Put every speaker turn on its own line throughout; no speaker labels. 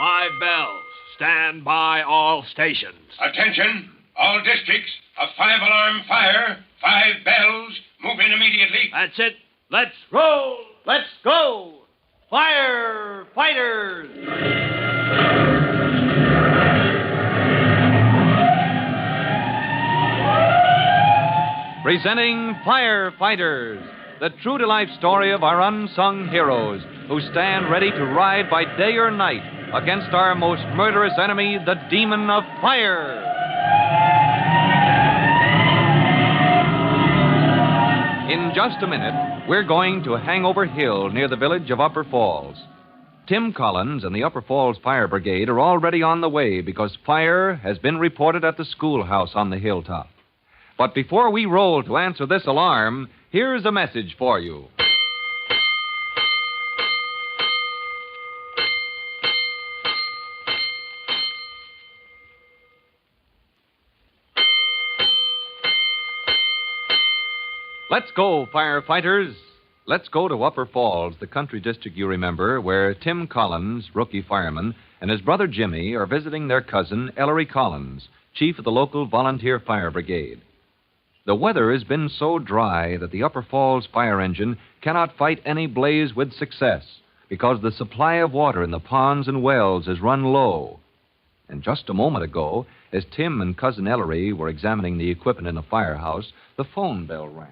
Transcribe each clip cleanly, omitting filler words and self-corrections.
5 bells. Stand by all stations.
Attention, all districts. A 5-alarm fire. 5 bells. Move in immediately.
That's it. Let's roll. Let's go. Firefighters.
Presenting Firefighters, the true-to-life story of our unsung heroes who stand ready to ride by day or night against our most murderous enemy, the demon of fire. In just a minute, we're going to Hangover Hill near the village of Upper Falls. Tim Collins and the Upper Falls Fire Brigade are already on the way because fire has been reported at the schoolhouse on the hilltop. But before we roll to answer this alarm, here's a message for you. Let's go, firefighters. Let's go to Upper Falls, the country district you remember, where Tim Collins, rookie fireman, and his brother Jimmy are visiting their cousin, Ellery Collins, chief of the local volunteer fire brigade. The weather has been so dry that the Upper Falls fire engine cannot fight any blaze with success because the supply of water in the ponds and wells has run low. And just a moment ago, as Tim and Cousin Ellery were examining the equipment in the firehouse, the phone bell rang.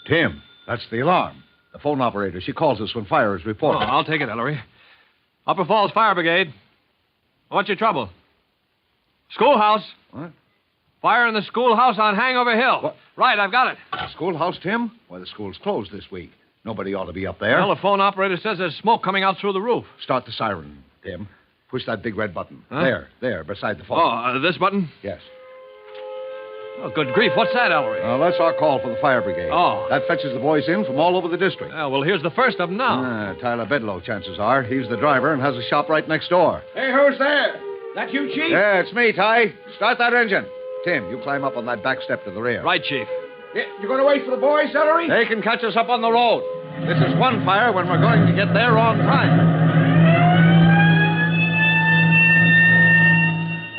Tim, that's the alarm. The phone operator. She calls us when fire is reported.
Oh, I'll take it, Ellery. Upper Falls Fire Brigade. What's your trouble? Schoolhouse.
What?
Fire in the schoolhouse on Hangover Hill.
What?
Right, I've got it.
The schoolhouse, Tim? Why, the school's closed this week. Nobody ought to be up there.
Well, the phone operator says there's smoke coming out through the roof.
Start the siren, Tim. Push that big red button.
Huh?
There, beside the phone.
Oh, this button?
Yes.
Oh, good grief. What's that, Ellery?
That's our call for the fire brigade.
Oh.
That fetches the boys in from all over the district.
Well, here's the first of them now.
Tyler Bedlow, chances are. He's the driver and has a shop right next door.
Hey, who's there? That you, Chief?
Yeah, it's me, Ty. Start that engine. Tim, you climb up on that back step to the rear.
Right, Chief.
You going to wait for the boys, Ellery?
They can catch us up on the road. This is one fire when we're going to get there on time.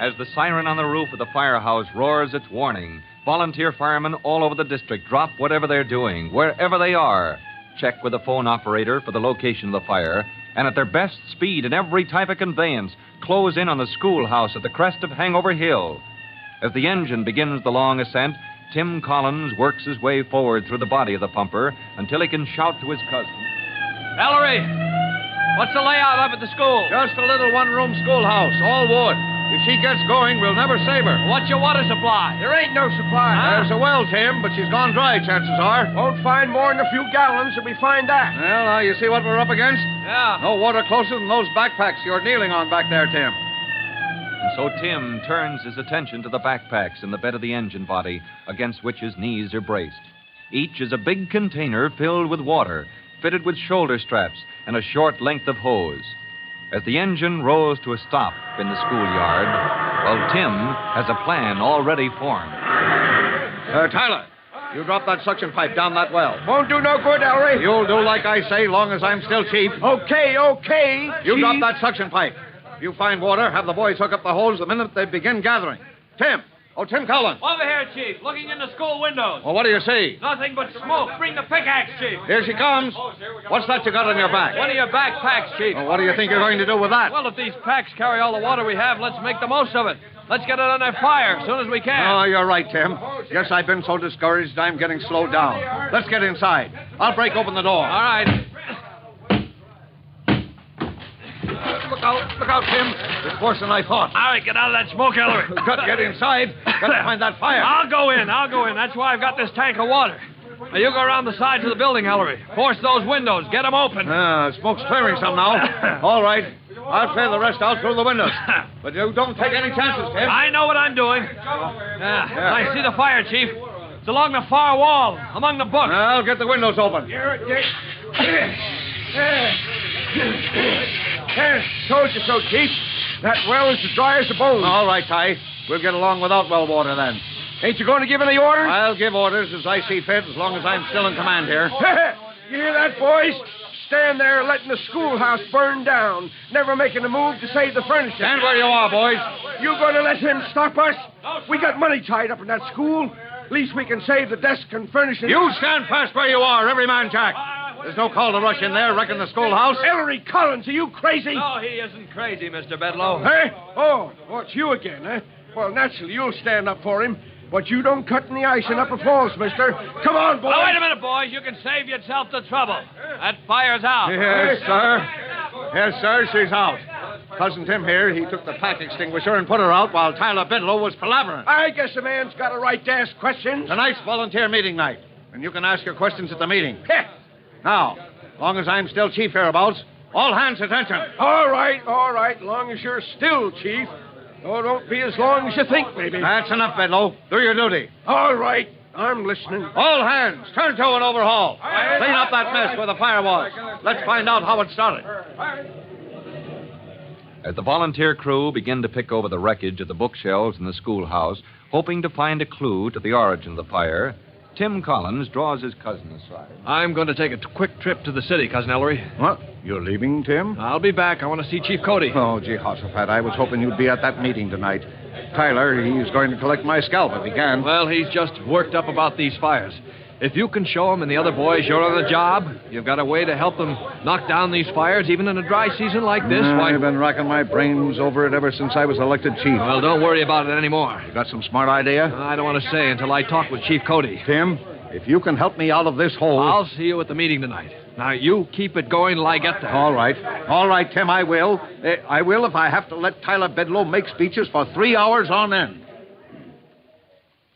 As the siren on the roof of the firehouse roars its warning, volunteer firemen all over the district drop whatever they're doing, wherever they are, check with the phone operator for the location of the fire, and at their best speed in every type of conveyance, close in on the schoolhouse at the crest of Hangover Hill. As the engine begins the long ascent, Tim Collins works his way forward through the body of the pumper until he can shout to his cousin.
Ellery, what's the layout up at the school?
Just a little one-room schoolhouse, all wood. If she gets going, we'll never save her.
What's your water supply?
There ain't no supply.
There's a well, Tim, but she's gone dry, chances are.
Won't find more than a few gallons if we find that.
Well, now, you see what we're up against?
Yeah.
No water closer than those backpacks you're kneeling on back there, Tim.
And so Tim turns his attention to the backpacks in the bed of the engine body against which his knees are braced. Each is a big container filled with water, fitted with shoulder straps and a short length of hose. As the engine rolls to a stop in the schoolyard, well, Tim has a plan already formed.
Tyler, you drop that suction pipe down that well.
Won't do no good, Ellery.
You'll do like I say, long as I'm still chief.
Okay,
You
Chief.
drop that suction pipe. If you find water, have the boys hook up the hose the minute they begin gathering. Tim Collins.
Over here, Chief, looking in the school windows.
Well, what do you see?
Nothing but smoke. Bring the pickaxe, Chief.
Here she comes. What's that you got on your back?
One of your backpacks, Chief.
Well, what do you think you're going to do with that?
Well, if these packs carry all the water we have, let's make the most of it. Let's get it on their fire as soon as we can.
Oh, you're right, Tim. Yes, I've been so discouraged I'm getting slowed down. Let's get inside. I'll break open the door.
All right.
Look out, Tim. It's worse than I thought.
All right, get out of that smoke, Ellery.
Got to get inside. Got to find that fire.
I'll go in. That's why I've got this tank of water. Now, you go around the sides of the building, Ellery. Force those windows. Get them open.
Smoke's clearing some now. All right. I'll clear the rest out through the windows. But you don't take any chances, Tim.
I know what I'm doing. I see the fire, Chief. It's along the far wall, among the books.
I'll get the windows open.
Told you so, Chief. That well is as dry as a bone.
All right, Ty. We'll get along without well water then.
Ain't you going to give any orders?
I'll give orders as I see fit, as long as I'm still in command here.
You hear that, boys? Stand there letting the schoolhouse burn down, never making a move to save the furniture.
Stand where you are, boys.
You going to let him stop us? We got money tied up in that school. At least we can save the desk and furnishings.
You stand fast where you are, every man, Jack. There's no call to rush in there, wrecking the schoolhouse.
Ellery Collins, are you crazy?
No, he isn't crazy, Mr. Bedlow.
Hey? Oh, it's you again, eh? Well, naturally, you'll stand up for him. But you don't cut in the ice in Upper Falls, mister. Come on, boys.
Oh, wait a minute, boys. You can save yourself the trouble. That fire's out.
Yes, sir. Yes, sir, she's out. Cousin Tim here, he took the pack extinguisher and put her out while Tyler Bedlow was palavering.
I guess a man's got a right to ask questions.
Tonight's volunteer meeting night, and you can ask your questions at the meeting.
Heh.
Now, as long as I'm still chief hereabouts, all hands attention.
All right. Long as you're still chief. Oh, don't be as long as you think, maybe.
That's enough, Bedlow. Do your duty.
All right. I'm listening.
All hands, turn to and overhaul. Clean up that mess where the fire was. Let's find out how it started.
As the volunteer crew begin to pick over the wreckage of the bookshelves in the schoolhouse, hoping to find a clue to the origin of the fire, Tim Collins draws his cousin aside.
I'm going to take a quick trip to the city, Cousin Ellery.
What? You're leaving, Tim?
I'll be back. I want to see Chief Cody.
Oh, Jehoshaphat, I was hoping you'd be at that meeting tonight. Tyler, he's going to collect my scalp if he can.
Well, he's just worked up about these fires. If you can show him and the other boys you're on the job, you've got a way to help them knock down these fires, even in a dry season like this, why...
I've been racking my brains over it ever since I was elected chief.
Well, don't worry about it anymore.
You got some smart idea?
I don't want to say until I talk with Chief Cody.
Tim, if you can help me out of this hole...
I'll see you at the meeting tonight. Now, you keep it going till I get there.
All right, Tim, I will. I will if I have to let Tyler Bedlow make speeches for 3 hours on end.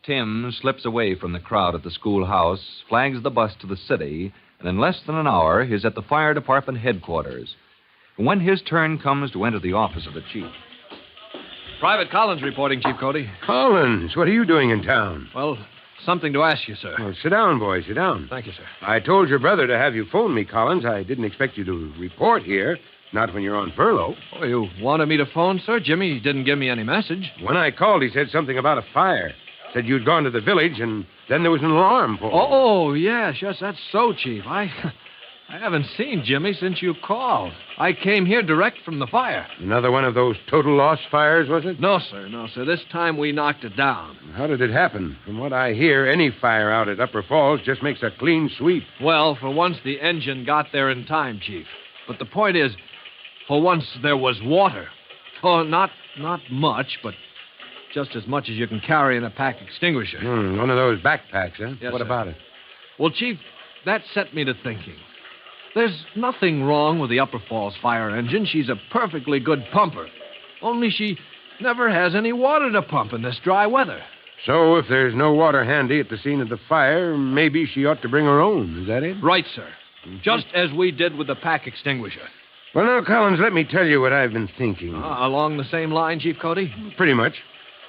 Tim slips away from the crowd at the schoolhouse, flags the bus to the city, and in less than an hour, he's at the fire department headquarters. When his turn comes to enter the office of the chief.
Private Collins reporting, Chief Cody.
Collins, what are you doing in town?
Well, something to ask you, sir.
Oh, sit down, boy, sit down.
Thank you, sir.
I told your brother to have you phone me, Collins. I didn't expect you to report here, not when you're on furlough.
Oh, you wanted me to phone, sir? Jimmy didn't give me any message.
When I called, he said something about a fire. Said you'd gone to the village, and then there was an alarm for
Oh, yes, that's so, Chief. I haven't seen Jimmy since you called. I came here direct from the fire.
Another one of those total loss fires, was it?
No, sir. This time we knocked it down.
How did it happen? From what I hear, any fire out at Upper Falls just makes a clean sweep.
Well, for once the engine got there in time, Chief. But the point is, for once there was water. Oh, not much, but just as much as you can carry in a pack extinguisher.
One of those backpacks, huh?
Yes,
what
sir.
about it?
Well, Chief, that set me to thinking. There's nothing wrong with the Upper Falls fire engine. She's a perfectly good pumper. Only she never has any water to pump in this dry weather.
So if there's no water handy at the scene of the fire, maybe she ought to bring her own. Is that it?
Right, sir. Just as we did with the pack extinguisher.
Well, now, Collins, let me tell you what I've been thinking.
Along the same line, Chief Cody?
Pretty much.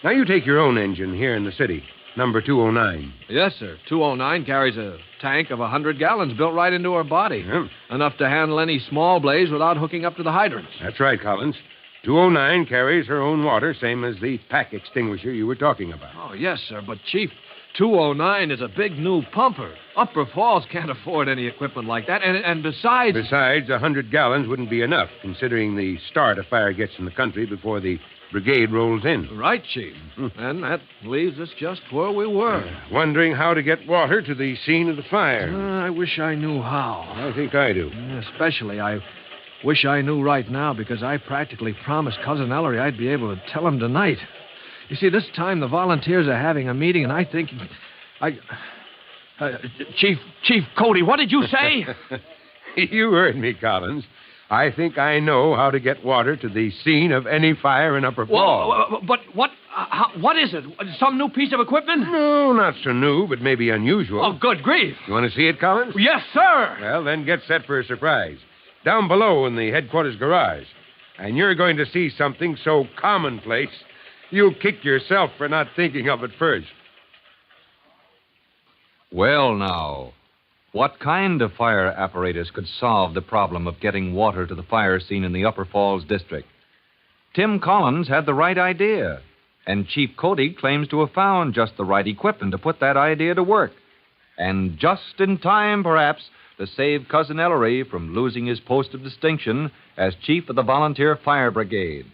Now, you take your own engine here in the city, number 209.
Yes, sir. 209 carries a tank of 100 gallons built right into her body.
Yeah.
Enough to handle any small blaze without hooking up to the hydrants.
That's right, Collins. 209 carries her own water, same as the pack extinguisher you were talking about.
Oh, yes, sir. But, Chief, 209 is a big new pumper. Upper Falls can't afford any equipment like that. And besides...
Besides, 100 gallons wouldn't be enough, considering the start a fire gets in the country before the brigade rolls in.
Right, Chief. And that leaves us just where we were.
Wondering how to get water to the scene of the fire.
I wish I knew how.
I think I do.
Especially, I wish I knew right now, because I practically promised Cousin Ellery I'd be able to tell him tonight. You see, this time the volunteers are having a meeting, and I think... Chief Cody, what did you say?
You heard me, Collins. I think I know how to get water to the scene of any fire in Upper Falls.
Well, but what is it? Some new piece of equipment?
No, not so new, but maybe unusual.
Oh, good grief.
You want to see it, Collins?
Yes, sir.
Well, then get set for a surprise. Down below in the headquarters garage. And you're going to see something so commonplace, you'll kick yourself for not thinking of it first.
Well, now, what kind of fire apparatus could solve the problem of getting water to the fire scene in the Upper Falls district? Tim Collins had the right idea, and Chief Cody claims to have found just the right equipment to put that idea to work. and just in time, perhaps, to save Cousin Ellery from losing his post of distinction as chief of the Volunteer Fire Brigade.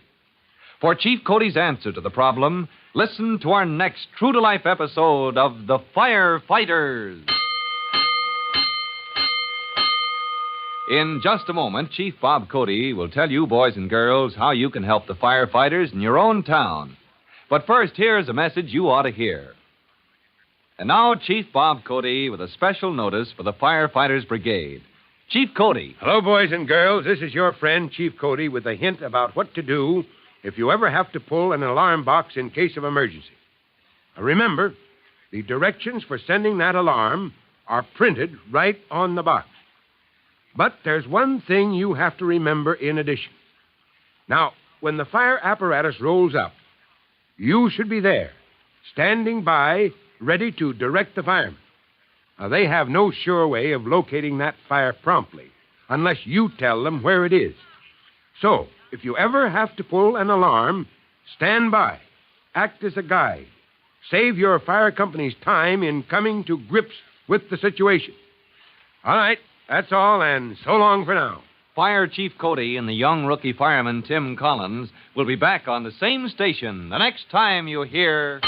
For Chief Cody's answer to the problem, listen to our next true-to-life episode of The Firefighters. In just a moment, Chief Bob Cody will tell you, boys and girls, how you can help the firefighters in your own town. But first, here's a message you ought to hear. And now, Chief Bob Cody with a special notice for the Firefighters Brigade. Chief Cody.
Hello, boys and girls. This is your friend, Chief Cody, with a hint about what to do if you ever have to pull an alarm box in case of emergency. Now, remember, the directions for sending that alarm are printed right on the box. But there's one thing you have to remember in addition. Now, when the fire apparatus rolls up, you should be there, standing by, ready to direct the firemen. Now, they have no sure way of locating that fire promptly unless you tell them where it is. So, if you ever have to pull an alarm, stand by, act as a guide. Save your fire company's time in coming to grips with the situation. All right. That's all, and so long for now.
Fire Chief Cody and the young rookie fireman Tim Collins will be back on the same station the next time you hear...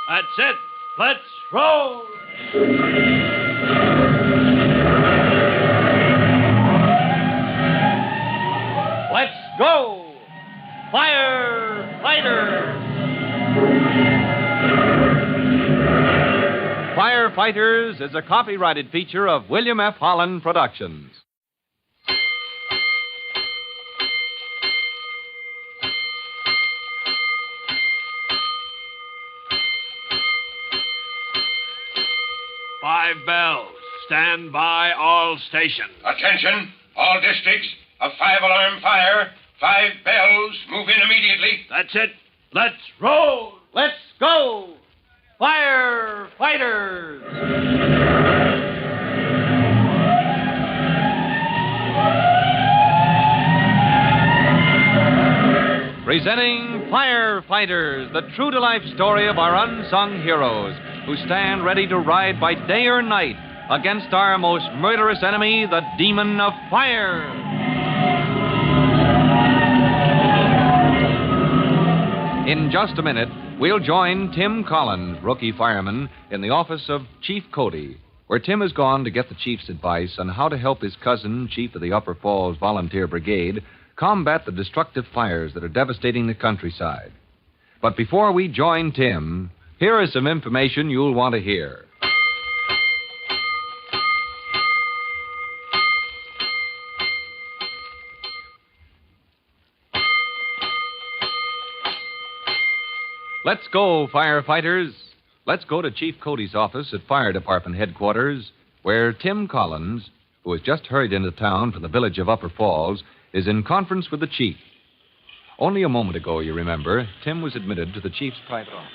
That's it. Let's roll. Let's go. Firefighters.
Firefighters is a copyrighted feature of William F. Holland Productions.
Five bells. Stand by all stations.
Attention, all districts. A 5-alarm fire. 5 bells. Move in immediately.
That's it. Let's roll.
Let's go! Firefighters! Presenting Firefighters, the true-to-life story of our unsung heroes who stand ready to ride by day or night against our most murderous enemy, the demon of fire. In just a minute, we'll join Tim Collins, rookie fireman, in the office of Chief Cody, where Tim has gone to get the chief's advice on how to help his cousin, chief of the Upper Falls Volunteer Brigade, combat the destructive fires that are devastating the countryside. But before we join Tim, here is some information you'll want to hear. Let's go, firefighters. Let's go to Chief Cody's office at Fire Department headquarters, where Tim Collins, who has just hurried into town from the village of Upper Falls, is in conference with the chief. Only a moment ago, you remember, Tim was admitted to the chief's private office.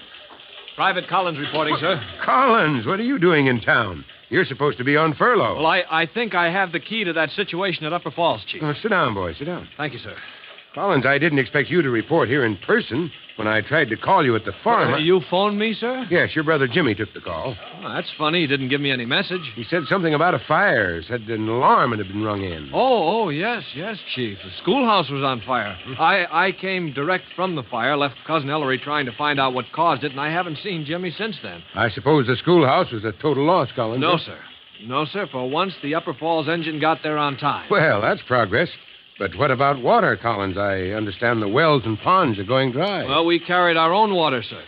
Private Collins reporting, sir.
Collins, what are you doing in town? You're supposed to be on furlough.
Well, I think I have the key to that situation at Upper Falls, Chief.
Oh, sit down, boy. Sit down.
Thank you, sir.
Collins, I didn't expect you to report here in person when I tried to call you at the farm.
You phoned me, sir?
Yes, your brother Jimmy took the call.
Oh, that's funny. He didn't give me any message.
He said something about a fire. Said an alarm had been rung in.
Oh, yes, Chief. The schoolhouse was on fire. I came direct from the fire, left Cousin Ellery trying to find out what caused it, and I haven't seen Jimmy since then.
I suppose the schoolhouse was a total loss, Collins.
No, sir. No, sir. For once, the Upper Falls engine got there on time.
Well, that's progress. But what about water, Collins? I understand the wells and ponds are going dry.
Well, we carried our own water, sir.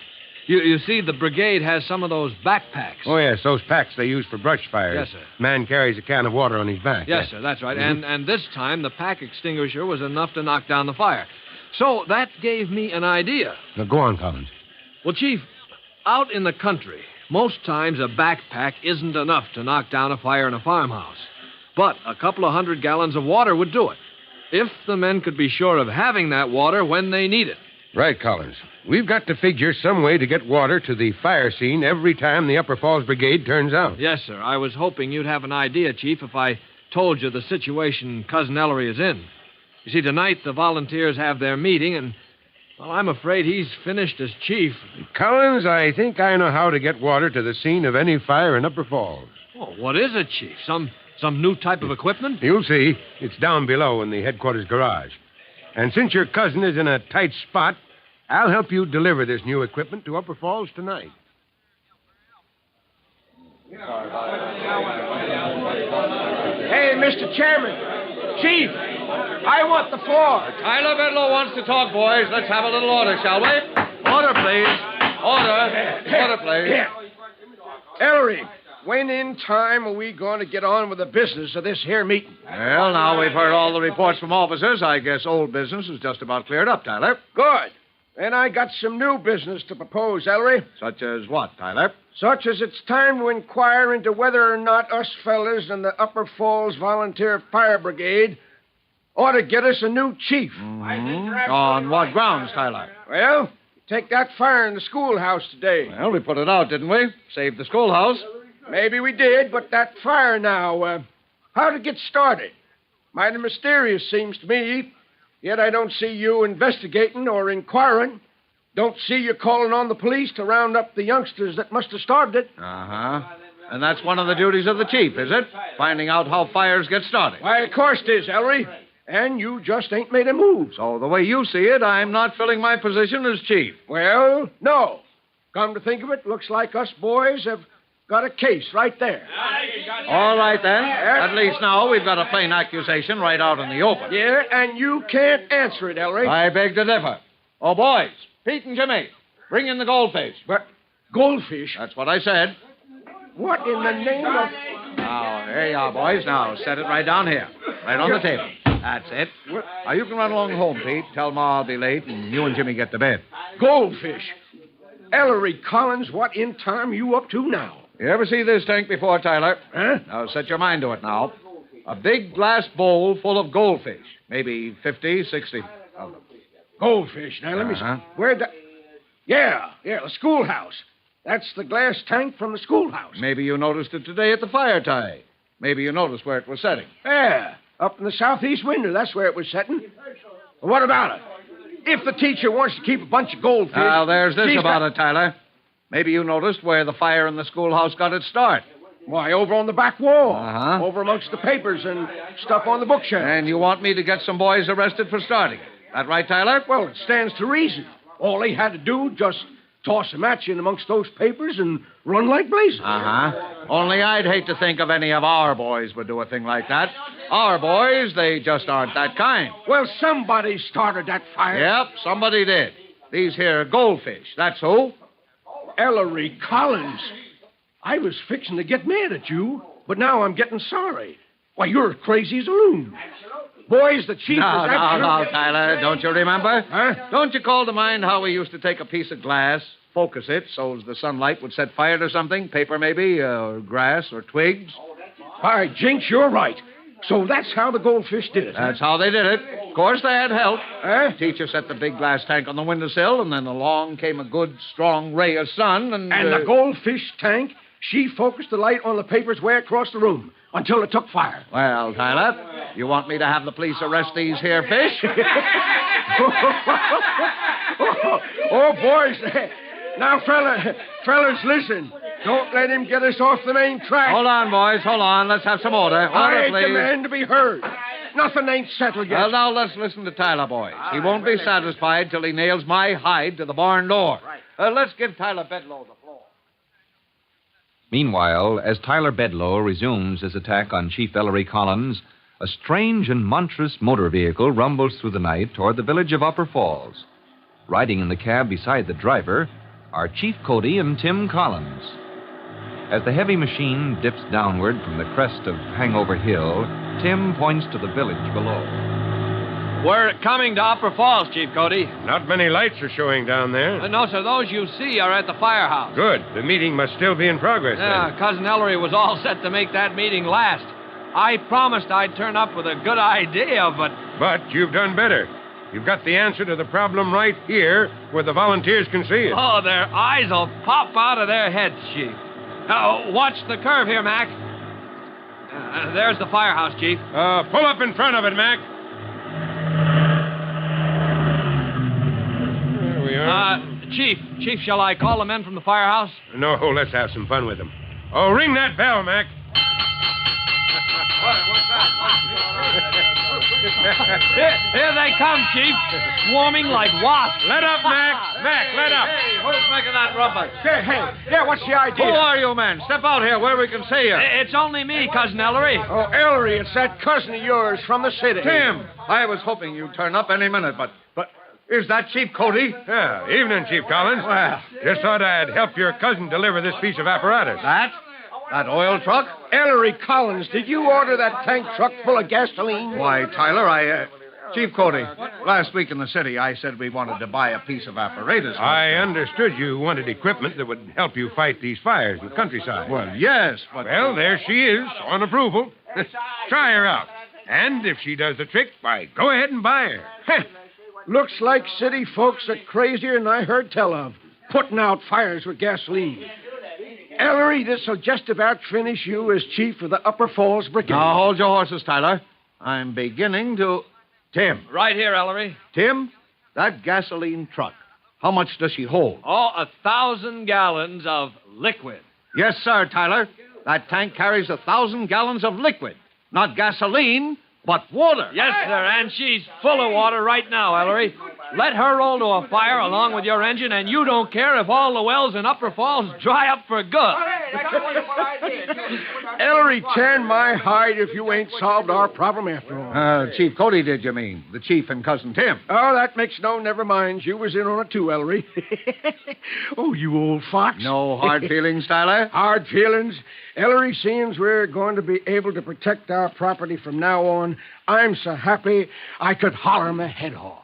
You see, the brigade has some of those backpacks.
Oh, yes, those packs they use for brush fires.
Yes, sir.
Man carries a can of water on his back.
Yes, sir, that's right. And this time, the pack extinguisher was enough to knock down the fire. So that gave me an idea.
Now, go on, Collins.
Well, Chief, out in the country, most times a backpack isn't enough to knock down a fire in a farmhouse. But a couple of 100 gallons of water would do it, if the men could be sure of having that water when they need it.
Right, Collins. We've got to figure some way to get water to the fire scene every time the Upper Falls Brigade turns out.
Yes, sir. I was hoping you'd have an idea, Chief, if I told you the situation Cousin Ellery is in. You see, tonight the volunteers have their meeting, and Well, I'm afraid he's finished as chief.
Collins, I think I know how to get water to the scene of any fire in Upper Falls.
Oh, what is it, Chief? Some new type of equipment?
You'll see. It's down below in the headquarters garage. And since your cousin is in a tight spot, I'll help you deliver this new equipment to Upper Falls tonight.
Hey, Mr. Chairman. Chief, I want the floor.
Tyler Bedlow wants to talk, boys. Let's have a little order, shall we? Order, please. Order, please.
Ellery, when in time are we going to get on with the business of this here meeting?
Well, now we've heard all the reports from officers. I guess old business is just about cleared up, Tyler.
Good. Then I got some new business to propose, Ellery.
Such as what, Tyler?
Such as it's time to inquire into whether or not us fellas in the Upper Falls Volunteer Fire Brigade ought to get us a new chief.
Mm-hmm. On what grounds, Tyler?
Well, take that fire in the schoolhouse today.
Well, we put it out, didn't we? Saved the schoolhouse.
Maybe we did, but that fire now, how'd it get started? Mighty mysterious, seems to me. Yet I don't see you investigating or inquiring. Don't see you calling on the police to round up the youngsters that must have started it.
Uh-huh. And that's one of the duties of the chief, is it? Finding out how fires get started.
Why, of course it is, Ellery. And you just ain't made a move.
So the way you see it, I'm not filling my position as chief.
Well, no. Come to think of it, looks like us boys have got a case right there.
All right, then. At least now we've got a plain accusation right out in the open.
Yeah, and you can't answer it, Ellery.
I beg to differ. Oh, boys, Pete and Jimmy, bring in the goldfish.
But goldfish?
That's what I said.
What in the name of...
Now, there you are, boys. Now, set it right down here. Right on the table. That's it. Now, you can run along home, Pete. Tell Ma I'll be late, and you and Jimmy get to bed.
Goldfish? Ellery Collins, what in time you up to now?
You ever see this tank before, Tyler?
Huh?
Now, set your mind to it now. A big glass bowl full of goldfish. Maybe 50, 60 of them.
Goldfish. Now, let me see. Where'd the... Yeah, the schoolhouse. That's the glass tank from the schoolhouse.
Maybe you noticed it today at the fire tie. Maybe you noticed where it was setting.
Yeah, up in the southeast window. That's where it was setting. Well, what about it? If the teacher wants to keep a bunch of goldfish...
Now, there's this about it, Tyler. Maybe you noticed where the fire in the schoolhouse got its start.
Why, over on the back wall.
Uh-huh.
Over amongst the papers and stuff on the bookshelf.
And you want me to get some boys arrested for starting it. That right, Tyler?
Well, it stands to reason. All they had to do, just toss a match in amongst those papers and run like blazes.
Uh-huh. Only I'd hate to think of any of our boys would do a thing like that. Our boys, they just aren't that kind.
Well, somebody started that fire.
Yep, somebody did. These here goldfish, that's who.
Ellery Collins. I was fixing to get mad at you, but now I'm getting sorry. Why, you're crazy as a loon. Boys, the chief is...
No, Tyler, don't you remember?
Huh?
Don't you call to mind how we used to take a piece of glass, focus it so the sunlight would set fire to something? Paper, maybe, or grass, or twigs?
By jinx, you're right. So that's how the goldfish did it.
That's how they did it. Of course, they had help.
Huh?
Teacher set the big glass tank on the windowsill, and then along came a good, strong ray of sun, and...
And the goldfish tank, she focused the light on the papers way across the room until it took fire.
Well, Tyler, you want me to have the police arrest these here fish?
Oh, boys. Now, fellas, listen. Don't let him get us off the main track.
Hold on, boys. Hold on. Let's have some order. Order,
I
please.
demand to be heard. Nothing ain't settled yet.
Well, now let's listen to Tyler, boys. He won't be satisfied till he nails my hide to the barn door. Let's give Tyler Bedlow the floor.
Meanwhile, as Tyler Bedlow resumes his attack on Chief Ellery Collins, a strange and monstrous motor vehicle rumbles through the night toward the village of Upper Falls. Riding in the cab beside the driver are Chief Cody and Tim Collins. As the heavy machine dips downward from the crest of Hangover Hill, Tim points to the village below.
We're coming to Upper Falls, Chief Cody.
Not many lights are showing down there.
No, sir. Those you see are at the firehouse.
Good. The meeting must still be in progress, then.
Cousin Ellery was all set to make that meeting last. I promised I'd turn up with a good idea, but...
But you've done better. You've got the answer to the problem right here where the volunteers can see it.
Oh, their eyes will pop out of their heads, Chief. Now, watch the curve here, Mac. There's the firehouse, Chief.
Pull up in front of it, Mac.
Chief, shall I call the men from the firehouse?
No, let's have some fun with them. Oh, ring that bell, Mac.
Here they come, Chief. Swarming like wasps.
Let up, Mac. Mac, let up.
Hey, who's making that rumpus?
Hey, what's the idea?
Who are you, man? Step out here where we can see you.
It's only me, Cousin Ellery.
Oh, Ellery, it's that cousin of yours from the city.
Tim, I was hoping you'd turn up any minute, but is that Chief Cody?
Yeah, evening, Chief Collins.
Well.
Just thought I'd help your cousin deliver this piece of apparatus.
That oil truck?
Ellery Collins, did you order that tank truck full of gasoline?
Why, Tyler, Chief Cody, last week in the city, I said we wanted to buy a piece of apparatus.
I understood you wanted equipment that would help you fight these fires in the countryside.
Well, yes, but...
Well, there she is, on approval. Try her out. And if she does the trick, why, go ahead and buy her.
Looks like city folks are crazier than I heard tell of, putting out fires with gasoline. Ellery, this'll just about finish you as chief of the Upper Falls Brigade.
Now, hold your horses, Tyler. I'm beginning to... Tim.
Right here, Ellery.
Tim, that gasoline truck, how much does she hold?
Oh, 1,000 gallons of liquid.
Yes, sir, Tyler. That tank carries 1,000 gallons of liquid. Not gasoline, but water.
Yes, sir, and she's full of water right now, Ellery. Let her roll to a fire along with your engine, and you don't care if all the wells in Upper Falls dry up for good.
Ellery, tan my hide if you ain't solved our problem after all.
Chief Cody did, you mean? The chief and Cousin Tim.
Oh, that makes no never mind. You was in on it too, Ellery. Oh, you old fox.
No hard feelings, Tyler?
Hard feelings? Ellery, seems we're going to be able to protect our property from now on. I'm so happy I could holler my head off.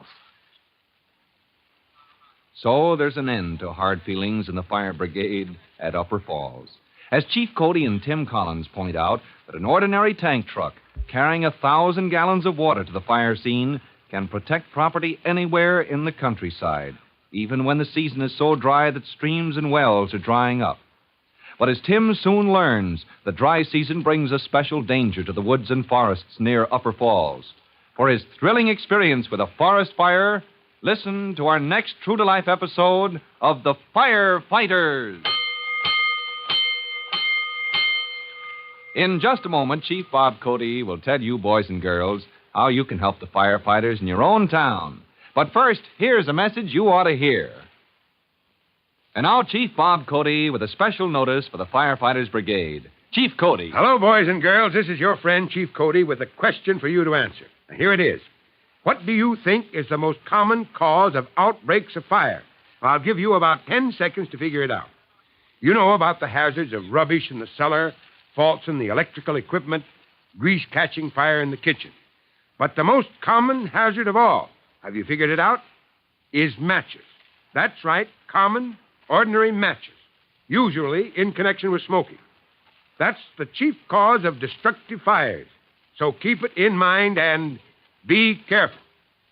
So there's an end to hard feelings in the fire brigade at Upper Falls. As Chief Cody and Tim Collins point out, that an ordinary tank truck carrying 1,000 gallons of water to the fire scene can protect property anywhere in the countryside, even when the season is so dry that streams and wells are drying up. But as Tim soon learns, the dry season brings a special danger to the woods and forests near Upper Falls. For his thrilling experience with a forest fire, listen to our next true-to-life episode of The Firefighters. In just a moment, Chief Bob Cody will tell you, boys and girls, how you can help the firefighters in your own town. But first, here's a message you ought to hear. And now, Chief Bob Cody with a special notice for the Firefighters Brigade. Chief Cody.
Hello, boys and girls. This is your friend, Chief Cody, with a question for you to answer. Here it is. What do you think is the most common cause of outbreaks of fire? I'll give you about 10 seconds to figure it out. You know about the hazards of rubbish in the cellar, faults in the electrical equipment, grease catching fire in the kitchen. But the most common hazard of all, have you figured it out? Is matches. That's right, common, ordinary matches, usually in connection with smoking. That's the chief cause of destructive fires. So keep it in mind and be careful.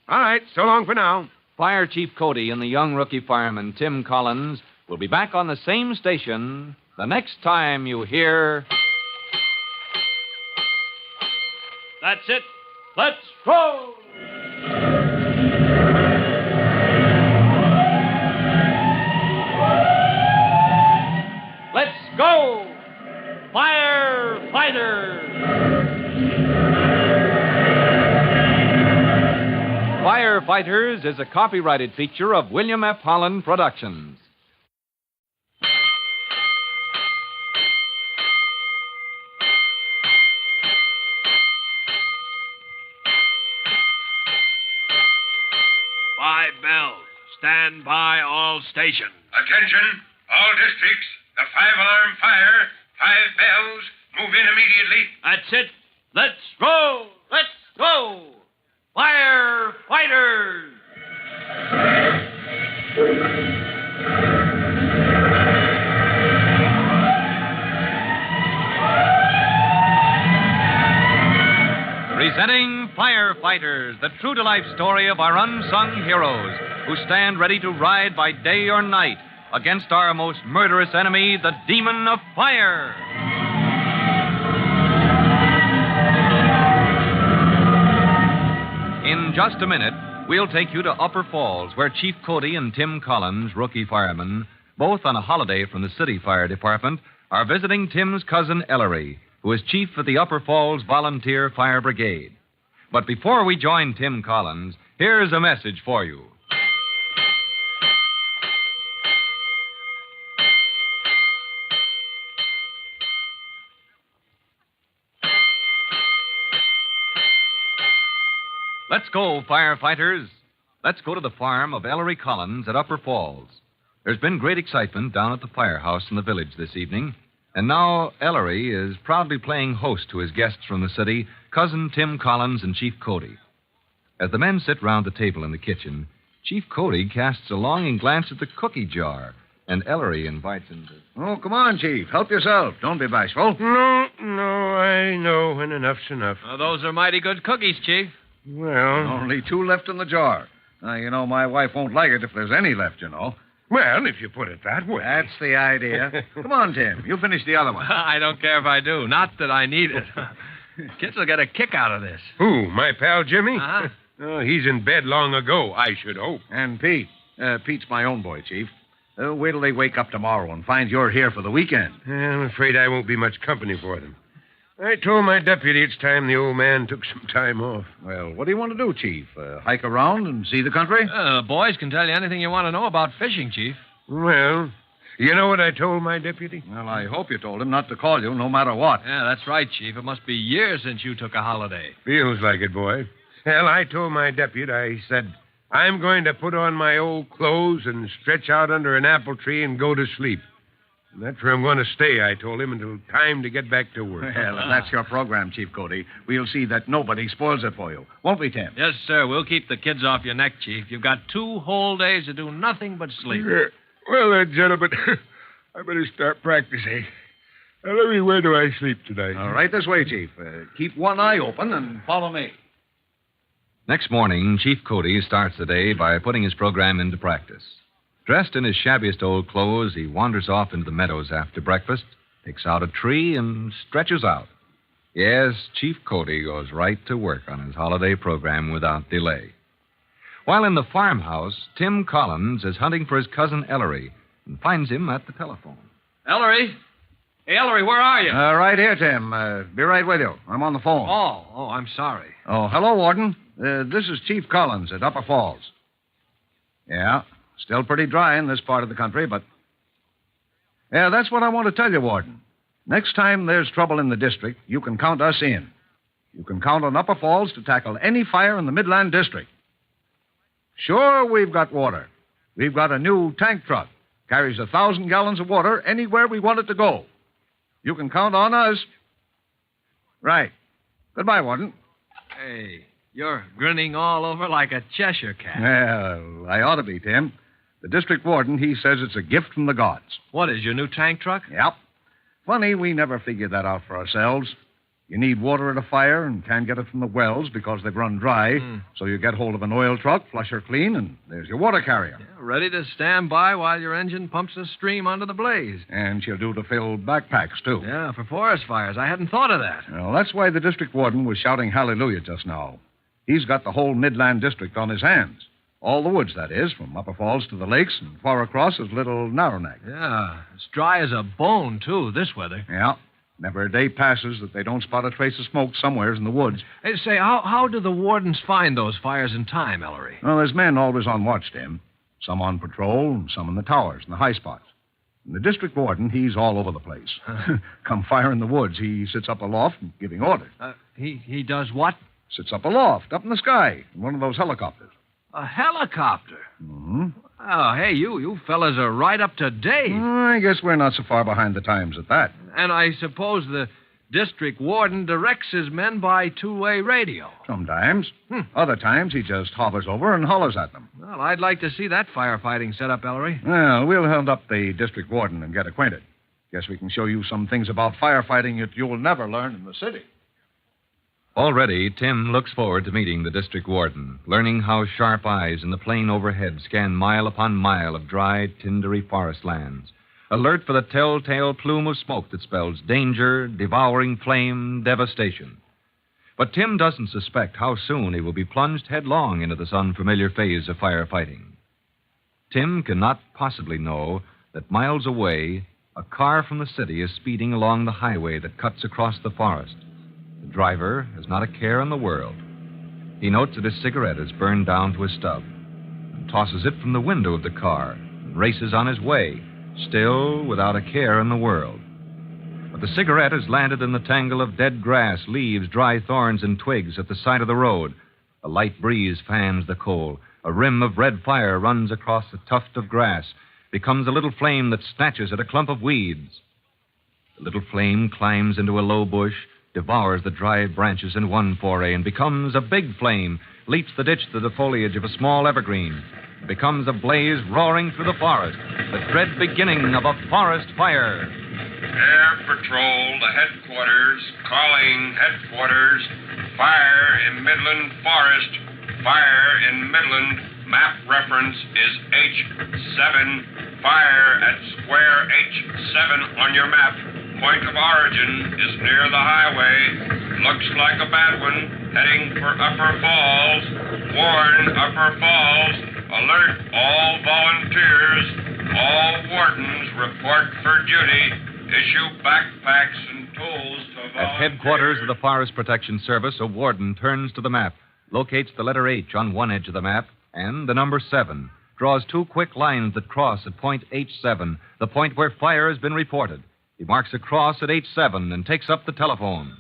All right, so long for now.
Fire Chief Cody and the young rookie fireman, Tim Collins, will be back on the same station the next time you hear...
That's it. Let's roll! Let's go! Firefighters! Firefighters is a copyrighted feature of William F. Holland Productions.
Five bells. Stand by all stations. Attention, all districts. The five-alarm fire. 5 bells. Move in immediately.
That's it. Let's roll! Let's go! Firefighters! Presenting Firefighters, the true-to-life story of our unsung heroes who stand ready to ride by day or night against our most murderous enemy, the demon of fire. In just a minute,
we'll take you to Upper Falls, where Chief Cody and Tim Collins, rookie firemen, both on a holiday from the city fire department, are visiting Tim's cousin Ellery, who is chief of the Upper Falls Volunteer Fire Brigade. But before we join Tim Collins, here's a message for you. Let's go, firefighters. Let's go to the farm of Ellery Collins at Upper Falls. There's been great excitement down at the firehouse in the village this evening, and now Ellery is proudly playing host to his guests from the city, Cousin Tim Collins and Chief Cody. As the men sit round the table in the kitchen, Chief Cody casts a longing glance at the cookie jar, and Ellery invites him to...
Oh, come on, Chief. Help yourself. Don't be bashful.
No, I know when enough's enough.
Those are mighty good cookies, Chief.
Well...
Only 2 left in the jar. My wife won't like it if there's any left,
Well, if you put it that way.
That's the idea. Come on, Tim. You finish the other one.
I don't care if I do. Not that I need it. Kids will get a kick out of this.
Who, my pal Jimmy?
Uh-huh.
Oh, he's in bed long ago, I should hope.
And Pete. Pete's my own boy, Chief. Wait till they wake up tomorrow and find you're here for the weekend.
I'm afraid I won't be much company for them. I told my deputy it's time the old man took some time off.
Well, what do you want to do, Chief? Hike around and see the country?
The boys can tell you anything you want to know about fishing, Chief.
Well, you know what I told my deputy?
Well, I hope you told him not to call you no matter what.
Yeah, that's right, Chief. It must be years since you took a holiday.
Feels like it, boy. Well, I told my deputy, I said, I'm going to put on my old clothes and stretch out under an apple tree and go to sleep. And that's where I'm going to stay, I told him, until time to get back to work.
Well, if that's your program, Chief Cody, we'll see that nobody spoils it for you. Won't we, Tim?
Yes, sir. We'll keep the kids off your neck, Chief. You've got 2 whole days to do nothing but sleep.
Well, gentlemen, I better start practicing. Ellery, where do I sleep tonight?
All right, this way, Chief. Keep one eye open and follow me.
Next morning, Chief Cody starts the day by putting his program into practice. Dressed in his shabbiest old clothes, he wanders off into the meadows after breakfast, picks out a tree, and stretches out. Yes, Chief Cody goes right to work on his holiday program without delay. While in the farmhouse, Tim Collins is hunting for his cousin Ellery and finds him at the telephone.
Ellery? Hey, Ellery, where are you?
Right here, Tim. Be right with you. I'm on the phone.
Oh, I'm sorry.
Oh, hello, Warden. This is Chief Collins at Upper Falls. Yeah, still pretty dry in this part of the country, but... Yeah, that's what I want to tell you, Warden. Next time there's trouble in the district, you can count us in. You can count on Upper Falls to tackle any fire in the Midland District. Sure, we've got water. We've got a new tank truck. Carries 1,000 gallons of water anywhere we want it to go. You can count on us. Right. Goodbye, Warden.
Hey, you're grinning all over like a Cheshire cat.
Well, I ought to be, Tim. The district warden, he says it's a gift from the gods.
What is your new tank truck?
Yep. Funny, we never figured that out for ourselves. You need water at a fire and can't get it from the wells because they've run dry. So you get hold of an oil truck, flush her clean, and there's your water carrier.
Yeah, ready to stand by while your engine pumps a stream onto the blaze.
And she'll do to fill backpacks, too.
Yeah, for forest fires. I hadn't thought of that.
Well, that's why the district warden was shouting hallelujah just now. He's got the whole Midland District on his hands. All the woods, that is, from Upper Falls to the lakes and far across is Little Narrow-Neck.
Yeah, it's dry as a bone, too, this weather.
Yeah. Never a day passes that they don't spot a trace of smoke somewheres in the woods.
Hey, say, how do the wardens find those fires in time, Ellery?
Well, there's men always on watch, Tim. Some on patrol and some in the towers and the high spots. And the district warden, he's all over the place. Come fire in the woods, he sits up aloft and giving orders.
He does what?
Sits up aloft, up in the sky, in one of those helicopters.
A helicopter?
Mm-hmm.
Oh, hey, you fellas are right up to date.
I guess we're not so far behind the times at that.
And I suppose the district warden directs his men by two-way radio.
Sometimes. Other times he just hovers over and hollers at them.
Well, I'd like to see that firefighting setup, Ellery.
Well, we'll hunt up the district warden and get acquainted. Guess we can show you some things about firefighting that you'll never learn in the city.
Already, Tim looks forward to meeting the district warden, learning how sharp eyes in the plain overhead scan mile upon mile of dry, tindery forest lands, alert for the telltale plume of smoke that spells danger, devouring flame, devastation. But Tim doesn't suspect how soon he will be plunged headlong into this unfamiliar phase of firefighting. Tim cannot possibly know that miles away, a car from the city is speeding along the highway that cuts across the forest. The driver has not a care in the world. He notes that his cigarette is burned down to a stub and tosses it from the window of the car and races on his way, still without a care in the world. But the cigarette has landed in the tangle of dead grass, leaves, dry thorns, and twigs at the side of the road. A light breeze fans the coal. A rim of red fire runs across a tuft of grass, becomes a little flame that snatches at a clump of weeds. The little flame climbs into a low bush, devours the dry branches in one foray, and becomes a big flame, leaps the ditch through the foliage of a small evergreen, becomes a blaze roaring through the forest, the dread beginning of a forest fire.
Air Patrol to headquarters, calling headquarters. Fire in Midland Forest. Fire in Midland. Map reference is H7. Fire at square H7 on your map. Point of origin is near the highway. Looks like a bad one. Heading for Upper Falls. Warn Upper Falls. Alert all volunteers. All wardens report for duty. Issue backpacks and tools to volunteers.
At headquarters of the Forest Protection Service, a warden turns to the map, locates the letter H on one edge of the map, and the number 7, draws 2 quick lines that cross at point H7, the point where fire has been reported. He marks a cross at H7 and takes up the telephone.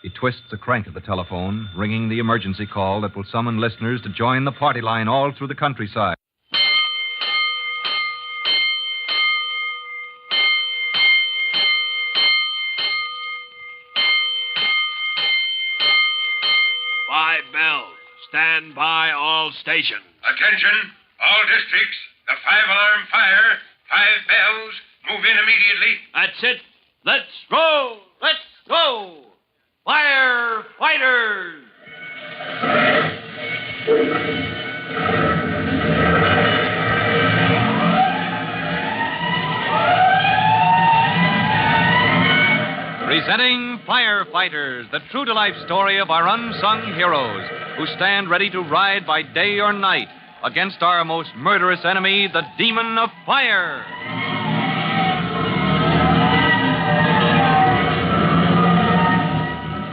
He twists the crank of the telephone, ringing the emergency call that will summon listeners to join the party line all through the countryside.
Stand by all stations. Attention, all districts. The 5-alarm fire. 5 bells. Move in immediately.
That's it. Let's roll. Let's go. Firefighters! Presenting Firefighters, the true-to-life story of our unsung heroes who stand ready to ride by day or night against our most murderous enemy, the demon of fire.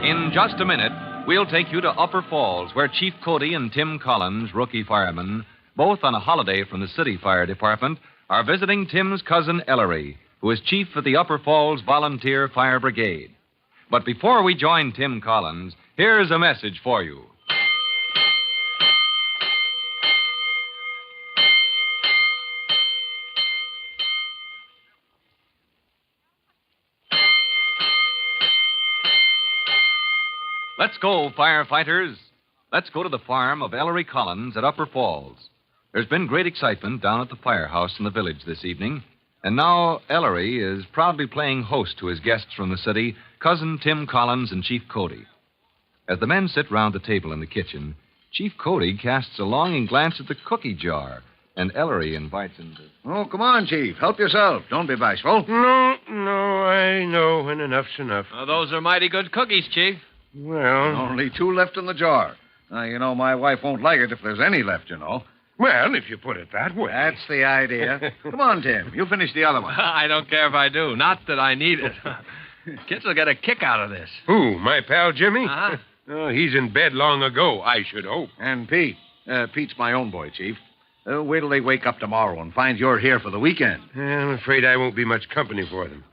In just a minute, we'll take you to Upper Falls, where Chief Cody and Tim Collins, rookie firemen, both on a holiday from the city fire department, are visiting Tim's cousin Ellery, who is chief of the Upper Falls Volunteer Fire Brigade. But before we join Tim Collins, here's a message for you. Let's go, firefighters. Let's go to the farm of Ellery Collins at Upper Falls. There's been great excitement down at the firehouse in the village this evening. And now Ellery is proudly playing host to his guests from the city, cousin Tim Collins and Chief Cody. As the men sit round the table in the kitchen, Chief Cody casts a longing glance at the cookie jar, and Ellery invites him to...
Oh, come on, Chief. Help yourself. Don't be bashful.
No, I know when enough's enough.
Those are mighty good cookies, Chief.
Well...
Only 2 left in the jar. Now, my wife won't like it if there's any left,
Well, if you put it that way.
That's the idea. Come on, Tim. You finish the other one.
I don't care if I do. Not that I need it. Kids will get a kick out of this.
Who, my pal Jimmy?
Uh-huh.
Oh, he's in bed long ago, I should hope.
And Pete. Pete's my own boy, Chief. Wait till they wake up tomorrow and find you're here for the weekend.
I'm afraid I won't be much company for them.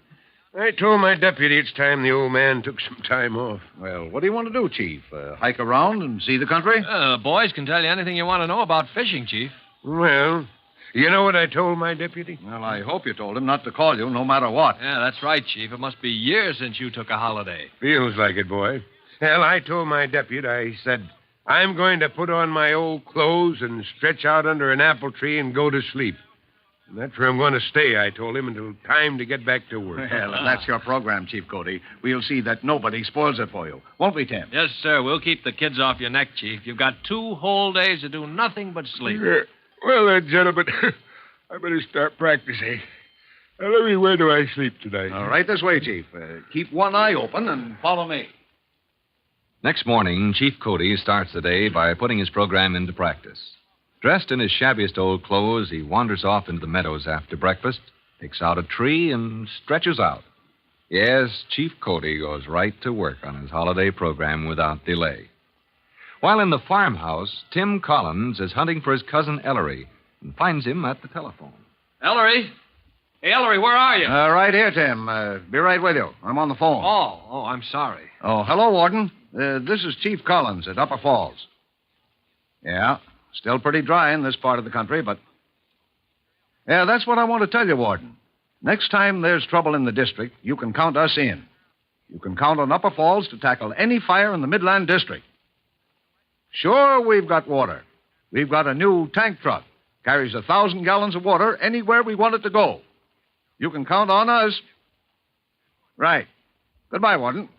I told my deputy it's time the old man took some time off.
Well, what do you want to do, Chief? Hike around and see the country?
The boys can tell you anything you want to know about fishing, Chief.
Well, you know what I told my deputy?
Well, I hope you told him not to call you no matter what.
Yeah, that's right, Chief. It must be years since you took a holiday.
Feels like it, boy. Well, I told my deputy, I said, I'm going to put on my old clothes and stretch out under an apple tree and go to sleep. And that's where I'm going to stay, I told him, until time to get back to work.
Well, if that's your program, Chief Cody, we'll see that nobody spoils it for you. Won't we, Tim?
Yes, sir. We'll keep the kids off your neck, Chief. You've got 2 whole days to do nothing but sleep.
Well, gentlemen, I better start practicing. Now, where do I sleep tonight?
All right, this way, Chief. Keep one eye open and follow me.
Next morning, Chief Cody starts the day by putting his program into practice. Dressed in his shabbiest old clothes, he wanders off into the meadows after breakfast, picks out a tree, and stretches out. Yes, Chief Cody goes right to work on his holiday program without delay. While in the farmhouse, Tim Collins is hunting for his cousin Ellery and finds him at the telephone.
Ellery? Hey, Ellery, where are you?
Right here, Tim. Be right with you. I'm on the phone.
Oh, I'm sorry.
Oh, hello, Warden. This is Chief Collins at Upper Falls. Yeah, still pretty dry in this part of the country, but... Yeah, that's what I want to tell you, Warden. Next time there's trouble in the district, you can count us in. You can count on Upper Falls to tackle any fire in the Midland District. Sure, we've got water. We've got a new tank truck. Carries 1,000 gallons of water anywhere we want it to go. You can count on us. Right. Goodbye, Warden.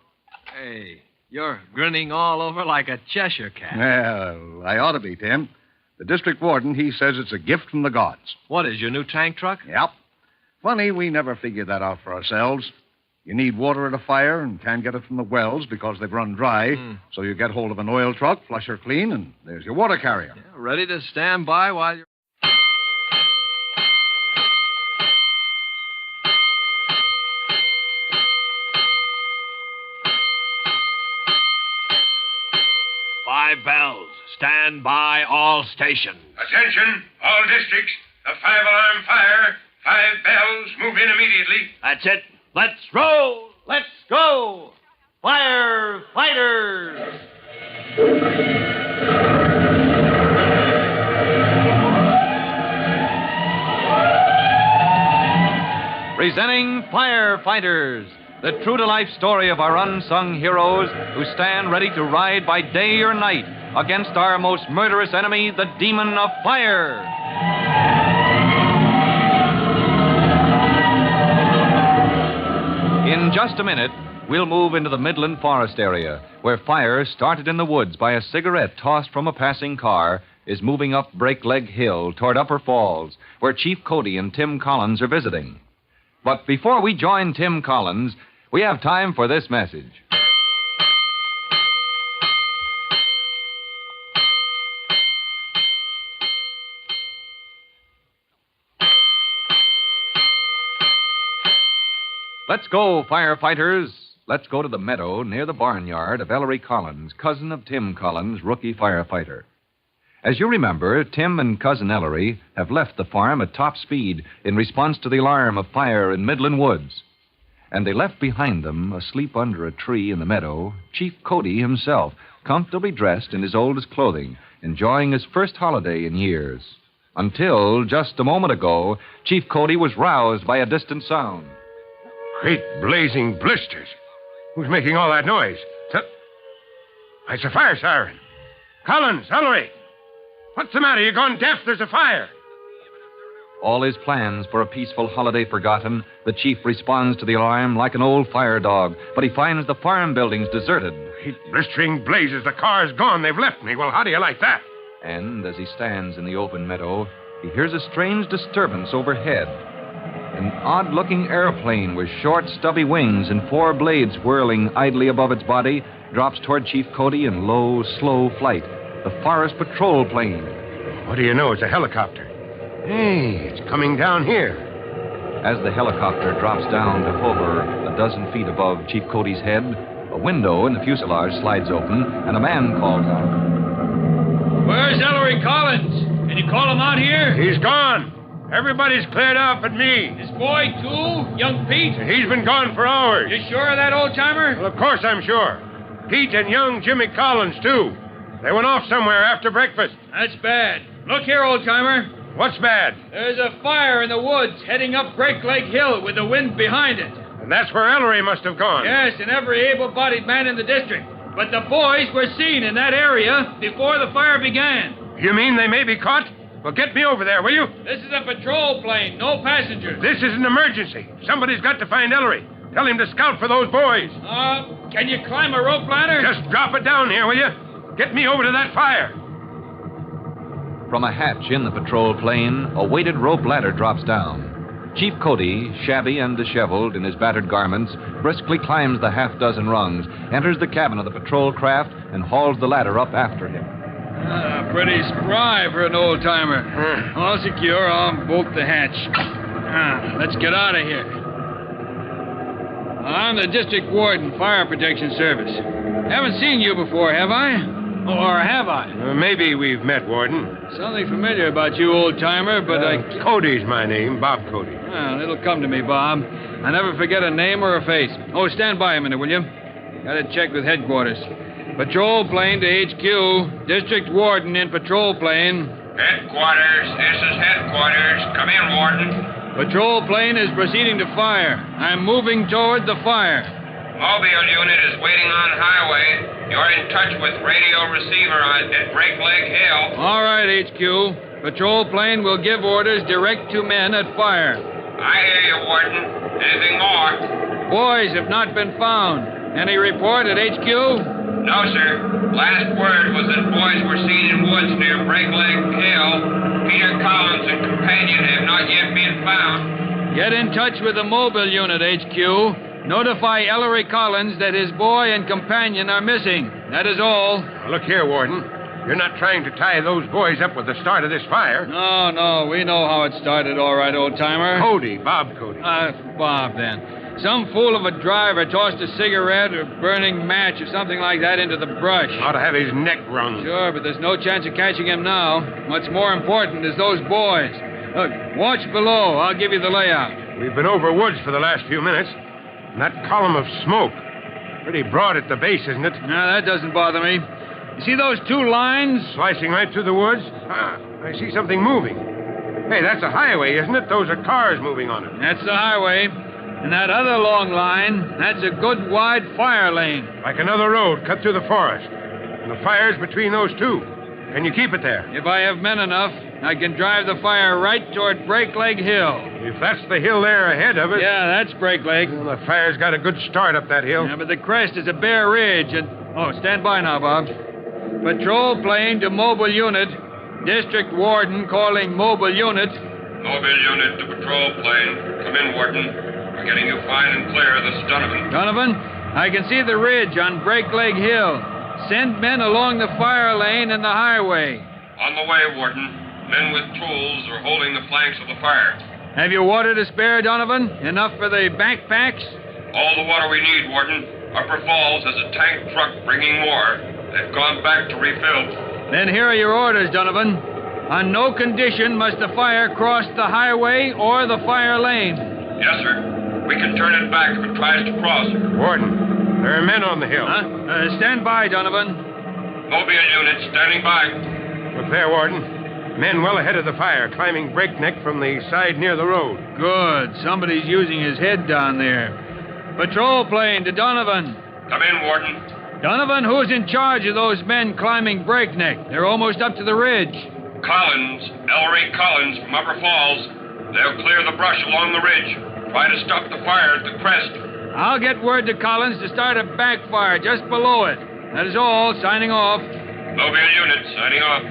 Hey, you're grinning all over like a Cheshire cat.
Well, I ought to be, Tim. The district warden, he says it's a gift from the gods.
What is your new tank truck?
Yep. Funny, we never figured that out for ourselves. You need water at a fire and can't get it from the wells because they've run dry. So you get hold of an oil truck, flush her clean, and there's your water carrier.
Yeah, ready to stand by while you're...
Five bells. Stand by all stations.
Attention, all districts. A 5-alarm fire. 5 bells. Move in immediately.
That's it. Let's roll. Let's go. Firefighters.
Presenting Firefighters, the true-to-life story of our unsung heroes who stand ready to ride by day or night against our most murderous enemy, the demon of fire. In just a minute, we'll move into the Midland Forest area, where fire, started in the woods by a cigarette tossed from a passing car, is moving up Break Leg Hill toward Upper Falls, where Chief Cody and Tim Collins are visiting. But before we join Tim Collins, we have time for this message. Let's go, firefighters. Let's go to the meadow near the barnyard of Ellery Collins, cousin of Tim Collins, rookie firefighter. As you remember, Tim and Cousin Ellery have left the farm at top speed in response to the alarm of fire in Midland Woods. And they left behind them, asleep under a tree in the meadow, Chief Cody himself, comfortably dressed in his oldest clothing, enjoying his first holiday in years. Until, just a moment ago, Chief Cody was roused by a distant sound.
Great blazing blisters. Who's making all that noise? It's a fire siren. Collins, Ellery. What's the matter? You gone deaf? There's a fire.
All his plans for a peaceful holiday forgotten, the chief responds to the alarm like an old fire dog, but he finds the farm buildings deserted.
Great blistering blazes. The car's gone. They've left me. Well, how do you like that?
And as he stands in the open meadow, he hears a strange disturbance overhead. An odd-looking airplane with short, stubby wings and 4 blades whirling idly above its body drops toward Chief Cody in low, slow flight. The forest patrol plane.
What do you know? It's a helicopter. Hey, it's coming down here.
As the helicopter drops down to hover a dozen feet above Chief Cody's head, a window in the fuselage slides open, and a man calls out.
Where's Ellery Collins? Can you call him out here?
He's gone. Everybody's cleared out but me.
This boy, too? Young Pete?
He's been gone for hours.
You sure of that, old-timer?
Well, of course I'm sure. Pete and young Jimmy Collins, too. They went off somewhere after breakfast.
That's bad. Look here, old-timer.
What's bad?
There's a fire in the woods heading up Break Leg Hill with the wind behind it.
And that's where Ellery must have gone.
Yes, and every able-bodied man in the district. But the boys were seen in that area before the fire began.
You mean they may be caught? Well, get me over there, will you?
This is a patrol plane, no passengers.
This is an emergency. Somebody's got to find Ellery. Tell him to scout for those boys.
Can you climb a rope ladder?
Just drop it down here, will you? Get me over to that fire.
From a hatch in the patrol plane, a weighted rope ladder drops down. Chief Cody, shabby and disheveled in his battered garments, briskly climbs the half-dozen rungs, enters the cabin of the patrol craft, and hauls the ladder up after him.
Pretty spry for an old-timer. All secure. I'll bolt the hatch. Let's get out of here. I'm the district warden, Fire Protection Service. Haven't seen you before, have I? Or have I?
Maybe we've met, Warden.
Something familiar about you, old-timer, but
Cody's my name, Bob Cody.
Well, it'll come to me, Bob. I never forget a name or a face. Oh, stand by a minute, will you? Got to check with headquarters. Patrol plane to HQ. District warden in patrol plane.
Headquarters. This is headquarters. Come in, Warden.
Patrol plane is proceeding to fire. I'm moving toward the fire.
Mobile unit is waiting on highway. You're in touch with radio receiver at Break Leg Hill.
All right, HQ. Patrol plane will give orders direct to men at fire.
I hear you, Warden. Anything more?
Boys have not been found. Any report at HQ?
No, sir. Last word was that boys were seen in woods near Break Leg Hill. Peter Collins and companion have not yet been found.
Get in touch with the mobile unit, HQ. Notify Ellery Collins that his boy and companion are missing. That is all.
Look here, Warden. You're not trying to tie those boys up with the start of this fire.
No. We know how it started, all right, old-timer.
Cody, Bob Cody.
Bob, then. Some fool of a driver tossed a cigarette or burning match or something like that into the brush.
Ought to have his neck wrung.
Sure, but there's no chance of catching him now. What's more important is those boys. Look, watch below. I'll give you the layout.
We've been over woods for the last few minutes. And that column of smoke. Pretty broad at the base, isn't it?
No, that doesn't bother me. You see those two lines?
Slicing right through the woods? I see something moving. Hey, that's a highway, isn't it? Those are cars moving on it.
That's the highway. And that other long line, that's a good wide fire lane.
Like another road cut through the forest. And the fire's between those two. Can you keep it there?
If I have men enough, I can drive the fire right toward Break Leg Hill.
If that's the hill there ahead of it...
Yeah, that's Break Leg.
Well, the fire's got a good start up that hill.
Yeah, but the crest is a bare ridge and... Oh, stand by now, Bob. Patrol plane to mobile unit. District warden calling mobile unit.
Mobile unit to patrol plane. Come in, Warden. We're getting you fine and clear. This is Donovan.
Donovan, I can see the ridge on Break Leg Hill. Send men along the fire lane and the highway.
On the way, Warden. Men with tools are holding the flanks of the fire.
Have you water to spare, Donovan? Enough for the backpacks?
All the water we need, Warden. Upper Falls has a tank truck bringing more. They've gone back to refill.
Then here are your orders, Donovan. On no condition must the fire cross the highway or the fire lane.
Yes, sir. We can turn it back if it tries to cross.
Warden, there are men on the hill.
Stand by, Donovan.
Mobile unit standing by.
Look there, Warden. Men well ahead of the fire, climbing breakneck from the side near the road.
Good. Somebody's using his head down there. Patrol plane to Donovan.
Come in, Warden.
Donovan, who's in charge of those men climbing breakneck? They're almost up to the ridge.
Collins, Ellery Collins from Upper Falls. They'll clear the brush along the ridge. Try to stop the fire at the crest.
I'll get word to Collins to start a backfire just below it. That is all. Signing off.
Mobile unit signing off.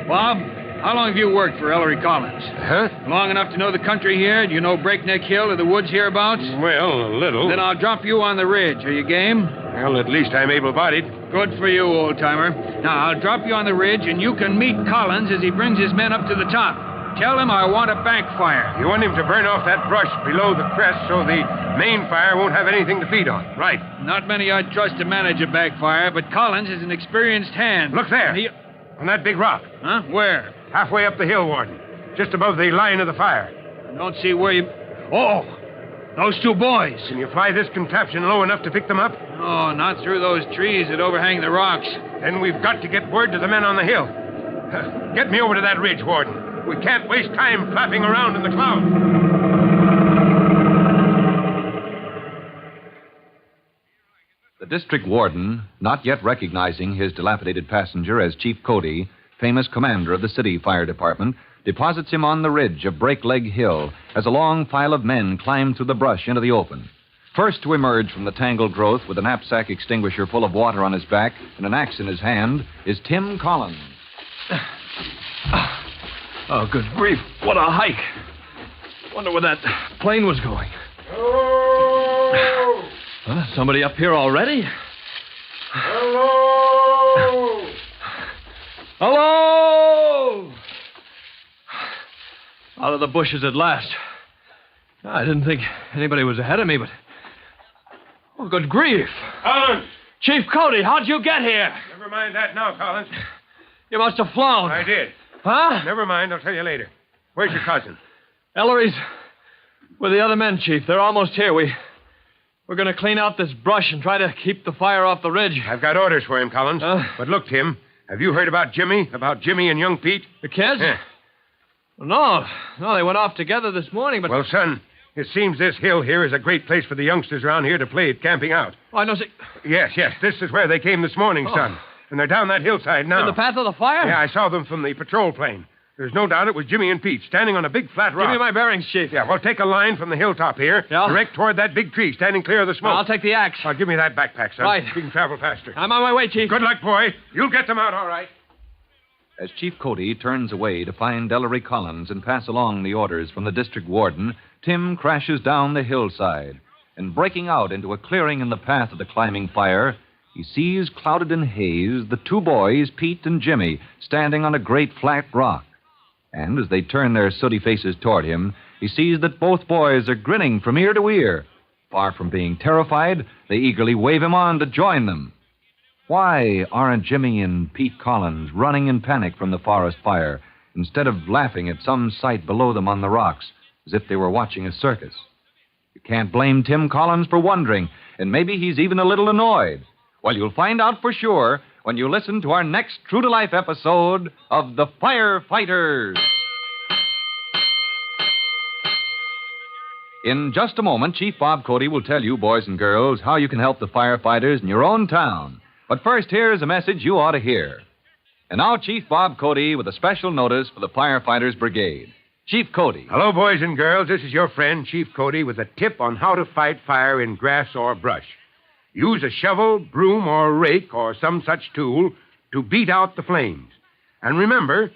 Bob, how long have you worked for Ellery Collins?
Huh?
Long enough to know the country here? Do you know Breakneck Hill or the woods hereabouts?
Well, a little.
Then I'll drop you on the ridge. Are you game?
Well, at least I'm able-bodied.
Good for you, old-timer. Now, I'll drop you on the ridge, and you can meet Collins as he brings his men up to the top. Tell him I want a backfire.
You want him to burn off that brush below the crest so the main fire won't have anything to feed on. Right.
Not many I'd trust to manage a backfire, but Collins is an experienced hand.
Look there. On that big rock.
Huh? Where?
Halfway up the hill, Warden. Just above the line of the fire.
I don't see where you... Oh! Those two boys.
Can you fly this contraption low enough to pick them up?
Oh, not through those trees that overhang the rocks.
Then we've got to get word to the men on the hill. Get me over to that ridge, Warden. We can't waste time flapping around in the clouds.
The district warden, not yet recognizing his dilapidated passenger as Chief Cody, famous commander of the city fire department, deposits him on the ridge of Break Leg Hill as a long file of men climb through the brush into the open. First to emerge from the tangled growth with a knapsack extinguisher full of water on his back and an axe in his hand is Tim Collins.
Oh, good grief. What a hike. Wonder where that plane was going.
Hello!
Somebody up here already?
Hello!
Hello! Out of the bushes at last. I didn't think anybody was ahead of me, but... Oh, good grief.
Collins!
Chief Cody, how'd you get here?
Never mind that now, Collins.
You must have flown.
I did.
Huh?
Never mind, I'll tell you later. Where's your cousin?
Ellery's with the other men, Chief. They're almost here. We're going to clean out this brush and try to keep the fire off the ridge.
I've got orders for him, Collins. But look, Tim, have you heard about Jimmy? About Jimmy and young Pete?
The kids?
Yeah.
No, they went off together this morning, but...
Well, son, it seems this hill here is a great place for the youngsters around here to play at camping out.
Oh, I know.
Yes, this is where they came this morning, son. And they're down that hillside now.
In the path of the fire?
Yeah, I saw them from the patrol plane. There's no doubt it was Jimmy and Pete standing on a big flat rock.
Give me my bearings, Chief.
Yeah, well, take a line from the hilltop here.
Yeah?
Direct toward that big tree standing clear of the smoke.
I'll take the axe.
Give me that backpack, son.
Right.
You can travel faster.
I'm on my way, Chief.
Good luck, boy. You'll get them out all right.
As Chief Cody turns away to find Ellery Collins and pass along the orders from the district warden, Tim crashes down the hillside. And breaking out into a clearing in the path of the climbing fire, he sees, clouded in haze, the two boys, Pete and Jimmy, standing on a great flat rock. And as they turn their sooty faces toward him, he sees that both boys are grinning from ear to ear. Far from being terrified, they eagerly wave him on to join them. Why aren't Jimmy and Pete Collins running in panic from the forest fire instead of laughing at some sight below them on the rocks as if they were watching a circus? You can't blame Tim Collins for wondering, and maybe he's even a little annoyed. Well, you'll find out for sure when you listen to our next true-to-life episode of The Firefighters. In just a moment, Chief Bob Cody will tell you, boys and girls, how you can help the firefighters in your own town. But first, here's a message you ought to hear. And now, Chief Bob Cody with a special notice for the Firefighters Brigade. Chief Cody.
Hello, boys and girls. This is your friend, Chief Cody, with a tip on how to fight fire in grass or brush. Use a shovel, broom, or rake, or some such tool to beat out the flames. And remember,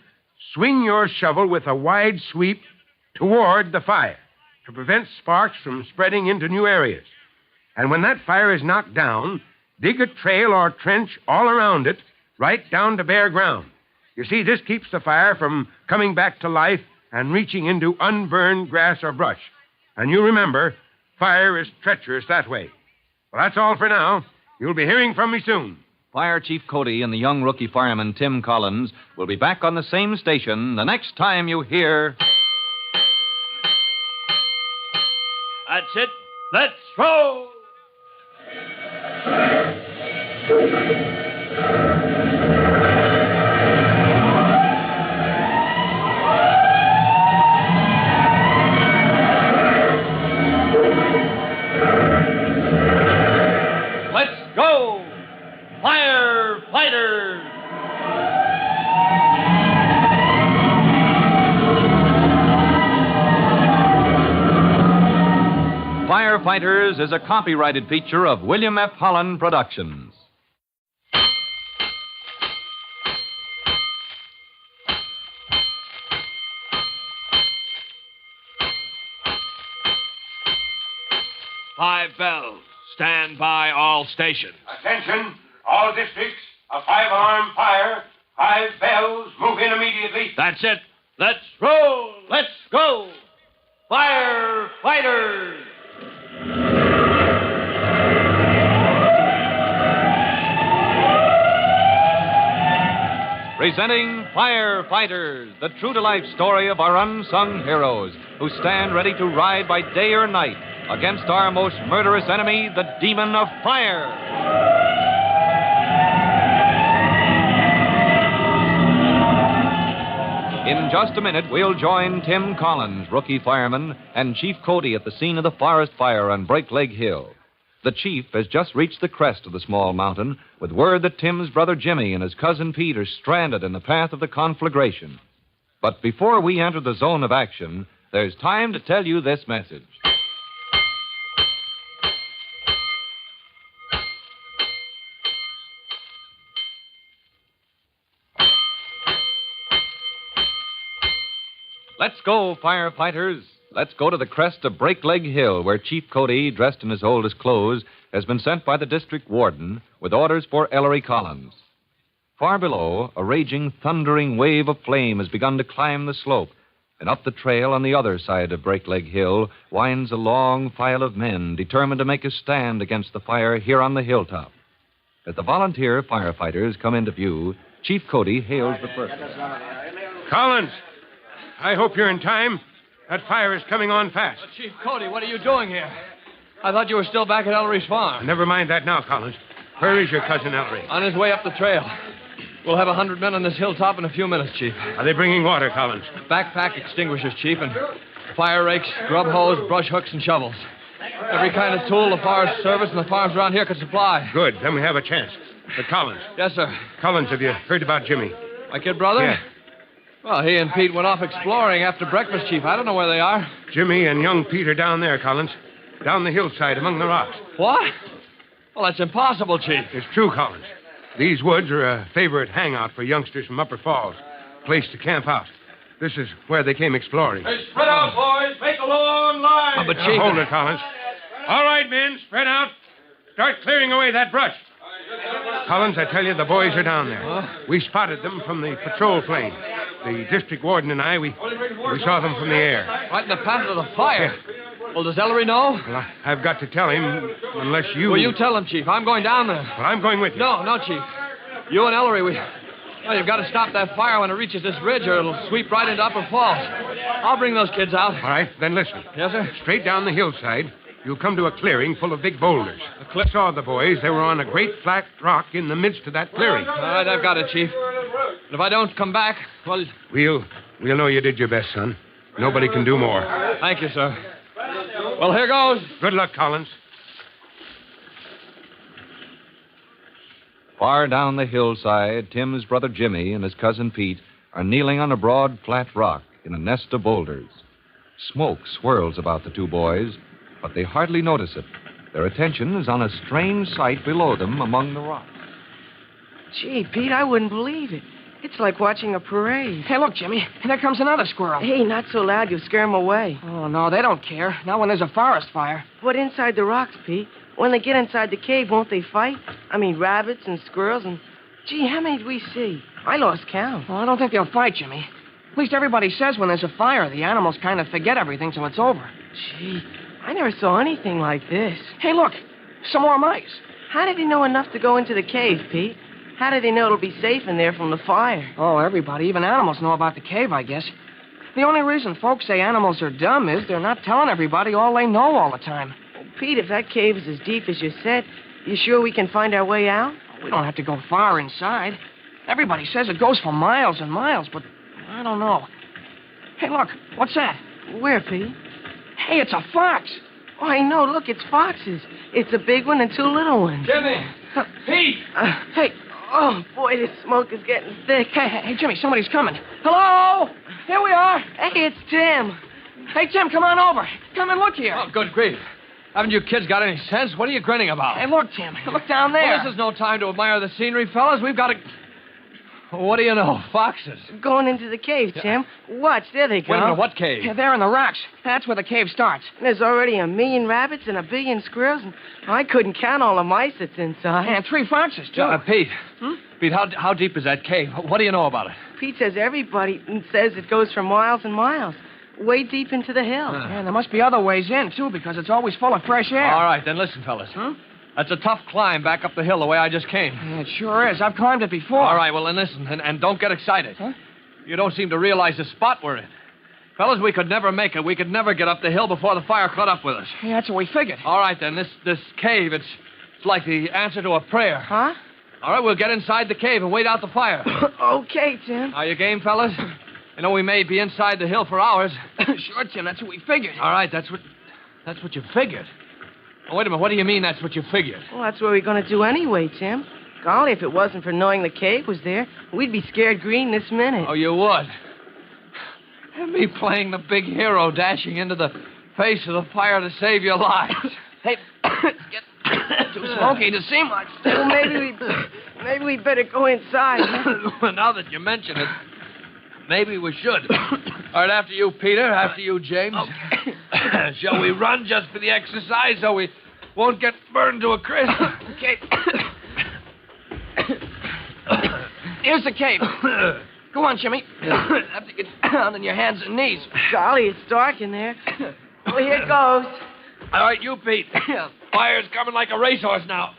swing your shovel with a wide sweep toward the fire to prevent sparks from spreading into new areas. And when that fire is knocked down, dig a trail or trench all around it, right down to bare ground. You see, this keeps the fire from coming back to life and reaching into unburned grass or brush. And you remember, fire is treacherous that way. Well, that's all for now. You'll be hearing from me soon.
Fire Chief Cody and the young rookie fireman Tim Collins will be back on the same station the next time you hear...
That's it. Let's roll! Let's go! Firefighters!
Firefighters is a copyrighted feature of William F. Holland Productions.
Five bells. Stand by all stations.
Attention, all districts. A 5-alarm fire. 5 bells. Move in immediately.
That's it. Let's roll. Let's go. Firefighters!
Presenting Firefighters, the true-to-life story of our unsung heroes who stand ready to ride by day or night against our most murderous enemy, the demon of fire. In just a minute, we'll join Tim Collins, rookie fireman, and Chief Cody at the scene of the forest fire on Break Leg Hill. The chief has just reached the crest of the small mountain with word that Tim's brother Jimmy and his cousin Pete are stranded in the path of the conflagration. But before we enter the zone of action, there's time to tell you this message. Let's go, firefighters. Let's go to the crest of Breakleg Hill, where Chief Cody, dressed in his oldest clothes, has been sent by the district warden with orders for Ellery Collins. Far below, a raging, thundering wave of flame has begun to climb the slope, and up the trail on the other side of Breakleg Hill winds a long file of men determined to make a stand against the fire here on the hilltop. As the volunteer firefighters come into view, Chief Cody hails the first.
Collins, I hope you're in time. That fire is coming on fast.
Chief Cody, what are you doing here? I thought you were still back at Ellery's farm.
Never mind that now, Collins. Where is your cousin Ellery?
On his way up the trail. We'll have 100 men on this hilltop in a few minutes, Chief.
Are they bringing water, Collins?
Backpack extinguishers, Chief, and fire rakes, grub hose, brush hooks, and shovels. Every kind of tool the Forest Service and the farms around here could supply.
Good. Then we have a chance. But Collins.
Yes, sir.
Collins, have you heard about Jimmy?
My kid brother?
Yeah.
Well, he and Pete went off exploring after breakfast, Chief. I don't know where they are.
Jimmy and young Pete are down there, Collins. Down the hillside among the rocks.
What? Well, that's impossible, Chief.
It's true, Collins. These woods are a favorite hangout for youngsters from Upper Falls. Place to camp out. This is where they came exploring.
Hey, spread out, boys. Make a long line.
Oh, but
Now,
Chief...
hold it, Collins. All right, men, spread out. Start clearing away that brush. Collins, I tell you, the boys are down there.
Huh?
We spotted them from the patrol plane. The district warden and I, we saw them from the air.
Right in the path of the fire. Well, does Ellery know?
Well, I've got to tell him, unless you...
Well, you tell him, Chief. I'm going down there.
Well, I'm going with you.
No, Chief. You and Ellery, well, you've got to stop that fire when it reaches this ridge, or it'll sweep right into Upper Falls. I'll bring those kids out.
All right, then listen.
Yes, sir?
Straight down the hillside, you'll come to a clearing full of big boulders. I saw the boys. They were on a great flat rock in the midst of that clearing.
All right, I've got it, Chief. And if I don't come back, well...
We'll know you did your best, son. Nobody can do more.
Thank you, sir. Well, here goes.
Good luck, Collins.
Far down the hillside, Tim's brother Jimmy and his cousin Pete are kneeling on a broad, flat rock in a nest of boulders. Smoke swirls about the two boys, but they hardly notice it. Their attention is on a strange sight below them among the rocks.
Gee, Pete, I wouldn't believe it. It's like watching a parade.
Hey, look, Jimmy. There comes another squirrel.
Hey, not so loud, you'll scare 'em away.
Oh, no, they don't care. Not when there's a forest fire.
What inside the rocks, Pete? When they get inside the cave, won't they fight? I mean, rabbits and squirrels and... Gee, how many did we see? I lost count.
Well, I don't think they'll fight, Jimmy. At least everybody says when there's a fire, the animals kind of forget everything till it's over.
Gee, I never saw anything like this.
Hey, look. Some more mice.
How did he know enough to go into the cave, Pete? How did he know it'll be safe in there from the fire?
Oh, everybody, even animals know about the cave, I guess. The only reason folks say animals are dumb is they're not telling everybody all they know all the time.
Pete, if that cave is as deep as you said, you sure we can find our way out?
We don't have to go far inside. Everybody says it goes for miles and miles, but I don't know. Hey, look, what's that?
Where, Pete?
Hey, it's a fox.
Oh, I know. Look, it's foxes. It's a big one and two little ones.
Jimmy! Pete!
Hey, oh, boy, this smoke is getting thick.
Hey, Jimmy, somebody's coming. Hello? Here we are.
Hey, it's Tim.
Hey, Tim, come on over. Come and look here.
Oh, good grief. Haven't you kids got any sense? What are you grinning about?
Hey, look, Tim. Look down there.
Well, this is no time to admire the scenery, fellas. We've got to... What do you know? Foxes.
Going into the cave, Tim. Watch, there they go.
Wait a minute, what cave?
Yeah, they're in the rocks. That's where the cave starts.
There's already 1,000,000 rabbits and 1,000,000,000 squirrels, and I couldn't count all the mice that's inside.
And 3 foxes, too.
Pete. Pete, how deep is that cave? What do you know about it?
Pete says everybody says it goes for miles and miles, way deep into the hill.
And there must be other ways in, too, because it's always full of fresh air.
All right, then listen, fellas. That's a tough climb back up the hill the way I just came.
Yeah, it sure is. I've climbed it before.
All right, well, then listen, and don't get excited.
Huh?
You don't seem to realize the spot we're in. Fellas, we could never make it. We could never get up the hill before the fire caught up with us.
Yeah, that's what we figured.
All right, then, this cave, it's like the answer to a prayer.
Huh?
All right, we'll get inside the cave and wait out the fire.
Okay, Tim.
Are you game, fellas? You know, we may be inside the hill for hours.
Sure, Tim, that's what we figured.
All right, that's what you figured. Oh, wait a minute, what do you mean that's what you figured?
Well, that's what we're going to do anyway, Tim. Golly, if it wasn't for knowing the cave was there, we'd be scared green this minute.
Oh, you would? And me playing the big hero, dashing into the face of the fire to save your lives.
Hey, it's getting too smoky to see much.
Well, maybe we better go inside.
Well, now that you mention it, maybe we should. All right, after you, Peter. After you, James.
Okay.
Shall we run just for the exercise so we won't get burned to a crisp?
Okay. Here's the cave. Go on, Jimmy. Have to get down on your hands and knees. Golly, it's dark in there. Well, here it goes.
All right, you, Pete. Fire's coming like a racehorse now.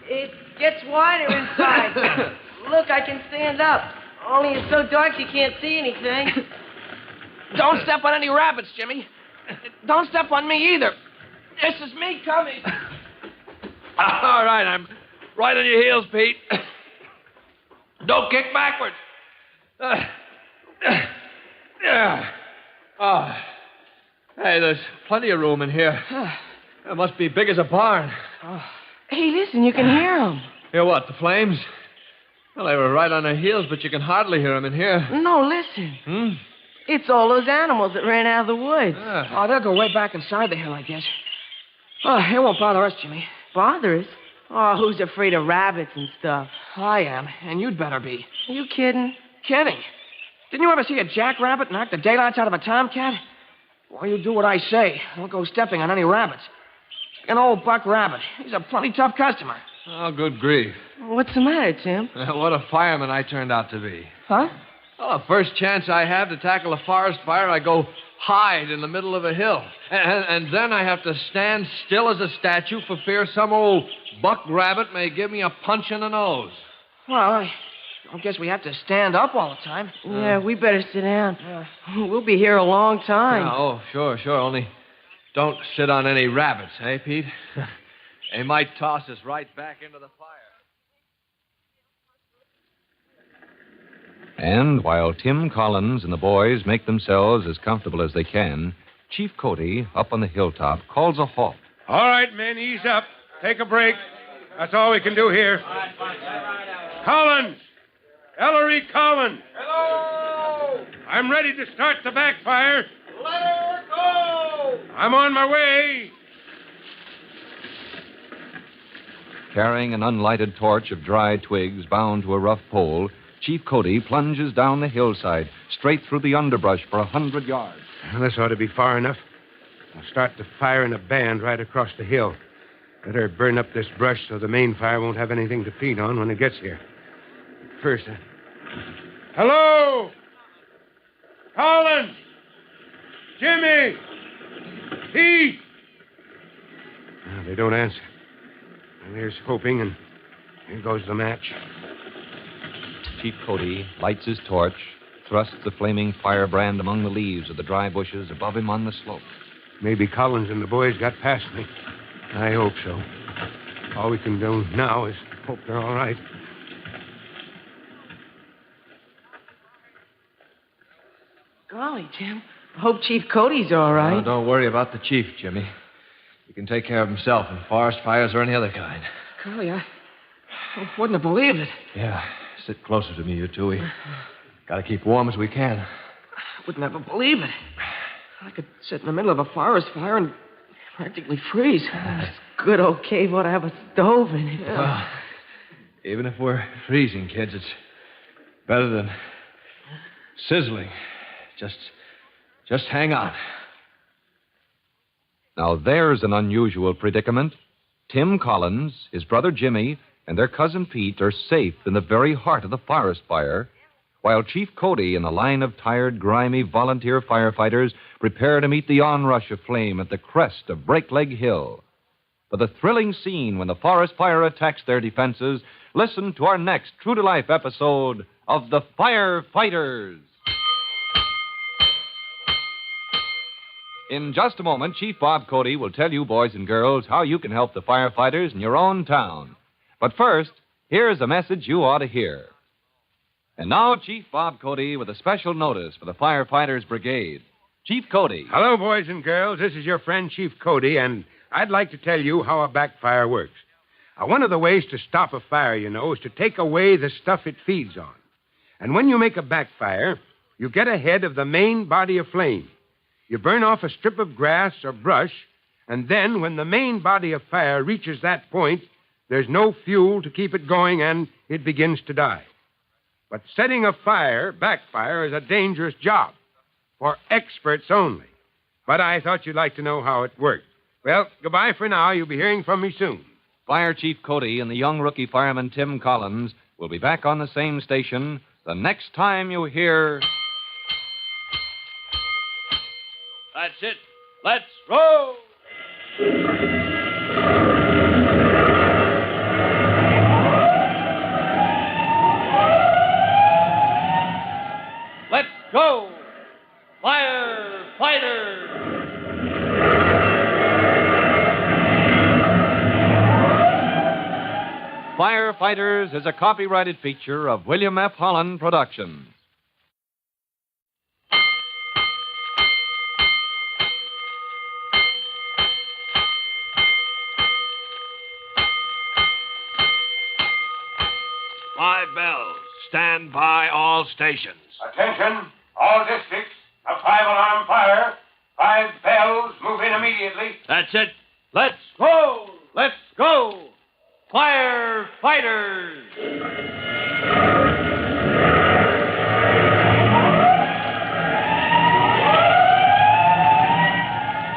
It gets wider inside. Look, I can stand up. Only it's so dark you can't see anything. Don't step on any rabbits, Jimmy. Don't step on me either. This is me coming.
All right, I'm right on your heels, Pete. Don't kick backwards. Oh. Hey, there's plenty of room in here. It must be big as a barn.
Hey, listen, you can hear them.
Hear what, the flames? Well, they were right on their heels, but you can hardly hear them in here.
No, listen. It's all those animals that ran out of the woods.
Ah.
Oh, they'll go way back inside the hill, I guess. Oh, it won't bother us, Jimmy. Bother us? Oh, who's afraid of rabbits and stuff? I am, and you'd better be. Are you kidding? Kidding. Didn't you ever see a jackrabbit knock the daylights out of a tomcat? Well, you do what I say. Don't go stepping on any rabbits. An old buck rabbit. He's a plenty tough customer.
Oh, good grief.
What's the matter, Tim?
What a fireman I turned out to be.
Huh?
Well, the first chance I have to tackle a forest fire, I go hide in the middle of a hill. And then I have to stand still as a statue for fear some old buck rabbit may give me a punch in the nose.
Well, I guess we have to stand up all the time. Yeah, we better sit down. We'll be here a long time.
Oh, sure. Only don't sit on any rabbits, eh, Pete? They might toss us right back into the fire.
And while Tim Collins and the boys make themselves as comfortable as they can, Chief Cody, up on the hilltop, calls a halt.
All right, men, ease up. Take a break. That's all we can do here. Collins! Ellery Collins!
Hello!
I'm ready to start the backfire.
Let her go!
I'm on my way.
Carrying an unlighted torch of dry twigs bound to a rough pole, Chief Cody plunges down the hillside, straight through the underbrush for 100 yards.
Well, this ought to be far enough. I'll start the fire in a band right across the hill. Better burn up this brush so the main fire won't have anything to feed on when it gets here. First, hello? Collins? Jimmy? Pete? No, they don't answer. And there's hoping, and here goes the match.
Chief Cody lights his torch, thrusts the flaming firebrand among the leaves of the dry bushes above him on the slope.
Maybe Collins and the boys got past me. I hope so. All we can do now is hope they're all right.
Golly, Tim. I hope Chief Cody's all right.
Oh, don't worry about the chief, Jimmy. He can take care of himself in forest fires or any other kind.
Golly, I wouldn't have believed it.
Yeah, sit closer to me, you two. We gotta keep warm as we can.
I would never believe it. I could sit in the middle of a forest fire and practically freeze. This good old cave ought to have a stove in it.
Well, even if we're freezing, kids, it's better than sizzling. Just hang on.
Now, there's an unusual predicament. Tim Collins, his brother Jimmy, and their cousin Pete are safe in the very heart of the forest fire, while Chief Cody and a line of tired, grimy volunteer firefighters prepare to meet the onrush of flame at the crest of Breakleg Hill. For the thrilling scene when the forest fire attacks their defenses, listen to our next true-to-life episode of The Firefighters. In just a moment, Chief Bob Cody will tell you, boys and girls, how you can help the firefighters in your own town. But first, here's a message you ought to hear. And now, Chief Bob Cody with a special notice for the Firefighters Brigade. Chief Cody.
Hello, boys and girls. This is your friend, Chief Cody, and I'd like to tell you how a backfire works. One of the ways to stop a fire, you know, is to take away the stuff it feeds on. And when you make a backfire, you get ahead of the main body of flame. You burn off a strip of grass or brush, and then when the main body of fire reaches that point, there's no fuel to keep it going, and it begins to die. But setting a fire, backfire, is a dangerous job. for experts only. But I thought you'd like to know how it worked. Well, goodbye for now. You'll be hearing from me soon.
Fire Chief Cody and the young rookie fireman Tim Collins will be back on the same station the next time you hear.
That's it. Let's roll! Let's go! Firefighters!
Firefighters is a copyrighted feature of William F. Holland Productions.
Five bells. Stand by all stations.
Attention, all districts. A 5-alarm fire. 5 bells. Move in immediately.
That's it. Let's go! Let's go! Firefighters!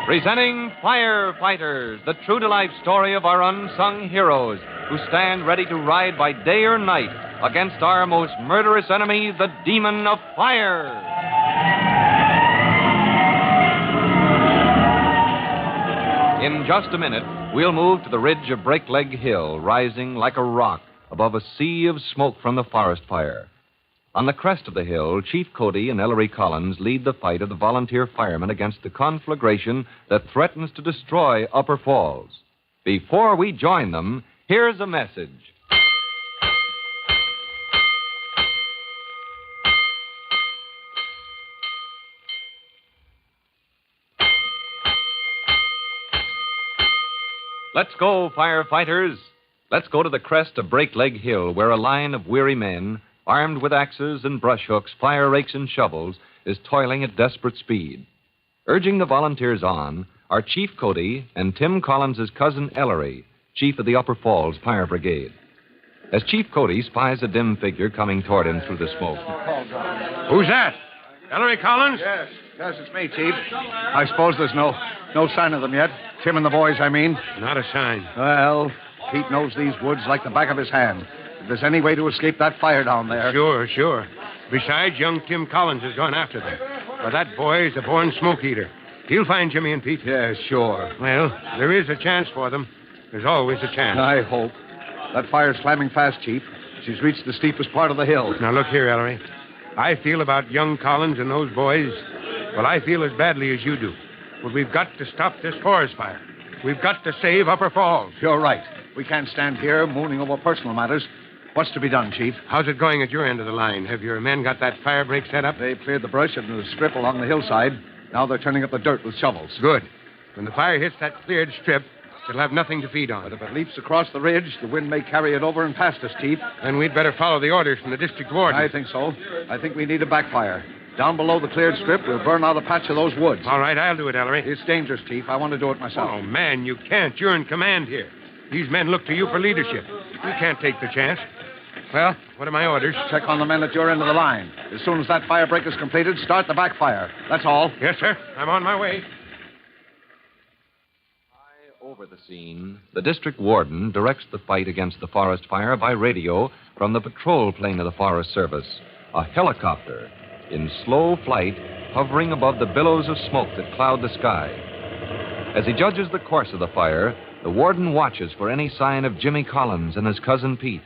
Presenting Firefighters, the true-to-life story of our unsung heroes who stand ready to ride by day or night against our most murderous enemy, the demon of fire. In just a minute, we'll move to the ridge of Breakleg Hill, rising like a rock above a sea of smoke from the forest fire. On the crest of the hill, Chief Cody and Ellery Collins lead the fight of the volunteer firemen against the conflagration that threatens to destroy Upper Falls. Before we join them, here's a message. Let's go, firefighters. Let's go to the crest of Breakleg Hill, where a line of weary men, armed with axes and brush hooks, fire rakes, and shovels, is toiling at desperate speed. Urging the volunteers on are Chief Cody and Tim Collins' cousin Ellery, chief of the Upper Falls Fire Brigade. As Chief Cody spies a dim figure coming toward him through the smoke.
Who's that? Ellery Collins?
Yes, it's me, Chief. I suppose there's no sign of them yet. Tim and the boys, I mean.
Not a sign.
Well, Pete knows these woods like the back of his hand. If there's any way to escape that fire down there.
Sure. Besides, young Tim Collins has gone after them. But that boy is a born smoke eater. He'll find Jimmy and Pete.
Yeah, sure.
Well, there is a chance for them. There's always a chance.
I hope. That fire's climbing fast, Chief. She's reached the steepest part of the hill.
Now, look here, Ellery. I feel about young Collins and those boys, well, I feel as badly as you do. But we've got to stop this forest fire. We've got to save Upper Falls.
You're right. We can't stand here mooning over personal matters. What's to be done, Chief?
How's it going at your end of the line? Have your men got that fire break set up?
They cleared the brush and the strip along the hillside. Now they're turning up the dirt with shovels.
Good. When the fire hits that cleared strip, it'll have nothing to feed on.
But if it leaps across the ridge, the wind may carry it over and past us, Chief.
Then we'd better follow the orders from the district warden.
I think so. I think we need a backfire. Down below the cleared strip, we'll burn out a patch of those woods.
All right, I'll do it, Ellery.
It's dangerous, Chief. I want to do it myself.
Oh, man, you can't. You're in command here. These men look to you for leadership. You can't take the chance. Well, what are my orders?
Check on the men at your end of the line. As soon as that fire break is completed, start the backfire. That's all.
Yes, sir. I'm on my way.
High over the scene, the district warden directs the fight against the forest fire by radio from the patrol plane of the Forest Service, a helicopter in slow flight hovering above the billows of smoke that cloud the sky. As he judges the course of the fire, the warden watches for any sign of Jimmy Collins and his cousin Pete,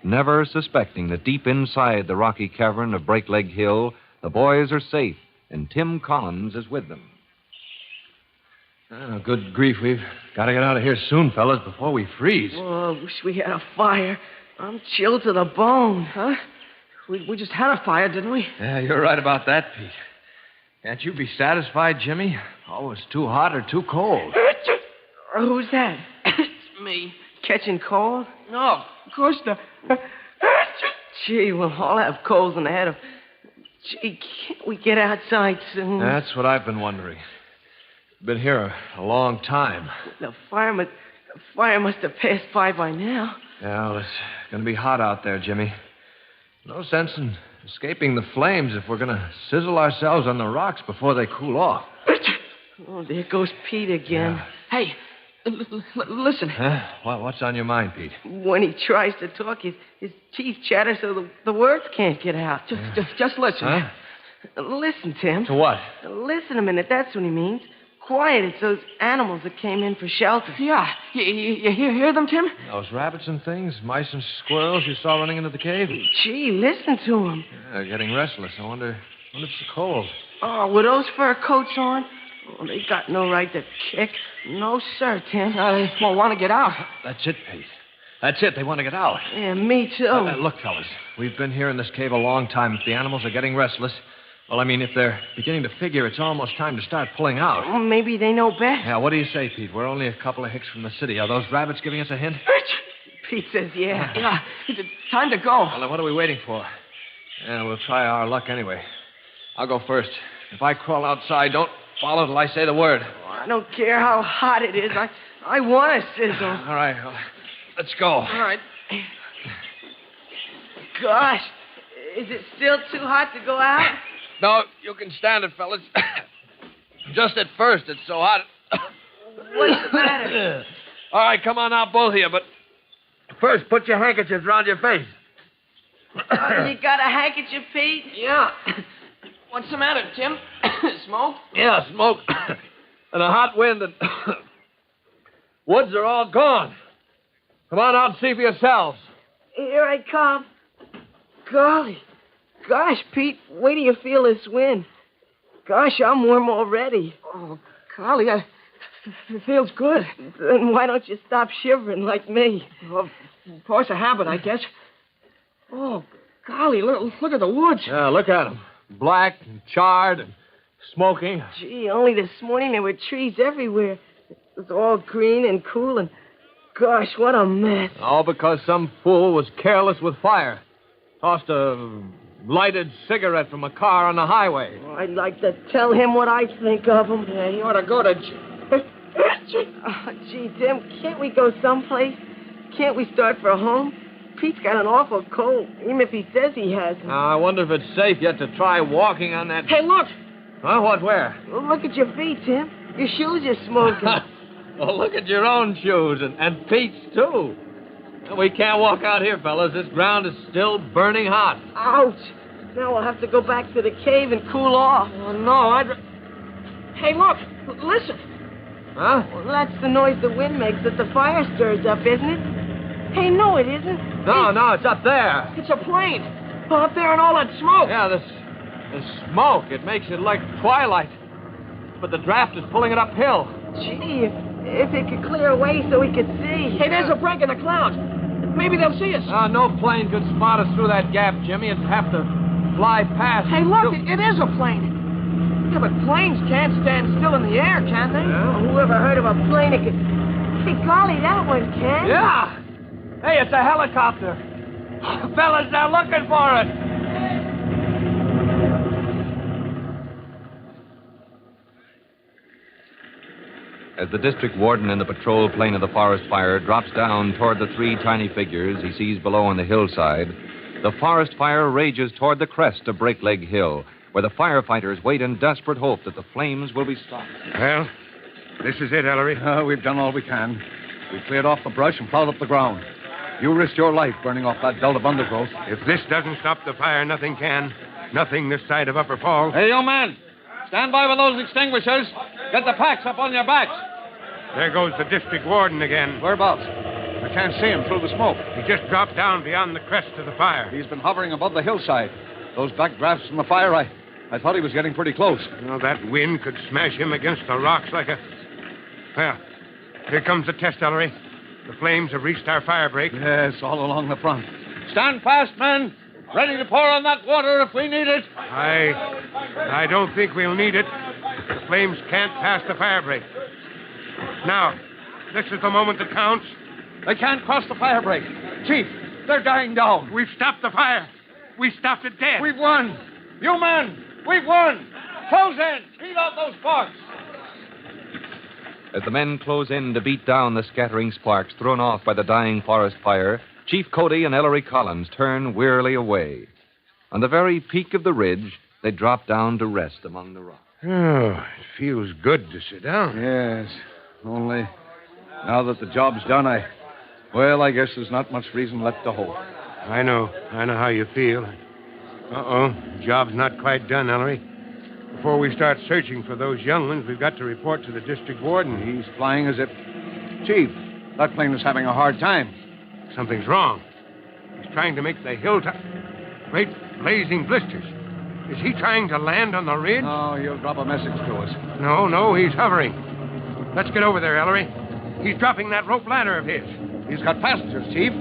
never suspecting that deep inside the rocky cavern of Breakleg Hill, the boys are safe and Tim Collins is with them.
Oh, good grief. We've got to get out of here soon, fellas, before we freeze.
Oh, I wish we had a fire. I'm chilled to the bone, huh? We just had a fire, didn't we?
Yeah, you're right about that, Pete. Can't you be satisfied, Jimmy? Always too hot or too cold.
Who's that? It's me. Catching cold? No, of course not. Gee, we'll all have colds in the head of... Gee, can't we get outside soon?
That's what I've been wondering. Been here a long time.
The fire must have passed by now.
Yeah, well, it's going to be hot out there, Jimmy. No sense in escaping the flames if we're going to sizzle ourselves on the rocks before they cool off.
Oh, there goes Pete again.
Yeah.
Hey, listen.
Huh? What's on your mind, Pete?
When he tries to talk, his teeth chatter so the words can't get out. Just listen.
Huh?
Listen, Tim.
To what?
Listen a minute. That's what he means. Quiet. It's those animals that came in for shelter. Yeah. You hear them, Tim?
Those rabbits and things, mice and squirrels you saw running into the cave?
Gee, listen to them.
Yeah, they're getting restless. I wonder if it's the cold.
Oh, with those fur coats on? Oh, they got no right to kick. No, sir, Tim. They want to get out.
That's it, Pete. That's it. They want to get out.
Yeah, me too.
Look, fellas, we've been here in this cave a long time. If the animals are getting restless, well, I mean, if they're beginning to figure it's almost time to start pulling out.
Well, maybe they know best.
Yeah, what do you say, Pete? We're only a couple of hicks from the city. Are those rabbits giving us a hint?
Pete says yeah. Yeah, it's time to go.
Well, then what are we waiting for? Yeah, we'll try our luck anyway. I'll go first. If I crawl outside, don't follow till I say the word.
Oh, I don't care how hot it is. I want to sizzle.
All right, well, let's go.
All right. Gosh, is it still too hot to go out?
No, you can stand it, fellas. Just at first, it's so hot.
What's the matter?
All right, come on out, both of you, but first put your handkerchiefs around your face.
You got a handkerchief, Pete?
Yeah.
What's the matter, Tim? Smoke?
Yeah, smoke. And a hot wind and woods are all gone. Come on out and see for yourselves.
Here I come. Golly. Gosh, Pete, wait till you feel this wind. Gosh, I'm warm already. Oh, golly, it feels good. Then why don't you stop shivering like me? Well, force of habit, I guess. Oh, golly, look at the woods.
Yeah, look at them. Black and charred and smoking.
Gee, only this morning there were trees everywhere. It was all green and cool and, gosh, what a mess.
All because some fool was careless with fire. Tossed a lighted cigarette from a car on the highway.
Oh, I'd like to tell him what I think of him. Yeah, he ought to go to... Oh, gee, Tim, can't we go someplace? Can't we start for home? Pete's got an awful cold, even if he says he hasn't.
I wonder if it's safe yet to try walking on that...
Hey, look!
Huh? What, where?
Well, look at your feet, Tim. Your shoes are smoking.
Well, look at your own shoes, and Pete's, too. We can't walk out here, fellas. This ground is still burning hot.
Ouch! Now we'll have to go back to the cave and cool off. Oh, no, Hey, look! Listen!
Huh?
Well, that's the noise the wind makes that the fire stirs up, isn't it? Hey, no, it isn't.
No, it's up there.
It's a plane. Up there in all that smoke.
Yeah, this smoke, it makes it like twilight. But the draft is pulling it uphill.
Gee, if it could clear away so we could see. Hey, there's a break in the clouds. Maybe they'll see us.
No plane could spot us through that gap, Jimmy. It'd have to fly past.
Hey, look, it is a plane. Yeah, but planes can't stand still in the air, can they?
Yeah.
Whoever heard of a plane that could... Hey, golly, that one can.
Yeah. Hey, it's a helicopter. Fellas, they're looking for it.
As the district warden in the patrol plane of the forest fire drops down toward the three tiny figures he sees below on the hillside, the forest fire rages toward the crest of Breakleg Hill, where the firefighters wait in desperate hope that the flames will be stopped.
Well, this is it, Ellery.
We've done all we can. We've cleared off the brush and plowed up the ground. You risked your life burning off that belt of undergrowth.
If this doesn't stop the fire, nothing can. Nothing this side of Upper Falls.
Hey, young man. Stand by with those extinguishers. Get the packs up on your backs.
There goes the district warden again.
Whereabouts? I can't see him through the smoke.
He just dropped down beyond the crest of the fire.
He's been hovering above the hillside. Those back drafts from the fire, I thought he was getting pretty close.
Well, that wind could smash him against the rocks like a... Well, here comes the test, Ellery. The flames have reached our fire break.
Yes, all along the front.
Stand fast, men. Ready to pour on that water if we need it.
I don't think we'll need it. The flames can't pass the fire break. Now, this is the moment that counts.
They can't cross the fire break. Chief, they're dying down.
We've stopped the fire. We stopped it dead.
We've won. You men, we've won. Close in. Beat out those sparks.
As the men close in to beat down the scattering sparks thrown off by the dying forest fire, Chief Cody and Ellery Collins turn wearily away. On the very peak of the ridge, they dropped down to rest among the rocks.
Oh, it feels good to sit down.
Yes. Only now that the job's done, I guess there's not much reason left to hope.
I know how you feel. Uh-oh. Job's not quite done, Ellery. Before we start searching for those young ones, we've got to report to the district warden.
He's flying as if... Chief, that plane is having a hard time.
Something's wrong. He's trying to make the hilltop... Great blazing blisters. Is he trying to land on the ridge?
No, he'll drop a message to us.
No, he's hovering. Let's get over there, Ellery. He's dropping that rope ladder of his.
He's got passengers, Chief.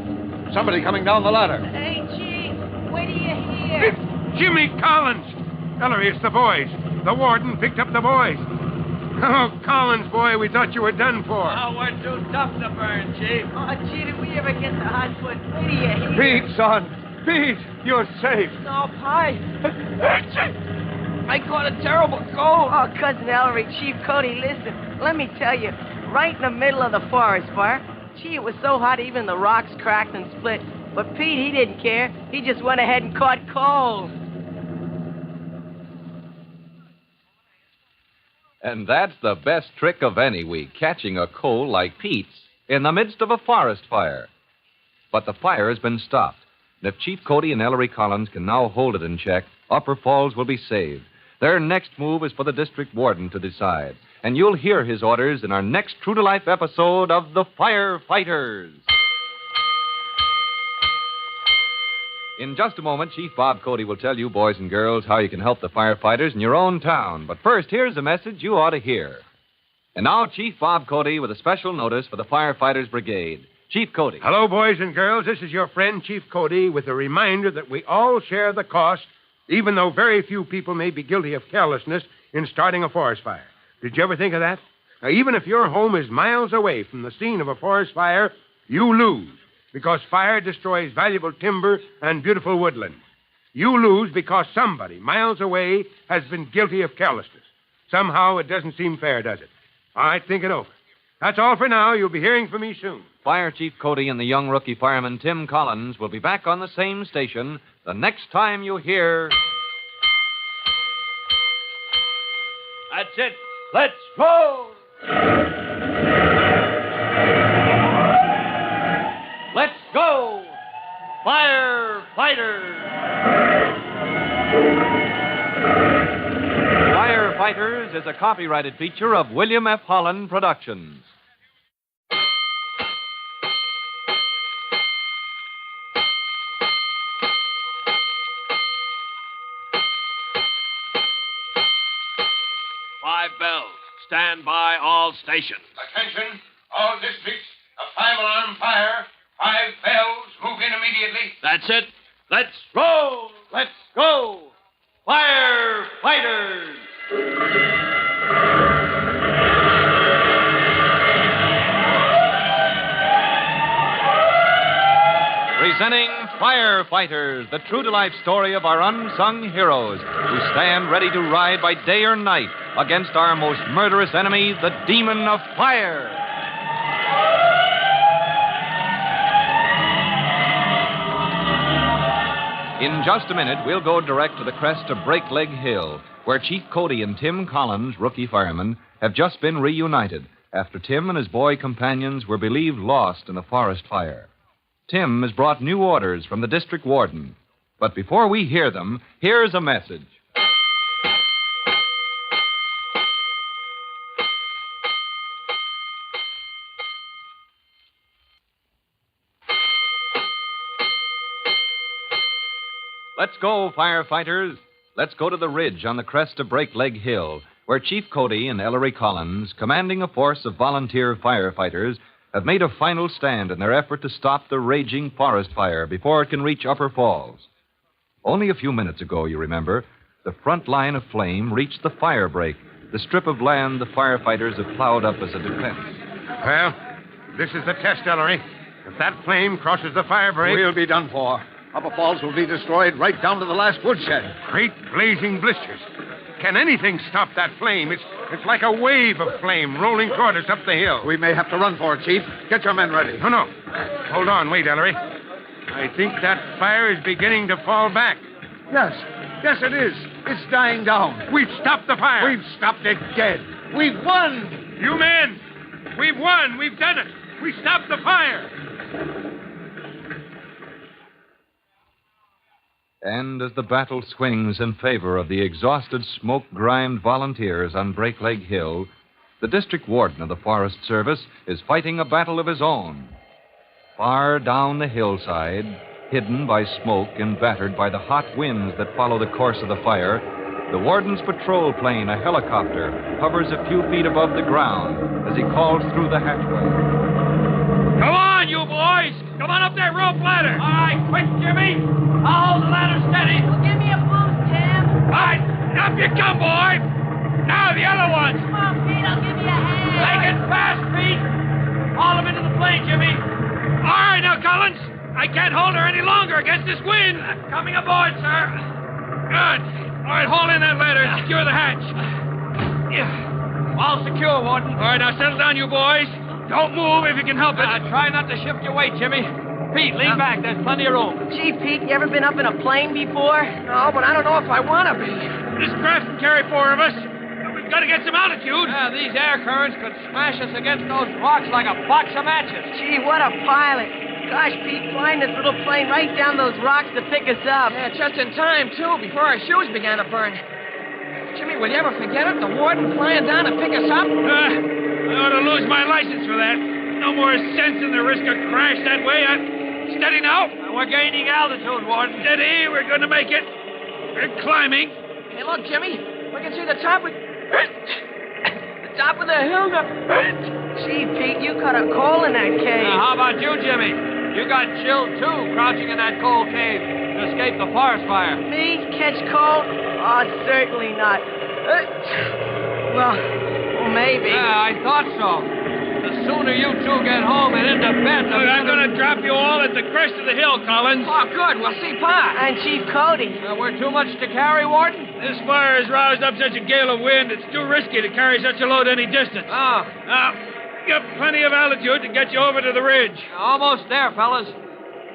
Somebody coming down the ladder.
Hey, Chief, wait till you hear.
It's Jimmy Collins. Ellery, it's the boys. The warden picked up the boys. Oh, Collins, boy, we thought you were done for.
Oh, we're too tough to burn, Chief.
Oh, gee, did we ever get the hot foot? Wait till you hear.
Pete, son. Pete, you're safe.
No, Pie. I caught a terrible cold.
Oh, Cousin Ellery, Chief Cody, listen. Let me tell you, right in the middle of the forest fire, gee, it was so hot even the rocks cracked and split. But Pete, he didn't care. He just went ahead and caught cold.
And that's the best trick of any week, catching a cold like Pete's in the midst of a forest fire. But the fire has been stopped. And if Chief Cody and Ellery Collins can now hold it in check, Upper Falls will be saved. Their next move is for the district warden to decide. And you'll hear his orders in our next true-to-life episode of The Firefighters. In just a moment, Chief Bob Cody will tell you, boys and girls, how you can help the firefighters in your own town. But first, here's a message you ought to hear. And now, Chief Bob Cody with a special notice for the Firefighters Brigade. Chief Cody.
Hello, boys and girls. This is your friend, Chief Cody, with a reminder that we all share the cost, even though very few people may be guilty of carelessness in starting a forest fire. Did you ever think of that? Now, even if your home is miles away from the scene of a forest fire, you lose, because fire destroys valuable timber and beautiful woodland. You lose because somebody miles away has been guilty of carelessness. Somehow it doesn't seem fair, does it? All right, think it over. That's all for now. You'll be hearing from me soon.
Fire Chief Cody and the young rookie fireman Tim Collins will be back on the same station the next time you hear...
That's it. Let's roll! Let's go! Firefighters!
Firefighters is a copyrighted feature of William F. Holland Productions.
Five bells. Stand by all stations. Attention, all districts. A 5-alarm fire. 5 bells. Move in immediately.
That's it. Let's roll! Let's go! Firefighters!
Presenting Firefighters, the true-to-life story of our unsung heroes who stand ready to ride by day or night against our most murderous enemy, the demon of fire. In just a minute, we'll go direct to the crest of Breakleg Hill, where Chief Cody and Tim Collins, rookie fireman, have just been reunited after Tim and his boy companions were believed lost in a forest fire. Tim has brought new orders from the district warden. But before we hear them, here's a message. Let's go, firefighters. Let's go to the ridge on the crest of Breakleg Hill, where Chief Cody and Ellery Collins, commanding a force of volunteer firefighters, have made a final stand in their effort to stop the raging forest fire before it can reach Upper Falls. Only a few minutes ago, you remember, the front line of flame reached the fire break, the strip of land the firefighters have plowed up as a defense.
Well, this is the test, Ellery. If that flame crosses the fire break...
We'll be done for. Upper Falls will be destroyed right down to the last woodshed.
Great blazing blisters. Can anything stop that flame? It's like a wave of flame rolling toward us up the hill.
We may have to run for it, Chief. Get your men ready.
No. Hold on. Wait, Ellery. I think that fire is beginning to fall back.
Yes. Yes, it is. It's dying down.
We've stopped the fire.
We've stopped it dead. We've won.
You men, we've won. We've done it. We stopped the fire.
And as the battle swings in favor of the exhausted, smoke-grimed volunteers on Break Leg Hill, the district warden of the Forest Service is fighting a battle of his own. Far down the hillside, hidden by smoke and battered by the hot winds that follow the course of the fire, the warden's patrol plane, a helicopter, hovers a few feet above the ground as he calls through the hatchway.
Come on, you boys! Come on up that rope ladder! All right, quick, Jimmy! I'll hold the ladder steady.
Well, give me a boost, Tim.
All right, up you come, boy! Now the other ones!
Come on, Pete, I'll give you a hand.
Make it fast, Pete! Haul them into the plane, Jimmy. All right, now, Collins. I can't hold her any longer against this wind. Coming aboard, sir. Good. All right, haul in that ladder and secure the hatch. All secure, Warden. All right, now settle down, you boys. Don't move if you can help it. Try not to shift your weight, Jimmy. Pete, lean back. There's plenty of room.
Gee, Pete, you ever been up in a plane before?
No, but I don't know if I want to be.
This craft can carry 4 of us. We've got to get some altitude. These air currents could smash us against those rocks like a box of matches.
Gee, what a pilot. Gosh, Pete, flying this little plane right down those rocks to pick us up.
Yeah, just in time, too, before our shoes began to burn. Jimmy, will you ever forget it? The warden flying down to pick us up?
I ought to lose my license for that. No more sense in the risk of crash that way. Steady now. We're gaining altitude, Warden. Steady. We're going to make it. We're climbing.
Hey, look, Jimmy. We can see the top of... the top of the hill.
Gee, Pete, you caught a coal in that cave.
How about you, Jimmy? You got chilled, too, crouching in that coal cave to escape the forest fire.
Me? Catch cold? Oh, certainly not. Well, maybe.
Yeah, I thought so. The sooner you two get home and into bed... Look, I'm going to drop you all at the crest of the hill, Collins.
Oh, good. We'll see Pa.
And Chief Cody.
We're too much to carry, Warden? This fire has roused up such a gale of wind, it's too risky to carry such a load any distance.
Oh.
Now, you have plenty of altitude to get you over to the ridge.
Almost there, fellas.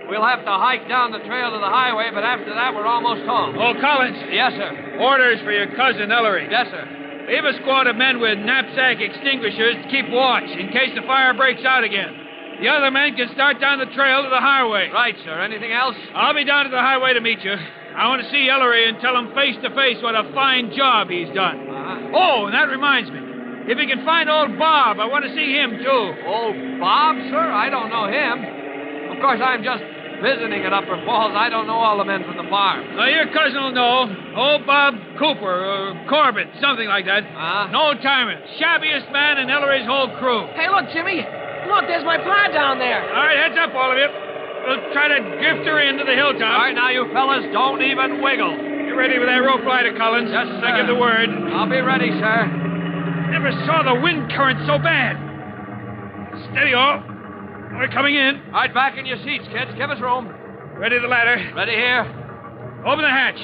We'll have to hike down the trail to the highway, but after that, we're almost home.
Oh, Collins.
Yes, sir.
Orders for your cousin, Ellery.
Yes, sir.
Leave a squad of men with knapsack extinguishers to keep watch in case the fire breaks out again. The other men can start down the trail to the highway.
Right, sir. Anything else?
I'll be down to the highway to meet you. I want to see Ellery and tell him face to face what a fine job he's done. Oh, and that reminds me. If you can find old Bob, I want to see him, too.
Old Bob, sir? I don't know him. Of course, I'm just visiting at Upper Falls. I don't know all the men from the farm.
Your cousin will know. Old Bob Cooper or Corbett, something like that. No timer. Shabbiest man in Ellery's whole crew.
Hey, look, Jimmy. Look, there's my Pa down there.
All right, heads up, all of you. We'll try to drift her into the hilltop.
All right, now, you fellas, don't even wiggle.
You ready with that rope ladder, Collins?
Yes, sir.
I give the word.
I'll be ready, sir.
Never saw the wind current so bad. Steady, all. We're coming in.
All right, back in your seats, kids. Give us room.
Ready the ladder.
Ready here.
Open the hatch.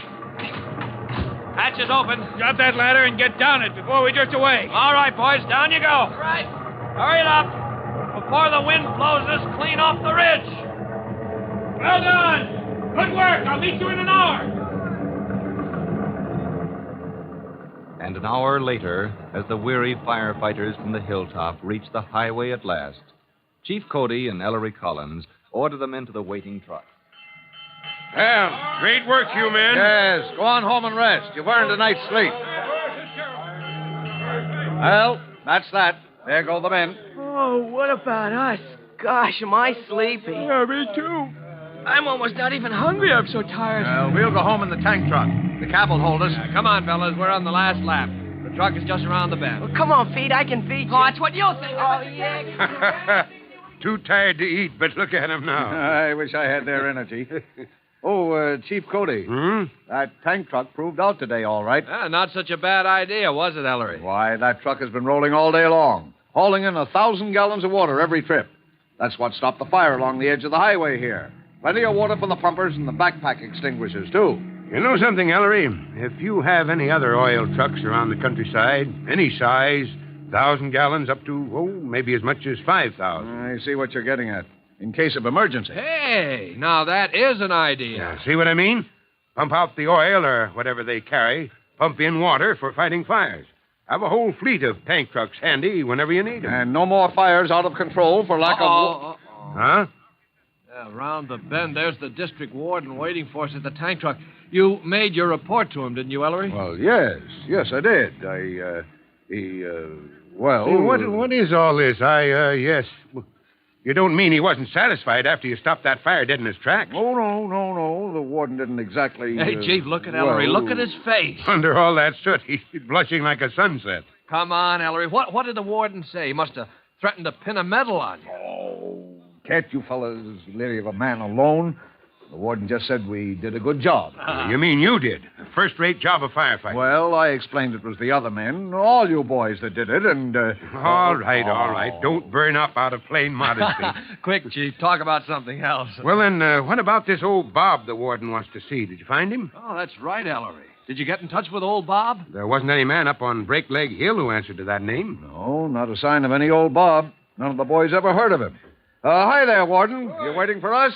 Hatch is open.
Drop that ladder and get down it before we drift away.
All right, boys, down you go.
All right.
Hurry it up before the wind blows us clean off the ridge.
Well done. Good work. I'll meet you in an hour.
And an hour later, as the weary firefighters from the hilltop reach the highway at last, Chief Cody and Ellery Collins order them into the waiting truck.
Well, great work, you men.
Yes, go on home and rest. You've earned a night's sleep. Well, that's that. There go the men.
Oh, what about us? Gosh, am I sleepy?
Yeah, me too. I'm almost not even hungry. I'm so tired.
We'll go home in the tank truck. The cab will hold us.
Come on, fellas. We're on the last lap. The truck is just around the bend.
Well, come on, Pete. I can feed you.
Oh, that's what you think.
Oh, yeah.
Too tired to eat, but look at him now.
I wish I had their energy. Chief Cody.
Hmm?
That tank truck proved out today, all right.
Not such a bad idea, was it, Ellery?
Why, that truck has been rolling all day long, hauling in 1,000 gallons of water every trip. That's what stopped the fire along the edge of the highway here. Plenty of water for the pumpers and the backpack extinguishers, too.
You know something, Ellery? If you have any other oil trucks around the countryside, any size, 1,000 gallons up to, maybe as much as 5,000.
I see what you're getting at. In case of emergency.
Hey, now that is an idea.
Yeah, see what I mean? Pump out the oil or whatever they carry. Pump in water for fighting fires. Have a whole fleet of tank trucks handy whenever you need them.
And no more fires out of control for lack of...
Huh?
Yeah, around the bend, there's the district warden waiting for us at the tank truck. You made your report to him, didn't you, Ellery?
Well, yes. Yes, I did. Well...
Hey, what is all this? Yes. You don't mean he wasn't satisfied after you stopped that fire dead in his tracks?
Oh, no. The warden didn't exactly...
Hey, Chief, look at Ellery. Look at his face.
Under all that soot, he's blushing like a sunset.
Come on, Ellery. What did the warden say? He must have threatened to pin a medal on you.
Oh, can't you fellas leave a man alone? The warden just said we did a good job.
You mean you did? A first-rate job of firefighting.
Well, I explained it was the other men, all you boys that did it, and...
All right. Don't burn up out of plain modesty.
Quick, Chief, talk about something else.
Well, then, what about this old Bob the warden wants to see? Did you find him?
Oh, that's right, Ellery. Did you get in touch with old Bob?
There wasn't any man up on Break Leg Hill who answered to that name.
No, not a sign of any old Bob. None of the boys ever heard of him. Hi there, warden. You waiting for us?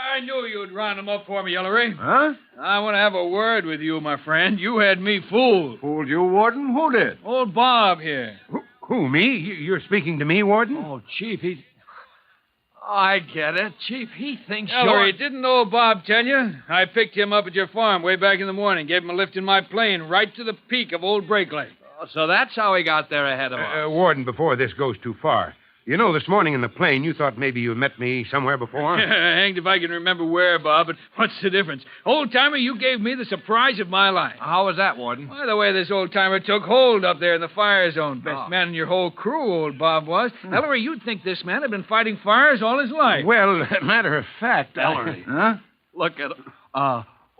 I knew you'd round him up for me, Ellery.
Huh?
I want to have a word with you, my friend. You had me fooled.
Fooled you, warden? Who did?
Old Bob here.
Who, me? You're speaking to me, warden?
Oh, Chief, he's... I get it. Chief, he thinks
Ellery, didn't old Bob tell you? I picked him up at your farm way back in the morning, gave him a lift in my plane right to the peak of Old Break Leg.
Oh, so that's how he got there ahead of us.
Warden, before this goes too far. You know, this morning in the plane, you thought maybe you met me somewhere before?
Hanged if I can remember where, Bob, but what's the difference? Old-timer, you gave me the surprise of my life.
How was that, Warden?
By the way, this old-timer took hold up there in the fire zone. Best man in your whole crew, old Bob was. Ellery, you'd think this man had been fighting fires all his life.
Well, matter of fact, Ellery.
Huh? Look at...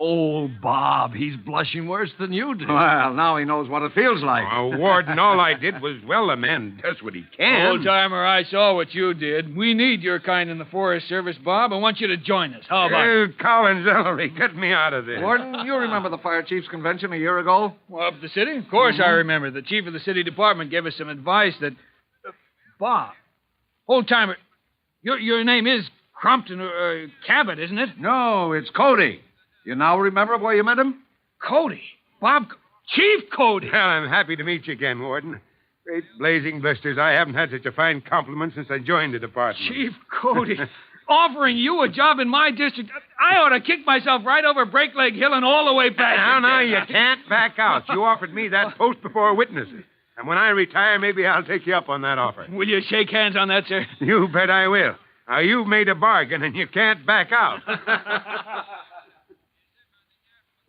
old Bob. He's blushing worse than you did.
Well, now he knows what it feels like.
Warden, all I did was, well, the man does what he can.
Old-timer, I saw what you did. We need your kind in the Forest Service, Bob. I want you to join us. How about it?
Collins, Ellery, get me out of this.
Warden, you remember the Fire Chiefs Convention a year ago?
Well, up at the city? Of course I remember. The chief of the city department gave us some advice that... Bob, old-timer, your name is Crompton or Cabot, isn't it?
No, it's Cody. You now remember where you met him?
Cody. Chief Cody.
Well, I'm happy to meet you again, Warden. Great blazing blisters. I haven't had such a fine compliment since I joined the department.
Chief Cody. Offering you a job in my district. I ought to kick myself right over Break Leg Hill and all the way back.
Now, you can't back out. You offered me that post before witnesses. And when I retire, maybe I'll take you up on that offer.
Will you shake hands on that, sir?
You bet I will. Now, you've made a bargain, and you can't back out.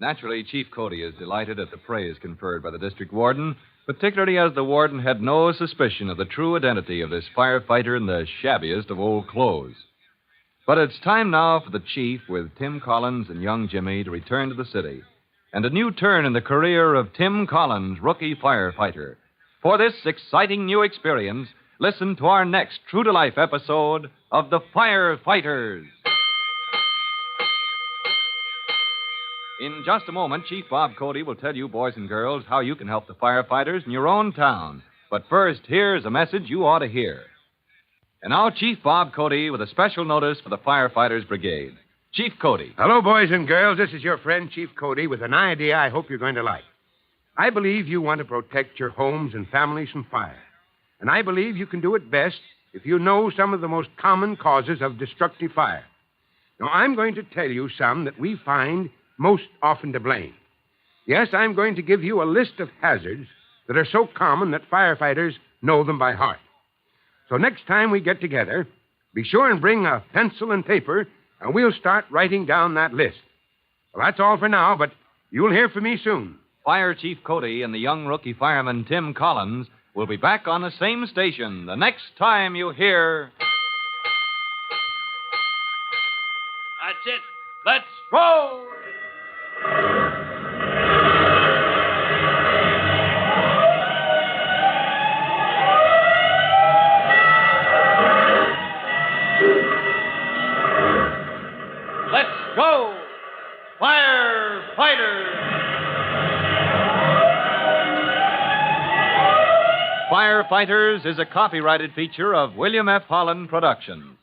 Naturally, Chief Cody is delighted at the praise conferred by the district warden, particularly as the warden had no suspicion of the true identity of this firefighter in the shabbiest of old clothes. But it's time now for the chief, with Tim Collins and young Jimmy, to return to the city, and a new turn in the career of Tim Collins, rookie firefighter. For this exciting new experience, listen to our next true-to-life episode of The Firefighters. In just a moment, Chief Bob Cody will tell you, boys and girls, how you can help the firefighters in your own town. But first, here's a message you ought to hear. And now, Chief Bob Cody with a special notice for the Firefighters Brigade. Chief Cody.
Hello, boys and girls. This is your friend, Chief Cody, with an idea I hope you're going to like. I believe you want to protect your homes and families from fire. And I believe you can do it best if you know some of the most common causes of destructive fire. Now, I'm going to tell you some that we find most often to blame. Yes, I'm going to give you a list of hazards that are so common that firefighters know them by heart. So next time we get together, be sure and bring a pencil and paper, and we'll start writing down that list. Well, that's all for now, but you'll hear from me soon.
Fire Chief Cody and the young rookie fireman Tim Collins will be back on the same station the next time you hear...
That's it. Let's roll! Let's go! Firefighters!
Firefighters is a copyrighted feature of William F. Holland Productions.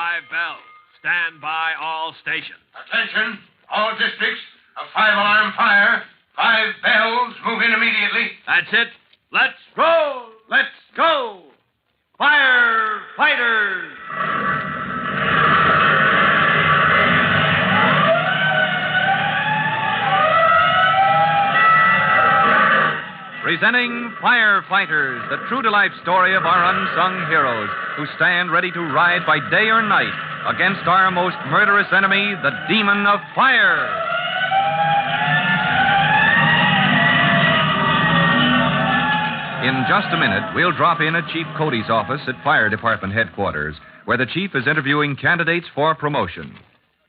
5 bells. Stand by all stations.
Attention, all districts. A 5-alarm fire. 5 bells. Move in immediately.
That's it. Let's roll.
Let's go. Firefighters.
Presenting Firefighters, the true-to-life story of our unsung heroes who stand ready to ride by day or night against our most murderous enemy, the demon of fire. In just a minute, we'll drop in at Chief Cody's office at Fire Department headquarters, where the chief is interviewing candidates for promotion.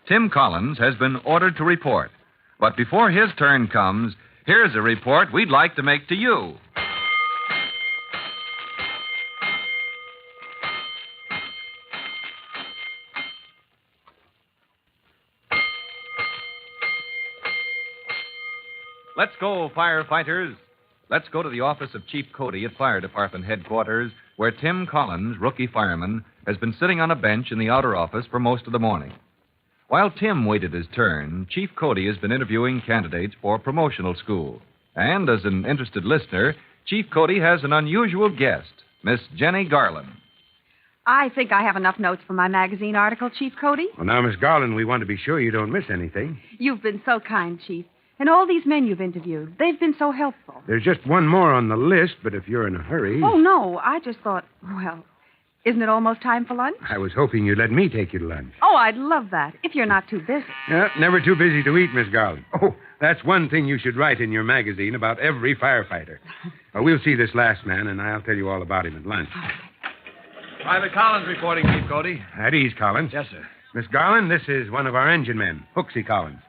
Tim Collins has been ordered to report. But before his turn comes, here's a report we'd like to make to you. Let's go, firefighters. Let's go to the office of Chief Cody at Fire Department headquarters, where Tim Collins, rookie fireman, has been sitting on a bench in the outer office for most of the morning. While Tim waited his turn, Chief Cody has been interviewing candidates for promotional school. And as an interested listener, Chief Cody has an unusual guest, Miss Jenny Garland.
I think I have enough notes for my magazine article, Chief Cody.
Well, now, Miss Garland, we want to be sure you don't miss anything.
You've been so kind, Chief. And all these men you've interviewed, they've been so helpful.
There's just one more on the list, but if you're in a hurry...
Oh, no. I just thought, well, isn't it almost time for lunch?
I was hoping you'd let me take you to lunch.
Oh, I'd love that, if you're not too busy.
Yeah, never too busy to eat, Miss Garland. Oh, that's one thing you should write in your magazine about every firefighter. We'll see this last man, and I'll tell you all about him at lunch.
Private Collins reporting, Chief Cody.
At ease, Collins.
Yes, sir.
Miss Garland, this is one of our engine men, Hooksy Collins.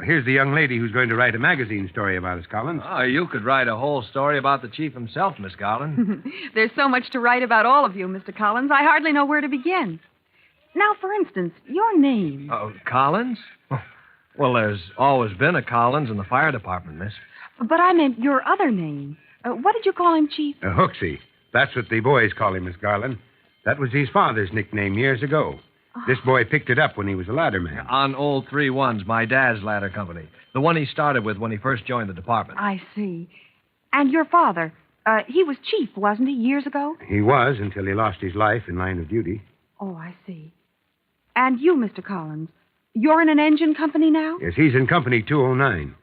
Here's the young lady who's going to write a magazine story about us, Collins.
Oh, you could write a whole story about the chief himself, Miss Garland.
There's so much to write about all of you, Mr. Collins, I hardly know where to begin. Now, for instance, your name.
Oh, Collins? Well, there's always been a Collins in the fire department, miss.
But I meant your other name. What did you call him, Chief?
Hooksy. That's what the boys call him, Miss Garland. That was his father's nickname years ago. This boy picked it up when he was a ladderman.
On old 3-1s, my dad's ladder company. The one he started with when he first joined the department.
I see. And your father, he was chief, wasn't he, years ago?
He was until he lost his life in line of duty.
Oh, I see. And you, Mr. Collins, you're in an engine company now?
Yes, he's in company 209.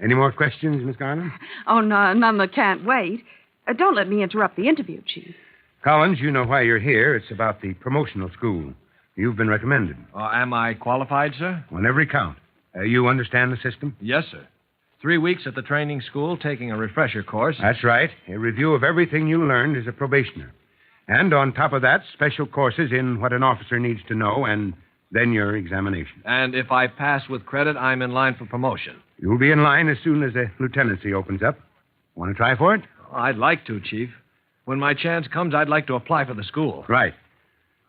Any more questions, Miss Garland?
Oh, no, none that can't wait. Don't let me interrupt the interview, Chief.
Collins, you know why you're here. It's about the promotional school. You've been recommended.
Am I qualified, sir?
On every count. You understand the system?
Yes, sir. 3 weeks at the training school, taking a refresher course.
That's right. A review of everything you learned as a probationer. And on top of that, special courses in what an officer needs to know, and then your examination.
And if I pass with credit, I'm in line for promotion.
You'll be in line as soon as the lieutenancy opens up. Want to try for it?
I'd like to, Chief. When my chance comes, I'd like to apply for the school.
Right.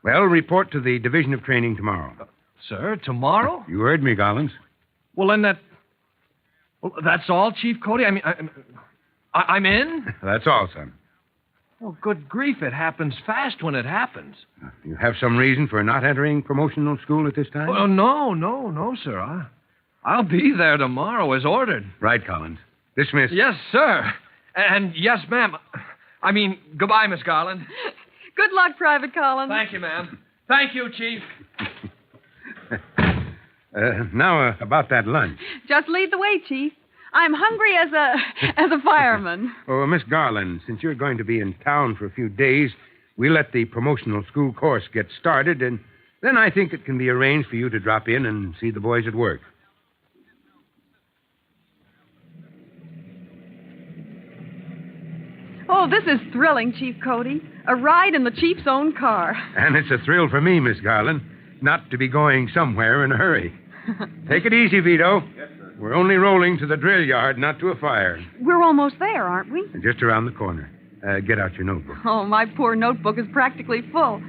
Well, report to the Division of Training tomorrow.
Sir, tomorrow?
You heard me, Collins.
Well, then that's all, Chief Cody? I mean, I'm in?
That's all, son.
Oh, good grief, it happens fast when it happens.
You have some reason for not entering promotional school at this time?
Oh, no, sir. I'll be there tomorrow as ordered.
Right, Collins. Dismissed.
Yes, sir. And yes, ma'am. I mean, goodbye, Miss Garland.
Good luck, Private Collins.
Thank you, ma'am. Thank you, Chief.
Now, about that lunch.
Just lead the way, Chief. I'm hungry as a fireman.
Oh, Miss Garland, since you're going to be in town for a few days, we'll let the promotional school course get started, and then I think it can be arranged for you to drop in and see the boys at work.
Oh, this is thrilling, Chief Cody. A ride in the Chief's own car.
And it's a thrill for me, Miss Garland, not to be going somewhere in a hurry. Take it easy, Vito. Yes, sir. We're only rolling to the drill yard, not to a fire.
We're almost there, aren't we?
Just around the corner. Get out your notebook.
Oh, my poor notebook is practically full.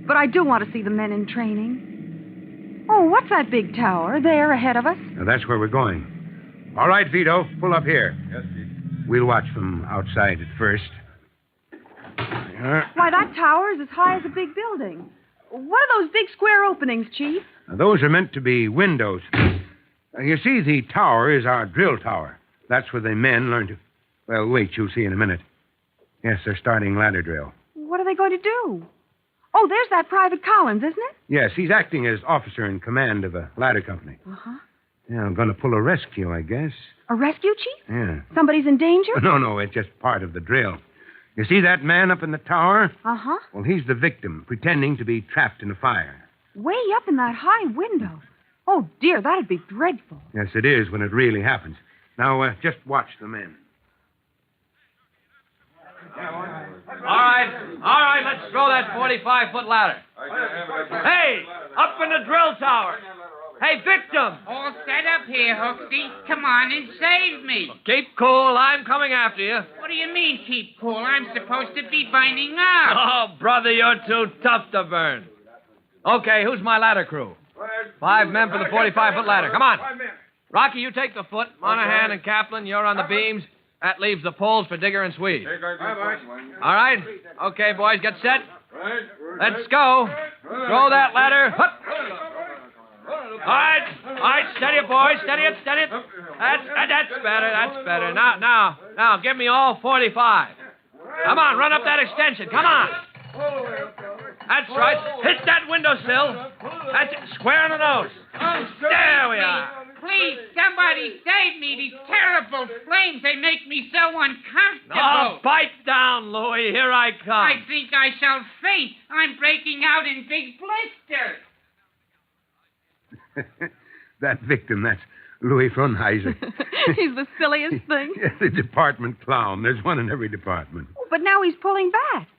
But I do want to see the men in training. Oh, what's that big tower there ahead of us?
Now, that's where we're going. All right, Vito, pull up here. Yes, Chief. We'll watch from outside at first.
Why, that tower is as high as a big building. What are those big square openings, Chief?
Now, those are meant to be windows. You see, the tower is our drill tower. That's where the men learn to... Well, wait, you'll see in a minute. Yes, they're starting ladder drill.
What are they going to do? Oh, there's that Private Collins, isn't it?
Yes, he's acting as officer in command of a ladder company.
Uh-huh.
Yeah, I'm going to pull a rescue, I guess.
A rescue, Chief?
Yeah.
Somebody's in danger?
No, it's just part of the drill. You see that man up in the tower?
Uh-huh.
Well, he's the victim, pretending to be trapped in a fire.
Way up in that high window. Oh, dear, that'd be dreadful.
Yes, it is when it really happens. Now, just watch the men.
All right, let's throw that 45-foot ladder. Hey, up in the drill tower. Hey, victim.
All set up here, Hooksy. Come on and save me.
Keep cool. I'm coming after you.
What do you mean, keep cool? I'm supposed to be binding up.
Oh, brother, you're too tough to burn. Okay, who's my ladder crew? 5 men for the 45-foot ladder. Come on. Rocky, you take the foot. Monahan and Kaplan, you're on the beams. That leaves the poles for Digger and Swede. All right? Okay, boys, get set. Let's go. Throw that ladder. Hup. All right, steady it, boys. Steady it. That's better. Now, give me all 45. Come on, run up that extension. Come on. That's right. Hit that windowsill. That's it. Square on the nose. There we are.
Please, somebody save me. These terrible flames, they make me so uncomfortable.
Oh, bite down, Louie. Here I come.
I think I shall faint. I'm breaking out in big blisters.
That victim, that's Louis Fronheiser.
He's the silliest thing.
Yes, the department clown. There's one in every department.
Oh, but now he's pulling back.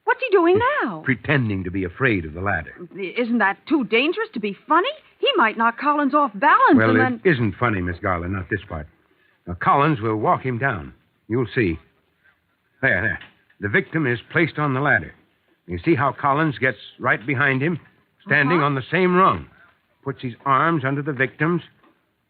What's he doing now?
Pretending to be afraid of the ladder.
Isn't that too dangerous to be funny? He might knock Collins off balance
Well,
and then...
it isn't funny, Miss Garland, not this part. Now, Collins will walk him down. You'll see. There. The victim is placed on the ladder. You see how Collins gets right behind him, standing on the same rung. Puts his arms under the victim's,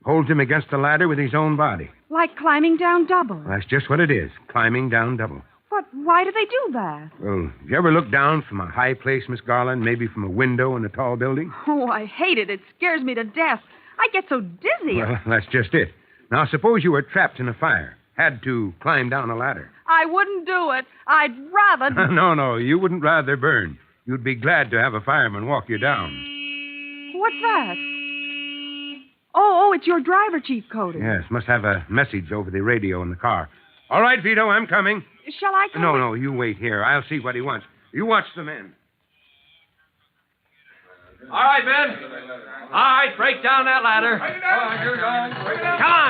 holds him against the ladder with his own body.
Like climbing down double.
That's just what it is, climbing down double.
But why do they do that?
Well, you ever look down from a high place, Miss Garland, maybe from a window in a tall building?
Oh, I hate it. It scares me to death. I get so dizzy.
Well, that's just it. Now, suppose you were trapped in a fire, had to climb down a ladder.
I wouldn't do it. I'd rather...
No, you wouldn't rather burn. You'd be glad to have a fireman walk you down.
What's that? Oh, it's your driver, Chief Cody.
Yes, must have a message over the radio in the car. All right, Vito, I'm coming.
Shall I come?
No, you wait here. I'll see what he wants. You watch the men.
All right, men. All right, break down that ladder.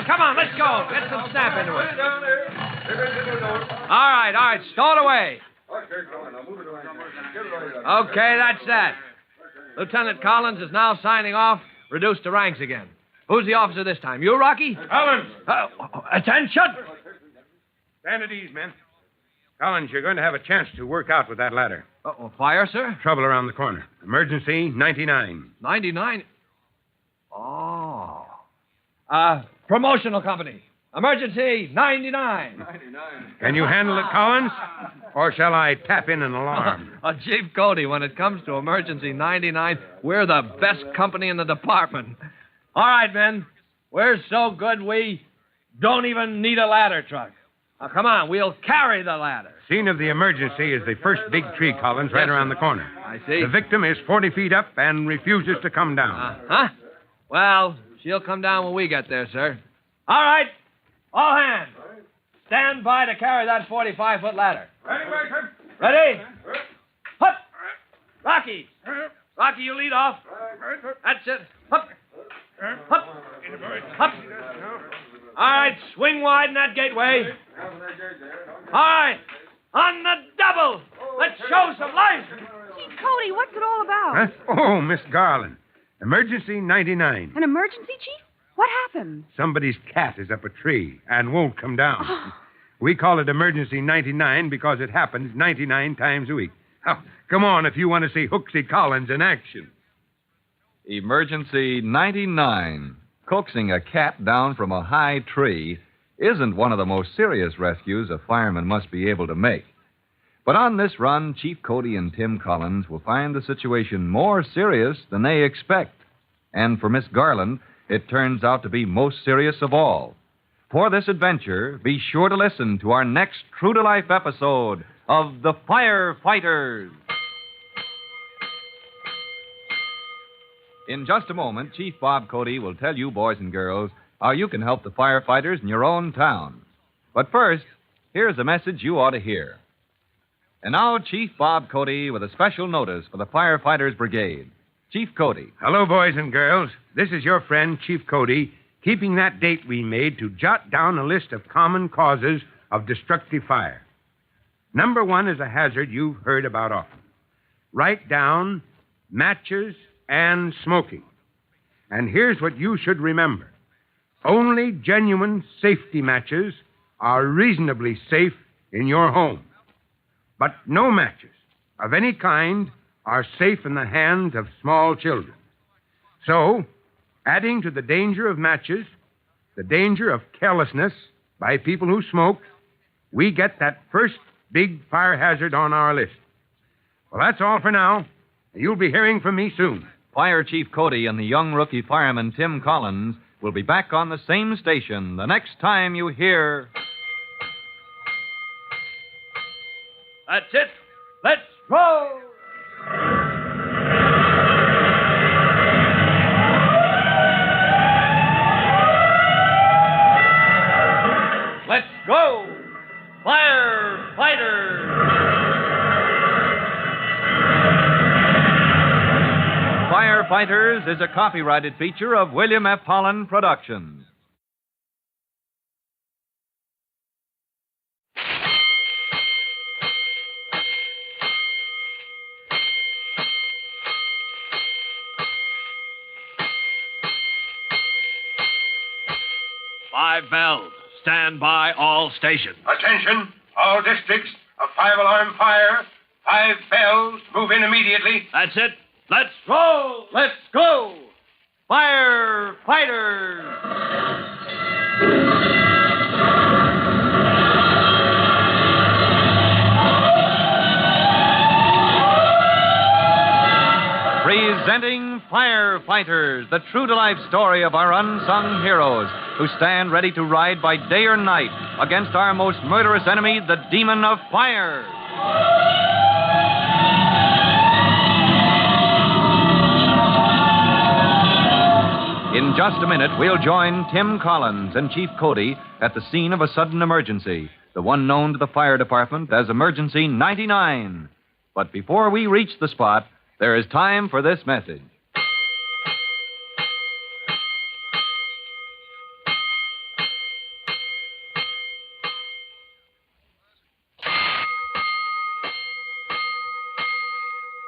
Come on, let's go. Get some snap into it. All right, stow it away. Okay, that's that. Lieutenant Collins is now signing off, reduced to ranks again. Who's the officer this time? You, Rocky?
Collins!
Attention!
Stand at ease, men. Collins, you're going to have a chance to work out with that ladder.
Fire, sir?
Trouble around the corner. Emergency 99.
99? Oh. Promotional company. Emergency 99.
Can you handle it, Collins? Or shall I tap in an alarm?
Chief Cody, when it comes to emergency 99, we're the best company in the department. All right, men. We're so good we don't even need a ladder truck. Now, come on, we'll carry the ladder.
Scene of the emergency is the first big tree, Collins, right around the corner.
I see.
The victim is 40 feet up and refuses to come down.
Well, she'll come down when we get there, sir. All right. All hands. Stand by to carry that 45-foot ladder. Ready? Hup! Rocky, you lead off. That's it. Hup! Hup! Hup! All right, swing wide in that gateway. All right, on the double. Let's show some life.
Chief Cody, what's it all about?
Huh? Oh, Miss Garland. Emergency 99.
An emergency, Chief? What happened?
Somebody's cat is up a tree and won't come down. We call it Emergency 99 because it happens 99 times a week. Oh, come on if you want to see Hooksy Collins in action.
Emergency 99. Coaxing a cat down from a high tree isn't one of the most serious rescues a fireman must be able to make. But on this run, Chief Cody and Tim Collins will find the situation more serious than they expect. And for Miss Garland, it turns out to be most serious of all. For this adventure, be sure to listen to our next true-to-life episode of The Firefighters. In just a moment, Chief Bob Cody will tell you, boys and girls, how you can help the firefighters in your own town. But first, here's a message you ought to hear. And now, Chief Bob Cody with a special notice for the Firefighters Brigade. Chief Cody.
Hello, boys and girls. This is your friend, Chief Cody, keeping that date we made to jot down a list of common causes of destructive fire. Number 1 is a hazard you've heard about often. Write down matches and smoking. And here's what you should remember. Only genuine safety matches are reasonably safe in your home. But no matches of any kind are safe in the hands of small children. So, adding to the danger of matches, the danger of carelessness by people who smoke, we get that first big fire hazard on our list. Well, that's all for now. You'll be hearing from me soon.
Fire Chief Cody and the young rookie fireman Tim Collins will be back on the same station the next time you hear...
That's it. Let's roll! Let's go! Firefighters!
Firefighters is a copyrighted feature of William F. Holland Productions.
Five bells. Stand by all stations.
Attention, all districts. A 5-alarm fire. 5 bells. Move in immediately.
That's it. Let's
Roll! Let's go! Firefighters!
Presenting Firefighters, the true-to-life story of our unsung heroes who stand ready to ride by day or night against our most murderous enemy, the demon of fire. In just a minute, we'll join Tim Collins and Chief Cody at the scene of a sudden emergency, the one known to the fire department as Emergency 99. But before we reach the spot, there is time for this message.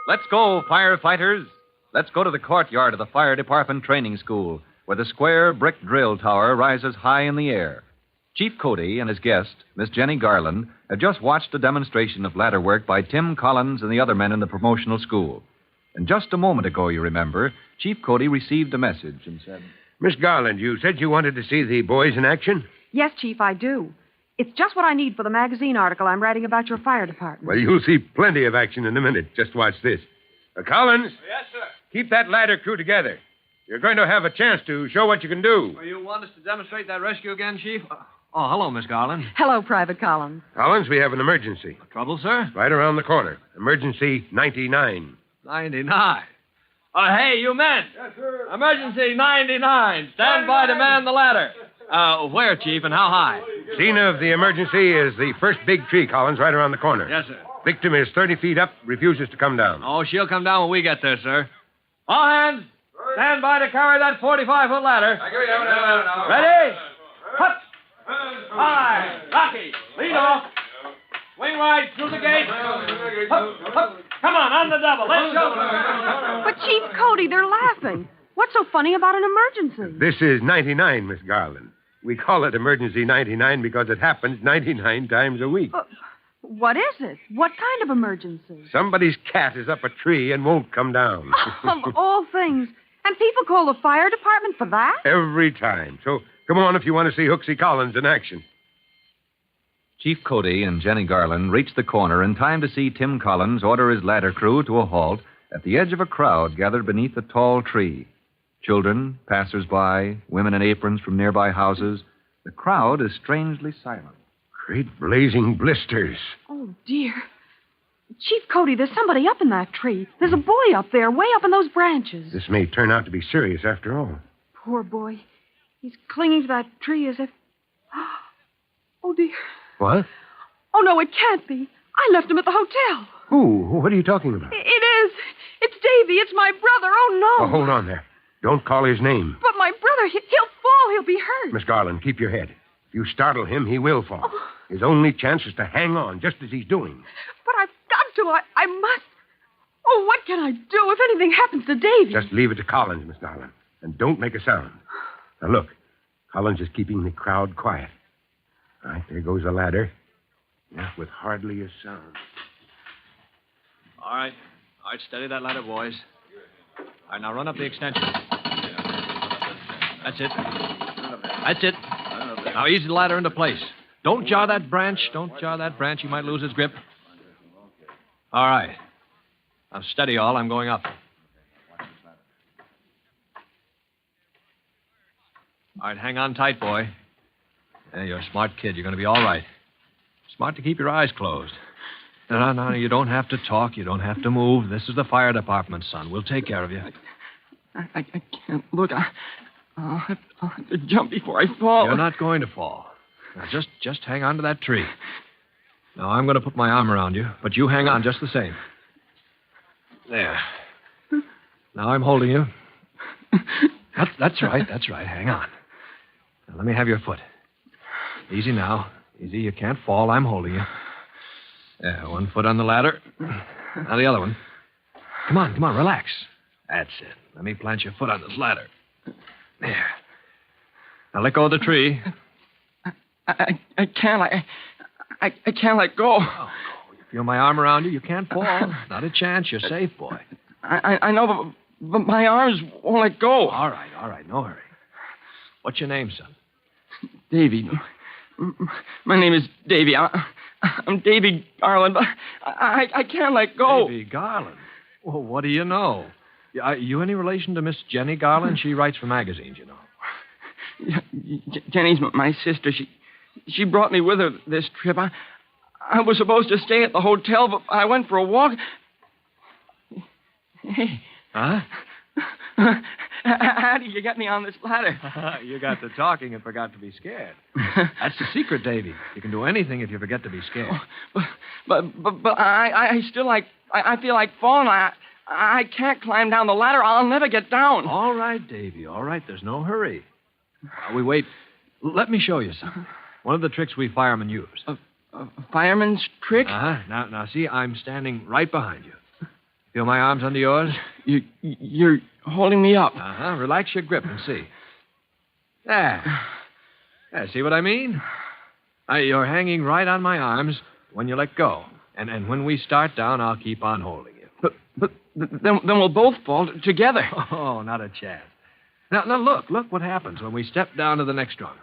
Let's go, firefighters. Let's go to the courtyard of the fire department training school, where the square brick drill tower rises high in the air. Chief Cody and his guest, Miss Jenny Garland, have just watched a demonstration of ladder work by Tim Collins and the other men in the promotional school. And just a moment ago, you remember, Chief Cody received a message and said...
Miss Garland, you said you wanted to see the boys in action?
Yes, Chief, I do. It's just what I need for the magazine article I'm writing about your fire department.
Well, you'll see plenty of action in a minute. Just watch this. Collins?
Yes, sir.
Keep that ladder crew together. You're going to have a chance to show what you can do.
Well, you want us to demonstrate that rescue again, Chief?
Oh, hello, Miss Garland.
Hello, Private Collins.
Collins, we have an emergency.
Trouble, sir?
Right around the corner. Emergency 99.
99.
Hey, you men.
Yes, sir.
Emergency 99. Stand by to man the ladder.
Where, Chief, and how high?
Scene of the emergency is the first big tree, Collins, right around the corner.
Yes, sir.
Victim is 30 feet up, refuses to come down.
Oh, she'll come down when we get there, sir.
All hands, stand by to carry that 45-foot ladder. Ready? Hut! High! Rocky! Lead off! Swing right through the gate! Hup, hup. Come on the double. Let's go!
But, Chief Cody, they're laughing. What's so funny about an emergency?
This is 99, Miss Garland. We call it Emergency 99 because it happens 99 times a week.
What is it? What kind of emergency?
Somebody's cat is up a tree and won't come down.
Of all things. And people call the fire department for that?
Every time. So come on if you want to see Hooksy Collins in action.
Chief Cody and Jenny Garland reached the corner in time to see Tim Collins order his ladder crew to a halt at the edge of a crowd gathered beneath a tall tree. Children, passers-by, women in aprons from nearby houses. The crowd is strangely silent.
Great blazing blisters.
Oh, dear. Chief Cody, there's somebody up in that tree. There's a boy up there, way up in those branches.
This may turn out to be serious after all.
Poor boy. He's clinging to that tree as if... Oh, dear.
What?
Oh, no, it can't be. I left him at the hotel.
Who? What are you talking about?
It is. It's Davy. It's my brother. Oh, no.
Oh, hold on there. Don't call his name.
But my brother, he'll fall. He'll be hurt.
Miss Garland, keep your head. If you startle him, he will fall.
Oh.
His only chance is to hang on, just as he's doing.
But I've got to. I must. Oh, what can I do if anything happens to Davy?
Just leave it to Collins, Miss Garland. And don't make a sound. Now, look. Collins is keeping the crowd quiet. All right, there goes the ladder. Yeah, with hardly a sound.
All right, steady that ladder, boys. All right, now run up the extension. That's it. Now ease the ladder into place. Don't jar that branch. You might lose its grip. All right. Now steady, all. I'm going up. All right, hang on tight, boy. Yeah, you're a smart kid. You're going to be all right. Smart to keep your eyes closed. No, you don't have to talk. You don't have to move. This is the fire department, son. We'll take care of you.
I can't look. I'll have to jump before I fall.
You're not going to fall. Now, just hang on to that tree. Now, I'm going to put my arm around you, but you hang on just the same. There. Now I'm holding you. That's right. Hang on. Now, let me have your foot. Easy now. Easy. You can't fall. I'm holding you. There, one foot on the ladder. Now the other one. Come on. Relax. That's it. Let me plant your foot on this ladder. There. Now let go of the tree.
I can't. I can't let go.
Oh, you feel my arm around you? You can't fall. Not a chance. You're safe, boy.
I know, but my arms won't let go.
All right. No hurry. What's your name, son?
Davy. My name is Davy. I'm Davy Garland, but I can't let go.
Davy Garland? Well, what do you know? Are you any relation to Miss Jenny Garland? She writes for magazines, you know.
Jenny's my sister. She brought me with her this trip. I was supposed to stay at the hotel, but I went for a walk. Hey.
Huh?
How did you get me on this ladder?
You got to talking and forgot to be scared. That's the secret, Davy. You can do anything if you forget to be scared.
But I still I feel like falling. I can't climb down the ladder. I'll never get down.
All right, Davy. All right. There's no hurry. While we wait, let me show you something. One of the tricks we firemen use.
A fireman's trick?
Uh-huh. Now, see, I'm standing right behind you. Feel my arms under yours?
You're holding me up.
Uh-huh. Relax your grip and see. There. See what I mean? You're hanging right on my arms when you let go. And when we start down, I'll keep on holding you.
But then we'll both fall together.
Oh, not a chance. Now look what happens when we step down to the next rung.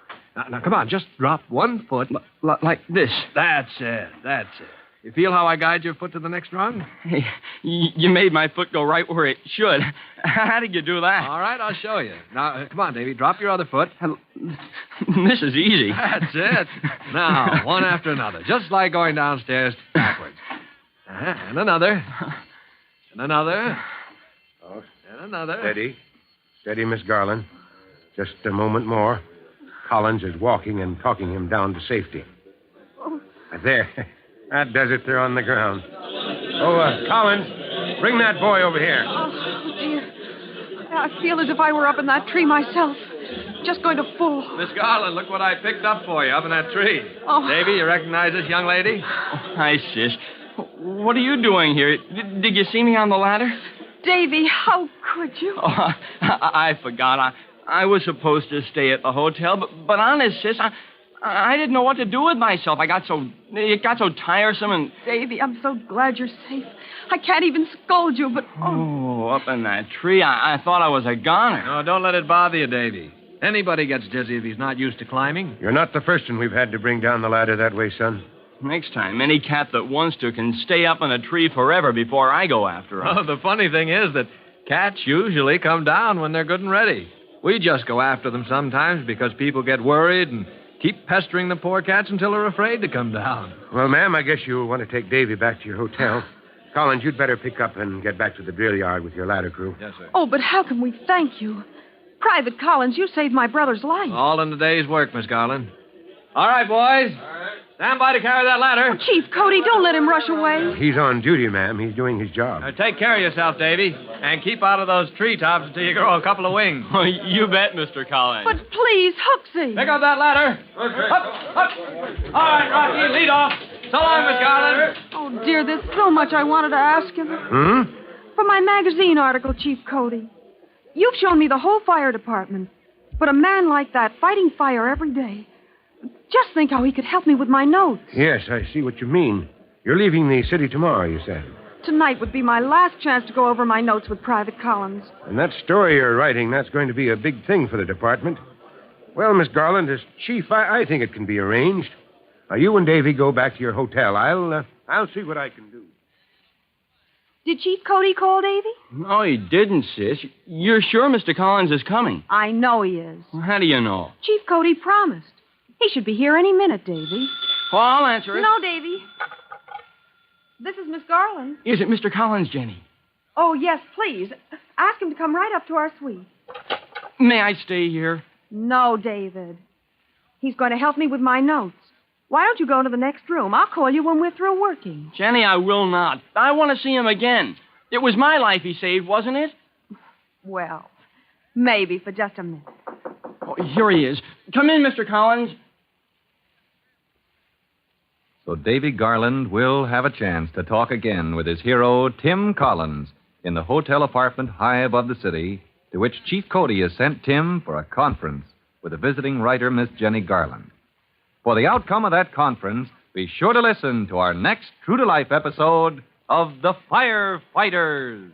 Now, come on, just drop one foot.
Like this.
That's it. You feel how I guide your foot to the next rung?
Hey, you made my foot go right where it should. How did you do that?
All right, I'll show you. Now, come on, Davy, drop your other foot.
This is easy.
That's it. Now, one after another, just like going downstairs backwards. And another. And another.
Oh,
and another.
Steady, Miss Garland. Just a moment more. Collins is walking and talking him down to safety. There. That does it. They're on the ground. Oh, Collins, bring that boy over here.
Oh, dear. I feel as if I were up in that tree myself. Just going to fall.
Miss Garland, look what I picked up for you up in that tree.
Oh.
Davy, you recognize this young lady?
Oh, hi, sis. What are you doing here? Did you see me on the ladder?
Davy, how could you?
Oh, I forgot. I was supposed to stay at the hotel, but honest, sis, I didn't know what to do with myself. It got so tiresome and...
Davy, I'm so glad you're safe. I can't even scold you, but...
Oh, up in that tree, I thought I was a goner.
No, don't let it bother you, Davy. Anybody gets dizzy if he's not used to climbing.
You're not the first one we've had to bring down the ladder that way, son.
Next time, any cat that wants to can stay up in a tree forever before I go after him.
Oh, the funny thing is that cats usually come down when they're good and ready. We just go after them sometimes because people get worried and keep pestering the poor cats until they're afraid to come down.
Well, ma'am, I guess you'll want to take Davy back to your hotel. Collins, you'd better pick up and get back to the drill yard with your ladder crew.
Yes, sir.
Oh, but how can we thank you? Private Collins, you saved my brother's life.
All in the day's work, Miss Garland. All right, boys. Stand by to carry that ladder.
Oh, Chief Cody, don't let him rush away.
He's on duty, ma'am. He's doing his job.
Take care of yourself, Davy, and keep out of those treetops until you grow a couple of wings.
Oh, you bet, Mr. Collins.
But please, Hooksy.
Pick up that ladder. Up. All right, Rocky, lead off. So long, Miss Garland.
Oh, dear, there's so much I wanted to ask him. For my magazine article, Chief Cody. You've shown me the whole fire department. But a man like that, fighting fire every day. Just think how he could help me with my notes.
Yes, I see what you mean. You're leaving the city tomorrow, you said.
Tonight would be my last chance to go over my notes with Private Collins.
And that story you're writing, that's going to be a big thing for the department. Well, Miss Garland, as chief, I think it can be arranged. You and Davy go back to your hotel. I'll see what I can do.
Did Chief Cody call Davy?
No, he didn't, sis. You're sure Mr. Collins is coming?
I know he is.
How do you know?
Chief Cody promised. He should be here any minute, Davy.
Oh, I'll answer it.
No, Davy. This is Miss Garland.
Is it Mr. Collins, Jenny?
Oh, yes, please. Ask him to come right up to our suite.
May I stay here?
No, David. He's going to help me with my notes. Why don't you go to the next room? I'll call you when we're through working.
Jenny, I will not. I want to see him again. It was my life he saved, wasn't it?
Well, maybe for just a minute.
Oh, here he is. Come in, Mr. Collins.
So Davy Garland will have a chance to talk again with his hero, Tim Collins, in the hotel apartment high above the city, to which Chief Cody has sent Tim for a conference with the visiting writer, Miss Jenny Garland. For the outcome of that conference, be sure to listen to our next true-to-life episode of The Firefighters.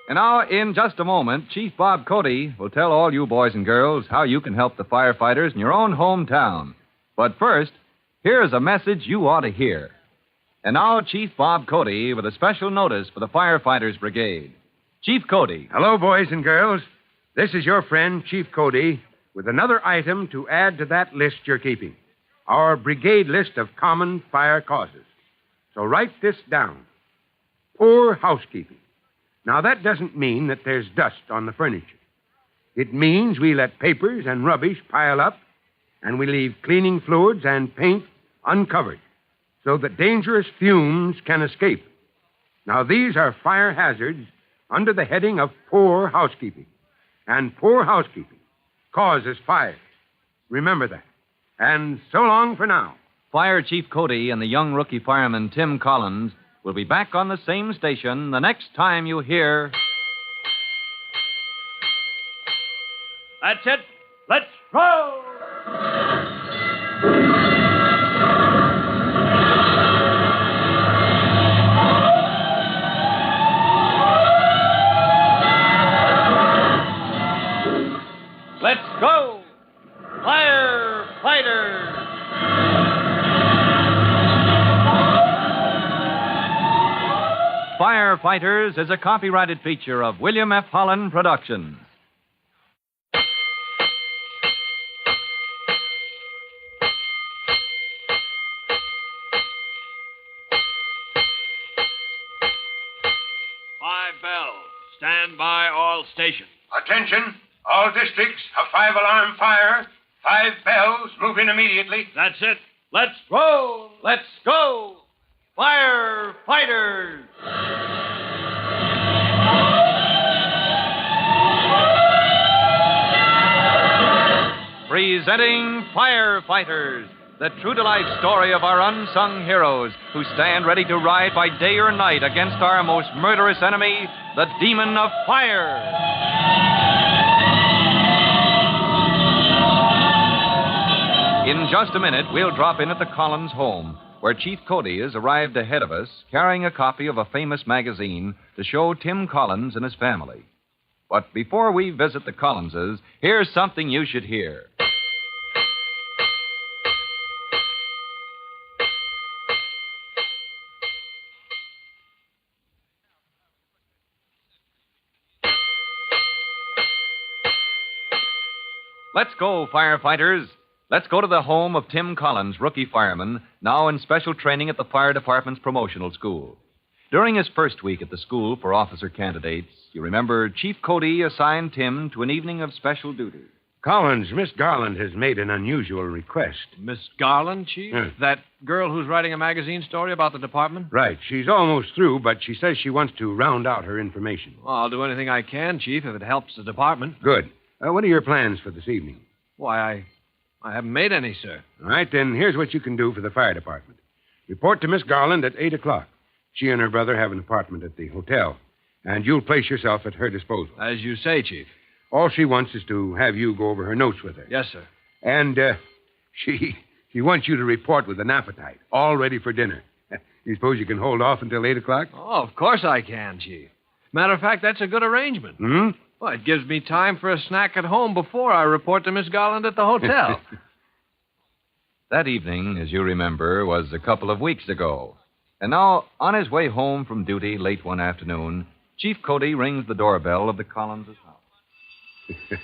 And now, in just a moment, Chief Bob Cody will tell all you boys and girls how you can help the firefighters in your own hometown. But first, here's a message you ought to hear. And now, Chief Bob Cody with a special notice for the Firefighters Brigade. Chief Cody.
Hello, boys and girls. This is your friend, Chief Cody, with another item to add to that list you're keeping. Our brigade list of common fire causes. So write this down. Poor housekeeping. Now, that doesn't mean that there's dust on the furniture. It means we let papers and rubbish pile up, and we leave cleaning fluids and paint uncovered so that dangerous fumes can escape. Now, these are fire hazards under the heading of poor housekeeping. And poor housekeeping causes fire. Remember that. And so long for now.
Fire Chief Cody and the young rookie fireman Tim Collins will be back on the same station the next time you hear...
That's it. Let's roll! Let's go! Firefighters!
Firefighters is a copyrighted feature of William F. Holland Productions.
Five bells. Stand by all stations.
Attention. All districts, a 5-alarm fire. 5 bells. Move in immediately.
That's it. Let's roll. Let's go. Firefighters.
Presenting Firefighters, the true-to-life story of our unsung heroes who stand ready to ride by day or night against our most murderous enemy, the demon of fire. In just a minute, we'll drop in at the Collins home, where Chief Cody has arrived ahead of us, carrying a copy of a famous magazine to show Tim Collins and his family. But before we visit the Collinses, here's something you should hear. Let's go, firefighters. Let's go to the home of Tim Collins, rookie fireman, now in special training at the fire department's promotional school. During his first week at the school for officer candidates, you remember Chief Cody assigned Tim to an evening of special duty.
Collins, Miss Garland has made an unusual request.
Miss Garland, Chief?
Yeah.
That girl who's writing a magazine story about the department?
Right. She's almost through, but she says she wants to round out her information.
Well, I'll do anything I can, Chief, if it helps the department.
Good. What are your plans for this evening?
Why, I haven't made any, sir.
All right, then here's what you can do for the fire department. Report to Miss Garland at 8 o'clock. She and her brother have an apartment at the hotel, and you'll place yourself at her disposal.
As you say, Chief.
All she wants is to have you go over her notes with her.
Yes, sir.
And she wants you to report with an appetite, all ready for dinner. You suppose you can hold off until 8 o'clock?
Oh, of course I can, Chief. Matter of fact, that's a good arrangement.
Hmm?
Well, it gives me time for a snack at home before I report to Miss Garland at the hotel.
That evening, as you remember, was a couple of weeks ago. And now, on his way home from duty late one afternoon, Chief Cody rings the doorbell of the Collins' house.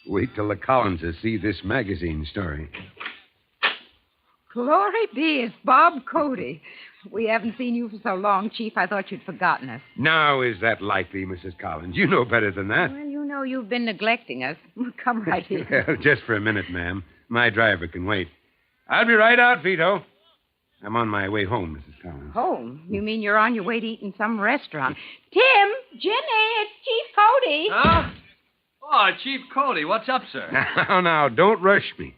Wait till the Collinses see this magazine story.
Glory be, it's Bob Cody. We haven't seen you for so long, Chief, I thought you'd forgotten us.
Now, is that likely, Mrs. Collins? You know better than that.
Well, you know you've been neglecting us. Come right here.
Well, just for a minute, ma'am. My driver can wait. I'll be right out, Vito. I'm on my way home, Mrs. Collins.
Home? You mean you're on your way to eat in some restaurant? Tim, Jimmy, it's Chief Cody.
Huh? Oh, Chief Cody, what's up, sir?
Now, don't rush me.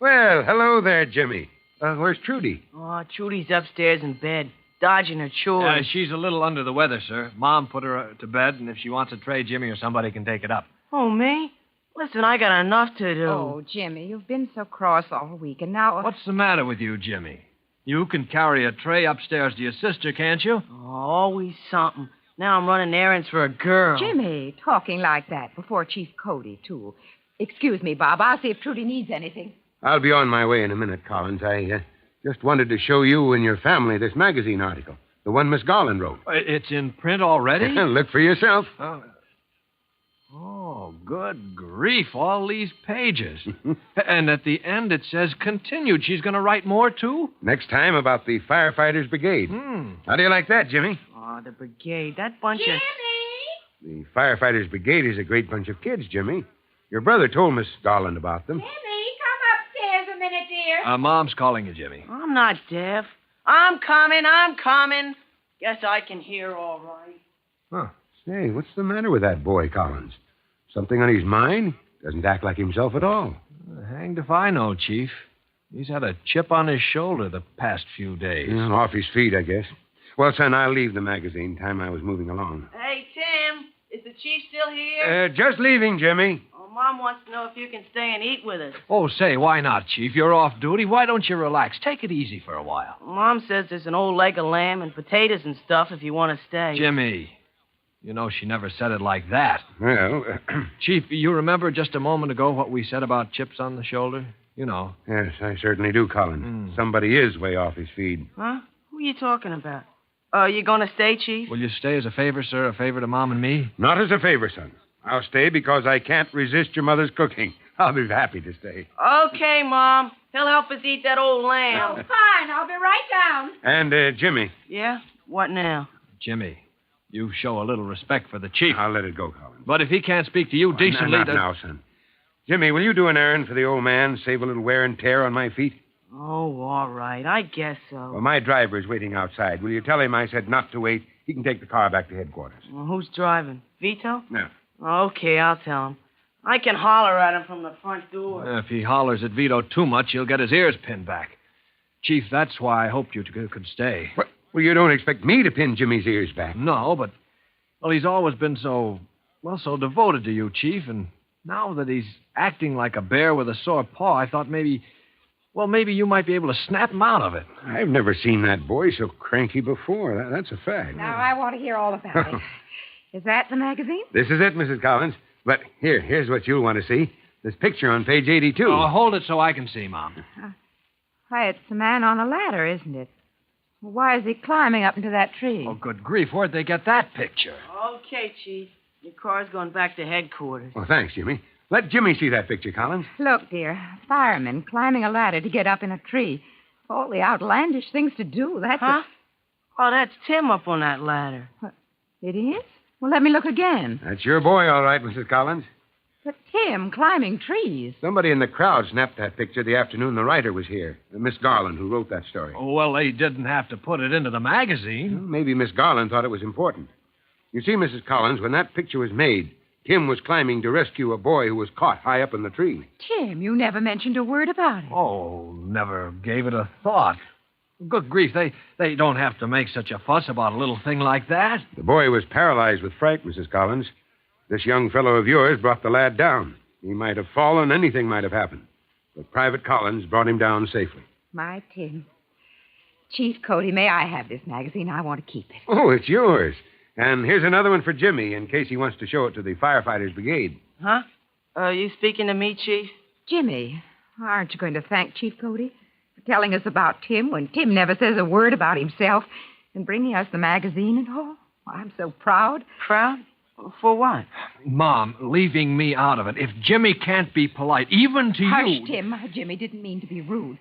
Well, hello there, Jimmy. Where's Trudy?
Oh, Trudy's upstairs in bed, dodging her chores.
She's a little under the weather, sir. Mom put her to bed, and if she wants a tray, Jimmy or somebody can take it up.
Oh, me? Listen, I got enough to do.
Oh, Jimmy, you've been so cross all week, and now...
What's the matter with you, Jimmy? You can carry a tray upstairs to your sister, can't you?
Oh, always something. Now I'm running errands for a girl.
Jimmy, talking like that before Chief Cody, too. Excuse me, Bob. I'll see if Trudy needs anything.
I'll be on my way in a minute, Collins. I just wanted to show you and your family this magazine article, the one Miss Garland wrote.
It's in print already?
Look for yourself.
Oh, good grief, all these pages. And at the end it says continued. She's going to write more, too?
Next time about the Firefighters Brigade. How do you like that, Jimmy?
Oh, the brigade. That bunch
Jimmy!
of...
The Firefighters Brigade is a great bunch of kids, Jimmy. Your brother told Miss Garland about them.
Jimmy, come upstairs a minute, dear.
Mom's calling you, Jimmy.
I'm not deaf. I'm coming. Guess I can hear all right.
Huh. Say, what's the matter with that boy, Collins? Something on his mind? Doesn't act like himself at all.
Hanged if I know, Chief. He's had a chip on his shoulder the past few days.
Off his feet, I guess. Well, son, I'll leave the magazine. Time I was moving along.
Hey, Tim, is the chief still here?
Just leaving, Jimmy.
Oh, Mom wants to know if you can stay and eat with us.
Oh, say, why not, Chief? You're off duty. Why don't you relax? Take it easy for a while.
Mom says there's an old leg of lamb and potatoes and stuff if you want to stay.
Jimmy, you know she never said it like that.
Well,
Chief, you remember just a moment ago what we said about chips on the shoulder? You know.
Yes, I certainly do, Collins. Somebody is way off his feed.
Huh? Who are you talking about? You going to stay, Chief?
Will you stay as a favor, sir? A favor to Mom and me?
Not as a favor, son. I'll stay because I can't resist your mother's cooking. I'll be happy to stay.
Okay, Mom. He'll help us eat that old lamb.
Oh, fine. I'll be right down.
And, Jimmy.
Yeah? What now?
Jimmy, you show a little respect for the chief.
I'll let it go, Collins.
But if he can't speak to you decently...
Not now, son. Jimmy, will you do an errand for the old man, save a little wear and tear on my feet?
Oh, all right. I guess so.
Well, my driver's waiting outside. Will you tell him I said not to wait? He can take the car back to headquarters.
Well, who's driving? Vito?
No.
Okay, I'll tell him. I can holler at him from the front door.
If he hollers at Vito too much, he'll get his ears pinned back. Chief, that's why I hoped you could stay.
What? Well, you don't expect me to pin Jimmy's ears back.
No, but... Well, he's always been so devoted to you, Chief, and now that he's acting like a bear with a sore paw, I thought maybe you might be able to snap him out of it.
I've never seen that boy so cranky before. That's a fact.
Now, I want to hear all about it. Is that the magazine?
This is it, Mrs. Collins. But here's what you'll want to see. This picture on page 82.
Oh, hold it so I can see, Mom.
Why, it's a man on a ladder, isn't it? Why is he climbing up into that tree?
Oh, good grief. Where'd they get that picture?
Okay, Chief. Your car's going back to headquarters.
Oh, thanks, Jimmy. Let Jimmy see that picture, Collins.
Look, dear, a fireman climbing a ladder to get up in a tree. All the outlandish things to do. That's
Huh? Oh, that's Tim up on that ladder.
It is? Well, let me look again.
That's your boy, all right, Mrs. Collins.
But Tim climbing trees.
Somebody in the crowd snapped that picture the afternoon the writer was here. Miss Garland, who wrote that story.
Oh, well, they didn't have to put it into the magazine.
Well, maybe Miss Garland thought it was important. You see, Mrs. Collins, when that picture was made, Tim was climbing to rescue a boy who was caught high up in the tree.
Tim, you never mentioned a word about it.
Oh, never gave it a thought. Good grief, they don't have to make such a fuss about a little thing like that.
The boy was paralyzed with fright, Mrs. Collins. This young fellow of yours brought the lad down. He might have fallen, anything might have happened. But Private Collins brought him down safely.
My Tim. Chief Cody, may I have this magazine? I want to keep it.
Oh, it's yours. And here's another one for Jimmy in case he wants to show it to the Firefighters Brigade.
Huh? Are you speaking to me, Chief?
Jimmy, aren't you going to thank Chief Cody for telling us about Tim when Tim never says a word about himself and bringing us the magazine and all? I'm so proud.
Proud? For what?
Mom, leaving me out of it. If Jimmy can't be polite, even to
Hush,
you...
Tim. Jimmy didn't mean to be rude.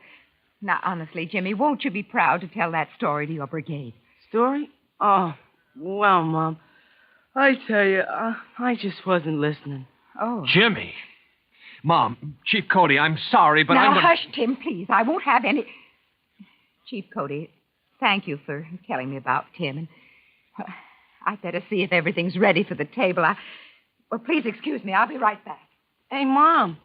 Now, honestly, Jimmy, won't you be proud to tell that story to your brigade?
Story? Oh, well, Mom, I tell you, I just wasn't listening.
Oh.
Jimmy. Mom, Chief Cody, I'm sorry, but
now,
I'm...
hush, Tim, please. I won't have any... Chief Cody, thank you for telling me about Tim. And I'd better see if everything's ready for the table. Well, please excuse me. I'll be right back.
Hey, Mom.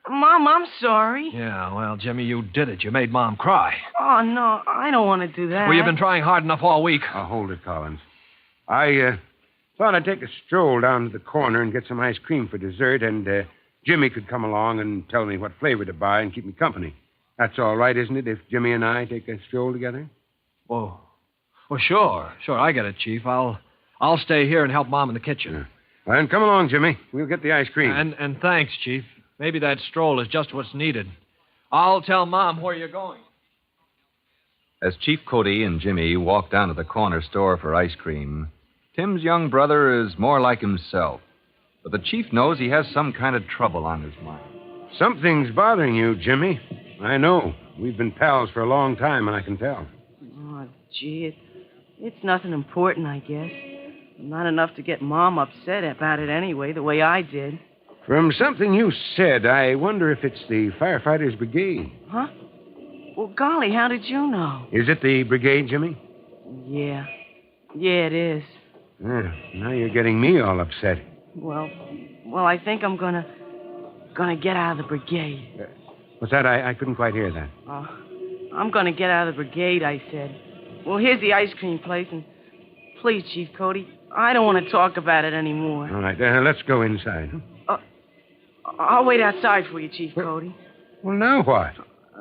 Mom, I'm sorry.
Yeah, well, Jimmy, you did it. You made Mom cry.
Oh, no, I don't want to do that.
Well, you've been trying hard enough all week.
Oh, hold it, Collins. I thought I'd take a stroll down to the corner and get some ice cream for dessert, and Jimmy could come along and tell me what flavor to buy and keep me company. That's all right, isn't it, if Jimmy and I take a stroll together?
Oh, sure. Sure, I get it, Chief. I'll stay here and help Mom in the kitchen.
Yeah. Well, then come along, Jimmy. We'll get the ice cream.
And thanks, Chief. Maybe that stroll is just what's needed. I'll tell Mom where you're going.
As Chief Cody and Jimmy walk down to the corner store for ice cream, Tim's young brother is more like himself. But the chief knows he has some kind of trouble on his mind.
Something's bothering you, Jimmy. I know. We've been pals for a long time, and I can tell.
Oh, gee, it's nothing important, I guess. Not enough to get Mom upset about it anyway, the way I did.
From something you said, I wonder if it's the Firefighters Brigade.
Huh? Well, golly, how did you know?
Is it the brigade, Jimmy?
Yeah. Yeah, it is.
Now you're getting me all upset.
Well, I think I'm gonna get out of the brigade.
What's that? I couldn't quite hear that.
Oh, I'm gonna get out of the brigade, I said. Well, here's the ice cream place, and please, Chief Cody, I don't want to talk about it anymore.
All right, let's go inside.
I'll wait outside for you, Chief Cody.
Well, now what?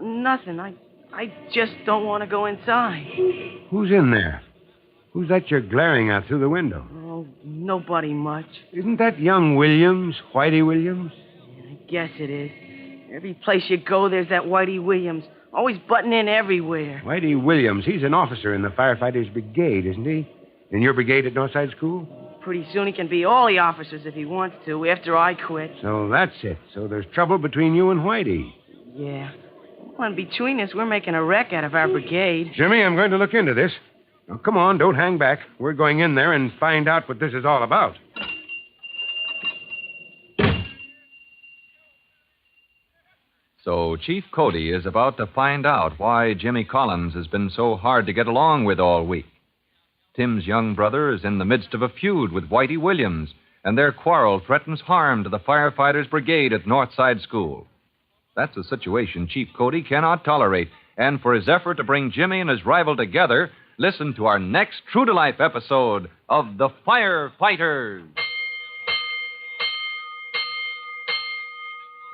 Nothing. I just don't want to go inside.
Who's in there? Who's that you're glaring at through the window?
Oh, nobody much.
Isn't that young Williams, Whitey Williams?
I guess it is. Every place you go, there's that Whitey Williams. Always butting in everywhere.
Whitey Williams, he's an officer in the Firefighters Brigade, isn't he? In your brigade at Northside School?
Pretty soon he can be all the officers if he wants to, after I quit.
So that's it. So there's trouble between you and Whitey.
Yeah. Well, and between us, we're making a wreck out of our brigade.
Jimmy, I'm going to look into this. Now, come on, don't hang back. We're going in there and find out what this is all about.
So Chief Cody is about to find out why Jimmy Collins has been so hard to get along with all week. Tim's young brother is in the midst of a feud with Whitey Williams, and their quarrel threatens harm to the Firefighters Brigade at Northside School. That's a situation Chief Cody cannot tolerate, and for his effort to bring Jimmy and his rival together, listen to our next true-to-life episode of The Firefighters.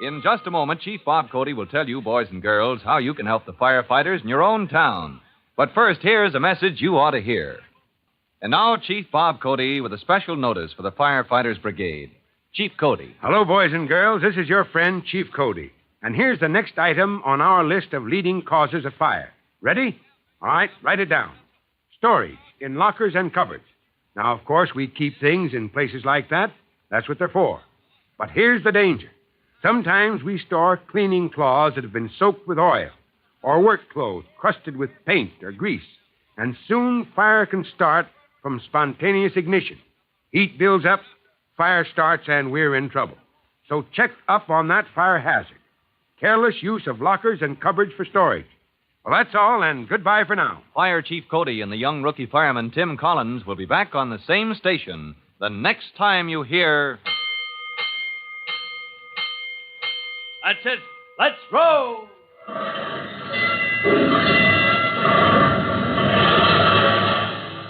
In just a moment, Chief Bob Cody will tell you, boys and girls, how you can help the firefighters in your own town. But first, here's a message you ought to hear. And now, Chief Bob Cody with a special notice for the Firefighters Brigade. Chief Cody.
Hello, boys and girls. This is your friend, Chief Cody. And here's the next item on our list of leading causes of fire. Ready? All right, write it down. Storage in lockers and cupboards. Now, of course, we keep things in places like that. That's what they're for. But here's the danger. Sometimes we store cleaning cloths that have been soaked with oil, or work clothes crusted with paint or grease. And soon fire can start from spontaneous ignition. Heat builds up, fire starts, and we're in trouble. So check up on that fire hazard. Careless use of lockers and cupboards for storage. Well, that's all, and goodbye for now.
Fire Chief Cody and the young rookie fireman Tim Collins will be back on the same station the next time you hear...
That's it. Let's roll.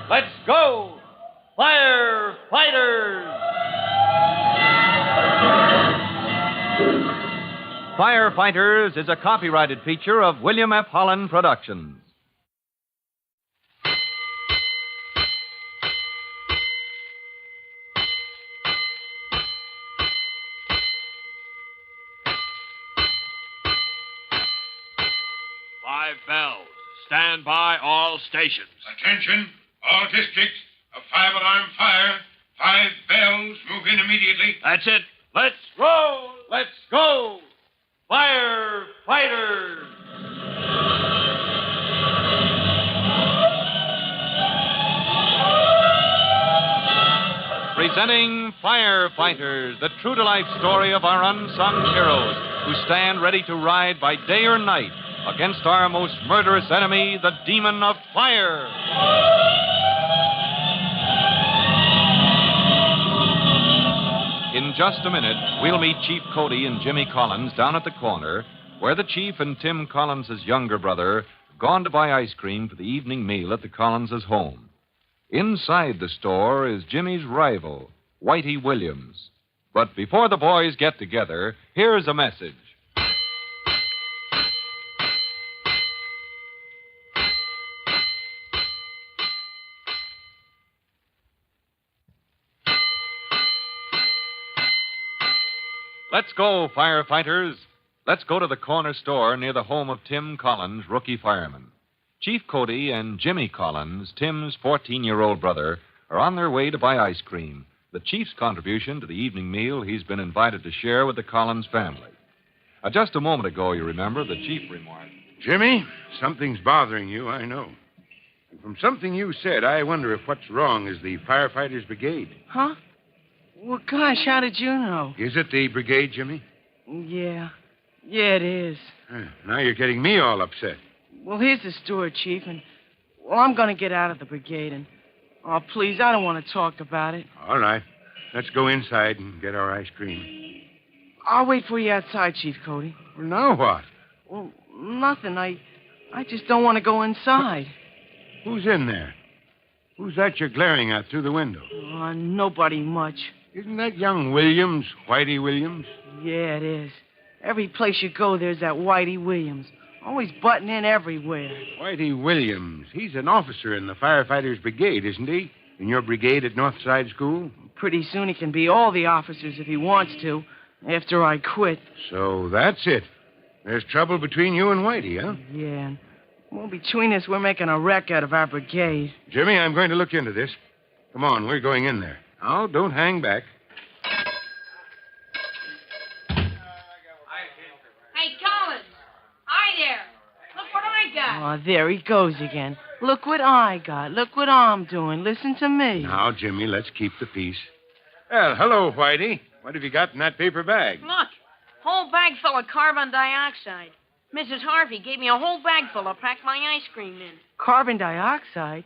Let's go, Firefighters!
Firefighters is a copyrighted feature of William F. Holland Productions.
Five bells. Stand by all stations.
Attention, all districts. A five-alarm fire. 5 bells. Move in immediately.
That's it. Let's roll. Let's go. Firefighters.
Presenting Firefighters, the true-to-life story of our unsung heroes who stand ready to ride by day or night against our most murderous enemy, the demon of fire. In just a minute, we'll meet Chief Cody and Jimmy Collins down at the corner where the Chief and Tim Collins' younger brother have gone to buy ice cream for the evening meal at the Collins' home. Inside the store is Jimmy's rival, Whitey Williams. But before the boys get together, here's a message. Let's go, firefighters. Let's go to the corner store near the home of Tim Collins, rookie fireman. Chief Cody and Jimmy Collins, Tim's 14-year-old brother, are on their way to buy ice cream, the Chief's contribution to the evening meal he's been invited to share with the Collins family. Just a moment ago, you remember, the Chief remarked,
Jimmy, something's bothering you, I know. And from something you said, I wonder if what's wrong is the Firefighters Brigade.
Huh? Well, gosh, how did you know?
Is it the brigade, Jimmy?
Yeah. Yeah, it is.
Now you're getting me all upset.
Well, here's the steward, Chief, and... Well, I'm going to get out of the brigade, and... Oh, please, I don't want to talk about it.
All right. Let's go inside and get our ice cream.
I'll wait for you outside, Chief Cody.
Well, now what?
Well, nothing. I just don't want to go inside.
Who's in there? Who's that you're glaring at through the window?
Nobody much.
Isn't that young Williams, Whitey Williams?
Yeah, it is. Every place you go, there's that Whitey Williams. Always butting in everywhere.
Whitey Williams. He's an officer in the Firefighters Brigade, isn't he? In your brigade at Northside School?
Pretty soon he can be all the officers if he wants to, after I quit.
So that's it. There's trouble between you and Whitey, huh?
Yeah. Well, between us, we're making a wreck out of our brigade.
Jimmy, I'm going to look into this. Come on, we're going in there. Now, don't hang back.
Hey, Collins. Hi there. Look what I got.
Oh, there he goes again. Look what I got. Look what I'm doing. Listen to me.
Now, Jimmy, let's keep the peace. Well, hello, Whitey. What have you got in that paper bag?
Look. Whole bag full of carbon dioxide. Mrs. Harvey gave me a whole bag full to pack my ice cream in.
Carbon dioxide?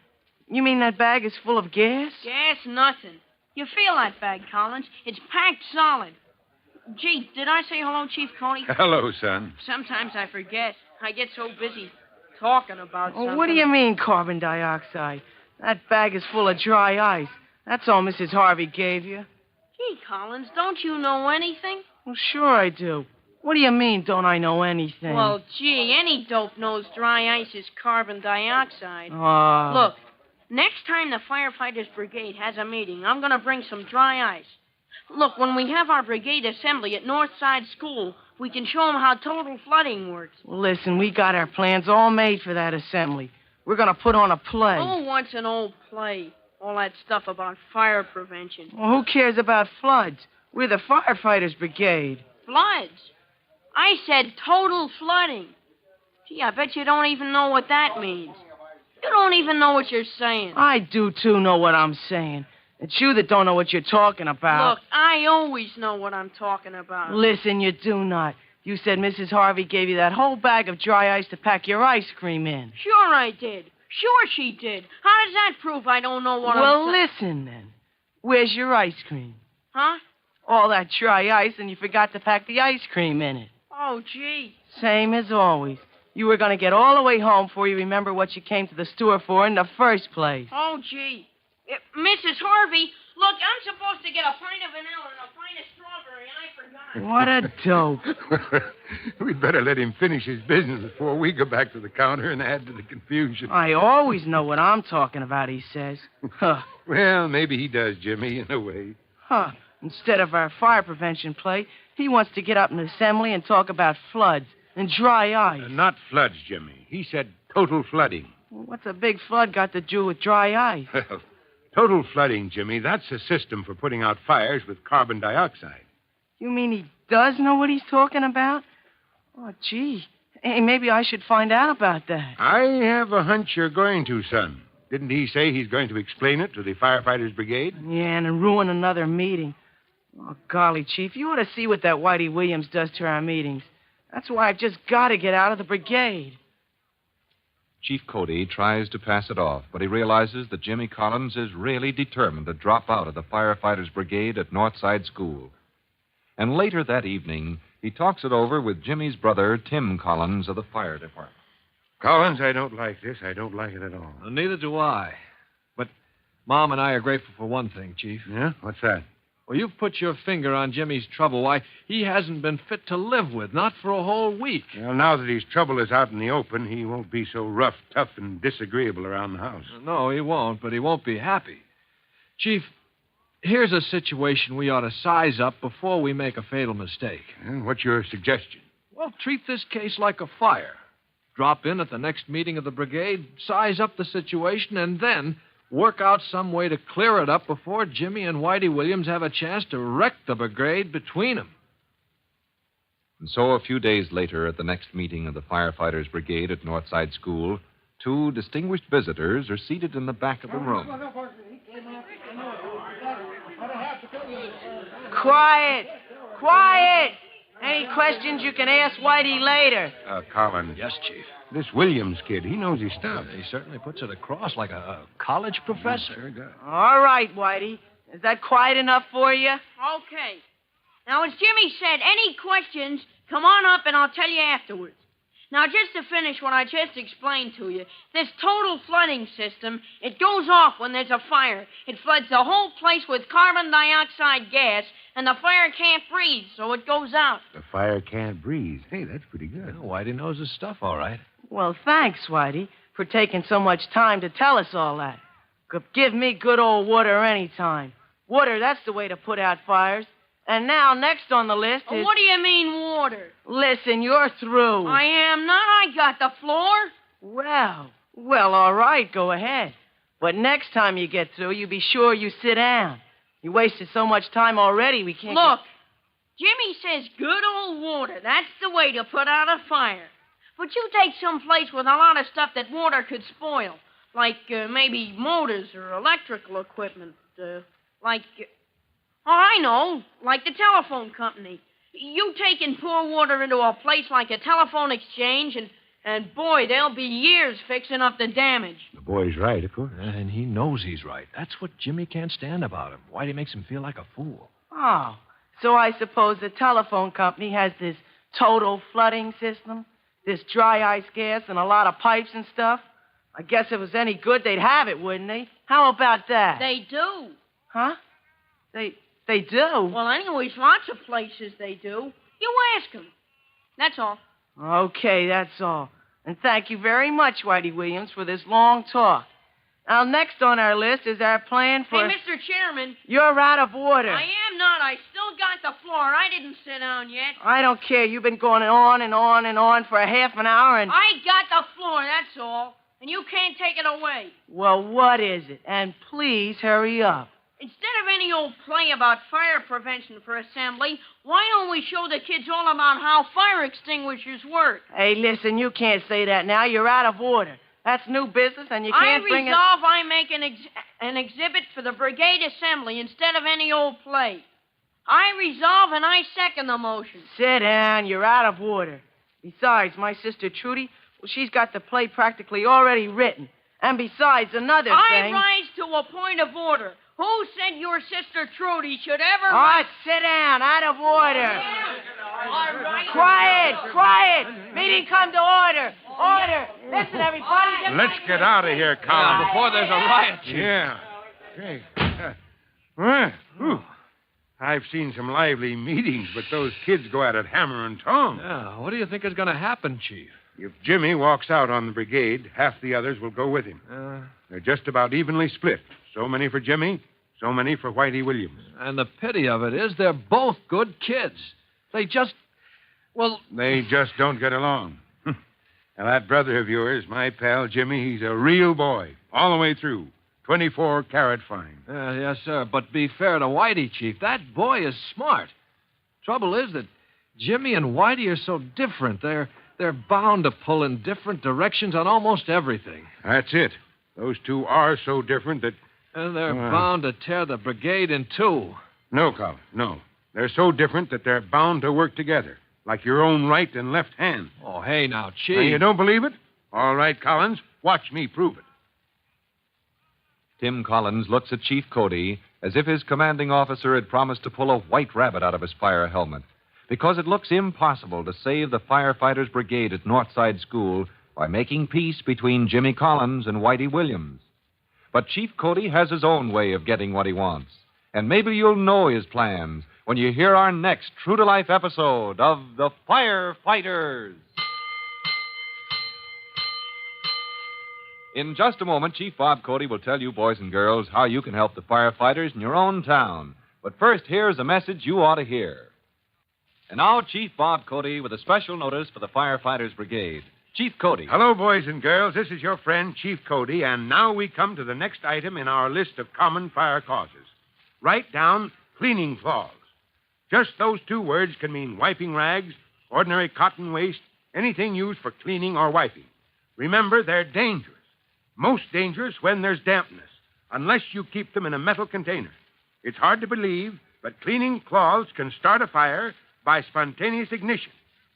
You mean that bag is full of gas?
Gas, nothing. You feel that bag, Collins. It's packed solid. Gee, did I say hello, Chief Cody?
Hello, son.
Sometimes I forget. I get so busy talking about something.
What do you mean, carbon dioxide? That bag is full of dry ice. That's all Mrs. Harvey gave you.
Gee, Collins, don't you know anything?
Well, sure I do. What do you mean, don't I know anything?
Well, gee, any dope knows dry ice is carbon dioxide.
Look,
Next time the Firefighters Brigade has a meeting, I'm going to bring some dry ice. Look, when we have our brigade assembly at Northside School, we can show them how total flooding works.
Listen, we got our plans all made for that assembly. We're going to put on a play.
Oh, what's an old play? All that stuff about fire prevention.
Well, who cares about floods? We're the Firefighters Brigade.
Floods? I said total flooding. Gee, I bet you don't even know what that means. You don't even know what you're saying.
I do, too, know what I'm saying. It's you that don't know what you're talking about.
Look, I always know what I'm talking about.
Listen, you do not. You said Mrs. Harvey gave you that whole bag of dry ice to pack your ice cream in.
Sure I did. Sure she did. How does that prove I don't know what I'm saying?
Well, listen, then. Where's your ice cream?
Huh?
All that dry ice, and you forgot to pack the ice cream in it.
Oh, gee.
Same as always. You were going to get all the way home before you remember what you came to the store for in the first place.
Oh, gee. Mrs. Harvey, look, I'm supposed to get a pint of vanilla and a pint of strawberry, and I forgot.
What a dope.
We'd better let him finish his business before we go back to the counter and add to the confusion.
I always know what I'm talking about, he says. Huh.
Well, maybe he does, Jimmy, in a way.
Huh. Instead of our fire prevention play, he wants to get up in assembly and talk about floods and dry ice.
Not floods, Jimmy. He said total flooding.
Well, what's a big flood got to do with dry ice?
Total flooding, Jimmy, that's a system for putting out fires with carbon dioxide.
You mean he does know what he's talking about? Oh, gee. Hey, maybe I should find out about that.
I have a hunch you're going to, son. Didn't he say he's going to explain it to the Firefighters Brigade?
Yeah, and ruin another meeting. Oh, golly, Chief, you ought to see what that Whitey Williams does to our meetings. That's why I've just got to get out of the brigade.
Chief Cody tries to pass it off, but he realizes that Jimmy Collins is really determined to drop out of the Firefighters Brigade at Northside School. And later that evening, he talks it over with Jimmy's brother, Tim Collins, of the fire department.
Collins, I don't like this. I don't like it at all.
Well, neither do I. But Mom and I are grateful for one thing, Chief.
Yeah? What's that?
Well, you've put your finger on Jimmy's trouble. Why, he hasn't been fit to live with, not for a whole week.
Well, now that his trouble is out in the open, he won't be so rough, tough, and disagreeable around the house.
No, he won't, but he won't be happy. Chief, here's a situation we ought to size up before we make a fatal mistake.
And what's your suggestion?
Well, treat this case like a fire. Drop in at the next meeting of the brigade, size up the situation, and then work out some way to clear it up before Jimmy and Whitey Williams have a chance to wreck the brigade between them.
And so a few days later, at the next meeting of the Firefighters Brigade at Northside School, two distinguished visitors are seated in the back of the room.
Quiet! Quiet! Any questions you can ask Whitey later.
Collins.
Yes, Chief.
This Williams kid, he knows his stuff.
He certainly puts it across like a college professor.
Sure does.
All right, Whitey. Is that quiet enough for you?
Okay. Now, as Jimmy said, any questions, come on up and I'll tell you afterwards. Now, just to finish what I just explained to you, this total flooding system, it goes off when there's a fire. It floods the whole place with carbon dioxide gas, and the fire can't breathe, so it goes out.
The fire can't breathe. Hey, that's pretty good.
Well, Whitey knows his stuff, all right.
Well, thanks, Whitey, for taking so much time to tell us all that. Give me good old water any time. Water, that's the way to put out fires. And now, next on the list is...
What do you mean, water?
Listen, you're through.
I am not. I got the floor.
Well, all right, go ahead. But next time you get through, you be sure you sit down. You wasted so much time already, we can't...
Look, Jimmy says good old water. That's the way to put out a fire. But you take some place with a lot of stuff that water could spoil, like maybe motors or electrical equipment, like... Oh, I know, like the telephone company. You take and pour water into a place like a telephone exchange, and boy, there'll be years fixing up the damage.
The boy's right, of course.
And he knows he's right. That's what Jimmy can't stand about him. Whitey makes him feel like a fool.
Oh, so I suppose the telephone company has this total flooding system, this dry ice gas, and a lot of pipes and stuff. I guess if it was any good, they'd have it, wouldn't they? How about that?
They do.
Huh? They do?
Well, anyways, lots of places they do. You ask them. That's all.
Okay, that's all. And thank you very much, Whitey Williams, for this long talk.
Now, next on our list is our plan for...
Hey, Mr. Chairman.
You're out of order.
I am not. I still got the floor. I didn't sit down yet.
I don't care. You've been going on and on and on for a half an hour and...
I got the floor, that's all. And you can't take it away.
Well, what is it? And please hurry up.
Instead of any old play about fire prevention for assembly, why don't we show the kids all about how fire extinguishers work?
Hey, listen, you can't say that now. You're out of order. That's new business, and you can't bring it...
I make an exhibit for the brigade assembly instead of any old play. I resolve and I second the motion.
Sit down. You're out of order. Besides, my sister Trudy, well, she's got the play practically already written. And besides, another thing...
I rise to a point of order. Who said your sister Trudy should ever...
All right, sit down. Out of order.
All right.
Quiet. Meeting come to order. Order. Listen, everybody.
Let's get out of here, Collins.
Before there's a riot, Chief.
Yeah. Okay. I've seen some lively meetings, but those kids go at it hammer and tongue.
Yeah, what do you think is going to happen, Chief?
If Jimmy walks out on the brigade, half the others will go with him. They're just about evenly split. So many for Jimmy, so many for Whitey Williams.
And the pity of it is they're both good kids. They just
don't get along. Now, that brother of yours, my pal Jimmy, he's a real boy, all the way through. 24-carat fine.
Yes, sir. But be fair to Whitey, Chief. That boy is smart. Trouble is that Jimmy and Whitey are so different. They're bound to pull in different directions on almost everything.
That's it. Those two are so different that...
And they're bound to tear the brigade in two.
No, Colin, no. They're so different that they're bound to work together, like your own right and left hand.
Oh, hey, now, Chief.
Now, you don't believe it? All right, Collins, watch me prove it.
Tim Collins looks at Chief Cody as if his commanding officer had promised to pull a white rabbit out of his fire helmet, because it looks impossible to save the Firefighters Brigade at Northside School by making peace between Jimmy Collins and Whitey Williams. But Chief Cody has his own way of getting what he wants, and maybe you'll know his plans when you hear our next true-to-life episode of The Firefighters. In just a moment, Chief Bob Cody will tell you, boys and girls, how you can help the firefighters in your own town. But first, here's a message you ought to hear. And now, Chief Bob Cody with a special notice for the Firefighters Brigade. Chief Cody.
Hello, boys and girls. This is your friend, Chief Cody, and now we come to the next item in our list of common fire causes. Write down cleaning flaws. Just those two words can mean wiping rags, ordinary cotton waste, anything used for cleaning or wiping. Remember, they're dangerous. Most dangerous when there's dampness, unless you keep them in a metal container. It's hard to believe, but cleaning cloths can start a fire by spontaneous ignition.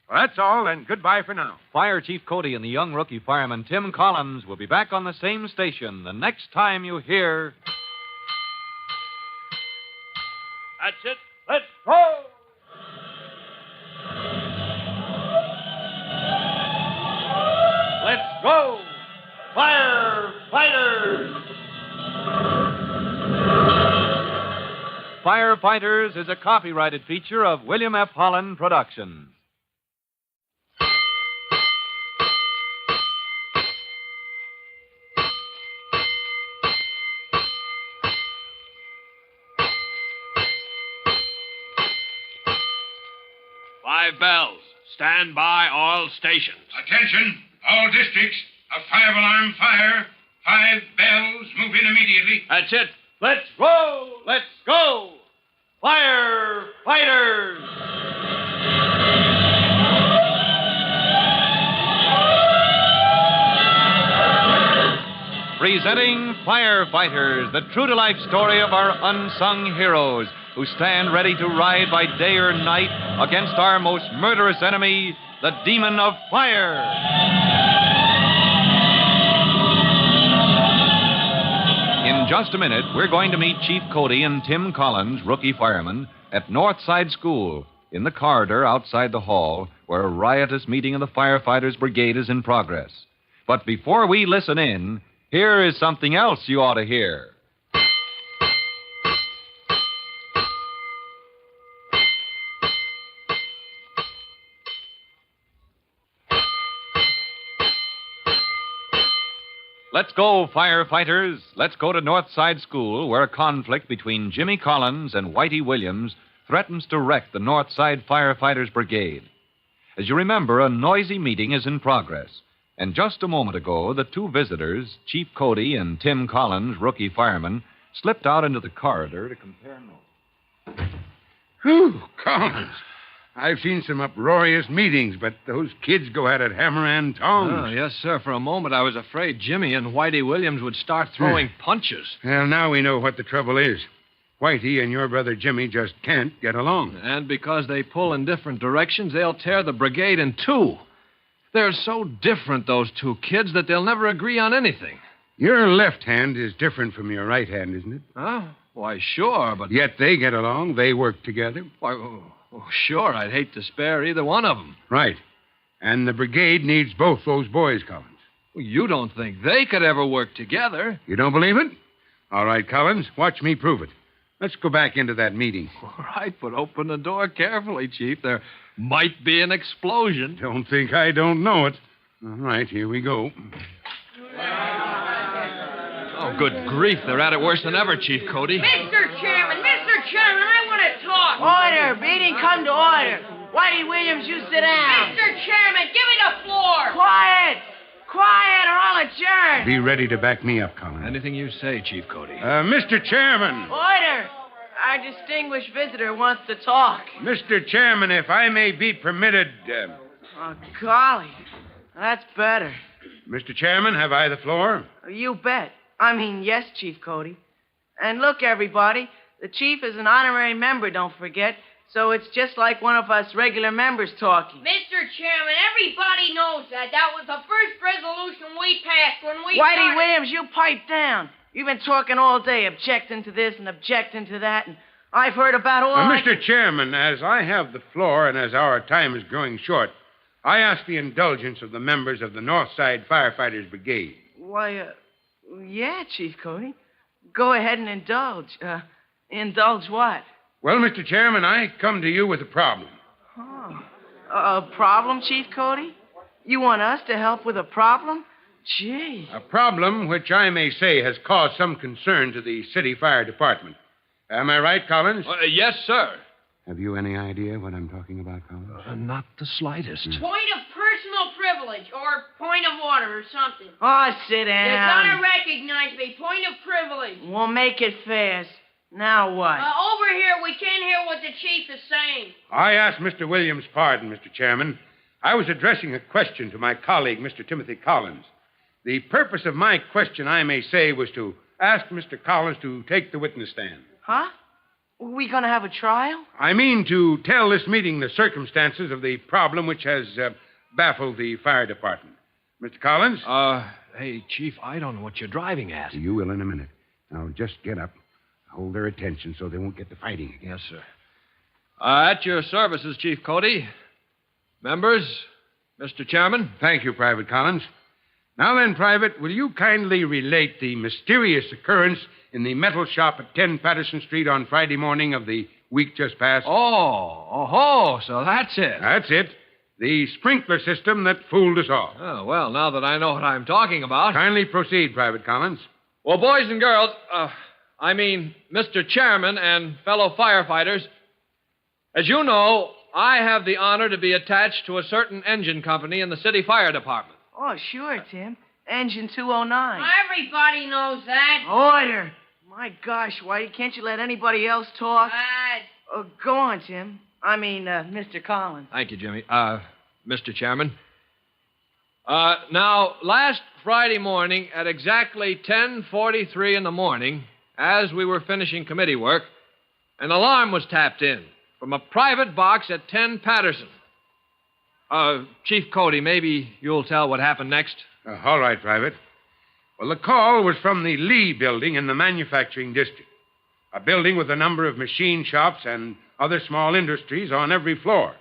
Well, that's all, and goodbye for now.
Fire Chief Cody and the young rookie fireman Tim Collins will be back on the same station the next time you hear...
That's it. Let's go! Let's go! Firefighters!
Firefighters is a copyrighted feature of William F. Holland Productions.
Five bells. Stand by all stations.
Attention, all districts. A five-alarm fire. 5 bells. Move in immediately.
That's it. Let's roll. Let's go. Firefighters.
Presenting Firefighters, the true-to-life story of our unsung heroes who stand ready to ride by day or night against our most murderous enemy, the demon of fire. In just a minute, we're going to meet Chief Cody and Tim Collins, rookie firemen, at Northside School, in the corridor outside the hall, where a riotous meeting of the Firefighters Brigade is in progress. But before we listen in, here is something else you ought to hear. Let's go, firefighters. Let's go to Northside School, where a conflict between Jimmy Collins and Whitey Williams threatens to wreck the Northside Firefighters Brigade. As you remember, a noisy meeting is in progress. And just a moment ago, the two visitors, Chief Cody and Tim Collins, rookie fireman, slipped out into the corridor to compare notes.
Whew, Collins. I've seen some uproarious meetings, but those kids go at it hammer and tongs.
Oh, yes, sir. For a moment, I was afraid Jimmy and Whitey Williams would start throwing punches.
Well, now we know what the trouble is. Whitey and your brother Jimmy just can't get along.
And because they pull in different directions, they'll tear the brigade in two. They're so different, those two kids, that they'll never agree on anything.
Your left hand is different from your right hand, isn't it?
Huh? Why, sure, but...
Yet they get along. They work together.
Why, sure, I'd hate to spare either one of them.
Right. And the brigade needs both those boys, Collins.
Well, you don't think they could ever work together?
You don't believe it? All right, Collins, watch me prove it. Let's go back into that meeting.
All right, but open the door carefully, Chief. There might be an explosion.
Don't think I don't know it. All right, here we go.
Oh, good grief. They're at it worse than ever, Chief Cody.
Mr. Chairman, I want to talk.
Order. Meeting come to order. Whitey Williams, you sit down.
Mr. Chairman, give me the floor.
Quiet, or I'll adjourn.
Be ready to back me up, Collins.
Anything you say, Chief Cody.
Mr. Chairman.
Order. Our distinguished visitor wants to talk.
Mr. Chairman, if I may be permitted...
Oh, golly. That's better.
Mr. Chairman, have I the floor?
You bet. Yes, Chief Cody. And look, everybody, the chief is an honorary member, don't forget. So it's just like one of us regular members talking.
Mr. Chairman, everybody knows that. That was the first resolution we passed when we
Whitey Williams, you pipe down. You've been talking all day, objecting to this and objecting to that, and I've heard about all...
Mr. Chairman, as I have the floor and as our time is growing short, I ask the indulgence of the members of the Northside Firefighters Brigade.
Why, yeah, Chief Cody. Go ahead and indulge. Indulge what?
Well, Mr. Chairman, I come to you with a problem.
Oh. A problem, Chief Cody? You want us to help with a problem? Gee.
A problem which I may say has caused some concern to the city fire department. Am I right, Collins?
Yes, sir.
Have you any idea what I'm talking about, Collins?
Not the slightest.
Point of personal privilege or point of order or something.
Oh, sit down.
You gotta recognize me. Point of privilege.
We'll make it fast. Now what?
Over here, we can't hear what the chief is saying.
I ask Mr. Williams' pardon, Mr. Chairman. I was addressing a question to my colleague, Mr. Timothy Collins. The purpose of my question, I may say, was to ask Mr. Collins to take the witness stand.
Huh? We gonna have a trial?
I mean to tell this meeting the circumstances of the problem which has baffled the fire department. Mr. Collins?
Hey, Chief, I don't know what you're driving at.
You will in a minute. Now, just get up. Hold their attention so they won't get to fighting again.
Yes, sir. At your services, Chief Cody. Members, Mr. Chairman.
Thank you, Private Collins. Now then, Private, will you kindly relate the mysterious occurrence in the metal shop at 10 Patterson Street on Friday morning of the week just past?
So that's it.
That's it. The sprinkler system that fooled us all.
Oh, well, now that I know what I'm talking about.
Kindly proceed, Private Collins.
Well, boys and girls, Mr. Chairman and fellow firefighters, as you know, I have the honor to be attached to a certain engine company in the city fire department.
Oh, sure, Tim. Engine 209.
Everybody knows that.
Order. My gosh, Whitey, can't you let anybody else talk? Go on, Tim. Mr. Collins.
Thank you, Jimmy. Mr. Chairman. Now, last Friday morning at exactly 10:43 in the morning, as we were finishing committee work, an alarm was tapped in from a private box at 10 Patterson. Chief Cody, maybe you'll tell what happened next?
All right, Private. Well, the call was from the Lee building in the manufacturing district, a building with a number of machine shops and other small industries on every floor.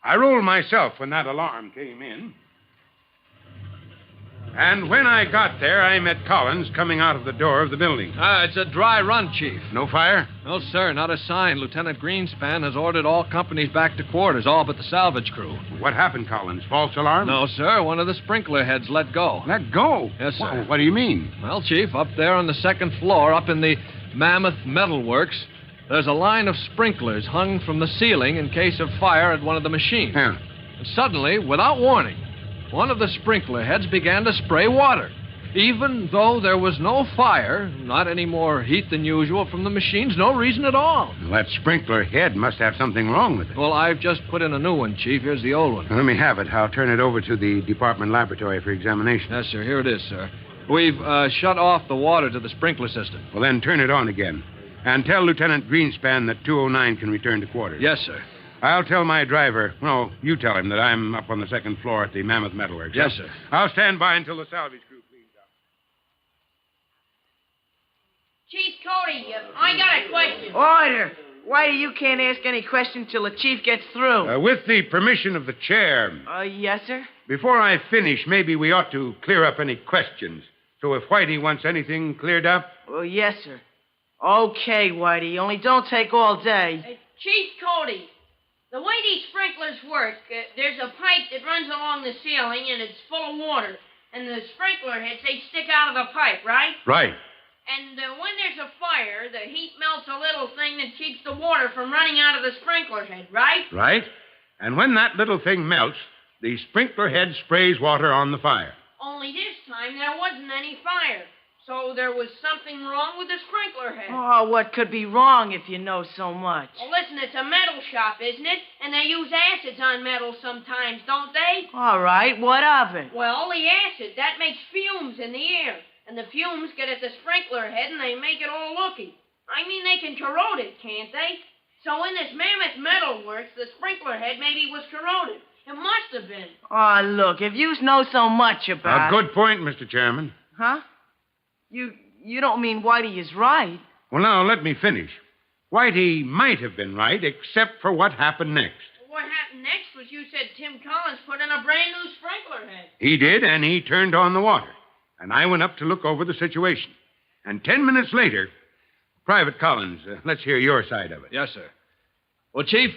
I rolled myself when that alarm came in. And when I got there, I met Collins coming out of the door of the building.
It's a dry run, Chief.
No fire?
No, sir, not a sign. Lieutenant Greenspan has ordered all companies back to quarters, all but the salvage crew.
What happened, Collins? False alarm?
No, sir. One of the sprinkler heads let go.
Let go?
Yes, sir.
Well, what do you mean?
Well, Chief, up there on the second floor, up in the Mammoth Metal Works, there's a line of sprinklers hung from the ceiling in case of fire at one of the machines.
Yeah.
And suddenly, without warning, one of the sprinkler heads began to spray water. Even though there was no fire, not any more heat than usual from the machines, no reason at all.
Well, that sprinkler head must have something wrong with it.
Well, I've just put in a new one, Chief. Here's the old one.
Let me have it. I'll turn it over to the department laboratory for examination.
Yes, sir. Here it is, sir. We've shut off the water to the sprinkler system.
Well, then turn it on again. And tell Lieutenant Greenspan that 209 can return to quarters.
Yes, sir.
I'll tell my driver. No, you tell him that I'm up on the second floor at the Mammoth Metalworks.
Yes, sir.
I'll stand by until the salvage crew cleans up.
Chief Cody, I got a question.
Order. Whitey, you can't ask any questions till the chief gets through.
With the permission of the chair,
Yes, sir?
before I finish, maybe we ought to clear up any questions. So if Whitey wants anything cleared up.
Well, yes, sir. Okay, Whitey, only don't take all day.
Chief Cody, the way these sprinklers work, there's a pipe that runs along the ceiling and it's full of water. And the sprinkler heads, they stick out of the pipe, right?
Right.
And when there's a fire, the heat melts a little thing that keeps the water from running out of the sprinkler head, right?
Right. And when that little thing melts, the sprinkler head sprays water on the fire.
Only this time there wasn't any fire. So there was something wrong with the sprinkler head.
Oh, what could be wrong if you know so much?
Well, listen, it's a metal shop, isn't it? And they use acids on metal sometimes, don't they?
All right, what of it?
Well, the acid, that makes fumes in the air. And the fumes get at the sprinkler head and they make it all looky. I mean, they can corrode it, can't they? So in this Mammoth Metal Works, the sprinkler head maybe was corroded. It must have been.
Oh, look, if you know so much about
A good point, Mr. Chairman.
Huh? You don't mean Whitey is right.
Well, now, let me finish. Whitey might have been right, except for what happened next.
What happened next was you said Tim Collins put in a brand new sprinkler head.
He did, and he turned on the water. And I went up to look over the situation. And 10 minutes later, Private Collins, let's hear your side of it.
Yes, sir. Well, Chief,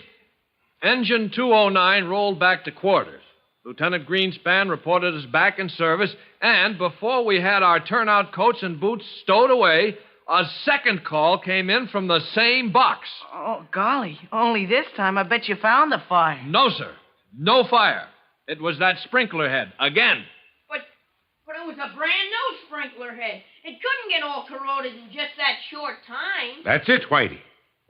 Engine 209 rolled back to quarters. Lieutenant Greenspan reported us back in service, and before we had our turnout coats and boots stowed away, a second call came in from the same box.
Oh, golly. Only this time I bet you found the fire.
No, sir. No fire. It was that sprinkler head again.
But it was a brand new sprinkler head. It couldn't get all corroded in just that short time.
That's it, Whitey.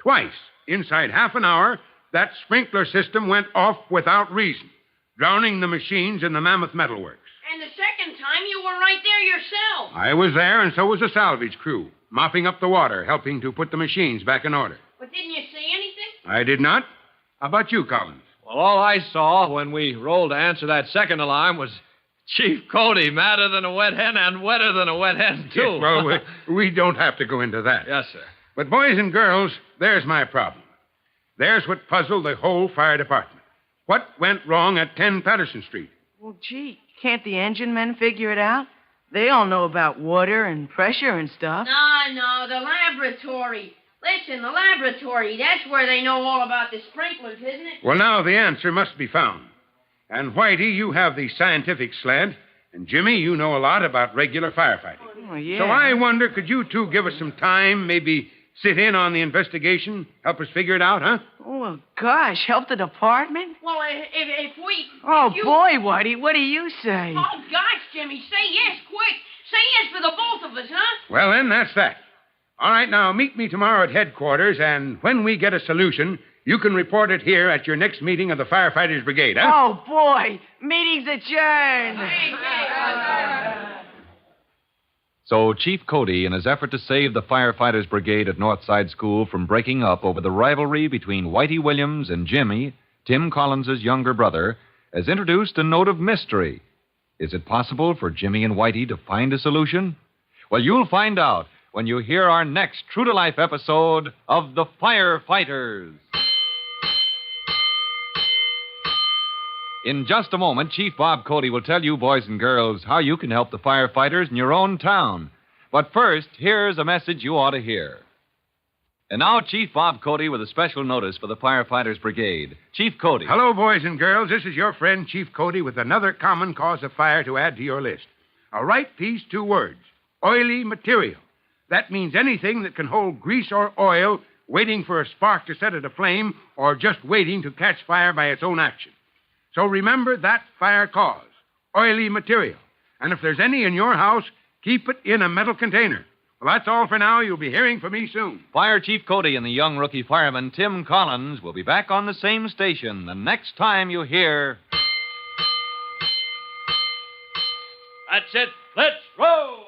Twice, inside half an hour, that sprinkler system went off without reason, drowning the machines in the Mammoth Metal Works.
And the second time, you were right there yourself.
I was there, and so was the salvage crew, mopping up the water, helping to put the machines back in order.
But didn't you see anything?
I did not. How about you, Collins?
Well, all I saw when we rolled to answer that second alarm was Chief Cody madder than a wet hen and wetter than a wet hen, too.
Yes, well, we don't have to go into that.
Yes, sir.
But, boys and girls, there's my problem. There's what puzzled the whole fire department. What went wrong at 10 Patterson Street?
Well, gee, can't the engine men figure it out? They all know about water and pressure and stuff.
No, the laboratory. Listen, the laboratory, that's where they know all about the sprinklers, isn't it?
Well, now the answer must be found. And, Whitey, you have the scientific slant. And, Jimmy, you know a lot about regular firefighting.
Oh, yeah.
So I wonder, could you two give us some time, maybe sit in on the investigation, help us figure it out, huh?
Oh, well, gosh, help the department?
Well, if we...
Oh,
if you...
boy, Whitey, what do you say?
Oh, gosh, Jimmy, say yes, quick. Say yes for the both of us, huh?
Well, then, that's that. All right, now, meet me tomorrow at headquarters, and when we get a solution, you can report it here at your next meeting of the Firefighters Brigade, huh?
Oh, boy, meeting's adjourned.
So Chief Cody, in his effort to save the Firefighters Brigade at Northside School from breaking up over the rivalry between Whitey Williams and Jimmy, Tim Collins' younger brother, has introduced a note of mystery. Is it possible for Jimmy and Whitey to find a solution? Well, you'll find out when you hear our next true-to-life episode of The Firefighters. In just a moment, Chief Bob Cody will tell you, boys and girls, how you can help the firefighters in your own town. But first, here's a message you ought to hear. And now, Chief Bob Cody with a special notice for the Firefighters Brigade. Chief Cody.
Hello, boys and girls. This is your friend, Chief Cody, with another common cause of fire to add to your list. A right piece, 2 words. Oily material. That means anything that can hold grease or oil waiting for a spark to set it aflame or just waiting to catch fire by its own action. So remember that fire cause. Oily material. And if there's any in your house, keep it in a metal container. Well, that's all for now. You'll be hearing from me soon.
Fire Chief Cody and the young rookie fireman, Tim Collins, will be back on the same station the next time you hear...
That's it. Let's roll.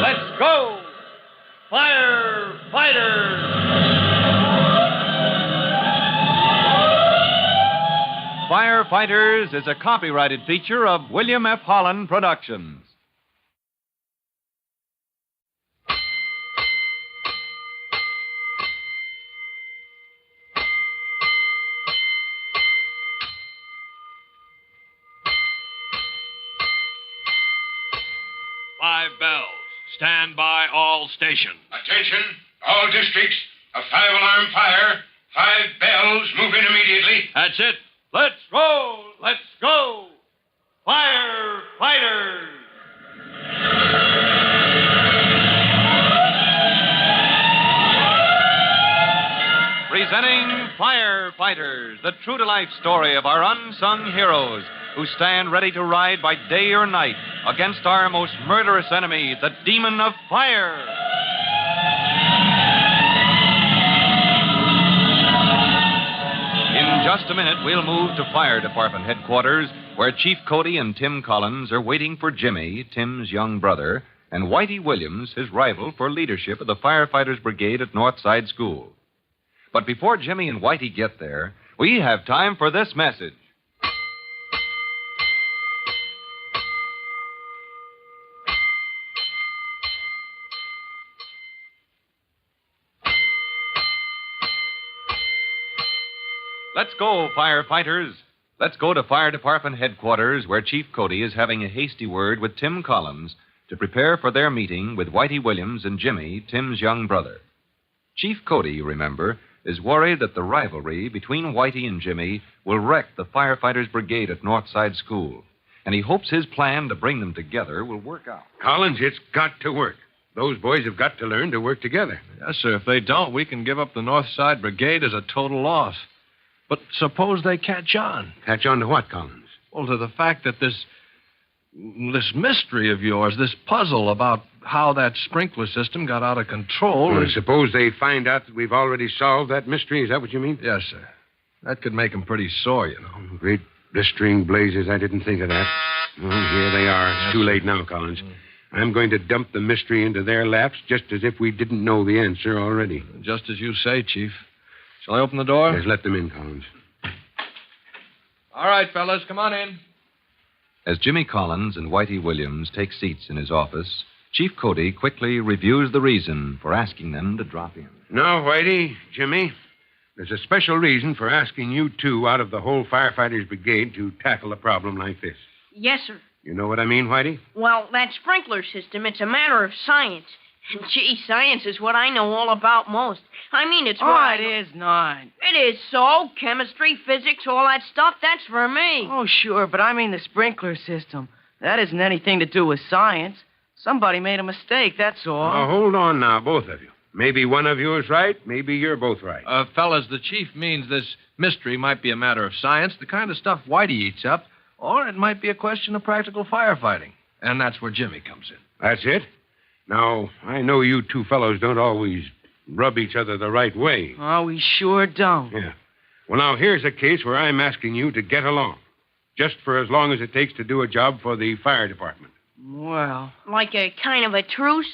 Let's go. Firefighters.
Firefighters is a copyrighted feature of William F. Holland Productions.
Five bells. Stand by all stations.
Attention, all districts. A 5-alarm fire. 5 bells. Move in immediately.
That's it. Let's roll. Let's go. Firefighters.
Presenting Firefighters, the true-to-life story of our unsung heroes who stand ready to ride by day or night against our most murderous enemy, the demon of fire. In just a minute, we'll move to Fire Department headquarters, where Chief Cody and Tim Collins are waiting for Jimmy, Tim's young brother, and Whitey Williams, his rival for leadership of the Firefighters Brigade at Northside School. But before Jimmy and Whitey get there, we have time for this message. Let's go, firefighters. Let's go to Fire Department headquarters, where Chief Cody is having a hasty word with Tim Collins to prepare for their meeting with Whitey Williams and Jimmy, Tim's young brother. Chief Cody, you remember, is worried that the rivalry between Whitey and Jimmy will wreck the Firefighters Brigade at Northside School, and he hopes his plan to bring them together will work out.
Collins, it's got to work. Those boys have got to learn to work together.
Yes, sir. If they don't, we can give up the Northside Brigade as a total loss. But suppose they catch on.
Catch on to what, Collins?
Well, to the fact that this mystery of yours, this puzzle about how that sprinkler system got out of control...
Well, suppose they find out that we've already solved that mystery. Is that what you mean?
Yes, sir. That could make them pretty sore, you know.
Great blistering blazes. I didn't think of that. Well, here they are. It's too late now, Collins. I'm going to dump the mystery into their laps just as if we didn't know the answer already.
Just as you say, Chief. Shall I open the door?
Yes, let them in, Collins.
All right, fellas, come on in.
As Jimmy Collins and Whitey Williams take seats in his office, Chief Cody quickly reviews the reason for asking them to drop in.
No, Whitey, Jimmy, there's a special reason for asking you two out of the whole Firefighters Brigade to tackle a problem like this.
Yes, sir.
You know what I mean, Whitey?
Well, that sprinkler system, it's a matter of science. And, gee, science is what I know all about most. I mean, it's what
it is not.
It is so. Chemistry, physics, all that stuff, that's for me.
Oh, sure, but I mean the sprinkler system. That isn't anything to do with science. Somebody made a mistake, that's all.
Now, hold on now, both of you. Maybe one of you is right. Maybe you're both right.
Fellas, the chief means this mystery might be a matter of science, the kind of stuff Whitey eats up, or it might be a question of practical firefighting. And that's where Jimmy comes in.
That's it? Now, I know you two fellows don't always rub each other the right way.
Oh, we sure don't.
Yeah. Well, now, here's a case where I'm asking you to get along. Just for as long as it takes to do a job for the fire department.
Well...
Like a kind of a truce?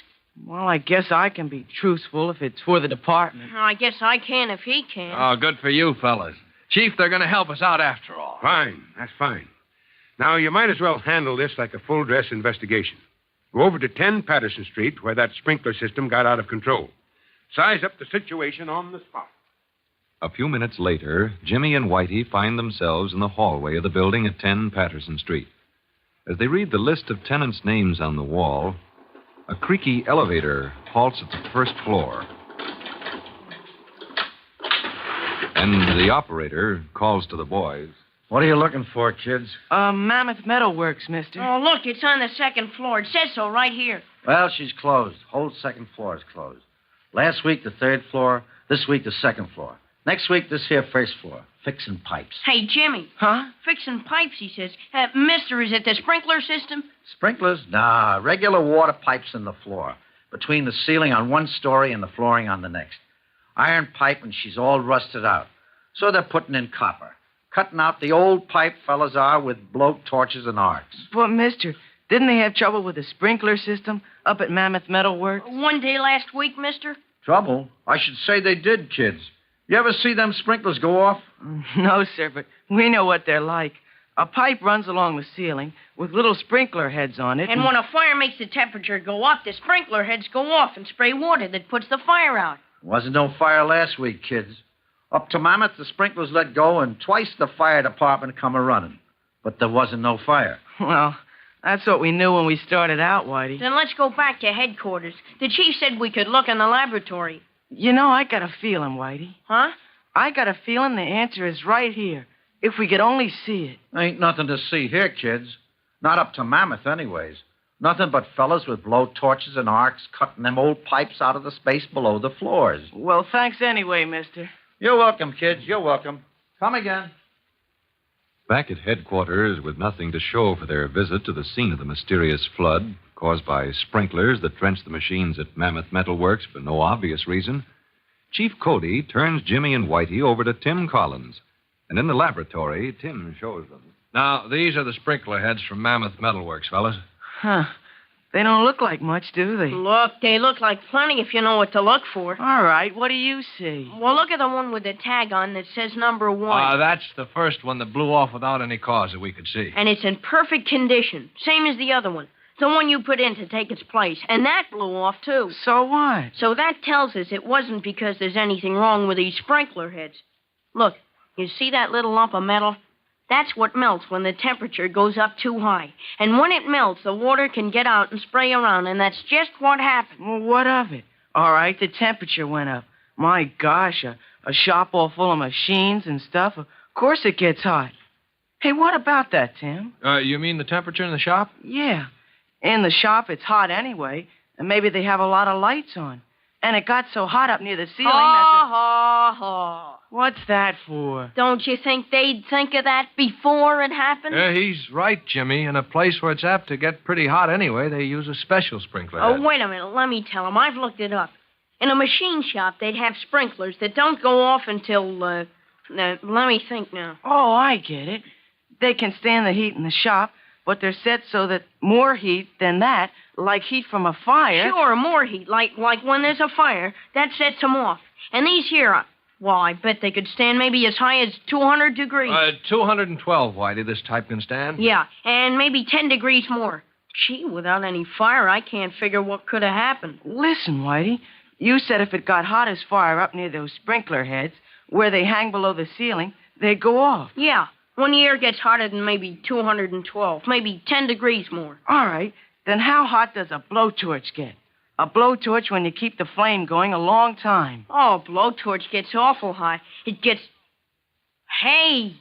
Well, I guess I can be truthful if it's for the department.
I guess I can if he can.
Oh, good for you, fellas. Chief, they're going to help us out after all.
Fine. That's fine. Now, you might as well handle this like a full-dress investigation. Go over to 10 Patterson Street, where that sprinkler system got out of control. Size up the situation on the spot.
A few minutes later, Jimmy and Whitey find themselves in the hallway of the building at 10 Patterson Street. As they read the list of tenants' names on the wall, a creaky elevator halts at the first floor. And the operator calls to the boys.
What are you looking for, kids?
Mammoth Metalworks, mister.
Oh, look, it's on the second floor. It says so right here.
Well, she's closed. Whole second floor is closed. Last week, the third floor. This week, the second floor. Next week, this here first floor. Fixing pipes.
Hey, Jimmy.
Huh?
Fixing pipes, he says. Mister, is it the sprinkler system?
Sprinklers? Nah, regular water pipes in the floor. Between the ceiling on one story and the flooring on the next. Iron pipe, and she's all rusted out. So they're putting in copper. Cutting out the old pipe fellas are with blow torches and arcs.
But, mister, didn't they have trouble with the sprinkler system up at Mammoth Metalworks?
One day last week, mister?
Trouble? I should say they did, kids. You ever see them sprinklers go off?
No, sir, but we know what they're like. A pipe runs along the ceiling with little sprinkler heads on it.
And when a fire makes the temperature go up, the sprinkler heads go off and spray water that puts the fire out.
Wasn't no fire last week, kids. Up to Mammoth, the sprinklers let go, and twice the fire department come a-running. But there wasn't no fire.
Well, that's what we knew when we started out, Whitey.
Then let's go back to headquarters. The chief said we could look in the laboratory.
You know, I got a feeling, Whitey.
Huh?
I got a feeling the answer is right here, if we could only see it.
Ain't nothing to see here, kids. Not up to Mammoth, anyways. Nothing but fellas with blow torches and arcs cutting them old pipes out of the space below the floors.
Well, thanks anyway, mister.
You're welcome, kids. You're welcome. Come again.
Back at headquarters, with nothing to show for their visit to the scene of the mysterious flood caused by sprinklers that drenched the machines at Mammoth Metalworks for no obvious reason, Chief Cody turns Jimmy and Whitey over to Tim Collins. And in the laboratory, Tim shows them.
Now, these are the sprinkler heads from Mammoth Metalworks, fellas.
Huh. They don't look like much, do they?
Look, they look like plenty if you know what to look for.
All right, what do you see?
Well, look at the one with the tag on that says number 1.
That's the first one that blew off without any cause that we could see.
And it's in perfect condition, same as the other one. The one you put in to take its place. And that blew off, too.
So what?
So that tells us it wasn't because there's anything wrong with these sprinkler heads. Look, you see that little lump of metal? That's what melts when the temperature goes up too high. And when it melts, the water can get out and spray around, and that's just what happened.
Well, what of it? All right, the temperature went up. My gosh, a shop all full of machines and stuff. Of course it gets hot. Hey, what about that, Tim?
You mean the temperature in the shop?
Yeah. In the shop, it's hot anyway, and maybe they have a lot of lights on. And it got so hot up near the ceiling
Ha.
What's that for?
Don't you think they'd think of that before it happened?
He's right, Jimmy. In a place where it's apt to get pretty hot anyway, they use a special sprinkler head.
Oh, wait a minute. Let me tell him. I've looked it up. In a machine shop, they'd have sprinklers that don't go off until, let me think now.
Oh, I get it. They can stand the heat in the shop, but they're set so that more heat than that, like heat from a fire...
Sure, more heat, like when there's a fire, that sets them off. And these here, well, I bet they could stand maybe as high as 200 degrees.
212, Whitey, this type can stand.
Yeah, and maybe 10 degrees more. Gee, without any fire, I can't figure what could have happened.
Listen, Whitey, you said if it got hot as fire up near those sprinkler heads, where they hang below the ceiling, they'd go off.
Yeah, when the air gets hotter than maybe 212, maybe 10 degrees more.
All right, then how hot does a blowtorch get? A blowtorch when you keep the flame going a long time.
Oh, blowtorch gets awful hot. It gets... Hey,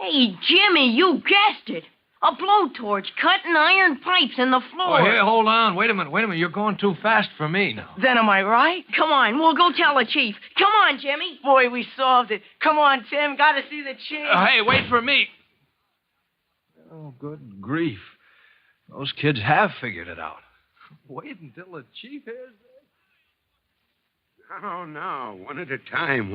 Jimmy, you guessed it. A blowtorch cutting iron pipes in the floor.
Oh, here, hold on. Wait a minute. You're going too fast for me now.
Then am I right?
Come on, we'll go tell the chief. Come on, Jimmy.
Boy, we solved it. Come on, Tim. Got to see the chief.
Hey, wait for me. Oh, good grief. Those kids have figured it out. Wait until the chief hears this.
Oh, no. One at a time.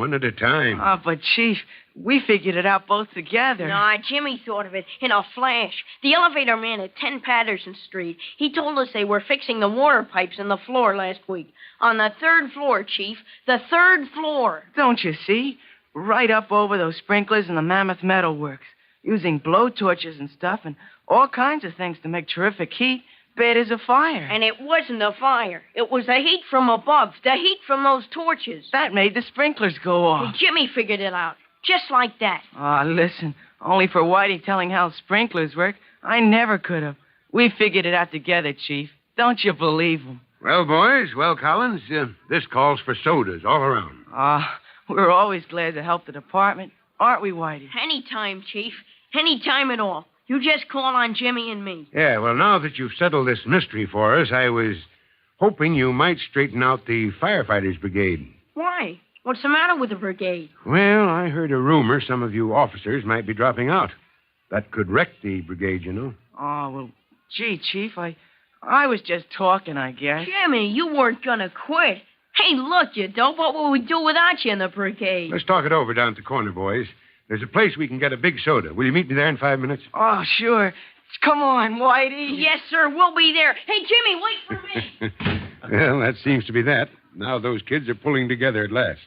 Oh, but, Chief, we figured it out both together.
Nah, Jimmy thought of it in a flash. The elevator man at 10 Patterson Street, he told us they were fixing the water pipes in the floor last week. On the 3rd floor, Chief. The 3rd floor.
Don't you see? Right up over those sprinklers in the Mammoth Metalworks. using blow torches and stuff and all kinds of things to make terrific heat. Bad as a fire.
And it wasn't a fire. It was the heat from above, the heat from those torches.
That made the sprinklers go off.
Jimmy figured it out. Just like that.
Ah, listen, only for Whitey telling how sprinklers work, I never could have. We figured it out together, Chief. Don't you believe him?
Well, boys, Collins, this calls for sodas all around.
We're always glad to help the department, aren't we, Whitey?
Anytime, Chief. Anytime at all. You just call on Jimmy and me.
Yeah, well, now that you've settled this mystery for us, I was hoping you might straighten out the Firefighters Brigade.
Why? What's the matter with the brigade?
Well, I heard a rumor some of you officers might be dropping out. That could wreck the brigade, you know.
Oh, well, gee, Chief, I was just talking, I guess.
Jimmy, you weren't gonna quit. Hey, look, you dope. What would we do without you in the brigade?
Let's talk it over down at the corner, boys. There's a place we can get a big soda. Will you meet me there in 5 minutes?
Oh, sure. Come on, Whitey.
Yes, sir. We'll be there. Hey, Jimmy, wait for me.
Well, that seems to be that. Now those kids are pulling together at last.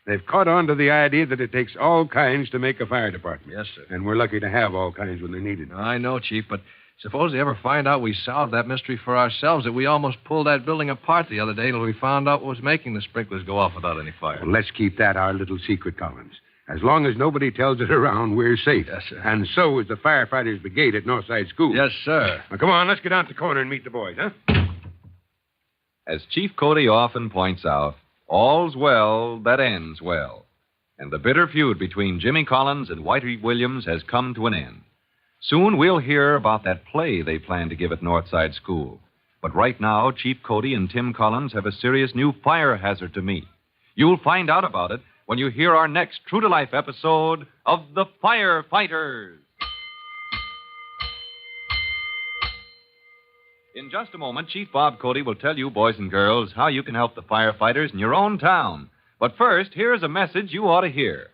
They've caught on to the idea that it takes all kinds to make a fire department.
Yes, sir.
And we're lucky to have all kinds when they're needed.
I know, Chief, but suppose they ever find out we solved that mystery for ourselves, that we almost pulled that building apart the other day till we found out what was making the sprinklers go off without any fire.
Well, let's keep that our little secret, Collins. As long as nobody tells it around, we're safe.
Yes, sir.
And so is the Firefighters Brigade at Northside School.
Yes, sir.
Now, come on, let's get down to the corner and meet the boys, huh?
As Chief Cody often points out, all's well that ends well. And the bitter feud between Jimmy Collins and Whitey Williams has come to an end. Soon we'll hear about that play they plan to give at Northside School. But right now, Chief Cody and Tim Collins have a serious new fire hazard to meet. You'll find out about it when you hear our next true-to-life episode of The Firefighters. In just a moment, Chief Bob Cody will tell you, boys and girls, how you can help the firefighters in your own town. But first, here's a message you ought to hear.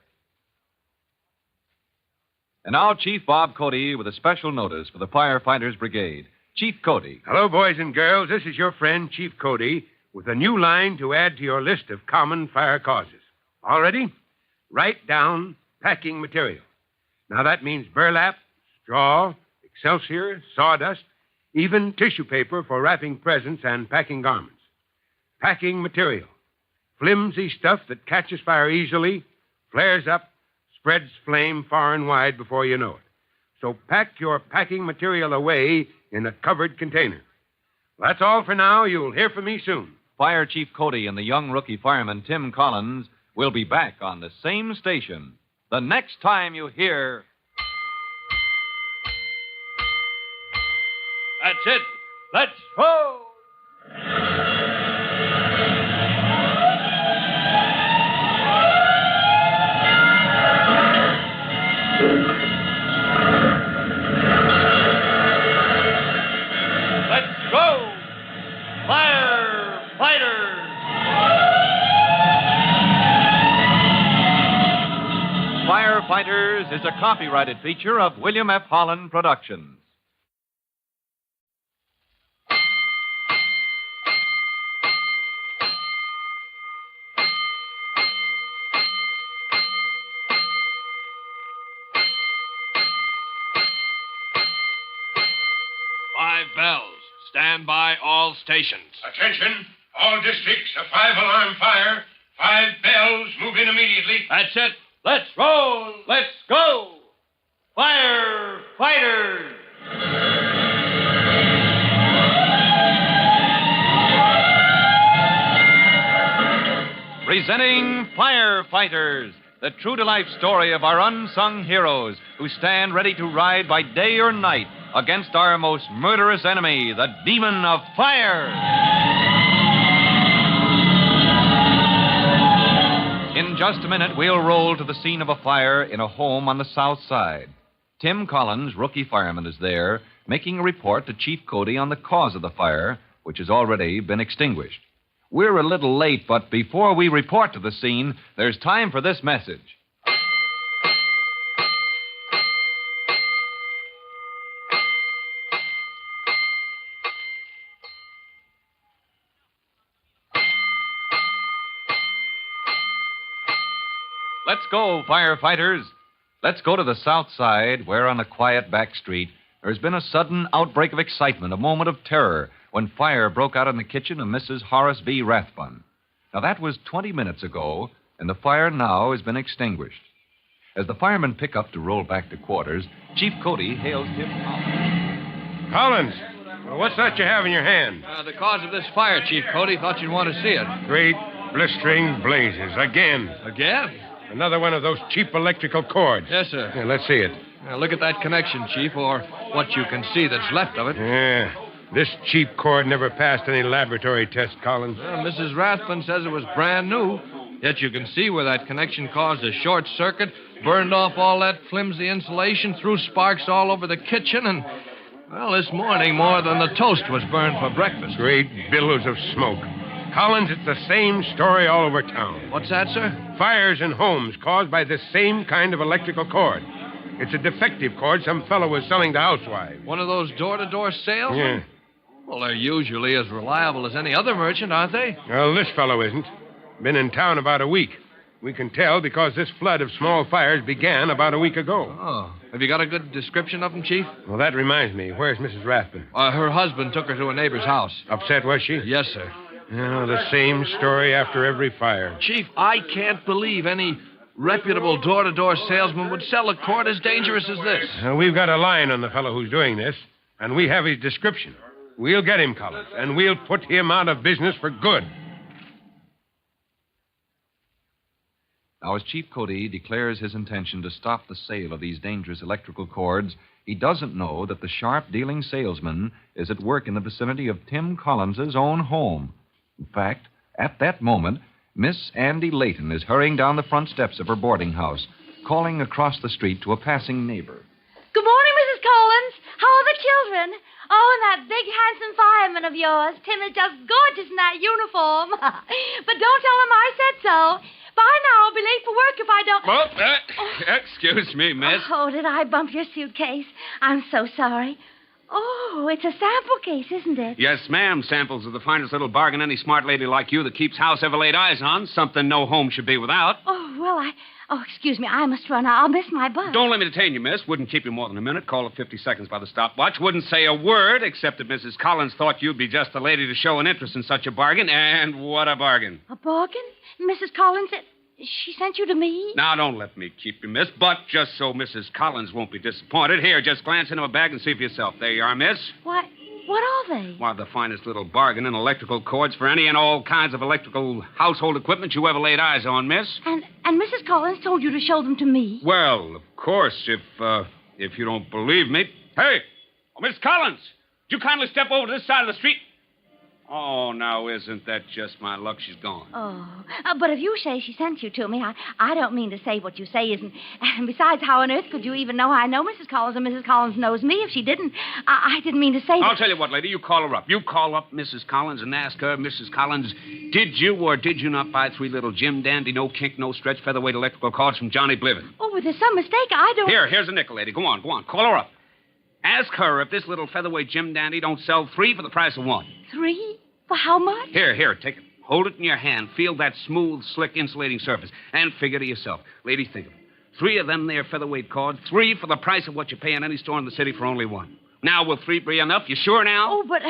And now, Chief Bob Cody with a special notice for the Firefighters Brigade. Chief Cody.
Hello, boys and girls. This is your friend, Chief Cody, with a new line to add to your list of common fire causes. All ready? Write down packing material. Now, that means burlap, straw, excelsior, sawdust, even tissue paper for wrapping presents and packing garments. Packing material. Flimsy stuff that catches fire easily, flares up, spreads flame far and wide before you know it. So pack your packing material away in a covered container. That's all for now. You'll hear from me soon.
Fire Chief Cody and the young rookie fireman Tim Collins will be back on the same station the next time you hear...
That's it. Let's go. Let's go. Firefighters.
Firefighters is a copyrighted feature of William F. Holland Productions.
Bells. Stand by all stations.
Attention, all districts, a 5-alarm fire. 5 bells, move in immediately.
That's it. Let's roll. Let's go. Firefighters.
Presenting Firefighters, the true-to-life story of our unsung heroes who stand ready to ride by day or night against our most murderous enemy, the demon of fire. In just a minute, we'll roll to the scene of a fire in a home on the south side. Tim Collins, rookie fireman, is there, making a report to Chief Cody on the cause of the fire, which has already been extinguished. We're a little late, but before we report to the scene, there's time for this message. Let's go, firefighters. Let's go to the south side, where on a quiet back street, there's been a sudden outbreak of excitement, a moment of terror, when fire broke out in the kitchen of Mrs. Horace B. Rathbun. Now, that was 20 minutes ago, and the fire now has been extinguished. As the firemen pick up to roll back to quarters, Chief Cody hails Tim Collins.
Collins, what's that you have in your hand?
The cause of this fire, Chief Cody. Thought you'd want to see it.
Great blistering blazes. Again.
Again?
Another one of those cheap electrical cords.
Yes, sir.
Here, let's see it.
Now, look at that connection, Chief, or what you can see that's left of it.
Yeah. This cheap cord never passed any laboratory test, Collins.
Well, Mrs. Rathbun says it was brand new. Yet you can see where that connection caused a short circuit, burned off all that flimsy insulation, threw sparks all over the kitchen, and, well, this morning more than the toast was burned for breakfast.
Great billows of smoke. Collins, it's the same story all over town.
What's that, sir?
Fires in homes caused by this same kind of electrical cord. It's a defective cord some fellow was selling to housewives.
One of those door-to-door salesmen?
Yeah.
Well, they're usually as reliable as any other merchant, aren't they?
Well, this fellow isn't. Been in town about a week. We can tell because this flood of small fires began about a week ago.
Oh. Have you got a good description of them, Chief?
Well, that reminds me. Where's Mrs. Rathbun?
Her husband took her to a neighbor's house.
Upset, was she?
Yes, sir.
Oh, the same story after every fire.
Chief, I can't believe any reputable door-to-door salesman would sell a cord as dangerous as this.
We've got a line on the fellow who's doing this, and we have his description. We'll get him, Collins, and we'll put him out of business for good.
Now, as Chief Cody declares his intention to stop the sale of these dangerous electrical cords, he doesn't know that the sharp-dealing salesman is at work in the vicinity of Tim Collins's own home. In fact, at that moment, Miss Andy Layton is hurrying down the front steps of her boarding house, calling across the street to a passing neighbor.
Good morning, Mrs. Collins. How are the children? Oh, and that big, handsome fireman of yours. Tim is just gorgeous in that uniform. But don't tell him I said so. Bye now. I'll be late for work if I don't...
Well, excuse me, miss.
Oh, did I bump your suitcase? I'm so sorry. Oh, it's a sample case, isn't it?
Yes, ma'am. Samples of the finest little bargain any smart lady like you that keeps house ever laid eyes on. Something no home should be without.
Oh, well, Oh, excuse me. I must run. I'll miss my bus.
Don't let me detain you, miss. Wouldn't keep you more than a minute. Call it 50 seconds by the stopwatch. Wouldn't say a word, except that Mrs. Collins thought you'd be just the lady to show an interest in such a bargain. And what a bargain.
A bargain? Mrs. Collins, she sent you to me?
Now, don't let me keep you, miss. But just so Mrs. Collins won't be disappointed, here, just glance into a bag and see for yourself. There you are, miss.
What are they?
Why, the finest little bargain in electrical cords for any and all kinds of electrical household equipment you ever laid eyes on, miss.
And Mrs. Collins told you to show them to me?
Well, of course, if you don't believe me. Hey, Miss Collins, would you kindly step over to this side of the street? Oh, now, isn't that just my luck? She's gone.
Oh, but if you say she sent you to me, I don't mean to say what you say isn't. And besides, how on earth could you even know I know Mrs. Collins and Mrs. Collins knows me if she didn't? I didn't mean to say
I'll
that.
tell you what, lady. You call her up. You call up Mrs. Collins and ask her, Mrs. Collins, did you or did you not buy 3 little Jim Dandy, no kink, no stretch, featherweight electrical cords from Johnny Bliven?
Oh, well, there's some mistake. I don't...
Here's a nickel, lady. Go on. Call her up. Ask her if this little featherweight Jim Dandy don't sell 3 for the price of 1.
3? For how much?
Here, take it. Hold it in your hand. Feel that smooth, slick, insulating surface. And figure to yourself. Lady, think of it. 3 of them there featherweight cords. 3 for the price of what you pay in any store in the city for only 1. Now, will 3 be enough? You sure now?
Oh, but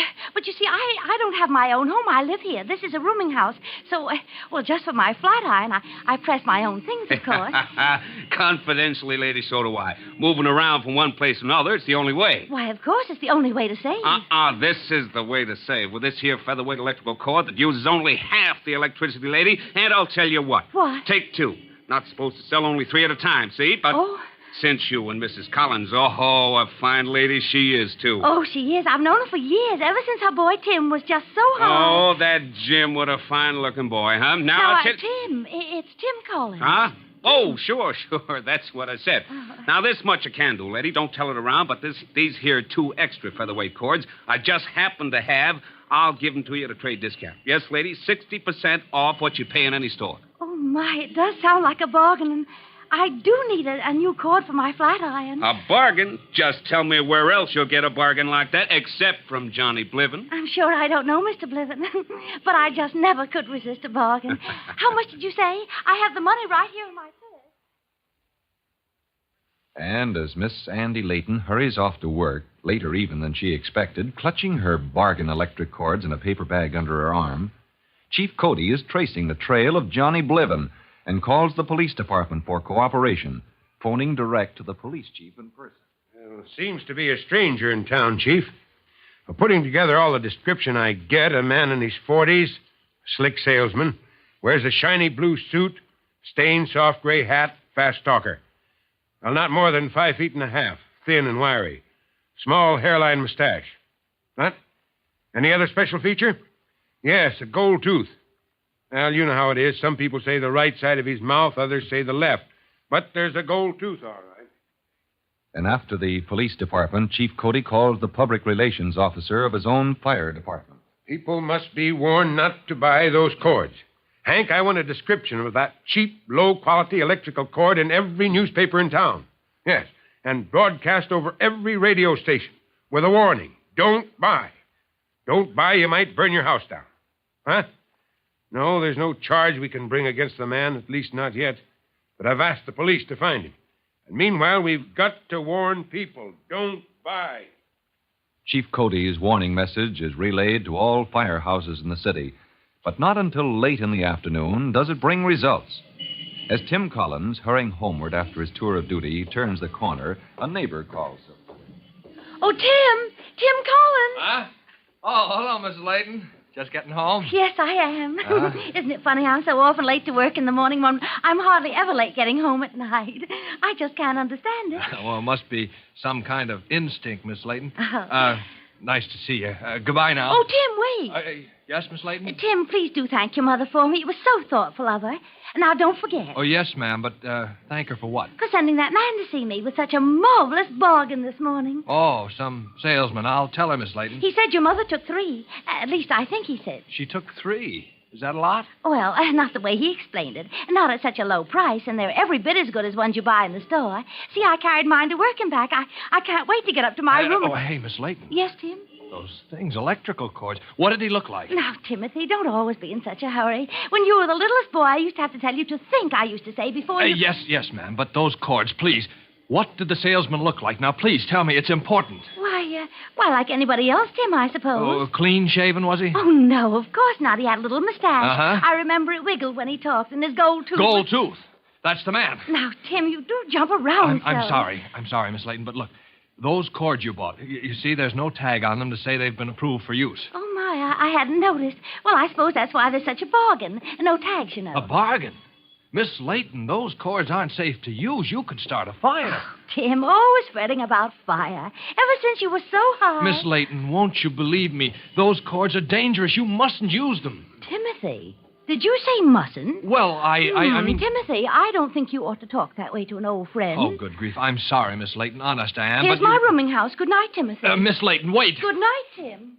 you see, I don't have my own home. I live here. This is a rooming house. So, well, just for my flat iron, I press my own things, of course.
Confidentially, lady, so do I. Moving around from one place to another, it's the only way.
Why, of course, it's the only way to save.
This is the way to save. With this here featherweight electrical cord that uses only half the electricity, lady, and I'll tell you what.
What?
Take 2. Not supposed to sell only 3 at a time, see? But...
Oh.
Since you and Mrs. Collins, a fine lady she is, too.
Oh, she is. I've known her for years, ever since her boy Tim was just so hard.
Oh, that Jim, what a fine-looking boy, huh?
Tim. It's Tim Collins.
Huh? Oh, sure. That's what I said. Now, this much I can do, lady. Don't tell it around, but these here 2 extra featherweight cords I just happen to have. I'll give them to you at a trade discount. Yes, lady, 60% off what you pay in any store.
Oh, my, it does sound like a bargain, and I do need a new cord for my flat iron.
A bargain? Just tell me where else you'll get a bargain like that, except from Johnny Bliven.
I'm sure I don't know, Mr. Bliven, but I just never could resist a bargain. How much did you say? I have the money right here in my purse.
And as Miss Andy Layton hurries off to work, later even than she expected, clutching her bargain electric cords in a paper bag under her arm, Chief Cody is tracing the trail of Johnny Bliven and calls the police department for cooperation, phoning direct to the police chief in person.
Well, seems to be a stranger in town, Chief. Putting together all the description I get, a man in his 40s, slick salesman, wears a shiny blue suit, stained soft gray hat, fast talker. Well, not more than 5 feet and a half, thin and wiry. Small hairline mustache. What? Any other special feature? Yes, a gold tooth. Well, you know how it is. Some people say the right side of his mouth, others say the left. But there's a gold tooth, all right.
And after the police department, Chief Cody calls the public relations officer of his own fire department.
People must be warned not to buy those cords. Hank, I want a description of that cheap, low-quality electrical cord in every newspaper in town. Yes, and broadcast over every radio station with a warning. Don't buy. Don't buy, you might burn your house down. Huh? No, there's no charge we can bring against the man, at least not yet. But I've asked the police to find him. And meanwhile, we've got to warn people. Don't buy.
Chief Cody's warning message is relayed to all firehouses in the city. But not until late in the afternoon does it bring results. As Tim Collins, hurrying homeward after his tour of duty, turns the corner, a neighbor calls him.
Oh, Tim! Tim Collins!
Huh? Oh, hello, Mrs. Layton. Just getting home?
Yes, I am. Isn't it funny I'm so often late to work in the morning when I'm hardly ever late getting home at night? I just can't understand it.
Well, it must be some kind of instinct, Miss Layton. Nice to see you. Goodbye now.
Oh, Tim, wait.
Yes, Miss Layton?
Tim, please do thank your mother for me. It was so thoughtful of her. Now, don't forget.
Oh, yes, ma'am, but thank her for what?
For sending that man to see me with such a marvelous bargain this morning.
Oh, some salesman. I'll tell her, Miss Layton.
He said your mother took 3. At least I think he said.
She took 3. Is that a lot?
Well, not the way he explained it. Not at such a low price, and they're every bit as good as ones you buy in the store. See, I carried mine to work and back. I can't wait to get up to my room.
Oh, hey, Miss Layton.
Yes, Tim?
Those things, electrical cords. What did he look like?
Now, Timothy, don't always be in such a hurry. When you were the littlest boy, I used to have to tell you to think, I used to say, before you...
Yes, ma'am, but those cords, please. What did the salesman look like? Now, please, tell me. It's important.
Why, like anybody else, Tim, I suppose.
Oh, clean-shaven, was he?
Oh, no, of course not. He had a little mustache.
Uh-huh.
I remember it wiggled when he talked, and his gold tooth...
Gold tooth? That's the man.
Now, Tim, you do jump around
I'm sorry, Miss Layton, but look, those cords you bought, you see, there's no tag on them to say they've been approved for use.
Oh, my, I hadn't noticed. Well, I suppose that's why there's such a bargain. No tags, you know.
A bargain? Miss Layton, those cords aren't safe to use. You could start a fire.
Oh, Tim, always fretting about fire. Ever since you were so high.
Miss Layton, won't you believe me? Those cords are dangerous. You mustn't use them.
Timothy, did you say mustn't?
Well, I mean...
Timothy, I don't think you ought to talk that way to an old friend.
Oh, good grief. I'm sorry, Miss Layton. Honest, I am.
Here's my rooming house. Good night, Timothy.
Miss Layton, wait.
Good night, Tim.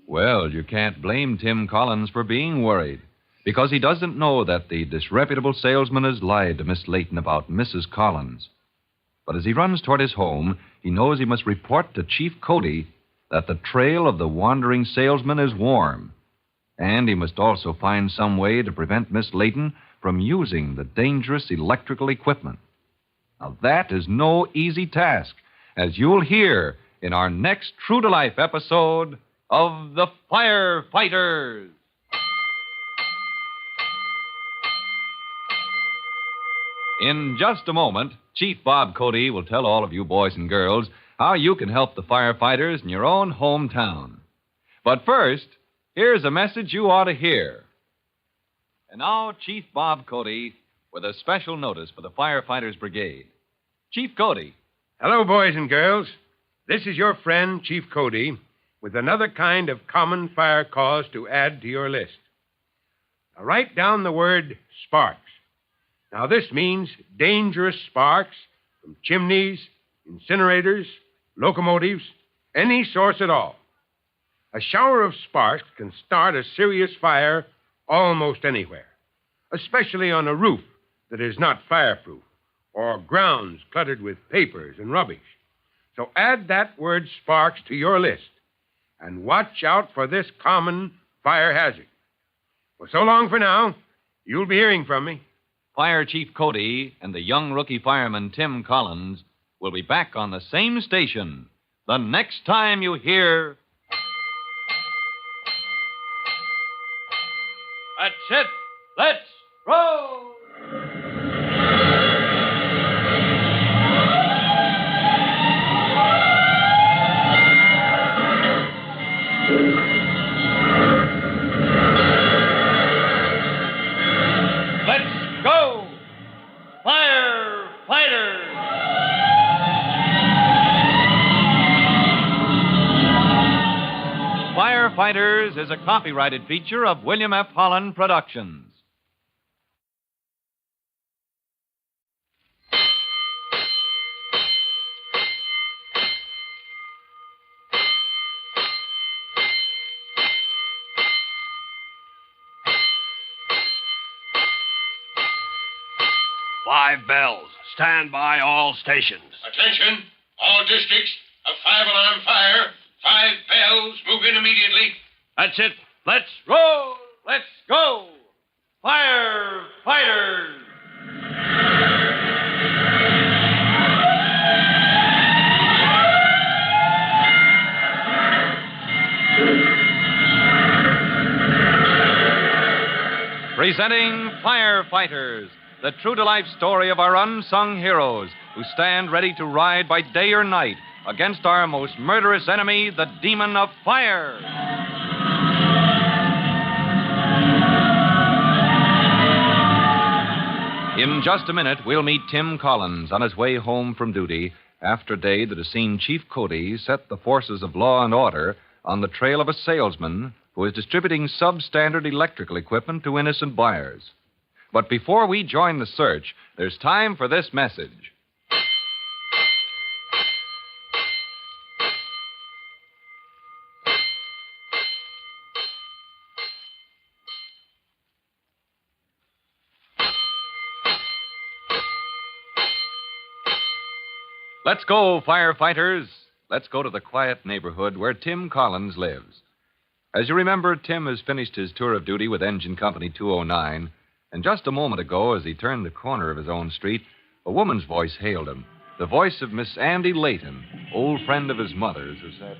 Well, you can't blame Tim Collins for being worried, because he doesn't know that the disreputable salesman has lied to Miss Layton about Mrs. Collins. But as he runs toward his home, he knows he must report to Chief Cody that the trail of the wandering salesman is warm. And he must also find some way to prevent Miss Layton from using the dangerous electrical equipment. Now, that is no easy task, as you'll hear in our next true-to-life episode of The Firefighters. In just a moment, Chief Bob Cody will tell all of you boys and girls how you can help the firefighters in your own hometown. But first, here's a message you ought to hear. And now, Chief Bob Cody with a special notice for the Firefighters Brigade. Chief Cody.
Hello, boys and girls. This is your friend, Chief Cody, with another kind of common fire cause to add to your list. Now, write down the word sparks. Now, this means dangerous sparks from chimneys, incinerators, locomotives, any source at all. A shower of sparks can start a serious fire almost anywhere, especially on a roof that is not fireproof or grounds cluttered with papers and rubbish. So add that word sparks to your list and watch out for this common fire hazard. Well, so long for now. You'll be hearing from me.
Fire Chief Cody and the young rookie fireman Tim Collins will be back on the same station the next time you hear.
That's it. Let's roll. Let's go, Firefighters!
Firefighters is a copyrighted feature of William F. Holland Productions.
Five bells. Stand by all stations.
Attention, all districts. A 5-alarm fire. 5 bells. Move in immediately.
That's it. Let's roll. Let's go, Firefighters!
Presenting Firefighters, the true-to-life story of our unsung heroes who stand ready to ride by day or night against our most murderous enemy, the demon of fire. In just a minute, we'll meet Tim Collins on his way home from duty after a day that has seen Chief Cody set the forces of law and order on the trail of a salesman who is distributing substandard electrical equipment to innocent buyers. But before we join the search, there's time for this message. Let's go, firefighters. Let's go to the quiet neighborhood where Tim Collins lives. As you remember, Tim has finished his tour of duty with Engine Company 209, and just a moment ago, as he turned the corner of his own street, a woman's voice hailed him. The voice of Miss Andy Layton, old friend of his mother's, who said,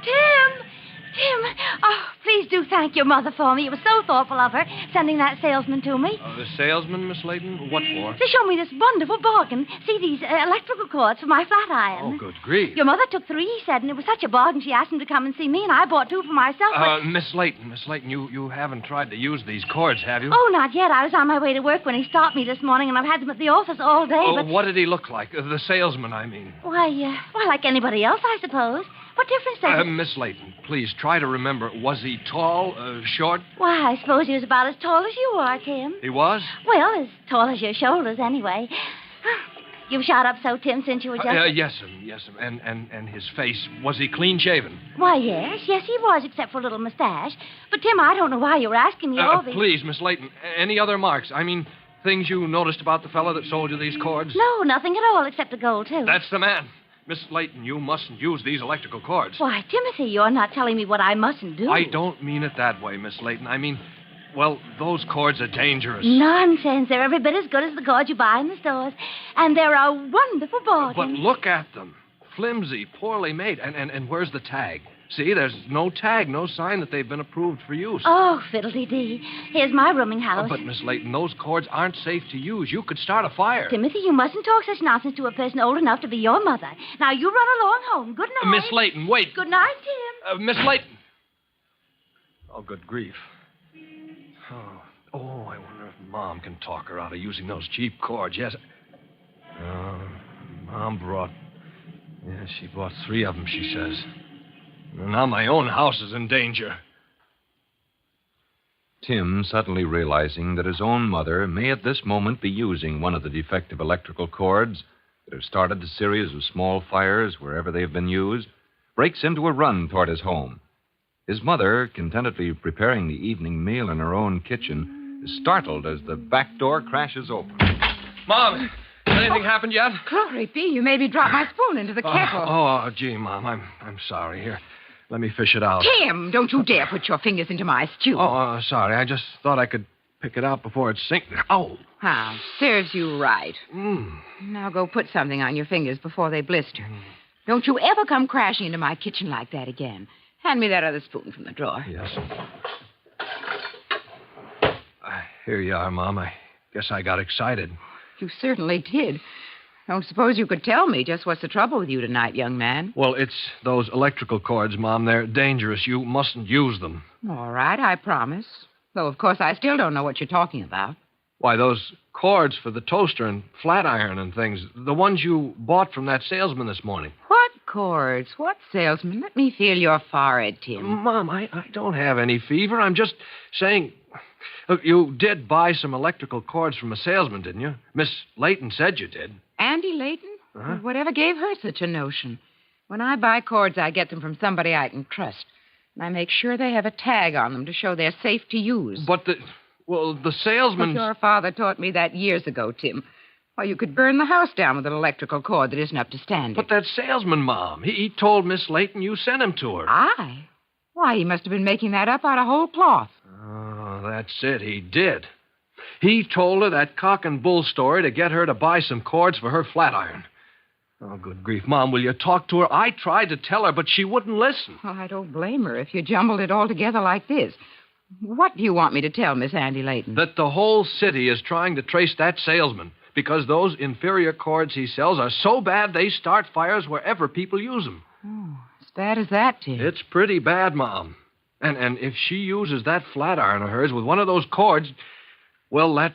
Tim! Tim! Oh, please do thank your mother for me. It was so thoughtful of her, sending that salesman to me.
The salesman, Miss Layton? What for?
To show me this wonderful bargain. See, these electrical cords for my flat iron.
Oh, good grief.
Your mother took 3, he said, and it was such a bargain she asked him to come and see me, and I bought 2 for myself.
Miss Layton, you haven't tried to use these cords, have you?
Oh, not yet. I was on my way to work when he stopped me this morning, and I've had them at the office all day, but...
What did he look like? The salesman, I mean.
Why, like anybody else, I suppose. What difference does it...
Miss Layton, please try to remember. Was he tall, short?
Why, I suppose he was about as tall as you are, Tim.
He was?
Well, as tall as your shoulders, anyway. You've shot up so, Tim, since you were just...
Yes, sir. And his face, was he clean-shaven?
Why, yes, he was, except for a little mustache. But, Tim, I don't know why you were asking me all these...
Please, Miss Layton, any other marks? I mean, things you noticed about the fellow that sold you these cords?
No, nothing at all, except the gold, too.
That's the man. Miss Layton, you mustn't use these electrical cords.
Why, Timothy, you're not telling me what I mustn't do.
I don't mean it that way, Miss Layton. I mean, well, those cords are dangerous.
Nonsense. They're every bit as good as the cords you buy in the stores. And they're a wonderful bargain.
But look at them. Flimsy, poorly made. And where's the tag? See, there's no tag, no sign that they've been approved for use.
Oh, fiddle-dee-dee. Here's my rooming house.
But, Miss Layton, those cords aren't safe to use. You could start a fire.
Timothy, you mustn't talk such nonsense to a person old enough to be your mother. Now, you run along home. Good night.
Miss Layton, wait.
Good night, Tim.
Miss Layton. Oh, good grief. I wonder if Mom can talk her out of using those cheap cords. Yes. Mom brought... Yeah, she bought 3 of them, she says. Now my own house is in danger.
Tim, suddenly realizing that his own mother may at this moment be using one of the defective electrical cords that have started a series of small fires wherever they have been used, breaks into a run toward his home. His mother, contentedly preparing the evening meal in her own kitchen, is startled as the back door crashes open.
Mom, has anything happened yet?
Glory be, you made me drop my spoon into the kettle.
Gee, Mom, I'm sorry. Here, let me fish it out.
Tim, don't you dare put your fingers into my stew.
Sorry. I just thought I could pick it out before it sinks. Oh.
Ah, serves you right.
Mm.
Now go put something on your fingers before they blister. Don't you ever come crashing into my kitchen like that again. Hand me that other spoon from the drawer.
Yes. Here you are, Mom. I guess I got excited.
You certainly did. Don't suppose you could tell me just what's the trouble with you tonight, young man.
Well, it's those electrical cords, Mom. They're dangerous. You mustn't use them.
All right, I promise. Though, of course, I still don't know what you're talking about.
Why, those cords for the toaster and flat iron and things. The ones you bought from that salesman this morning.
What cords? What salesman? Let me feel your forehead, Tim.
Mom, I don't have any fever. I'm just saying... Look, you did buy some electrical cords from a salesman, didn't you? Miss Layton said you did.
Andy Layton?
Uh-huh.
Whatever gave her such a notion? When I buy cords, I get them from somebody I can trust. And I make sure they have a tag on them to show they're safe to use.
But the salesman...
But your father taught me that years ago, Tim. Why, you could burn the house down with an electrical cord that isn't up to standard.
But that salesman, Mom, he told Miss Layton you sent him to her.
I? Why, he must have been making that up out of whole cloth.
Oh, that's it. He did. He told her that cock and bull story to get her to buy some cords for her flat iron. Oh, good grief. Mom, will you talk to her? I tried to tell her, but she wouldn't listen.
Well, I don't blame her if you jumbled it all together like this. What do you want me to tell Miss Andy Layton?
That the whole city is trying to trace that salesman because those inferior cords he sells are so bad they start fires wherever people use them.
Oh, as bad as that, Tim.
It's pretty bad, Mom. And if she uses that flat iron of hers with one of those cords, well, that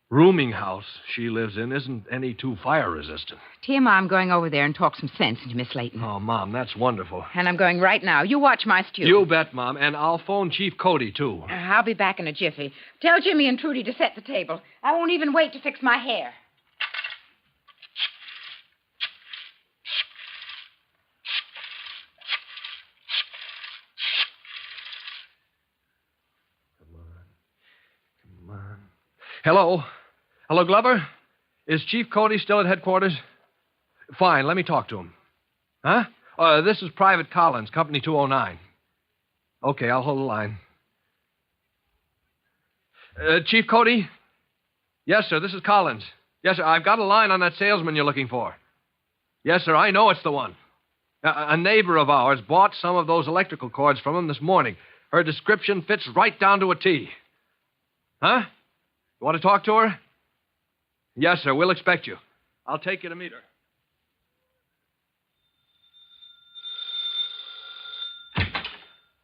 rooming house she lives in isn't any too fire resistant.
Tim, I'm going over there and talk some sense into Miss Layton.
Oh, Mom, that's wonderful.
And I'm going right now. You watch my stew.
You bet, Mom. And I'll phone Chief Cody, too.
I'll be back in a jiffy. Tell Jimmy and Trudy to set the table. I won't even wait to fix my hair.
Hello? Hello, Glover? Is Chief Cody still at headquarters? Fine, let me talk to him. Huh? This is Private Collins, Company 209. Okay, I'll hold the line. Chief Cody? Yes, sir, this is Collins. Yes, sir, I've got a line on that salesman you're looking for. Yes, sir, I know it's the one. A neighbor of ours bought some of those electrical cords from him this morning. Her description fits right down to a T. Huh? You want to talk to her? Yes, sir. We'll expect you. I'll take you to meet her.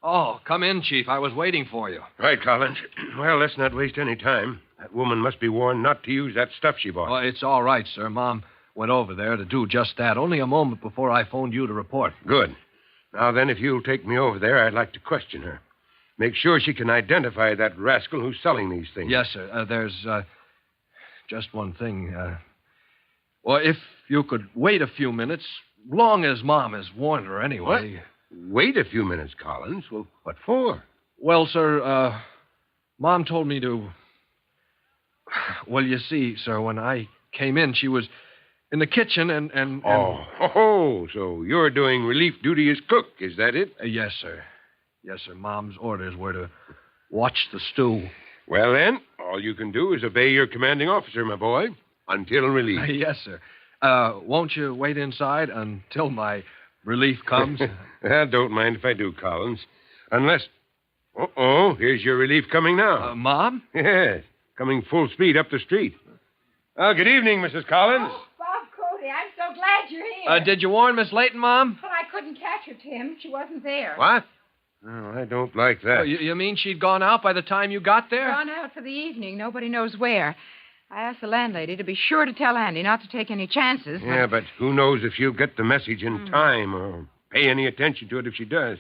Oh, come in, Chief. I was waiting for you.
Right, Collins. Well, let's not waste any time. That woman must be warned not to use that stuff she bought.
Oh, it's all right, sir. Mom went over there to do just that only a moment before I phoned you to report.
Good. Now, then, if you'll take me over there, I'd like to question her. Make sure she can identify that rascal who's selling these things.
Yes, sir. There's just one thing. Well, if you could wait a few minutes, long as Mom has warned her anyway.
What? Wait a few minutes, Collins? Well, what for?
Well, sir, Mom told me to... Well, you see, sir, when I came in, she was in the kitchen and...
Oh, so you're doing relief duty as cook, is that it?
Yes, sir. Yes, sir. Mom's orders were to watch the stew.
Well, then, all you can do is obey your commanding officer, my boy, until relief.
Yes, sir. Won't you wait inside until my relief comes?
Don't mind if I do, Collins. Unless... here's your relief coming now.
Mom?
Yes, coming full speed up the street. Good evening, Mrs. Collins.
Oh, Bob Cody, I'm so glad you're here.
Did you warn Miss Layton, Mom?
Well, I couldn't catch her, Tim. She wasn't there.
What? Oh, I don't like that.
Oh, you mean she'd gone out by the time you got there?
Gone out for the evening. Nobody knows where. I asked the landlady to be sure to tell Andy not to take any chances.
Yeah, but who knows if she'll get the message in time or pay any attention to it if she does.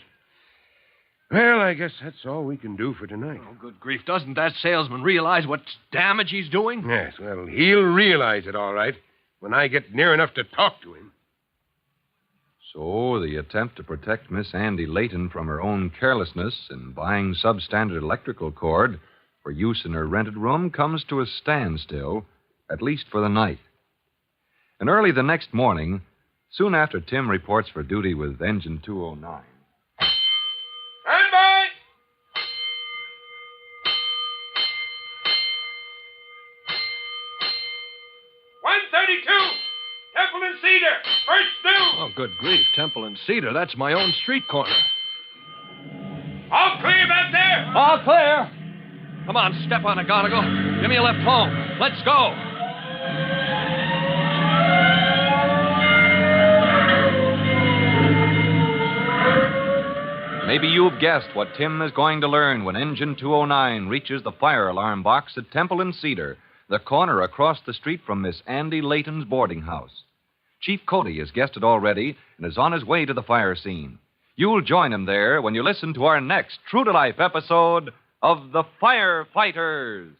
Well, I guess that's all we can do for tonight.
Oh, good grief. Doesn't that salesman realize what damage he's doing?
Yes, well, he'll realize it all right when I get near enough to talk to him.
So the attempt to protect Miss Andy Layton from her own carelessness in buying substandard electrical cord for use in her rented room comes to a standstill, at least for the night. And early the next morning, soon after Tim reports for duty with Engine 209.
Stand by! 42. Temple and Cedar. First due.
Oh, good grief. Temple and Cedar. That's my own street corner.
All clear back there?
All clear. Come on, step on it, Gonigal. Give me a lift home. Let's go.
Maybe you've guessed what Tim is going to learn when Engine 209 reaches the fire alarm box at Temple and Cedar, the corner across the street from Miss Andy Layton's boarding house. Chief Cody has guessed it already and is on his way to the fire scene. You'll join him there when you listen to our next true-to-life episode of The Firefighters.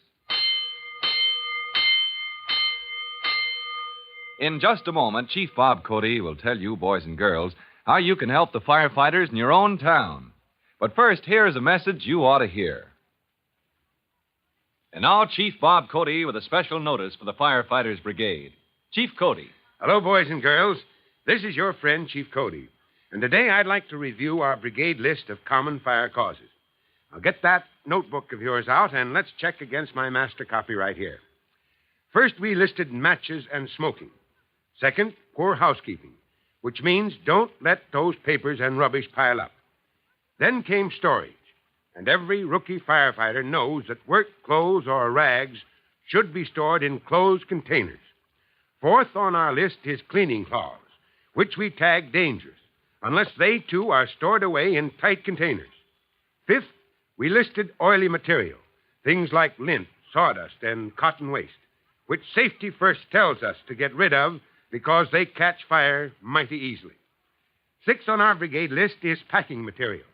In just a moment, Chief Bob Cody will tell you, boys and girls, how you can help the firefighters in your own town. But first, here's a message you ought to hear. And now, Chief Bob Cody with a special notice for the Firefighters Brigade. Chief Cody.
Hello, boys and girls. This is your friend, Chief Cody. And today I'd like to review our brigade list of common fire causes. I'll get that notebook of yours out, and let's check against my master copy right here. First, we listed matches and smoking. Second, poor housekeeping, which means don't let those papers and rubbish pile up. Then came storage, and every rookie firefighter knows that work clothes or rags should be stored in closed containers. Fourth on our list is cleaning cloths, which we tag dangerous, unless they, too, are stored away in tight containers. Fifth, we listed oily material, things like lint, sawdust, and cotton waste, which Safety First tells us to get rid of because they catch fire mighty easily. Sixth on our brigade list is packing material.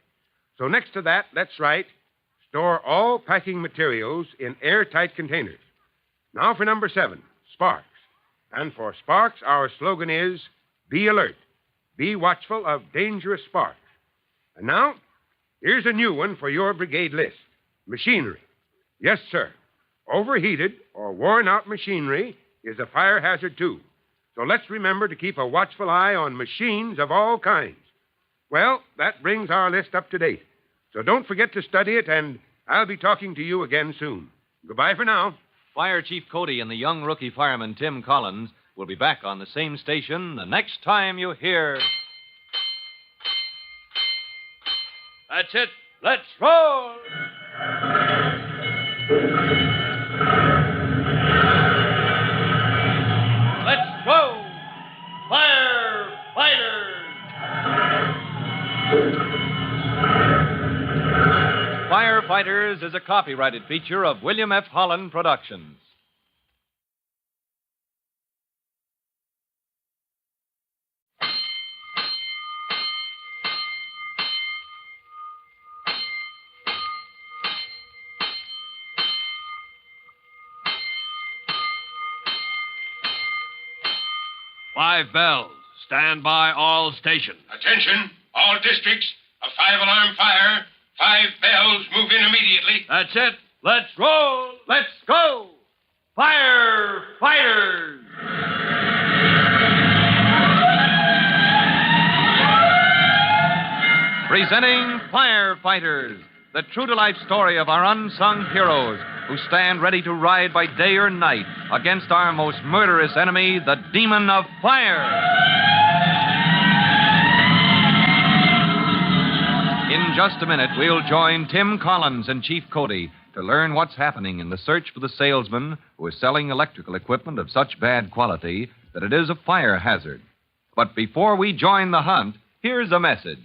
So next to that, let's write, store all packing materials in airtight containers. Now for number 7, sparks. And for sparks, our slogan is, be alert. Be watchful of dangerous sparks. And now, here's a new one for your brigade list. Machinery. Yes, sir. Overheated or worn-out machinery is a fire hazard, too. So let's remember to keep a watchful eye on machines of all kinds. Well, that brings our list up to date. So don't forget to study it, and I'll be talking to you again soon. Goodbye for now.
Fire Chief Cody and the young rookie fireman Tim Collins will be back on the same station the next time you hear...
That's it. Let's roll. Let's go, Firefighters!
Firefighters is a copyrighted feature of William F. Holland Productions.
Five bells. Stand by all stations.
Attention, all districts. A 5-alarm fire. 5 bells. Move in immediately.
That's it. Let's roll. Let's go. Firefighters!
Presenting Firefighters, the true-to-life story of our unsung heroes who stand ready to ride by day or night against our most murderous enemy, the demon of fire. In just a minute, we'll join Tim Collins and Chief Cody to learn what's happening in the search for the salesman who is selling electrical equipment of such bad quality that it is a fire hazard. But before we join the hunt, here's a message.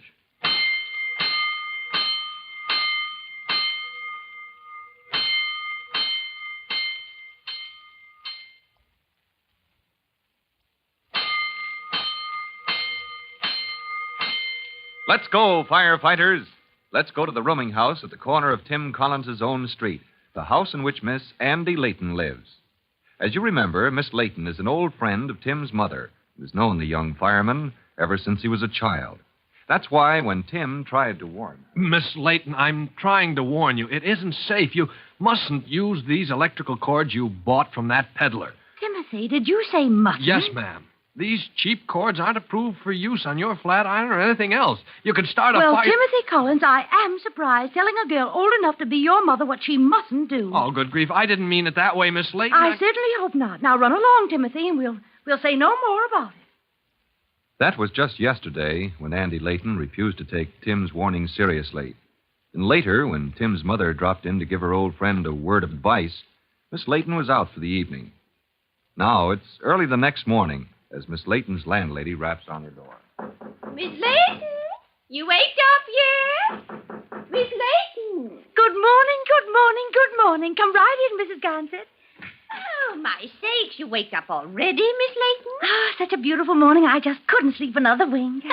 Let's go, firefighters. Let's go to the rooming house at the corner of Tim Collins' own street, the house in which Miss Andy Layton lives. As you remember, Miss Layton is an old friend of Tim's mother, who has known the young fireman ever since he was a child. That's why when Tim tried to warn her...
Miss Layton, I'm trying to warn you. It isn't safe. You mustn't use these electrical cords you bought from that peddler.
Timothy, did you say mustn't?
Yes, ma'am. These cheap cords aren't approved for use on your flat iron or anything else. You could start a fire...
Well, Timothy Collins, I am surprised telling a girl old enough to be your mother what she mustn't do.
Oh, good grief. I didn't mean it that way, Miss Layton.
I certainly hope not. Now run along, Timothy, and we'll We'll say no more about it.
That was just yesterday when Andy Layton refused to take Tim's warning seriously. And later, when Tim's mother dropped in to give her old friend a word of advice, Miss Layton was out for the evening. Now, it's early the next morning as Miss Layton's landlady raps on her door.
Miss Layton, you waked up yet? Miss Layton. Good morning, good morning, good morning. Come right in, Mrs. Gansett. Oh, my sakes, you waked up already, Miss Layton? Ah, such a beautiful morning. I just couldn't sleep another wink.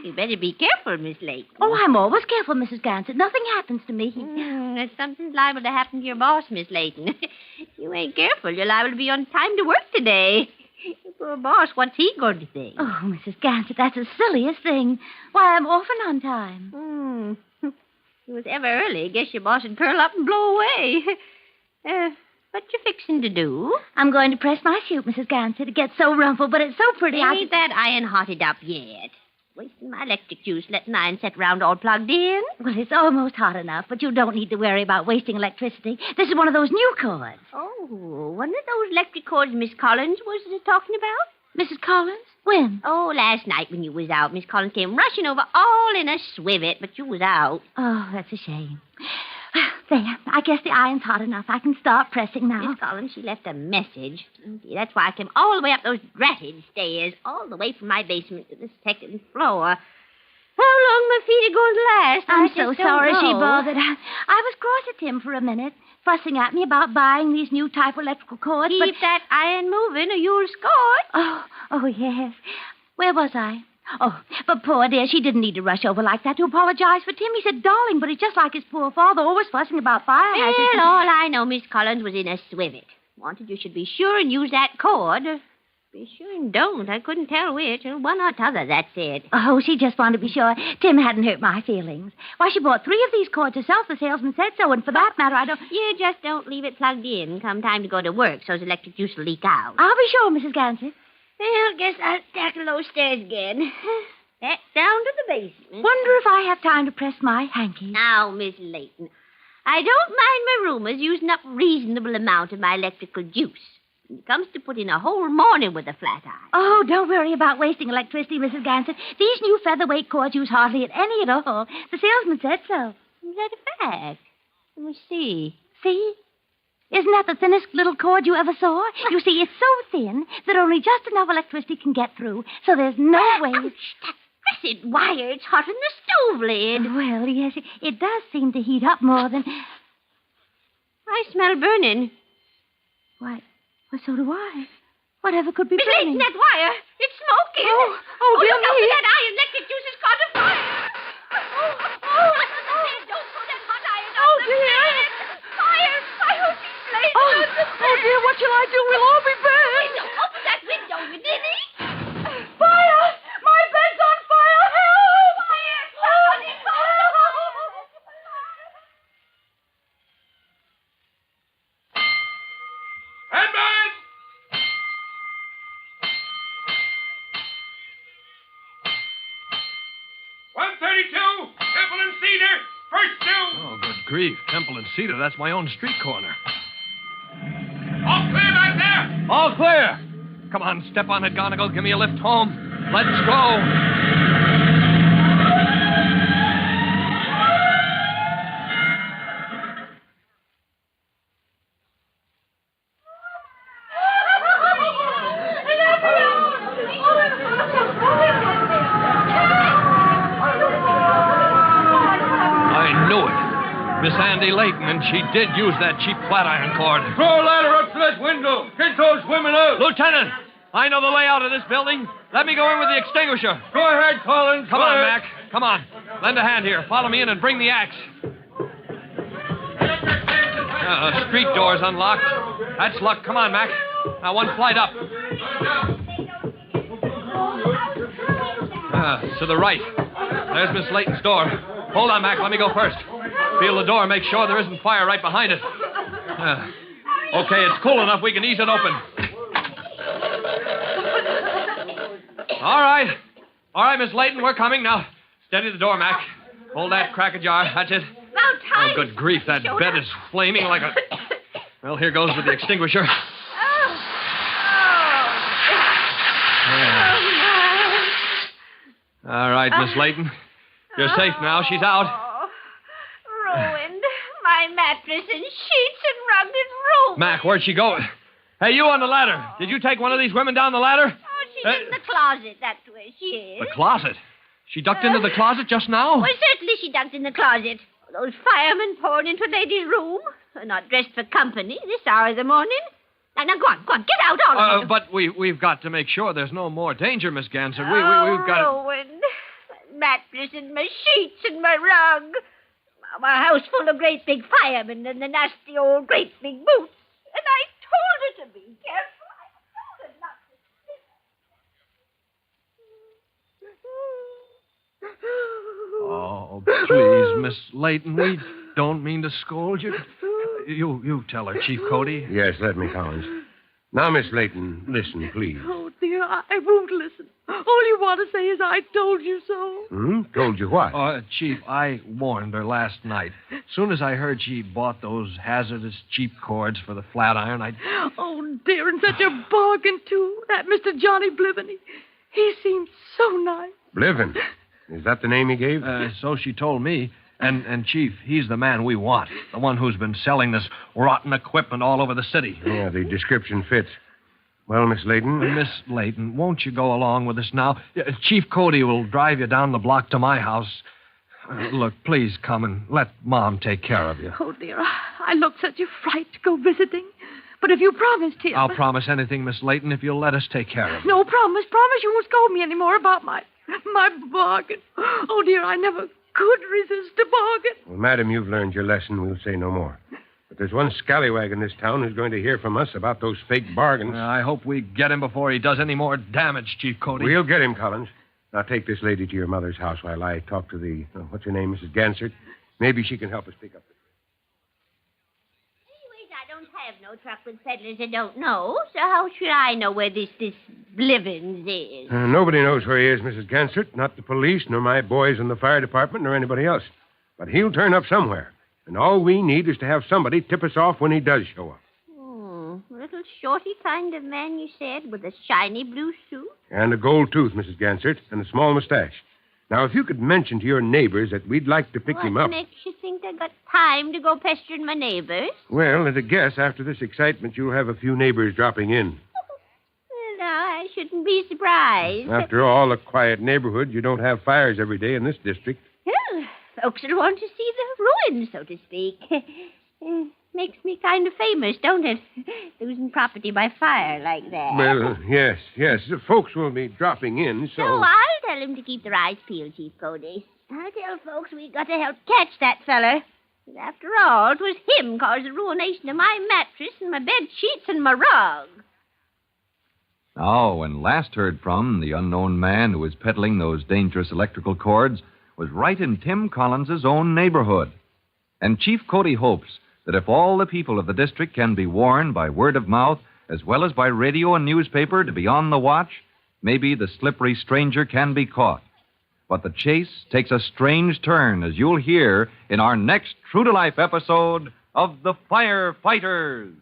You better be careful, Miss Layton.
Oh, I'm always careful, Mrs. Gansett. Nothing happens to me.
There's something liable to happen to your boss, Miss Layton. You ain't careful, you're liable to be on time to work today. Your poor boss, what's he going to think?
Oh, Mrs. Gansett, that's the silliest thing. Why, I'm often on time.
If it was ever early, guess your boss would curl up and blow away. What you fixing to do?
I'm going to press my suit, Mrs. Gansett. It gets so rumpled, but it's so pretty.
Ain't that iron hotted up yet? Wasting my electric juice letting iron set round all plugged in?
Well, it's almost hot enough, but you don't need to worry about wasting electricity. This is one of those new cords.
Oh, one of those electric cords Miss Collins was talking about?
Mrs. Collins? When?
Oh, last night when you was out. Miss Collins came rushing over all in a swivet, but you was out.
Oh, that's a shame. There, I guess the iron's hot enough. I can start pressing now.
Miss Collins, she left a message. That's why I came all the way up those dratted stairs, all the way from my basement to the second floor. How long my feet are going to last?
I'm so sorry she bothered. I was cross at Tim for a minute, fussing at me about buying these new type of electrical cords.
Keep that iron moving or you'll scorch.
Oh, yes. Where was I? Oh, but poor dear, she didn't need to rush over like that to apologize for Tim. He said, darling, but it's just like his poor father, always fussing about fire hazards.
Well, all I know, Miss Collins was in a swivet. Wanted you should be sure and use that cord. Be sure and don't. I couldn't tell which. One or t'other, that's it.
Oh, she just wanted to be sure Tim hadn't hurt my feelings. Why, she bought 3 of these cords herself. The salesman said so, and for that matter, I don't...
You just don't leave it plugged in come time to go to work so's electric juice will leak out.
I'll be sure, Mrs. Gansett.
Well, guess I'll tackle those stairs again. Back down to the basement.
Wonder if I have time to press my hanky.
Now, Miss Layton, I don't mind my roomers using up reasonable amount of my electrical juice. When it comes to putting a whole morning with a flat iron.
Oh, don't worry about wasting electricity, Mrs. Gansett. These new featherweight cords use hardly any at all. The salesman said so.
Is that a fact? Let me see.
See? Isn't that the thinnest little cord you ever saw? You see, it's so thin that only just enough electricity can get through, so there's no way...
Ouch, that cursed wire, it's hotter than the stove lid.
Well, yes, it does seem to heat up more than...
I smell burning.
Why, well, so do I. Whatever could be
Miss
burning?
Layton, that wire, it's smoking.
Oh, dear
look out
me.
for that iron. Electric juice has caught a fire. Don't throw that hot iron on the bed. Fire, fire.
Oh, dear, what shall I do? We'll all be burned.
Open that window, you ninny.
Fire! My bed's on fire! Help!
Fire! Somebody
Headman! Temple and Cedar, first two.
Oh, good grief. Temple and Cedar, that's my own street corner.
All clear back there.
All clear. Come on, step on it, Gonigal. Give me a lift home. Let's go. Miss Andy Layton, and she did use that cheap flat iron cord.
Throw a ladder up to that window. Get those women out.
Lieutenant, I know the layout of this building. Let me go in with the extinguisher.
Go ahead, Collins.
Come on, Mac. Come on. Lend a hand here. Follow me in and bring the axe. Street door's unlocked. That's luck. Come on, Mac. Now, one flight up. To the right. There's Miss Layton's door. Hold on, Mac. Let me go first. Feel the door. Make sure there isn't fire right behind it. Okay, it's cool enough. We can ease it open. All right. All right, Miss Layton, we're coming. Now, steady the door, Mac. Hold that crack ajar. That's it. Oh, good grief. That bed is flaming like a... Well, here goes with the extinguisher.
All right, Miss Layton. You're safe now. She's out.
Ruined. My mattress and sheets and rug and room.
Mac, where'd she go? Hey, you on the ladder. Did you take one of these women down the ladder?
Oh, she's in the closet. That's where she is.
The closet? She ducked into the closet just now?
Well, certainly she ducked in the closet. Those firemen poured into a lady's room. They're not dressed for company this hour of the morning. Now, go on. Get out, all of you.
But we've got to make sure there's no more danger, Miss Gansett. We've got to...
Ruined. My mattress and my sheets and my rug. My house full of great big firemen and the nasty old great big boots. And I told her to be careful. I told her not to...
Oh, please, Miss Layton, we don't mean to scold you. You tell her, Chief Cody.
Yes, let me, Collins. Now, Miss Layton, listen, please.
Oh, dear, I won't listen. All you want to say is I told you so.
Told you what?
Chief, I warned her last night. As soon as I heard she bought those hazardous cheap cords for the flat iron,
Oh, dear, and such a bargain, too. That Mr. Johnny Bliven, he seemed so nice.
Bliven? Is that the name he gave?
So she told me. And, Chief, he's the man we want. The one who's been selling this rotten equipment all over the city.
Yeah, the description fits. Well, Miss Layton?
Miss Layton, won't you go along with us now? Chief Cody will drive you down the block to my house. Look, please come and let Mom take care of you.
Oh, dear, I look such a fright to go visiting. But if you promise, Tim...
I'll promise anything, Miss Layton, if you'll let us take care of you.
No, promise you won't scold me anymore about my bargain. Oh, dear, I never could resist a bargain.
Well, madam, you've learned your lesson. We'll say no more. But there's one scallywag in this town who's going to hear from us about those fake bargains.
I hope we get him before he does any more damage, Chief Cody.
We'll get him, Collins. Now take this lady to your mother's house while I talk to the... what's her name, Mrs. Gansert? Maybe she can help us pick up the...
Anyways, I don't have no truck with peddlers I don't know, so how should I know where this Blivens is?
Nobody knows where he is, Mrs. Gansert. Not the police, nor my boys in the fire department, nor anybody else. But he'll turn up somewhere. And all we need is to have somebody tip us off when he does show up.
Little shorty kind of man, you said, with a shiny blue suit?
And a gold tooth, Mrs. Gansert, and a small mustache. Now, if you could mention to your neighbors that we'd like to pick him up...
What makes you think I got time to go pestering my neighbors?
Well, at a guess, after this excitement, you'll have a few neighbors dropping in.
Well, now, I shouldn't be surprised.
After all, a quiet neighborhood, you don't have fires every day in this district.
Well, folks will want to see the ruins, so to speak. Makes me kind of famous, don't it? Losing property by fire like that.
Well, yes. The folks will be dropping in, so...
So I'll tell him to keep their eyes peeled, Chief Cody. I'll tell folks we got to help catch that feller. But after all, it was him caused the ruination of my mattress and my bed sheets and my rug.
Now, when last heard from, the unknown man who was peddling those dangerous electrical cords was right in Tim Collins's own neighborhood. And Chief Cody hopes that if all the people of the district can be warned by word of mouth, as well as by radio and newspaper, to be on the watch, maybe the slippery stranger can be caught. But the chase takes a strange turn, as you'll hear in our next true-to-life episode of The Firefighters.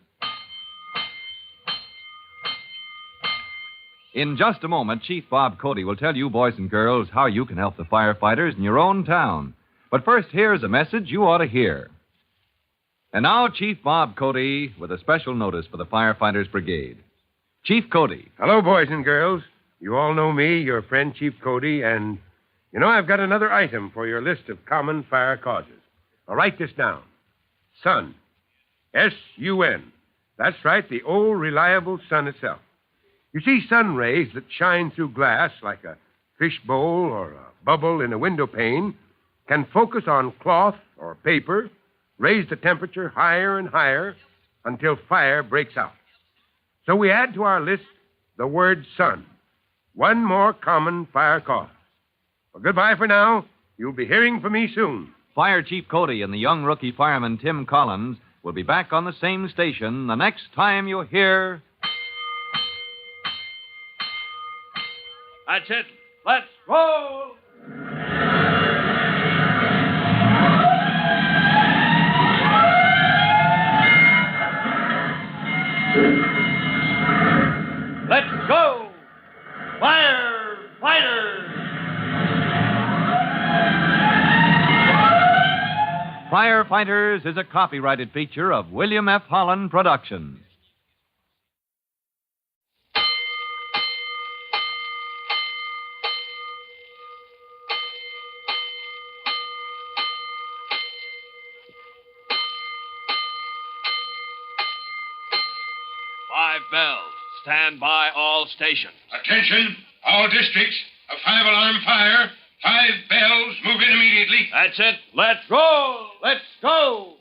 In just a moment, Chief Bob Cody will tell you, boys and girls, how you can help the firefighters in your own town. But first, here's a message you ought to hear. And now, Chief Bob Cody with a special notice for the Firefighters Brigade. Chief Cody.
Hello, boys and girls. You all know me, your friend Chief Cody, and, I've got another item for your list of common fire causes. Now, write this down. Sun. S-U-N. That's right, the old, reliable sun itself. You see, sun rays that shine through glass like a fishbowl or a bubble in a window pane can focus on cloth or paper, raise the temperature higher and higher until fire breaks out. So we add to our list the word sun. One more common fire cause. Well, goodbye for now. You'll be hearing from me soon.
Fire Chief Cody and the young rookie fireman Tim Collins will be back on the same station the next time you hear...
That's it. Let's roll. Let's go! Firefighters!
Firefighters is a copyrighted feature of William F. Holland Productions.
Five bells. Stand by all stations.
Attention, all districts. A 5-alarm fire. 5 bells. Move in immediately.
That's it. Let's roll. Let's go.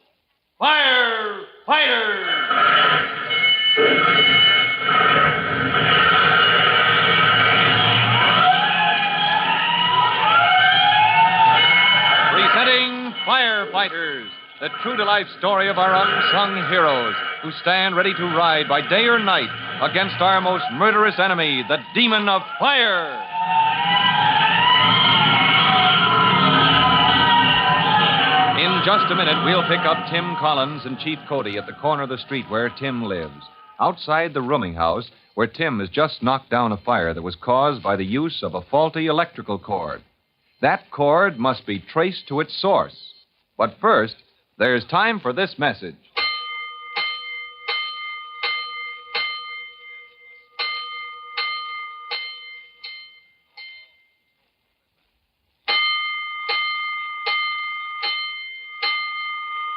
Presenting Firefighters, the true-to-life story of our unsung heroes who stand ready to ride by day or night against our most murderous enemy, the demon of fire. In just a minute, we'll pick up Tim Collins and Chief Cody at the corner of the street where Tim lives. Outside the rooming house, where Tim has just knocked down a fire that was caused by the use of a faulty electrical cord. That cord must be traced to its source. But first, there's time for this message.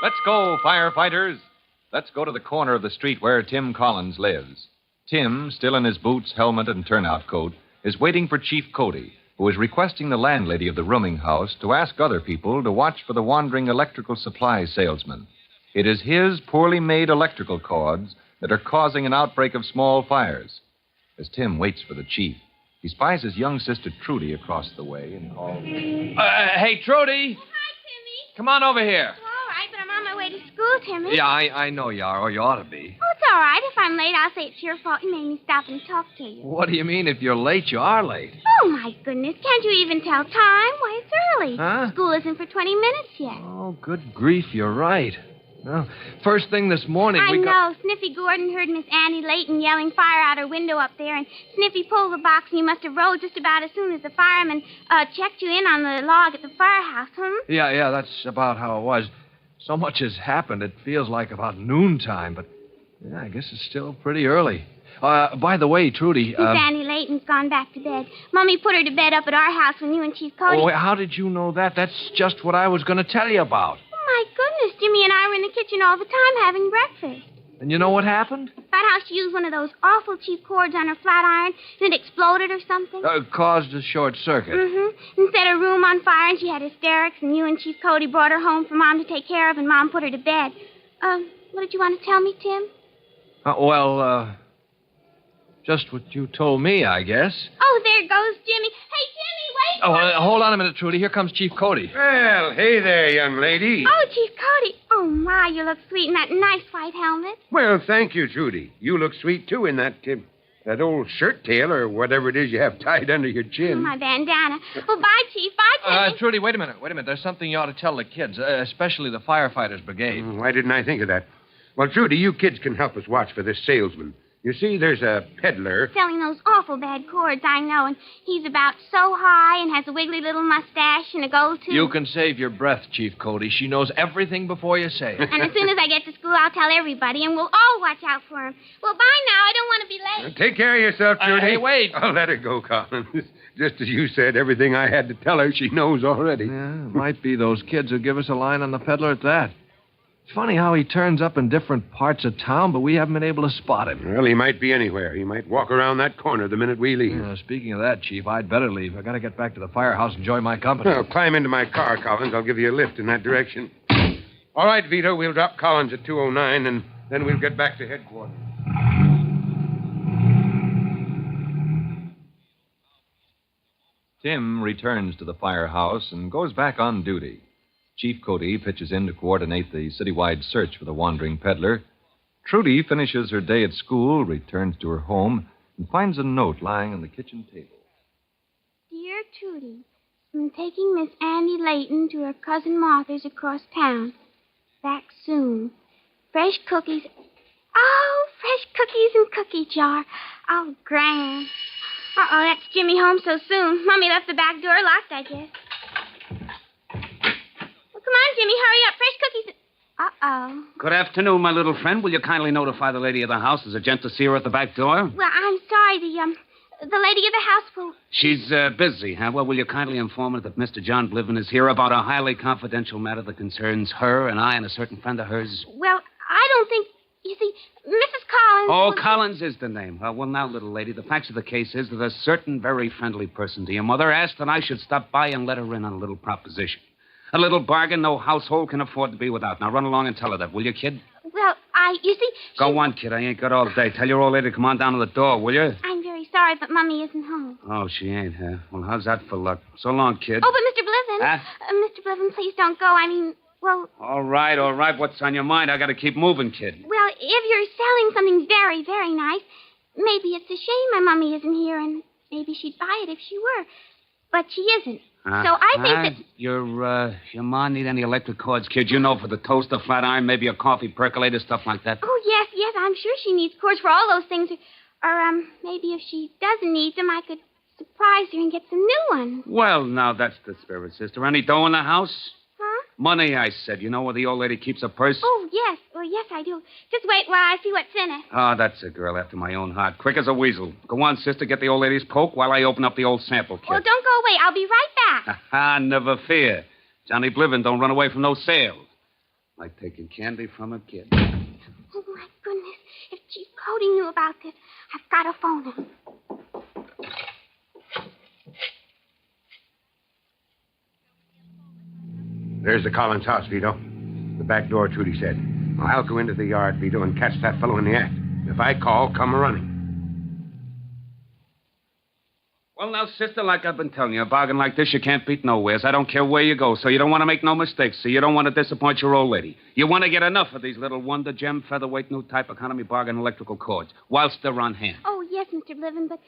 Let's go, firefighters. Let's go to the corner of the street where Tim Collins lives. Tim, still in his boots, helmet, and turnout coat, is waiting for Chief Cody, who is requesting the landlady of the rooming house to ask other people to watch for the wandering electrical supply salesman. It is his poorly made electrical cords that are causing an outbreak of small fires. As Tim waits for the chief, he spies his young sister Trudy across the way and calls.
Hey, Trudy.
Hi, Timmy.
Come on over here.
All right, but I'm on my way to school, Timmy.
Yeah, I know you are, or you ought to be.
Oh, it's all right. If I'm late, I'll say it's your fault. You made me stop and talk to you.
What do you mean if you're late, you are late?
Oh, my goodness. Can't you even tell time? Why, it's early.
Huh?
School isn't for 20 minutes yet.
Oh, good grief, you're right. Well, first thing this morning,
I
we
know. Sniffy Gordon heard Miss Annie Layton yelling fire out her window up there, and Sniffy pulled the box, and you must have rolled just about as soon as the fireman checked you in on the log at the firehouse,
Yeah, that's about how it was. So much has happened, it feels like about noontime, but yeah, I guess it's still pretty early. By the way, Trudy...
Miss Annie Layton's gone back to bed. Mommy put her to bed up at our house when you and Chief Cody...
Oh, wait, how did you know that? That's just what I was going to tell you about.
Oh, my goodness. Jimmy and I were in the kitchen all the time having breakfast.
And you know what happened?
About how she used one of those awful cheap cords on her flat iron, and it exploded or something.
Caused a short circuit.
Mm-hmm. And set her room on fire, and she had hysterics, and you and Chief Cody brought her home for Mom to take care of, and Mom put her to bed. What did you want to tell me, Tim?
Just what you told me, I guess.
Oh, there goes Jimmy. Hey, Jimmy, wait for me.
Hold on a minute, Trudy. Here comes Chief Cody.
Well, hey there, young lady.
Oh, Chief Cody. Oh, my, you look sweet in that nice white helmet.
Well, thank you, Trudy. You look sweet, too, in that old shirt tail or whatever it is you have tied under your
Oh,
chin.
my bandana. Well, bye, Chief. Bye, Jimmy.
Trudy, wait a minute. There's something you ought to tell the kids, especially the Firefighters Brigade.
Why didn't I think of that? Well, Trudy, you kids can help us watch for this salesman. You see, there's a peddler.
Selling those awful bad cords, I know, and he's about so high and has a wiggly little mustache and a gold tooth.
You can save your breath, Chief Cody. She knows everything before you say it.
And as soon as I get to school, I'll tell everybody, and we'll all watch out for him. Well, bye now. I don't want to be late.
Take care of yourself, Trudy.
Hey, wait.
I'll let her go, Collins. Just as you said, everything I had to tell her, she knows already.
Yeah, it might be those kids who give us a line on the peddler at that. It's funny how he turns up in different parts of town, but we haven't been able to spot him.
Well, he might be anywhere. He might walk around that corner the minute we leave.
Speaking of that, Chief, I'd better leave. I got to get back to the firehouse and enjoy my company.
Well, climb into my car, Collins. I'll give you a lift in that direction. All right, Vito, we'll drop Collins at 209, and then we'll get back to headquarters.
Tim returns to the firehouse and goes back on duty. Chief Cody pitches in to coordinate the citywide search for the wandering peddler. Trudy finishes her day at school, returns to her home, and finds a note lying on the kitchen table.
Dear Trudy, I'm taking Miss Annie Layton to her cousin Martha's across town. Back soon. Fresh cookies. Oh, fresh cookies and cookie jar. Oh, grand. Uh-oh, that's Jimmy home so soon. Mommy left the back door locked, I guess. Well, come on, Jimmy, hurry up. Fresh cookies. Uh-oh.
Good afternoon, my little friend. Will you kindly notify the lady of the house? There's a gent to see her at the back door.
Well, I'm sorry. The lady of the house will...
She's busy, huh? Well, will you kindly inform her that Mr. John Bliven is here about a highly confidential matter that concerns her and I and a certain friend of hers?
Well, I don't think... You see, Mrs. Collins...
Oh,
was...
Collins is the name. Well, now, little lady, the facts of the case is that a certain very friendly person to your mother asked that I should stop by and let her in on a little proposition. A little bargain no household can afford to be without. Now, run along and tell her that, will you, kid?
Well, you see...
Go on, kid. I ain't got all day. Tell your old lady to come on down to the door, will you?
I'm very sorry, but Mummy isn't home.
Oh, she ain't, huh? Well, how's that for luck? So long, kid.
Oh, but Mr. Bliven... Mr. Bliven, please don't go. I mean, well...
All right. What's on your mind? I got to keep moving, kid.
Well, if you're selling something very, very nice, maybe it's a shame my Mummy isn't here, and maybe she'd buy it if she were. But she isn't. So I think that...
Your ma need any electric cords, kid? You know, for the toaster, flat iron, maybe a coffee percolator, stuff like that.
Oh, yes, I'm sure she needs cords for all those things. Or, maybe if she doesn't need them, I could surprise her and get some new ones.
Well, now, that's the spirit, sister. Any dough in the house?
Huh?
Money, I said. You know where the old lady keeps her purse?
Oh, yes. Well, yes, I do. Just wait while I see what's in it.
Oh, that's a girl after my own heart. Quick as a weasel. Go on, sister, get the old lady's poke while I open up the old sample kit.
Well, don't go away. I'll be right back.
Ha, never fear. Johnny Bliven don't run away from no sales. Like taking candy from a kid.
Oh, my goodness. If Chief Cody knew about this, I've got to phone him.
There's the Collins house, Vito. The back door, Trudy said. I'll go into the yard, Vito, and catch that fellow in the act. If I call, come running.
Well, now, sister, like I've been telling you, a bargain like this you can't beat nowheres. I don't care where you go, so you don't want to make no mistakes. So you don't want to disappoint your old lady. You want to get enough of these little wonder gem, featherweight, new type economy bargain electrical cords whilst they're on hand.
Oh, yes, Mr. Bliven, but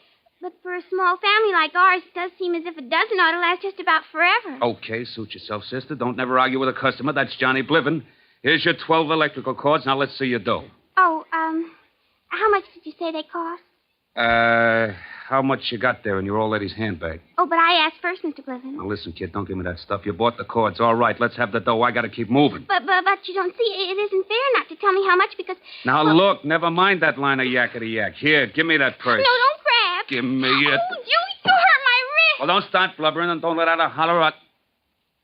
for a small family like ours, it does seem as if a dozen ought to last just about forever.
Okay, suit yourself, sister. Don't never argue with a customer. That's Johnny Bliven. Here's your 12 electrical cords. Now let's see your dough.
Oh, how much did you say they cost?
How much you got there in your old lady's handbag?
Oh, but I asked first, Mr. Bliven.
Now listen, kid, don't give me that stuff. You bought the cords. All right, let's have the dough. I got to keep moving.
But you don't see, it isn't fair not to tell me how much because...
Now, look, never mind that line of yakety-yak. Here, give me that purse.
No, don't grab.
Give me it.
Oh, you hurt my wrist.
Well, don't start blubbering and don't let out a holler out.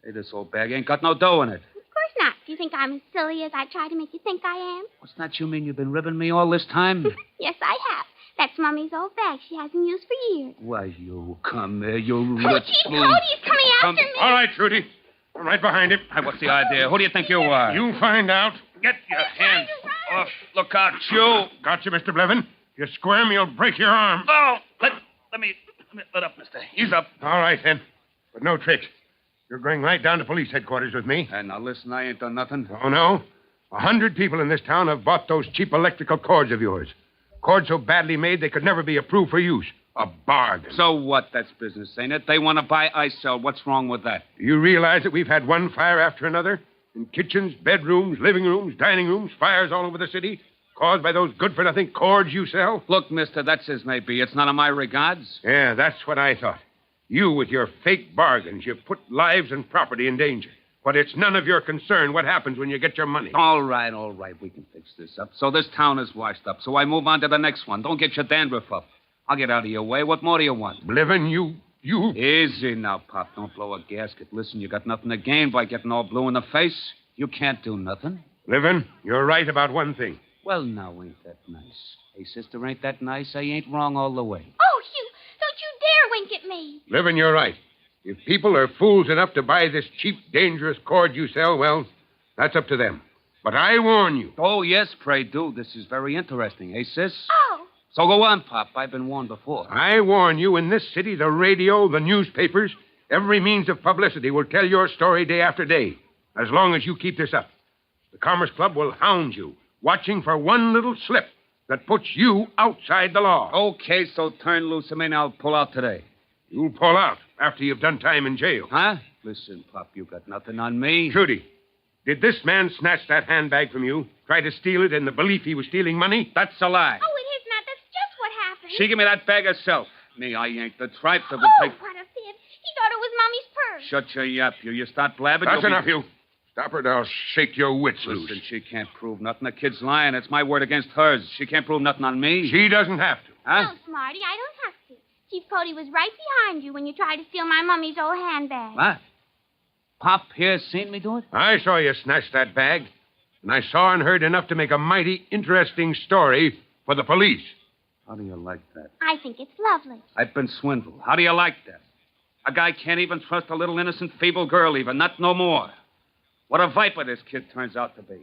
Hey, this old bag ain't got no dough in it.
Of course not. Do you think I'm as silly as I try to make you think I am?
What's that you mean? You've been ribbing me all this time?
Yes, I have. That's Mummy's old bag she hasn't used for years.
Why, you come here, you
Oh,
little...
Chief Cody's coming after me.
All right, Trudy. I'm right behind him.
Hey, what's the idea? Who do you think you are?
You find out.
Get your hands off. Look out, you.
Got you, Mr. Bliven. If you squirm, you'll break your arm.
Oh, let me let up, mister. He's up.
All right, then. But no tricks. You're going right down to police headquarters with me.
And now listen, I ain't done nothing.
Oh, no? 100 people in this town have bought those cheap electrical cords of yours. Cords so badly made they could never be approved for use. A bargain.
So what? That's business, ain't it? They want to buy, I sell. What's wrong with that?
Do you realize that we've had one fire after another? In kitchens, bedrooms, living rooms, dining rooms, fires all over the city, caused by those good-for-nothing cords you sell?
Look, mister, that's as may be. It's none of my regards.
Yeah, that's what I thought. You, with your fake bargains, you put lives and property in danger. But it's none of your concern what happens when you get your money.
All right. We can fix this up. So this town is washed up. So I move on to the next one. Don't get your dandruff up. I'll get out of your way. What more do you want?
Bliven, you...
Easy now, Pop. Don't blow a gasket. Listen, you got nothing to gain by getting all blue in the face. You can't do nothing.
Bliven, you're right about one thing.
Well, now, ain't that nice? Hey, sister, ain't that nice? I ain't wrong all the way.
Oh, Hugh, don't you dare wink at me.
Bliven, you're right. If people are fools enough to buy this cheap, dangerous cord you sell, well, that's up to them. But I warn you.
Oh, yes, pray do. This is very interesting. Hey, sis?
Oh.
So go on, Pop. I've been warned before.
I warn you, in this city, the radio, the newspapers, every means of publicity will tell your story day after day, as long as you keep this up. The Commerce Club will hound you, watching for one little slip that puts you outside the law.
Okay, so turn loose. I mean, I'll pull out today.
You'll pull out after you've done time in jail.
Huh? Listen, Pop, you got nothing on me.
Trudy, did this man snatch that handbag from you, try to steal it in the belief he was stealing money?
That's a lie.
Oh, it is not. That's just what happened.
She give me that bag herself. Me, I ain't the tripe that would take...
what a fib. He thought it was Mommy's purse.
Shut your yap, you. You start blabbing...
That's enough, you. Stop her, or I'll shake your wits loose.
Listen, she can't prove nothing. The kid's lying. It's my word against hers. She can't prove nothing on me.
She doesn't have to.
Huh?
No, Smarty, I don't have to. Chief Cody was right behind you when you tried to steal my mummy's old handbag.
What? Pop here seen me do it?
I saw you snatch that bag, and I saw and heard enough to make a mighty interesting story for the police.
How do you like that?
I think it's lovely.
I've been swindled. How do you like that? A guy can't even trust a little innocent, feeble girl, even. Not no more. What a viper this kid turns out to be.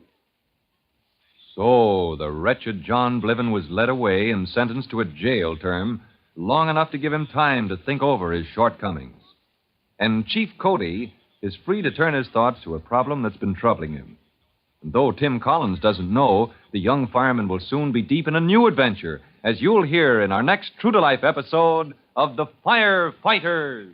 So the wretched John Bliven was led away and sentenced to a jail term long enough to give him time to think over his shortcomings. And Chief Cody is free to turn his thoughts to a problem that's been troubling him. And though Tim Collins doesn't know, the young fireman will soon be deep in a new adventure, as you'll hear in our next true-to-life episode of The Firefighters.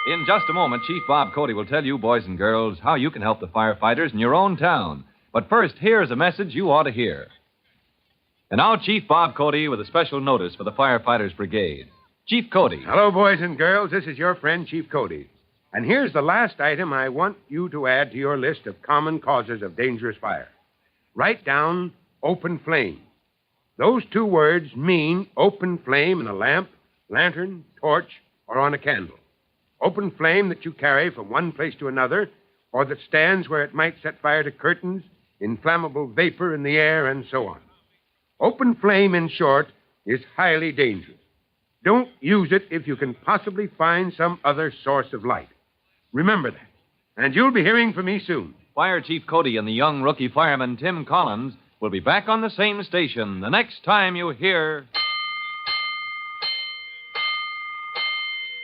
In just a moment, Chief Bob Cody will tell you, boys and girls, how you can help the firefighters in your own town. But first, here's a message you ought to hear. And now, Chief Bob Cody with a special notice for the Firefighters Brigade. Chief Cody.
Hello, boys and girls. This is your friend, Chief Cody. And here's the last item I want you to add to your list of common causes of dangerous fire. Write down open flame. Those two words mean open flame in a lamp, lantern, torch, or on a candle. Open flame that you carry from one place to another, or that stands where it might set fire to curtains, inflammable vapor in the air, and so on. Open flame, in short, is highly dangerous. Don't use it if you can possibly find some other source of light. Remember that. And you'll be hearing from me soon.
Fire Chief Cody and the young rookie fireman Tim Collins will be back on the same station the next time you hear...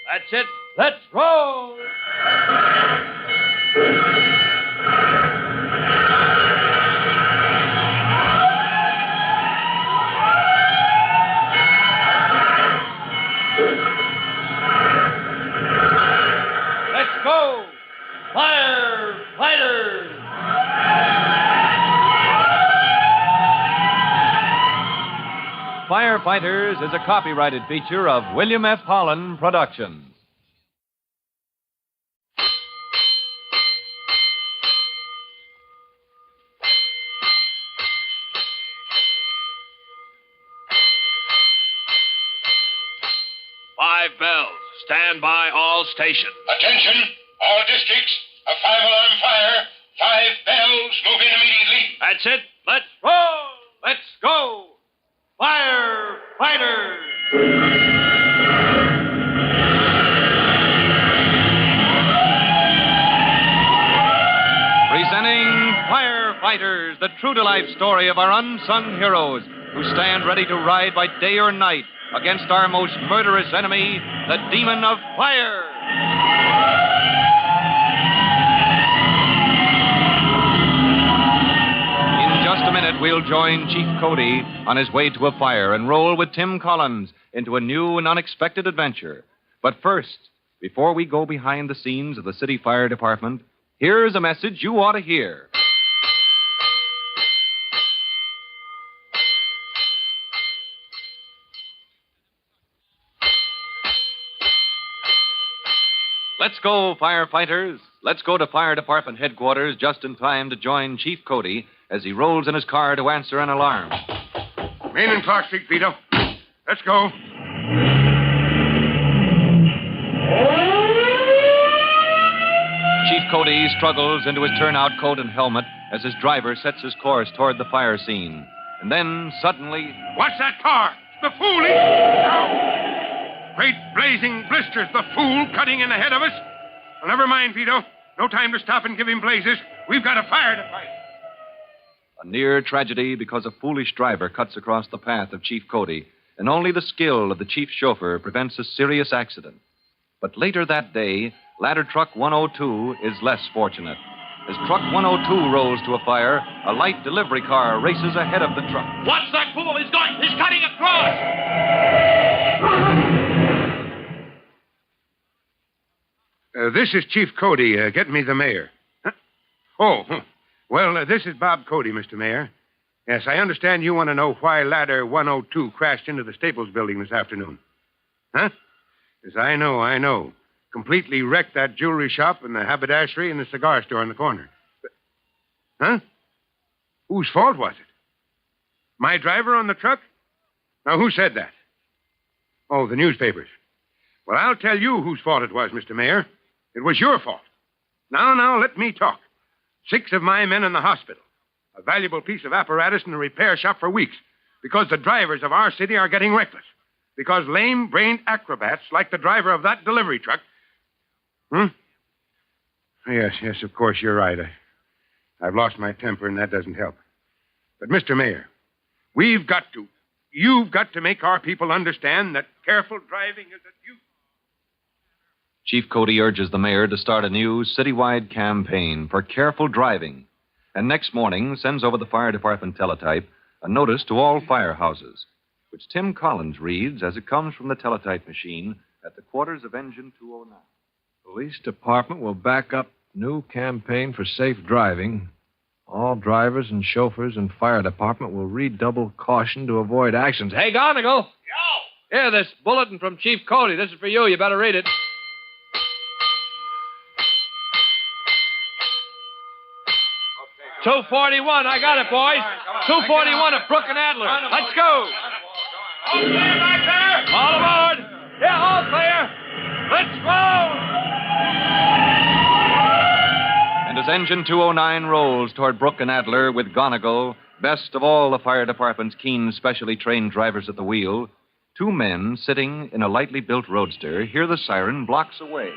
That's it. Let's roll! Let's go! Firefighters!
Firefighters is a copyrighted feature of William F. Holland Productions.
Five bells. Stand by all stations.
Attention, all districts. A 5-alarm fire. 5 bells. Move in immediately.
That's it. Let's roll. Let's go. Firefighters.
Presenting Firefighters, the true-to-life story of our unsung heroes who stand ready to ride by day or night against our most murderous enemy, the demon of fire. In just a minute, we'll join Chief Cody on his way to a fire and roll with Tim Collins into a new and unexpected adventure. But first, before we go behind the scenes of the city fire department, here's a message you ought to hear. Let's go, firefighters. Let's go to fire department headquarters just in time to join Chief Cody as he rolls in his car to answer an alarm.
Main and Clark Street, Vito. Let's go.
Chief Cody struggles into his turnout coat and helmet as his driver sets his course toward the fire scene. And then, suddenly...
Watch that car! The fool is... Now! Great blazing blisters, the fool cutting in ahead of us. Well, never mind, Vito. No time to stop and give him blazes. We've got a fire to fight.
A near tragedy because a foolish driver cuts across the path of Chief Cody, and only the skill of the chief chauffeur prevents a serious accident. But later that day, ladder truck 102 is less fortunate. As truck 102 rolls to a fire, a light delivery car races ahead of the truck.
Watch that fool! He's going! He's cutting across!
This is Chief Cody. Get me the mayor. Huh? Oh, well, this is Bob Cody, Mr. Mayor. Yes, I understand you want to know why ladder 102 crashed into the Staples building this afternoon. Huh? Yes, I know. completely wrecked that jewelry shop and the haberdashery and the cigar store in the corner. Huh? Whose fault was it? My driver on the truck? Now, who said that? Oh, the newspapers. Well, I'll tell you whose fault it was, Mr. Mayor. It was your fault. Now, let me talk. 6 of my men in the hospital. A valuable piece of apparatus in the repair shop for weeks. Because the drivers of our city are getting reckless. Because lame-brained acrobats like the driver of that delivery truck... Yes, of course, you're right. I've lost my temper, and that doesn't help. But, Mr. Mayor, you've got to make our people understand that careful driving is a duty.
Chief Cody urges the mayor to start a new citywide campaign for careful driving, and next morning sends over the fire department teletype a notice to all firehouses, which Tim Collins reads as it comes from the teletype machine at the quarters of Engine 209.
Police department will back up new campaign for safe driving. All drivers and chauffeurs and fire department will redouble caution to avoid accidents. Hey, Gonigal! Yo! Here, this bulletin from Chief Cody. This is for you. You better read it. Okay. 241. I got it, boys. 241 at Brook and Adler. Let's go. All clear back there? All aboard. Yeah, all clear. Let's go.
And as Engine 209 rolls toward Brook and Adler with Gonigal, best of all the fire department's keen, specially trained drivers at the wheel, 2 men sitting in a lightly built roadster hear the siren blocks away.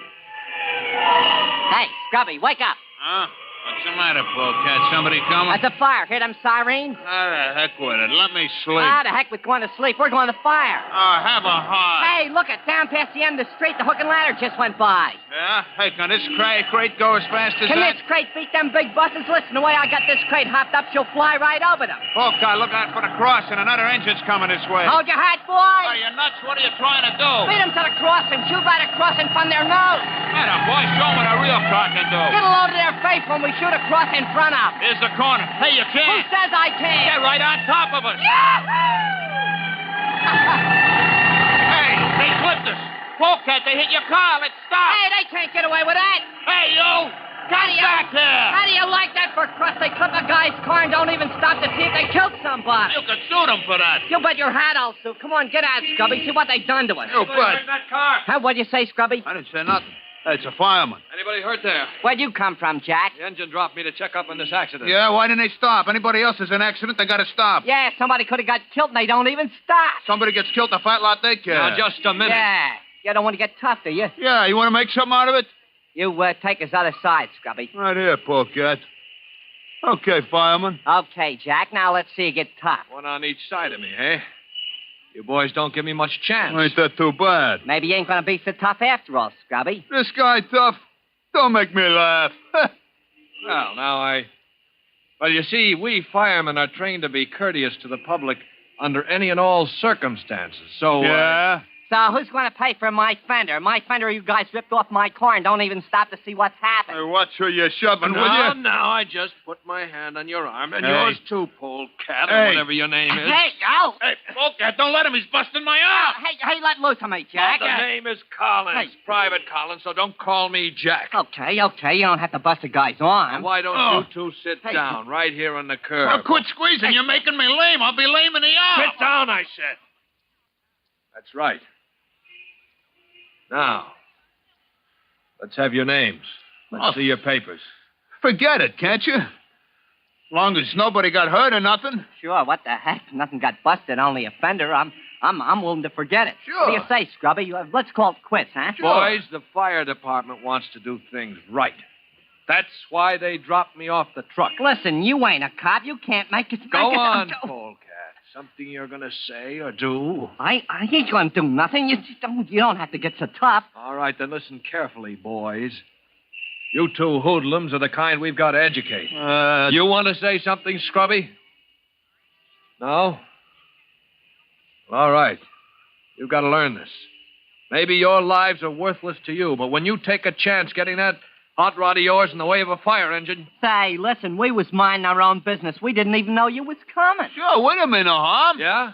Hey, Scrubby, wake up.
Huh? What's the matter, Polecat? Somebody coming?
That's a fire. Hear them sirens?
How the heck with it? Let me sleep.
Ah, the heck with going to sleep. We're going to fire.
Oh, have a heart.
Hey, look it. Down past the end of the street, the hook and ladder just went by.
Yeah? Hey, can this crate go as fast as
Can
that?
this crate beat them big buses? Listen, the way I got this crate hopped up, she'll fly right over them.
Polecat, look out for the crossing. Another engine's coming this way.
Hold your hat, boy.
Are you nuts? What are you trying to do?
Beat them to the crossing. Shoot right across in front of their nose.
Atta boy, show them what a real car can do.
Get a load of their face when we shoot across in front of.
Here's the corner. Hey, you
Who
can't.
says I can't?
Get right on top of us. Hey, they clipped us. Polecat, they hit your car. Let's stop.
Hey, they can't get away with that.
Hey, you. Come back here.
How do you like that for crust? They clip a guy's car and don't even stop to see if they killed somebody.
You could sue them for that.
You bet your hat I'll sue. Come on, get out, Scrubby. See what they done to us.
You bet.
That car.
Huh, what'd you say, Scrubby?
I didn't say nothing. Hey, it's a fireman.
Anybody hurt there?
Where'd you come from, Jack?
The engine dropped me to check up on this accident.
Yeah, why didn't they stop? Anybody else is in an accident, they gotta stop.
Yeah, somebody could have got killed and they don't even stop.
Somebody gets killed, the fat lot they care.
Now, just a minute.
Yeah. You don't want to get tough, do you?
Yeah, you want to make something out of it?
You take his other side, Scrubby.
Right here, Polecat. Okay, fireman.
Okay, Jack. Now let's see you get tough.
One on each side of me, hey? You boys don't give me much chance.
Ain't that too bad?
Maybe you ain't gonna be so tough after all, Scrubby.
This guy tough. Don't make me laugh.
Well, now Well, you see, we firemen are trained to be courteous to the public under any and all circumstances, so...
Yeah?
So who's going to pay for my fender? My fender you guys ripped off my car and don't even stop to see what's happened.
Hey, watch who you're shoving, will you?
No, I just put my hand on your arm, and
Hey.
yours too, Polecat, or
Hey.
whatever your name is.
Hey, ow!
Hey, Polecat, don't let him. He's busting my arm.
Hey, let loose of me, Jack.
The name is Collins,
Hey.
Private Collins, so don't call me Jack.
Okay, you don't have to bust a guy's arm.
Why don't
Oh.
you two sit
Hey.
down right here on the curb?
Well, quit squeezing. You're making me lame. I'll be lame in the arm.
Sit down, I said. That's right. Now, let's have your names. Let's see your papers.
Forget it, can't you? Long as nobody got hurt or nothing.
Sure, what the heck? Nothing got busted, only a fender. I'm willing to forget it.
Sure.
What do you say, Scrubby? Let's call it quits, huh?
Boys, the fire department wants to do things right. That's why they dropped me off the truck.
Listen, you ain't a cop. You can't make it.
Go
make it-
on, Polecat. Something you're going to say or do?
I ain't going to do nothing. You don't have to get so tough.
All right, then listen carefully, boys. You two hoodlums are the kind we've got to educate. You want to say something, Scrubby? No? Well, all right. You've got to learn this. Maybe your lives are worthless to you, but when you take a chance getting that hot rod of yours in the way of a fire engine...
Say, listen, we was minding our own business. We didn't even know you was coming.
Sure, we didn't mean no harm.
Yeah?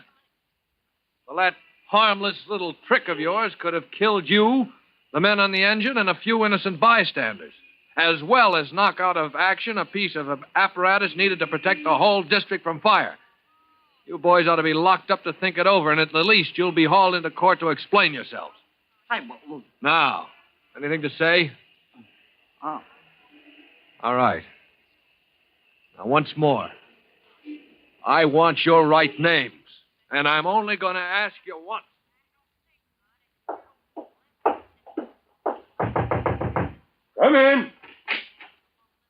Well, that harmless little trick of yours could have killed you, the men on the engine, and a few innocent bystanders, as well as knock out of action a piece of apparatus needed to protect the whole district from fire. You boys ought to be locked up to think it over, and at the least you'll be hauled into court to explain yourselves. Now, anything to say?
Oh.
All right. Now, once more, I want your right names, and I'm only going to ask you once.
Come in.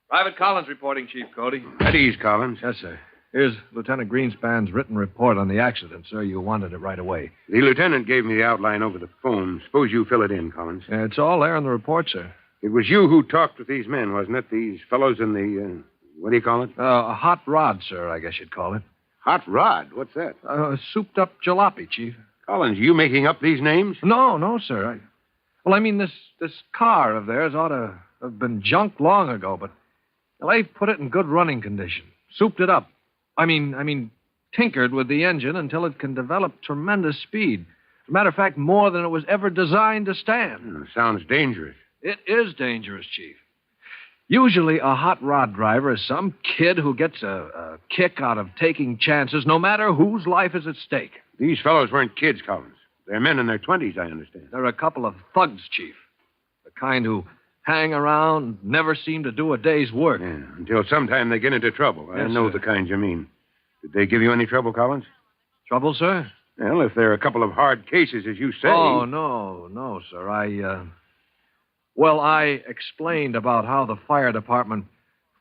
Private Collins reporting, Chief Cody.
At ease, Collins.
Yes, sir. Here's Lieutenant Greenspan's written report on the accident, sir. You wanted it right away.
The lieutenant gave me the outline over the phone. Suppose you fill it in, Collins.
It's all there in the report, sir.
It was you who talked with these men, wasn't it? These fellows in the, what do you call it?
A hot rod, sir, I guess you'd call it.
Hot rod? What's that?
Souped-up jalopy, Chief.
Collins, you making up these names?
No, sir. This car of theirs ought to have been junked long ago, but they've put it in good running condition. Souped it up. Tinkered with the engine until it can develop tremendous speed. As a matter of fact, more than it was ever designed to stand.
Sounds dangerous.
It is dangerous, Chief. Usually a hot rod driver is some kid who gets a kick out of taking chances, no matter whose life is at stake.
These fellows weren't kids, Collins. They're men in their 20s, I understand.
They're a couple of thugs, Chief. The kind who hang around, never seem to do a day's work.
Yeah, until sometime they get into trouble. I know the kind you mean. Did they give you any trouble, Collins?
Trouble, sir?
Well, if they're a couple of hard cases, as you say...
Oh, no, sir. I explained about how the fire department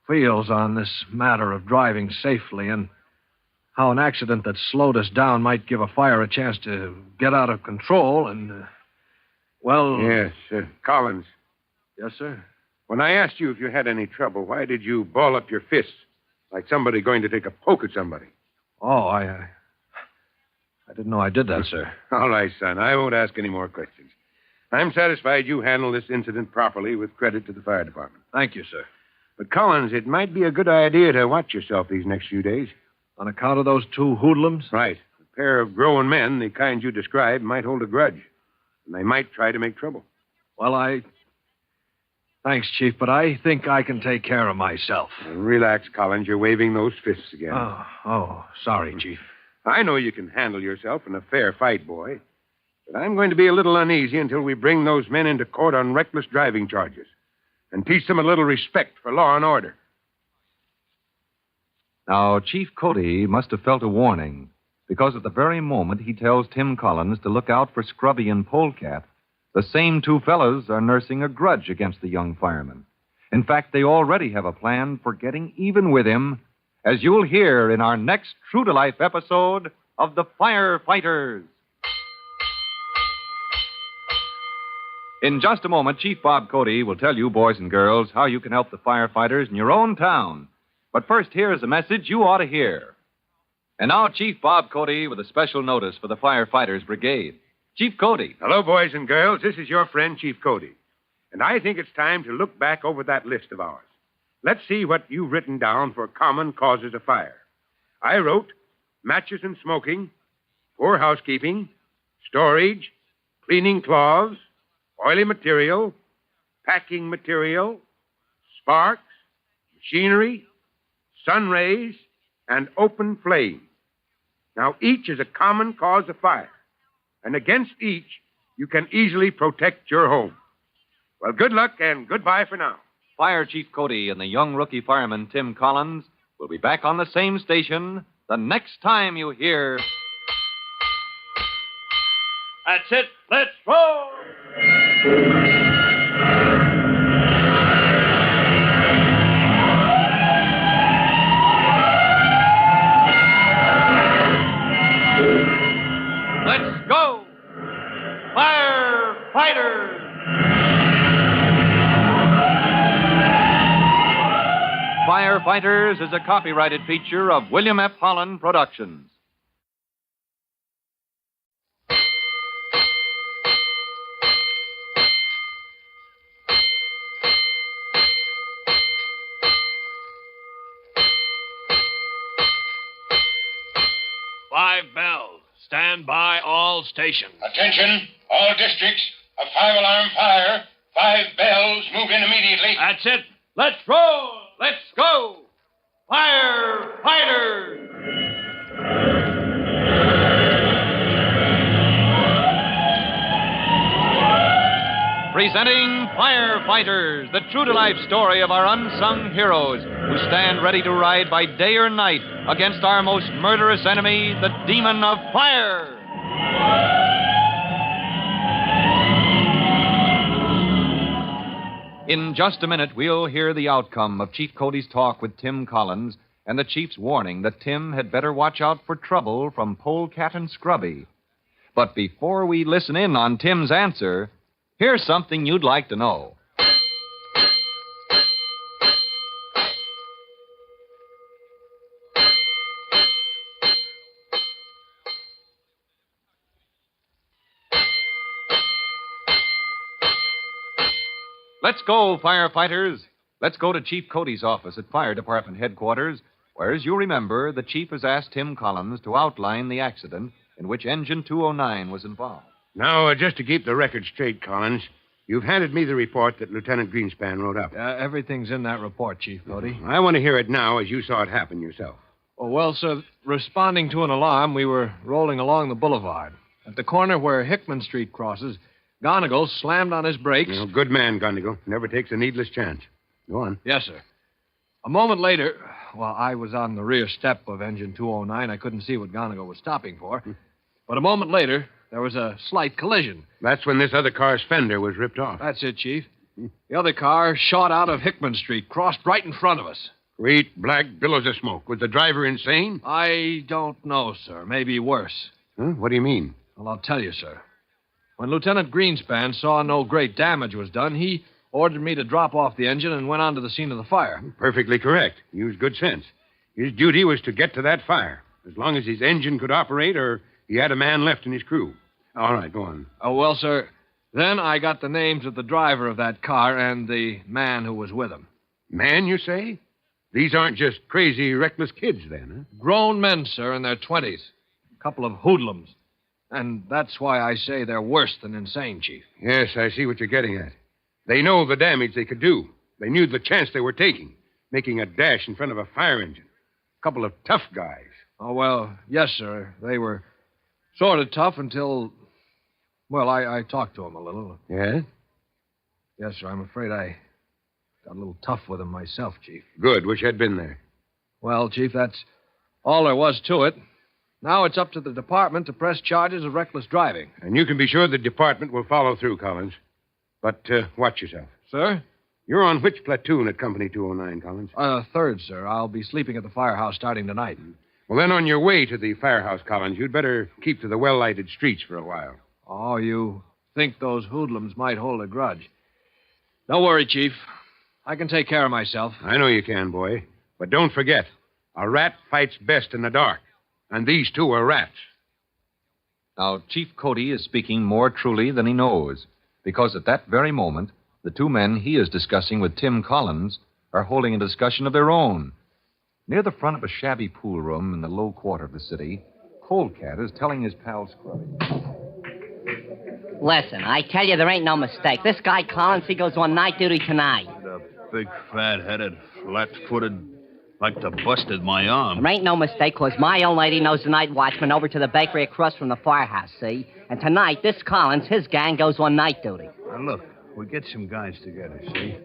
feels on this matter of driving safely and how an accident that slowed us down might give a fire a chance to get out of control and,
Yes, Collins.
Yes, sir?
When I asked you if you had any trouble, why did you ball up your fists like somebody going to take a poke at somebody?
Oh, I didn't know I did that, sir.
All right, son. I won't ask any more questions. I'm satisfied you handled this incident properly with credit to the fire department.
Thank you, sir.
But, Collins, it might be a good idea to watch yourself these next few days.
On account of those two hoodlums?
Right. A pair of grown men, the kind you described, might hold a grudge. And they might try to make trouble.
Thanks, Chief, but I think I can take care of myself.
Relax, Collins. You're waving those fists again.
Oh, sorry, Chief.
I know you can handle yourself in a fair fight, boy. But I'm going to be a little uneasy until we bring those men into court on reckless driving charges and teach them a little respect for law and order.
Now, Chief Cody must have felt a warning, because at the very moment he tells Tim Collins to look out for Scrubby and Polecat, the same two fellows are nursing a grudge against the young fireman. In fact, they already have a plan for getting even with him, as you'll hear in our next true-to-life episode of The Firefighters. In just a moment, Chief Bob Cody will tell you, boys and girls, how you can help the firefighters in your own town. But first, here's a message you ought to hear. And now, Chief Bob Cody with a special notice for the Firefighters Brigade. Chief Cody.
Hello, boys and girls. This is your friend, Chief Cody. And I think it's time to look back over that list of ours. Let's see what you've written down for common causes of fire. I wrote matches and smoking, poor housekeeping, storage, cleaning cloths, oily material, packing material, sparks, machinery, sun rays, and open flame. Now, each is a common cause of fire, and against each, you can easily protect your home. Well, good luck and goodbye for now.
Fire Chief Cody and the young rookie fireman Tim Collins will be back on the same station the next time you hear...
That's it. Let's roll! Let's go! Firefighters!
Firefighters is a copyrighted feature of William F. Holland Productions.
Five bells. Stand by all stations.
Attention, all districts. A 5-alarm fire. 5 bells. Move in immediately.
That's it. Let's roll. Let's go. Firefighters!
Presenting Firefighters, the true-to-life story of our unsung heroes who stand ready to ride by day or night against our most murderous enemy, the demon of fire. In just a minute, we'll hear the outcome of Chief Cody's talk with Tim Collins and the Chief's warning that Tim had better watch out for trouble from Polecat and Scrubby. But before we listen in on Tim's answer, here's something you'd like to know. Let's go, firefighters. Let's go to Chief Cody's office at Fire Department headquarters, where, as you remember, the Chief has asked Tim Collins to outline the accident in which Engine 209 was involved.
Now, just to keep the record straight, Collins, you've handed me the report that Lieutenant Greenspan wrote up.
Everything's in that report, Chief Cody.
I want to hear it now as you saw it happen yourself.
Oh, well, sir, responding to an alarm, we were rolling along the boulevard. At the corner where Hickman Street crosses, Gonigal slammed on his brakes.
Good man, Gonigal. Never takes a needless chance. Go on.
Yes, sir. A moment later, well, I was on the rear step of Engine 209. I couldn't see what Gonigal was stopping for. But a moment later, there was a slight collision.
That's when this other car's fender was ripped off.
That's it, Chief. The other car shot out of Hickman Street, crossed right in front of us.
Great black billows of smoke. Was the driver insane?
I don't know, sir. Maybe worse.
Huh? What do you mean?
Well, I'll tell you, sir. When Lieutenant Greenspan saw no great damage was done, he ordered me to drop off the engine and went on to the scene of the fire.
Perfectly correct. Used good sense. His duty was to get to that fire, as long as his engine could operate or he had a man left in his crew. All right, go on.
Oh, well, sir, then I got the names of the driver of that car and the man who was with him.
Man, you say? These aren't just crazy, reckless kids, then, huh?
Grown men, sir, in their 20s. A couple of hoodlums. And that's why I say they're worse than insane, Chief.
Yes, I see what you're getting at. They know the damage they could do. They knew the chance they were taking, making a dash in front of a fire engine. A couple of tough guys.
Oh, well, yes, sir. They were sort of tough until... Well, I talked to them a little.
Yeah?
Yes, sir. I'm afraid I got a little tough with them myself, Chief.
Good. Wish I'd been there.
Well, Chief, that's all there was to it. Now it's up to the department to press charges of reckless driving.
And you can be sure the department will follow through, Collins. But watch yourself.
Sir?
You're on which platoon at Company 209, Collins?
Third, sir. I'll be sleeping at the firehouse starting tonight.
Well, then on your way to the firehouse, Collins, you'd better keep to the well-lighted streets for a while.
Oh, you think those hoodlums might hold a grudge. Don't worry, Chief. I can take care of myself.
I know you can, boy. But don't forget, a rat fights best in the dark. And these two are rats.
Now, Chief Cody is speaking more truly than he knows, because at that very moment, the two men he is discussing with Tim Collins are holding a discussion of their own. Near the front of a shabby pool room in the low quarter of the city, Polecat is telling his pal Scrubby.
Listen, I tell you, there ain't no mistake. This guy Collins, he goes on night duty tonight.
The big, fat-headed, flat-footed... like to busted my arm.
There ain't no mistake, 'cause my old lady knows the night watchman over to the bakery across from the firehouse, see? And tonight, this Collins, his gang goes on night duty.
Now, look, we get some guys together, see?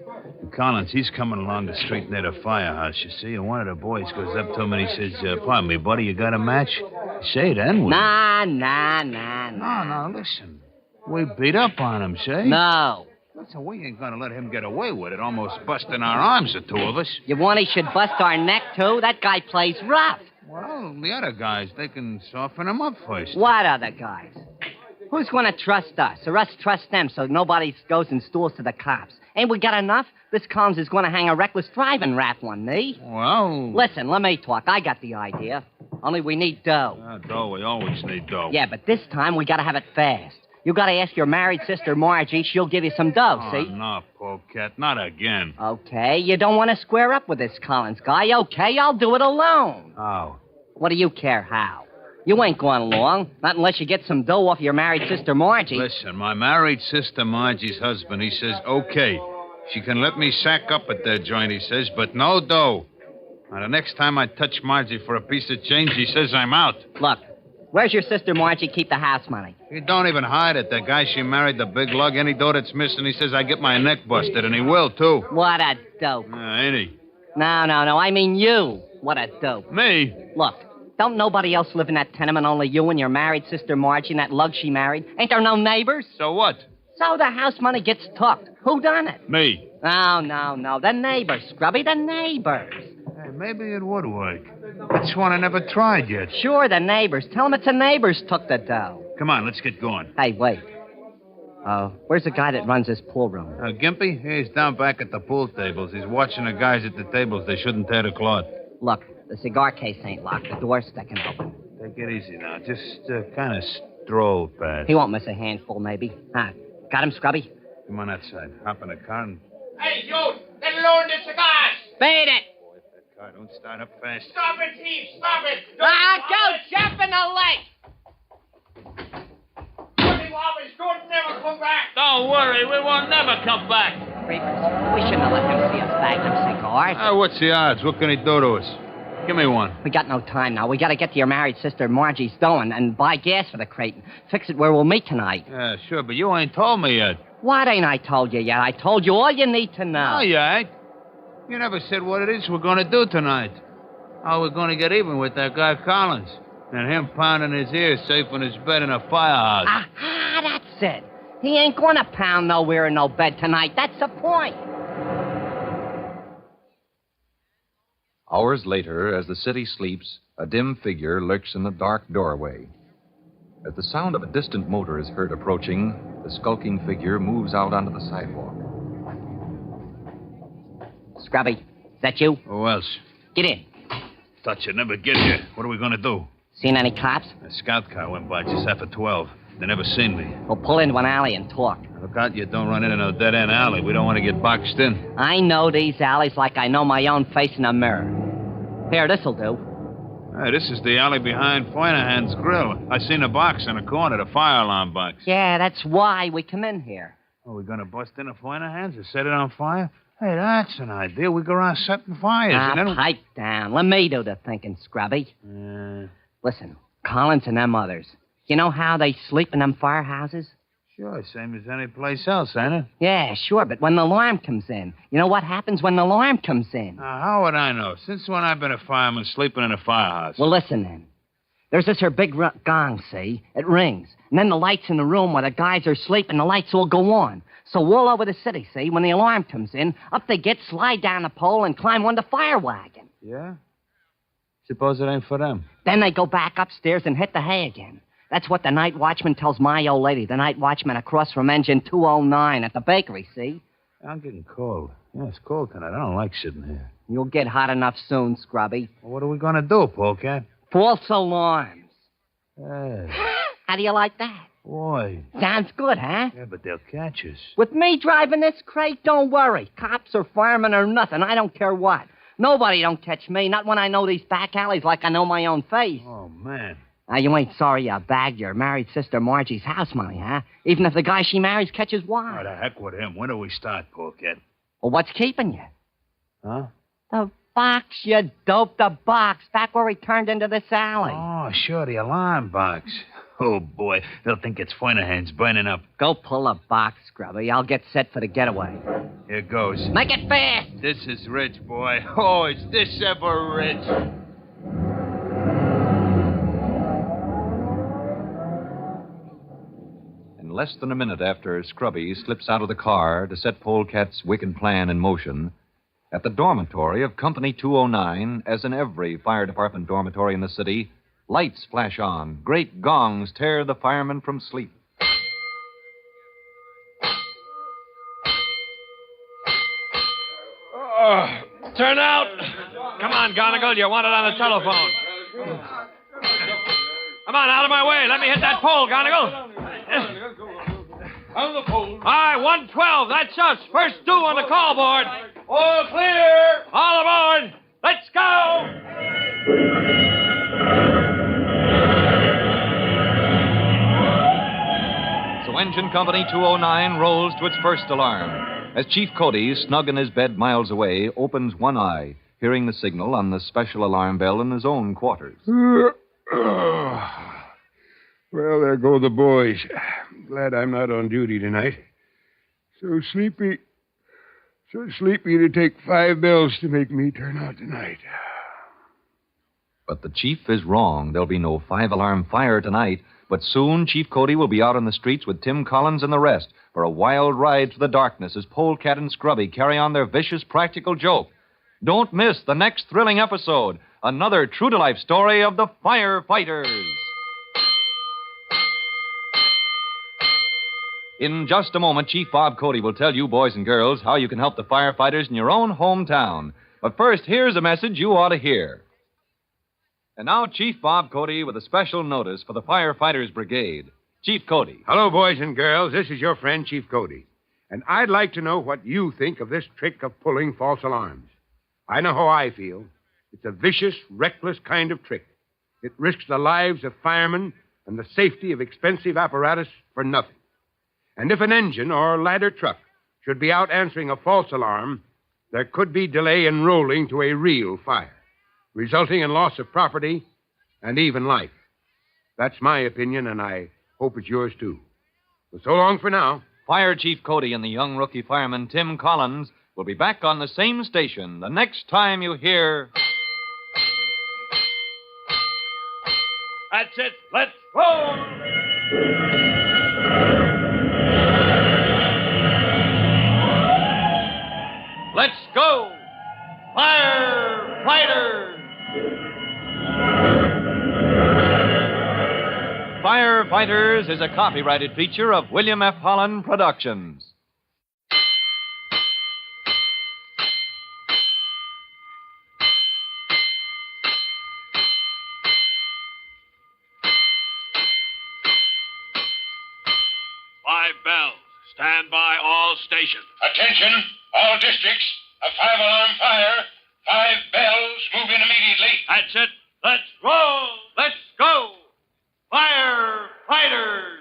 And Collins, he's coming along the street near the firehouse, you see? And one of the boys goes up to him and he says, pardon me, buddy, you got a match? Say then.
Nah.
No, listen. We beat up on him, see?
No.
Listen, we ain't gonna let him get away with it, almost busting our arms, the two of us.
You want he should bust our neck, too? That guy plays rough.
Well, the other guys, they can soften him up first.
What other guys? Who's going to trust us, or us trust them so nobody goes and stools to the cops? Ain't we got enough? This Collins is going to hang a reckless driving rap on me.
Well...
Listen, let me talk. I got the idea. Only we need dough.
Dough, we always need dough.
Yeah, but this time we got to have it fast. You got to ask your married sister, Margie. She'll give you some dough, see?
No, Polecat, not again.
Okay, you don't want to square up with this Collins guy. Okay, I'll do it alone.
How?
What do you care how?
You ain't going along, not unless you get some dough off your married sister Margie.
Listen, my married sister Margie's husband, he says, okay. She can let me sack up at that joint, he says, but no dough. Now, the next time I touch Margie for a piece of change, he says I'm out.
Look, where's your sister Margie keep the house money?
He don't even hide it. The guy she married, the big lug, any dough that's missing, he says I get my neck busted, and he will, too.
What a dope.
Ain't he?
No, I mean you. What a dope.
Me?
Look, don't nobody else live in that tenement, only you and your married sister Margie and that lug she married? Ain't there no neighbors?
So what?
So the house money gets tucked. Who done it?
Me.
No. The neighbors, Scrubby, the neighbors.
Hey, maybe it would work. That's one I never tried yet.
Sure, the neighbors. Tell them it's the neighbors took the dough.
Come on, let's get going.
Hey, wait. Where's the guy that runs this pool room?
Gimpy? He's down back at the pool tables. He's watching the guys at the tables. They shouldn't tear the cloth.
Look, the cigar case ain't locked. The door's sticking open.
Take it easy now. Just kind of stroll past.
He won't miss a handful, maybe. Got him, Scrubby?
Come on outside. Hop in the car and...
Hey, you! Let alone the cigars!
Fade it!
Boy, if that car don't start up fast.
Stop it, Chief! Stop it!
Go jump in the lake!
20 hours, don't never come back!
Don't worry, we won't never come back.
Creepers, we shouldn't have let him see us bag them cigars.
What's the odds? What can he do to us? Give me one.
We got no time now. We got to get to your married sister Margie's dough and buy gas for the crate. Fix it where we'll meet tonight.
Yeah, sure, but you ain't told me yet.
What ain't I told you yet? I told you all you need to know.
Oh, you ain't. You never said what it is we're going to do tonight. How we're going to get even with that guy Collins. And him pounding his ears safe in his bed in a firehouse.
That's it. He ain't going to pound nowhere in no bed tonight. That's the point.
Hours later, as the city sleeps, a dim figure lurks in the dark doorway. As the sound of a distant motor is heard approaching, the skulking figure moves out onto the sidewalk.
Scrubby, is that you?
Who else?
Get in.
Thought you'd never get here. What are we going to do?
Seen any cops?
A scout car went by just after 12. They never seen me.
We'll pull into an alley and talk.
Look out you don't run into no dead-end alley. We don't want to get boxed in.
I know these alleys like I know my own face in a mirror. Here, this'll do.
Hey, this is the alley behind Foynahan's grill. I seen a box in the corner, the fire alarm box.
Yeah, that's why we come in here.
Are we going to bust into Foynahan's or set it on fire? Hey, that's an idea. We go around setting fires. And then...
pipe down. Let me do the thinking, Scrubby. Listen, Collins and them others. You know how they sleep in them firehouses?
Sure, same as any place else, ain't it?
Yeah, sure, but when the alarm comes in, you know what happens when the alarm comes in?
How would I know? Since when I've been a fireman sleeping in a firehouse?
Well, listen then. There's this here big gong, see? It rings. And then the lights in the room where the guys are sleeping, the lights all go on. So all over the city, see? When the alarm comes in, up they get, slide down the pole, and climb on the fire wagon.
Yeah? Suppose it ain't for them.
Then they go back upstairs and hit the hay again. That's what the night watchman tells my old lady, the night watchman across from engine 209 at the bakery, see?
I'm getting cold. Yeah, it's cold tonight. I don't like sitting here.
You'll get hot enough soon, Scrubby.
Well, what are we going to do, Polecat?
False alarms.
Hey.
How do you like that?
Boy.
Sounds good, huh?
Yeah, but they'll catch us.
With me driving this crate, don't worry. Cops or firemen or nothing. I don't care what. Nobody don't catch me, not when I know these back alleys like I know my own face.
Oh, man.
Now, you ain't sorry you bagged your married sister Margie's house money, huh? Even if the guy she marries catches wild.
Oh, the heck with him. When do we start, Polecat?
Well, what's keeping you?
Huh?
The box, you dope, the box. Back where he turned into this alley.
Oh, sure, the alarm box. Oh, boy. They'll think it's Foynahan's burning up.
Go pull a box, Scrubby. I'll get set for the getaway.
Here goes.
Make it fast.
This is rich, boy. Oh, is this ever rich?
Less than a minute after Scrubby slips out of the car to set Polecat's wicked plan in motion, at the dormitory of Company 209, as in every fire department dormitory in the city, lights flash on, great gongs tear the firemen from sleep.
Turn out! Come on, Gonigal, you want it on the telephone. Come on, out of my way. Let me hit that pole, Gonigal.
On the pole.
All right, 112. That's us. First two on the call board.
All clear.
All aboard. Let's go.
Engine Company 209 rolls to its first alarm. As Chief Cody, snug in his bed miles away, opens one eye, hearing the signal on the special alarm bell in his own quarters.
Well, there go the boys. Glad I'm not on duty tonight. So sleepy it'd take 5 bells to make me turn out tonight.
But the chief is wrong. There'll be no 5-alarm fire tonight. But soon, Chief Cody will be out on the streets with Tim Collins and the rest for a wild ride through the darkness as Polecat and Scrubby carry on their vicious practical joke. Don't miss the next thrilling episode, another true-to-life story of the Firefighters. In just a moment, Chief Bob Cody will tell you, boys and girls, how you can help the firefighters in your own hometown. But first, here's a message you ought to hear. And now, Chief Bob Cody with a special notice for the Firefighters Brigade. Chief Cody.
Hello, boys and girls. This is your friend, Chief Cody. And I'd like to know what you think of this trick of pulling false alarms. I know how I feel. It's a vicious, reckless kind of trick. It risks the lives of firemen and the safety of expensive apparatus for nothing. And if an engine or ladder truck should be out answering a false alarm, there could be delay in rolling to a real fire, resulting in loss of property and even life. That's my opinion, and I hope it's yours, too. Well, so long for now.
Fire Chief Cody and the young rookie fireman Tim Collins will be back on the same station the next time you hear...
That's it. Let's roll!
Let's go! Firefighters! Firefighters is a copyrighted feature of William F. Holland Productions.
Five bells. Stand by all stations.
Attention, all districts. A 5-alarm fire. 5 bells. Move in immediately.
That's it. Let's roll.
Let's go! Firefighters!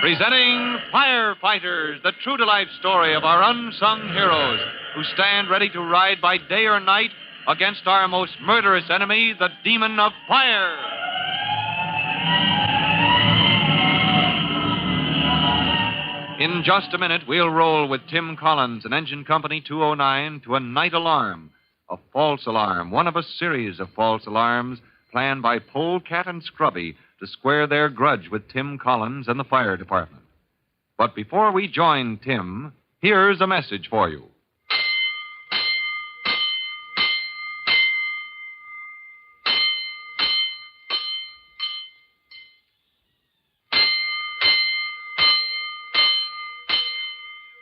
Presenting Firefighters, the true-to-life story of our unsung heroes who stand ready to ride by day or night against our most murderous enemy, the demon of fire. In just a minute, we'll roll with Tim Collins and Engine Company 209 to a night alarm, a false alarm, one of a series of false alarms planned by Polecat and Scrubby to square their grudge with Tim Collins and the fire department. But before we join Tim, here's a message for you.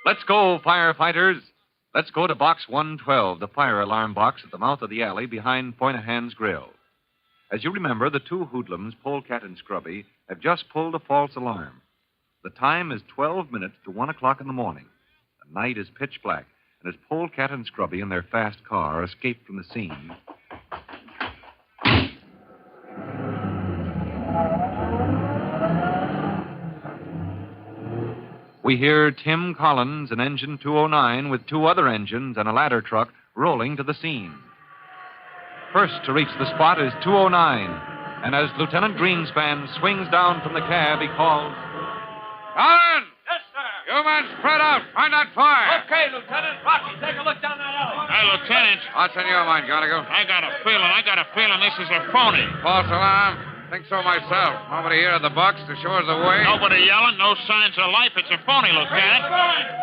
Let's go, firefighters. Let's go to Box 112, the fire alarm box at the mouth of the alley behind Poinahan's Grill. As you remember, the two hoodlums, Polecat and Scrubby, have just pulled a false alarm. The time is 12 minutes to 1 o'clock in the morning. The night is pitch black, and as Polecat and Scrubby in their fast car escape from the scene... we hear Tim Collins and Engine 209 with 2 other engines and a ladder truck rolling to the scene. First to reach the spot is 209, and as Lieutenant Greenspan swings down from the cab, he calls,
Collins! Yes, sir. You men spread out. Find that fire.
Okay, Lieutenant. Rocky, take a look down that alley.
Hey, Lieutenant.
What's in your mind, Gonigal?
I got a feeling this is a phony.
False alarm? Think so myself. Nobody here at the box to show us the way.
Nobody yelling, no signs of life. It's a phony, Lieutenant.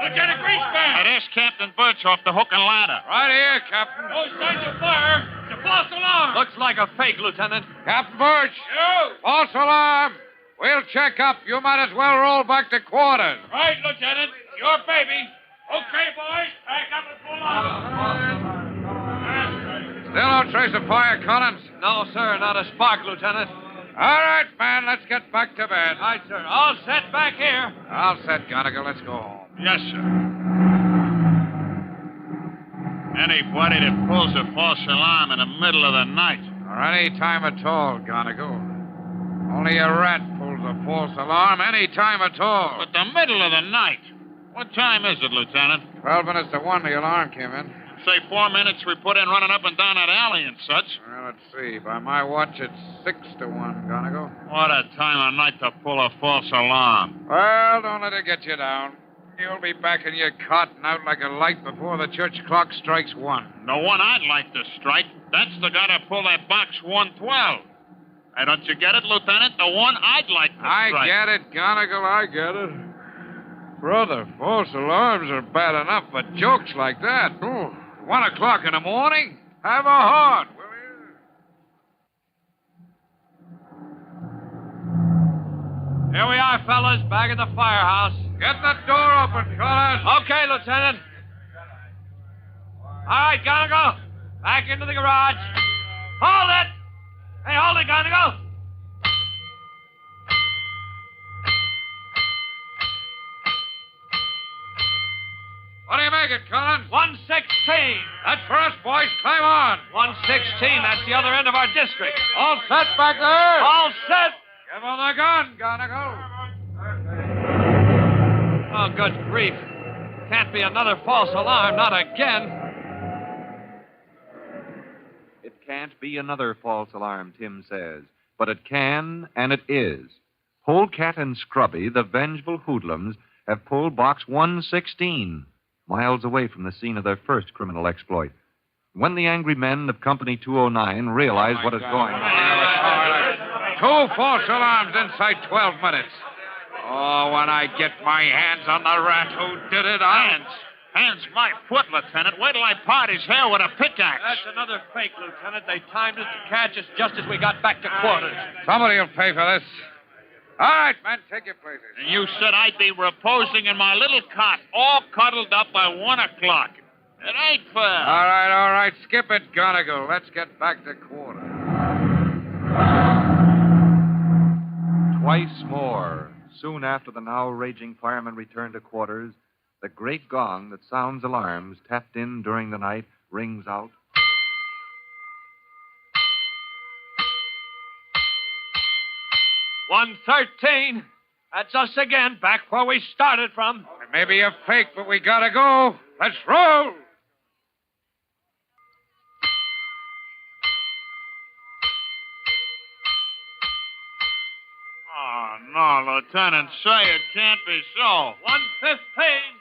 Lieutenant Greenspan! Now, there's Captain Birch off the hook and ladder.
Right here, Captain.
No signs of fire. It's a false alarm.
Looks like a fake, Lieutenant.
Captain Birch.
You.
False alarm. We'll check up. You might as well roll back to quarters.
Right, Lieutenant. Your baby. Okay, boys. Pack up and pull out.
Still no trace of fire, Collins?
No, sir. Not a spark, Lieutenant.
All right, man. Let's get back to bed.
Right, sir. All set back here.
All set, Gonigal. Let's go home.
Yes, sir. Anybody that pulls a false alarm in the middle of the night.
Or any time at all, Gonigal. Only a rat pulls a false alarm any time at all.
But the middle of the night. What time is it, Lieutenant?
12 minutes to 1, the alarm came in.
Say 4 minutes we put in running up and down that alley and such.
Well, let's see. By my watch, it's 6 to 1, Gonigal.
What a time of night to pull a false alarm.
Well, don't let it get you down. You'll be back in your cot and out like a light before the church clock strikes 1.
The one I'd like to strike, that's the guy to pull that box 112. Hey, don't you get it, Lieutenant? The one I'd like to strike.
I get it, Gonigal, I get it. Brother, false alarms are bad enough, but jokes like that, 1 o'clock in the morning? Have a heart, will you?
Here we are, fellas, back at the firehouse.
Get the door open, Collins.
Okay, Lieutenant. All right, Gonigal. Back into the garage. Hold it! Hey, hold it, Gonigal.
What do you make it, Collins?
116.
That's for us, boys. Climb on.
116. That's the other end of our district.
All set back there?
All set.
Give him the gun, Gonigal.
Oh, good grief. Can't be another false alarm. Not again.
It can't be another false alarm, Tim says. But it can, and it is. Polecat and Scrubby, the vengeful hoodlums, have pulled box 116, miles away from the scene of their first criminal exploit. When the angry men of Company 209 realize what is going on...
2 false alarms inside 12 minutes. Oh, when I get my hands on the rat who did it,
Hands my foot, Lieutenant. Wait till I part his hair with a pickaxe.
That's another fake, Lieutenant. They timed us to catch us just as we got back to quarters.
Somebody will pay for this. All right, men, take your places.
And you said I'd be reposing in my little cot, all cuddled up by 1 o'clock. It ain't fair.
All right. Skip it, Gonigal. Let's get back to quarters.
Twice more, soon after the now raging firemen return to quarters, the great gong that sounds alarms tapped in during the night rings out.
113. That's us again, back where we started from.
It may be a fake, but we gotta go. Let's roll.
Oh, no, Lieutenant, say it can't be so.
115.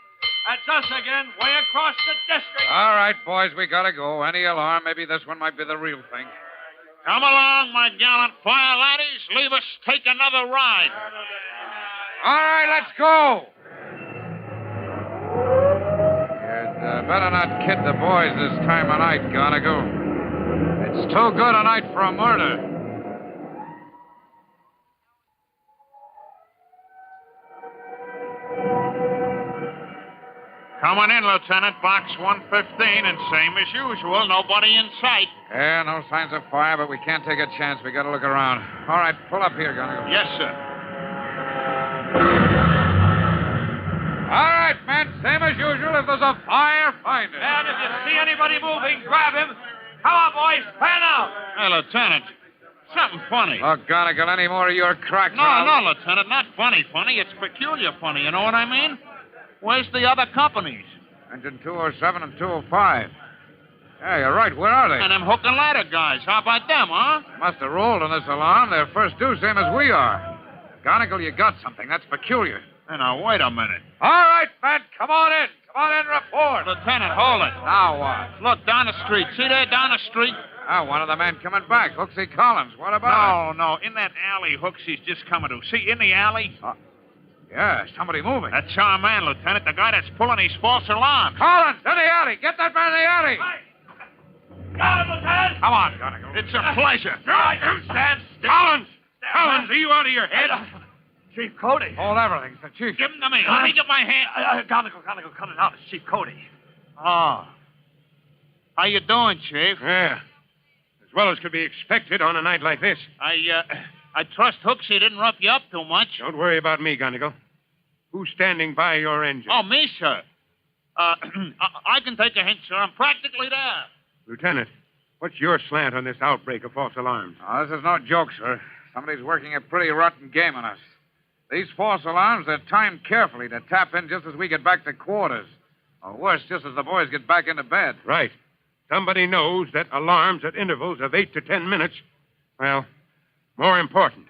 That's us again, way across the district.
All right, boys, we gotta go. Any alarm, maybe this one might be the real thing.
Come along, my gallant fire laddies. Leave us take another ride.
All right, let's go. You'd better not kid the boys this time of night, Gonigal. It's too good a night for a murder.
Coming in, Lieutenant. Box 115, and same as usual, nobody in sight.
Yeah, no signs of fire, but we can't take a chance. We gotta look around. All right, pull up here, Gonigal.
Yes, sir.
All right, men, same as usual. If there's a fire, find it.
And if you see anybody moving, grab him. Come on, boys, fan out.
Hey, Lieutenant, something funny.
Oh, Gonigal, any more of your crack?
No, Lieutenant, not funny. It's peculiar funny, you know what I mean? Where's the other companies?
Engine 207 and 205. Yeah, you're right. Where are they?
And them hook and ladder guys. How about them, huh?
Must have rolled on this alarm. They're first due, same as we are. Gonigal, you got something. That's peculiar.
Hey, now, wait a minute.
All right, men, come on in. Come on in, report.
Lieutenant, hold it.
Now what?
Look, down the street. See there, down the street?
Oh, one of the men coming back. Hooksy Collins. What about
No, in that alley Hooksy's just coming to. See, in the alley?
Yeah, somebody moving.
That's our man, Lieutenant, the guy that's pulling these false alarms.
Collins, in the alley. Get that man in the alley.
Got him, Lieutenant.
Come on, Gonigal.
It's a pleasure.
Stand still.
Collins, are you out of your head?
Chief Cody.
Hold everything. It's the chief.
Give him to me. Let me get my hand.
Gonigal, cut it out. It's Chief Cody.
Oh. How you doing, Chief?
Yeah. As well as could be expected on a night like this.
I trust Hooksy didn't rough you up too much.
Don't worry about me, Gonigal. Who's standing by your engine?
Oh, me, sir. I can take a hint, sir. I'm practically there.
Lieutenant, what's your slant on this outbreak of false alarms?
Oh, this is no joke, sir. Somebody's working a pretty rotten game on us. These false alarms are timed carefully to tap in just as we get back to quarters. Or worse, just as the boys get back into bed.
Right. Somebody knows that alarms at intervals of 8 to 10 minutes, well, more important.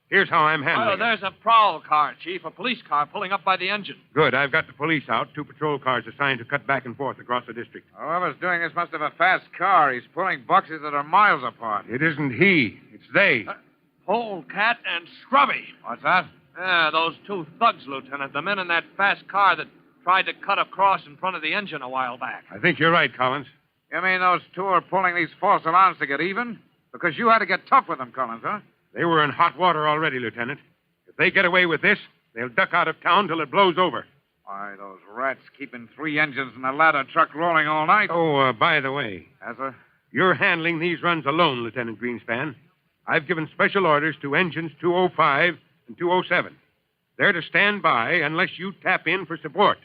Here's how I'm handling it.
There's a prowl car, Chief. A police car pulling up by the engine.
Good. I've got the police out. 2 patrol cars assigned to cut back and forth across the district.
Whoever's doing this must have a fast car. He's pulling boxes that are miles apart.
It isn't he. It's they.
Polecat and Scrubby.
What's that?
Yeah, those 2 thugs, Lieutenant. The men in that fast car that tried to cut across in front of the engine a while back.
I think you're right, Collins.
You mean those 2 are pulling these false alarms to get even? Because you had to get tough with them, Collins, huh?
They were in hot water already, Lieutenant. If they get away with this, they'll duck out of town till it blows over.
Why, those rats keeping 3 engines and a ladder truck rolling all night.
Oh, by the way.
Yes, sir?
You're handling these runs alone, Lieutenant Greenspan. I've given special orders to engines 205 and 207. They're to stand by unless you tap in for support.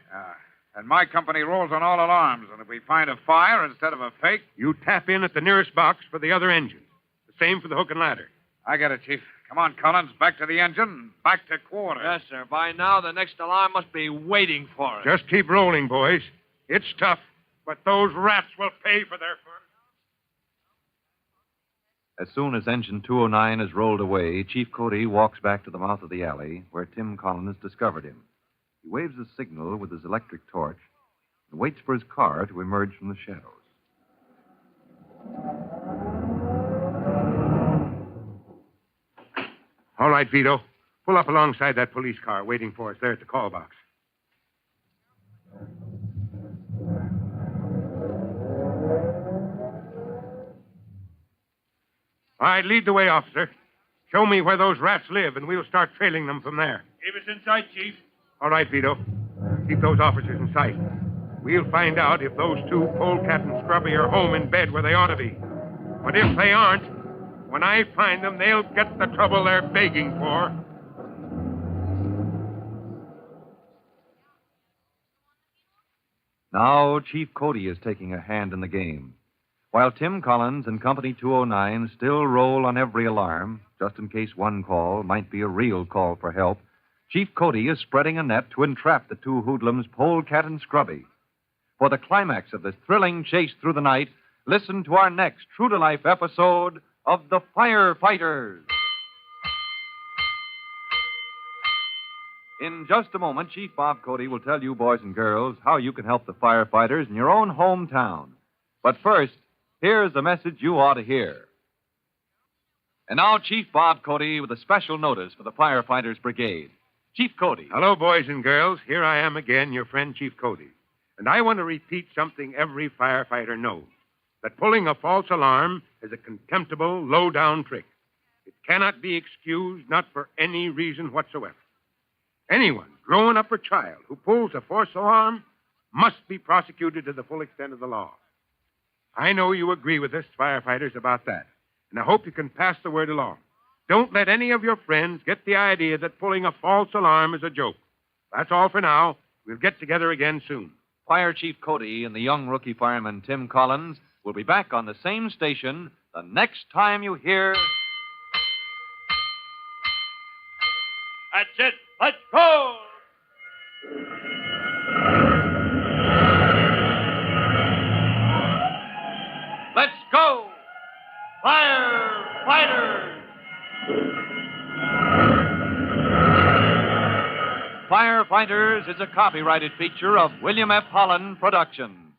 And my company rolls on all alarms, and if we find a fire instead of a fake...
You tap in at the nearest box for the other engines. The same for the hook and ladder.
I get it, Chief. Come on, Collins. Back to the engine. Back to quarters.
Yes, sir. By now, the next alarm must be waiting for us.
Just keep rolling, boys. It's tough, but those rats will pay for their fun.
As soon as engine 209 is rolled away, Chief Cody walks back to the mouth of the alley where Tim Collins discovered him. He waves a signal with his electric torch and waits for his car to emerge from the shadows.
All right, Vito. Pull up alongside that police car waiting for us there at the call box. All right, lead the way, officer. Show me where those rats live, and we'll start trailing them from there.
Keep us in sight, Chief.
All right, Vito. Keep those officers in sight. We'll find out if those 2, Polecat and Scrubby, are home in bed where they ought to be. But if they aren't, when I find them, they'll get the trouble they're begging for.
Now, Chief Cody is taking a hand in the game. While Tim Collins and Company 209 still roll on every alarm, just in case one call might be a real call for help, Chief Cody is spreading a net to entrap the 2 hoodlums, Polecat and Scrubby. For the climax of this thrilling chase through the night, listen to our next true-to-life episode of The Firefighters. In just a moment, Chief Bob Cody will tell you, boys and girls, how you can help the firefighters in your own hometown. But first, here's a message you ought to hear. And now, Chief Bob Cody with a special notice for the Firefighters Brigade. Chief Cody.
Hello, boys and girls. Here I am again, your friend Chief Cody. And I want to repeat something every firefighter knows. That pulling a false alarm is a contemptible, low-down trick. It cannot be excused, not for any reason whatsoever. Anyone, grown up or child, who pulls a false alarm must be prosecuted to the full extent of the law. I know you agree with us, firefighters, about that, and I hope you can pass the word along. Don't let any of your friends get the idea that pulling a false alarm is a joke. That's all for now. We'll get together again soon.
Fire Chief Cody and the young rookie fireman Tim Collins will be back on the same station the next time you hear...
That's it. Let's go!
Let's go! Firefighters!
Firefighters is a copyrighted feature of William F. Holland Productions.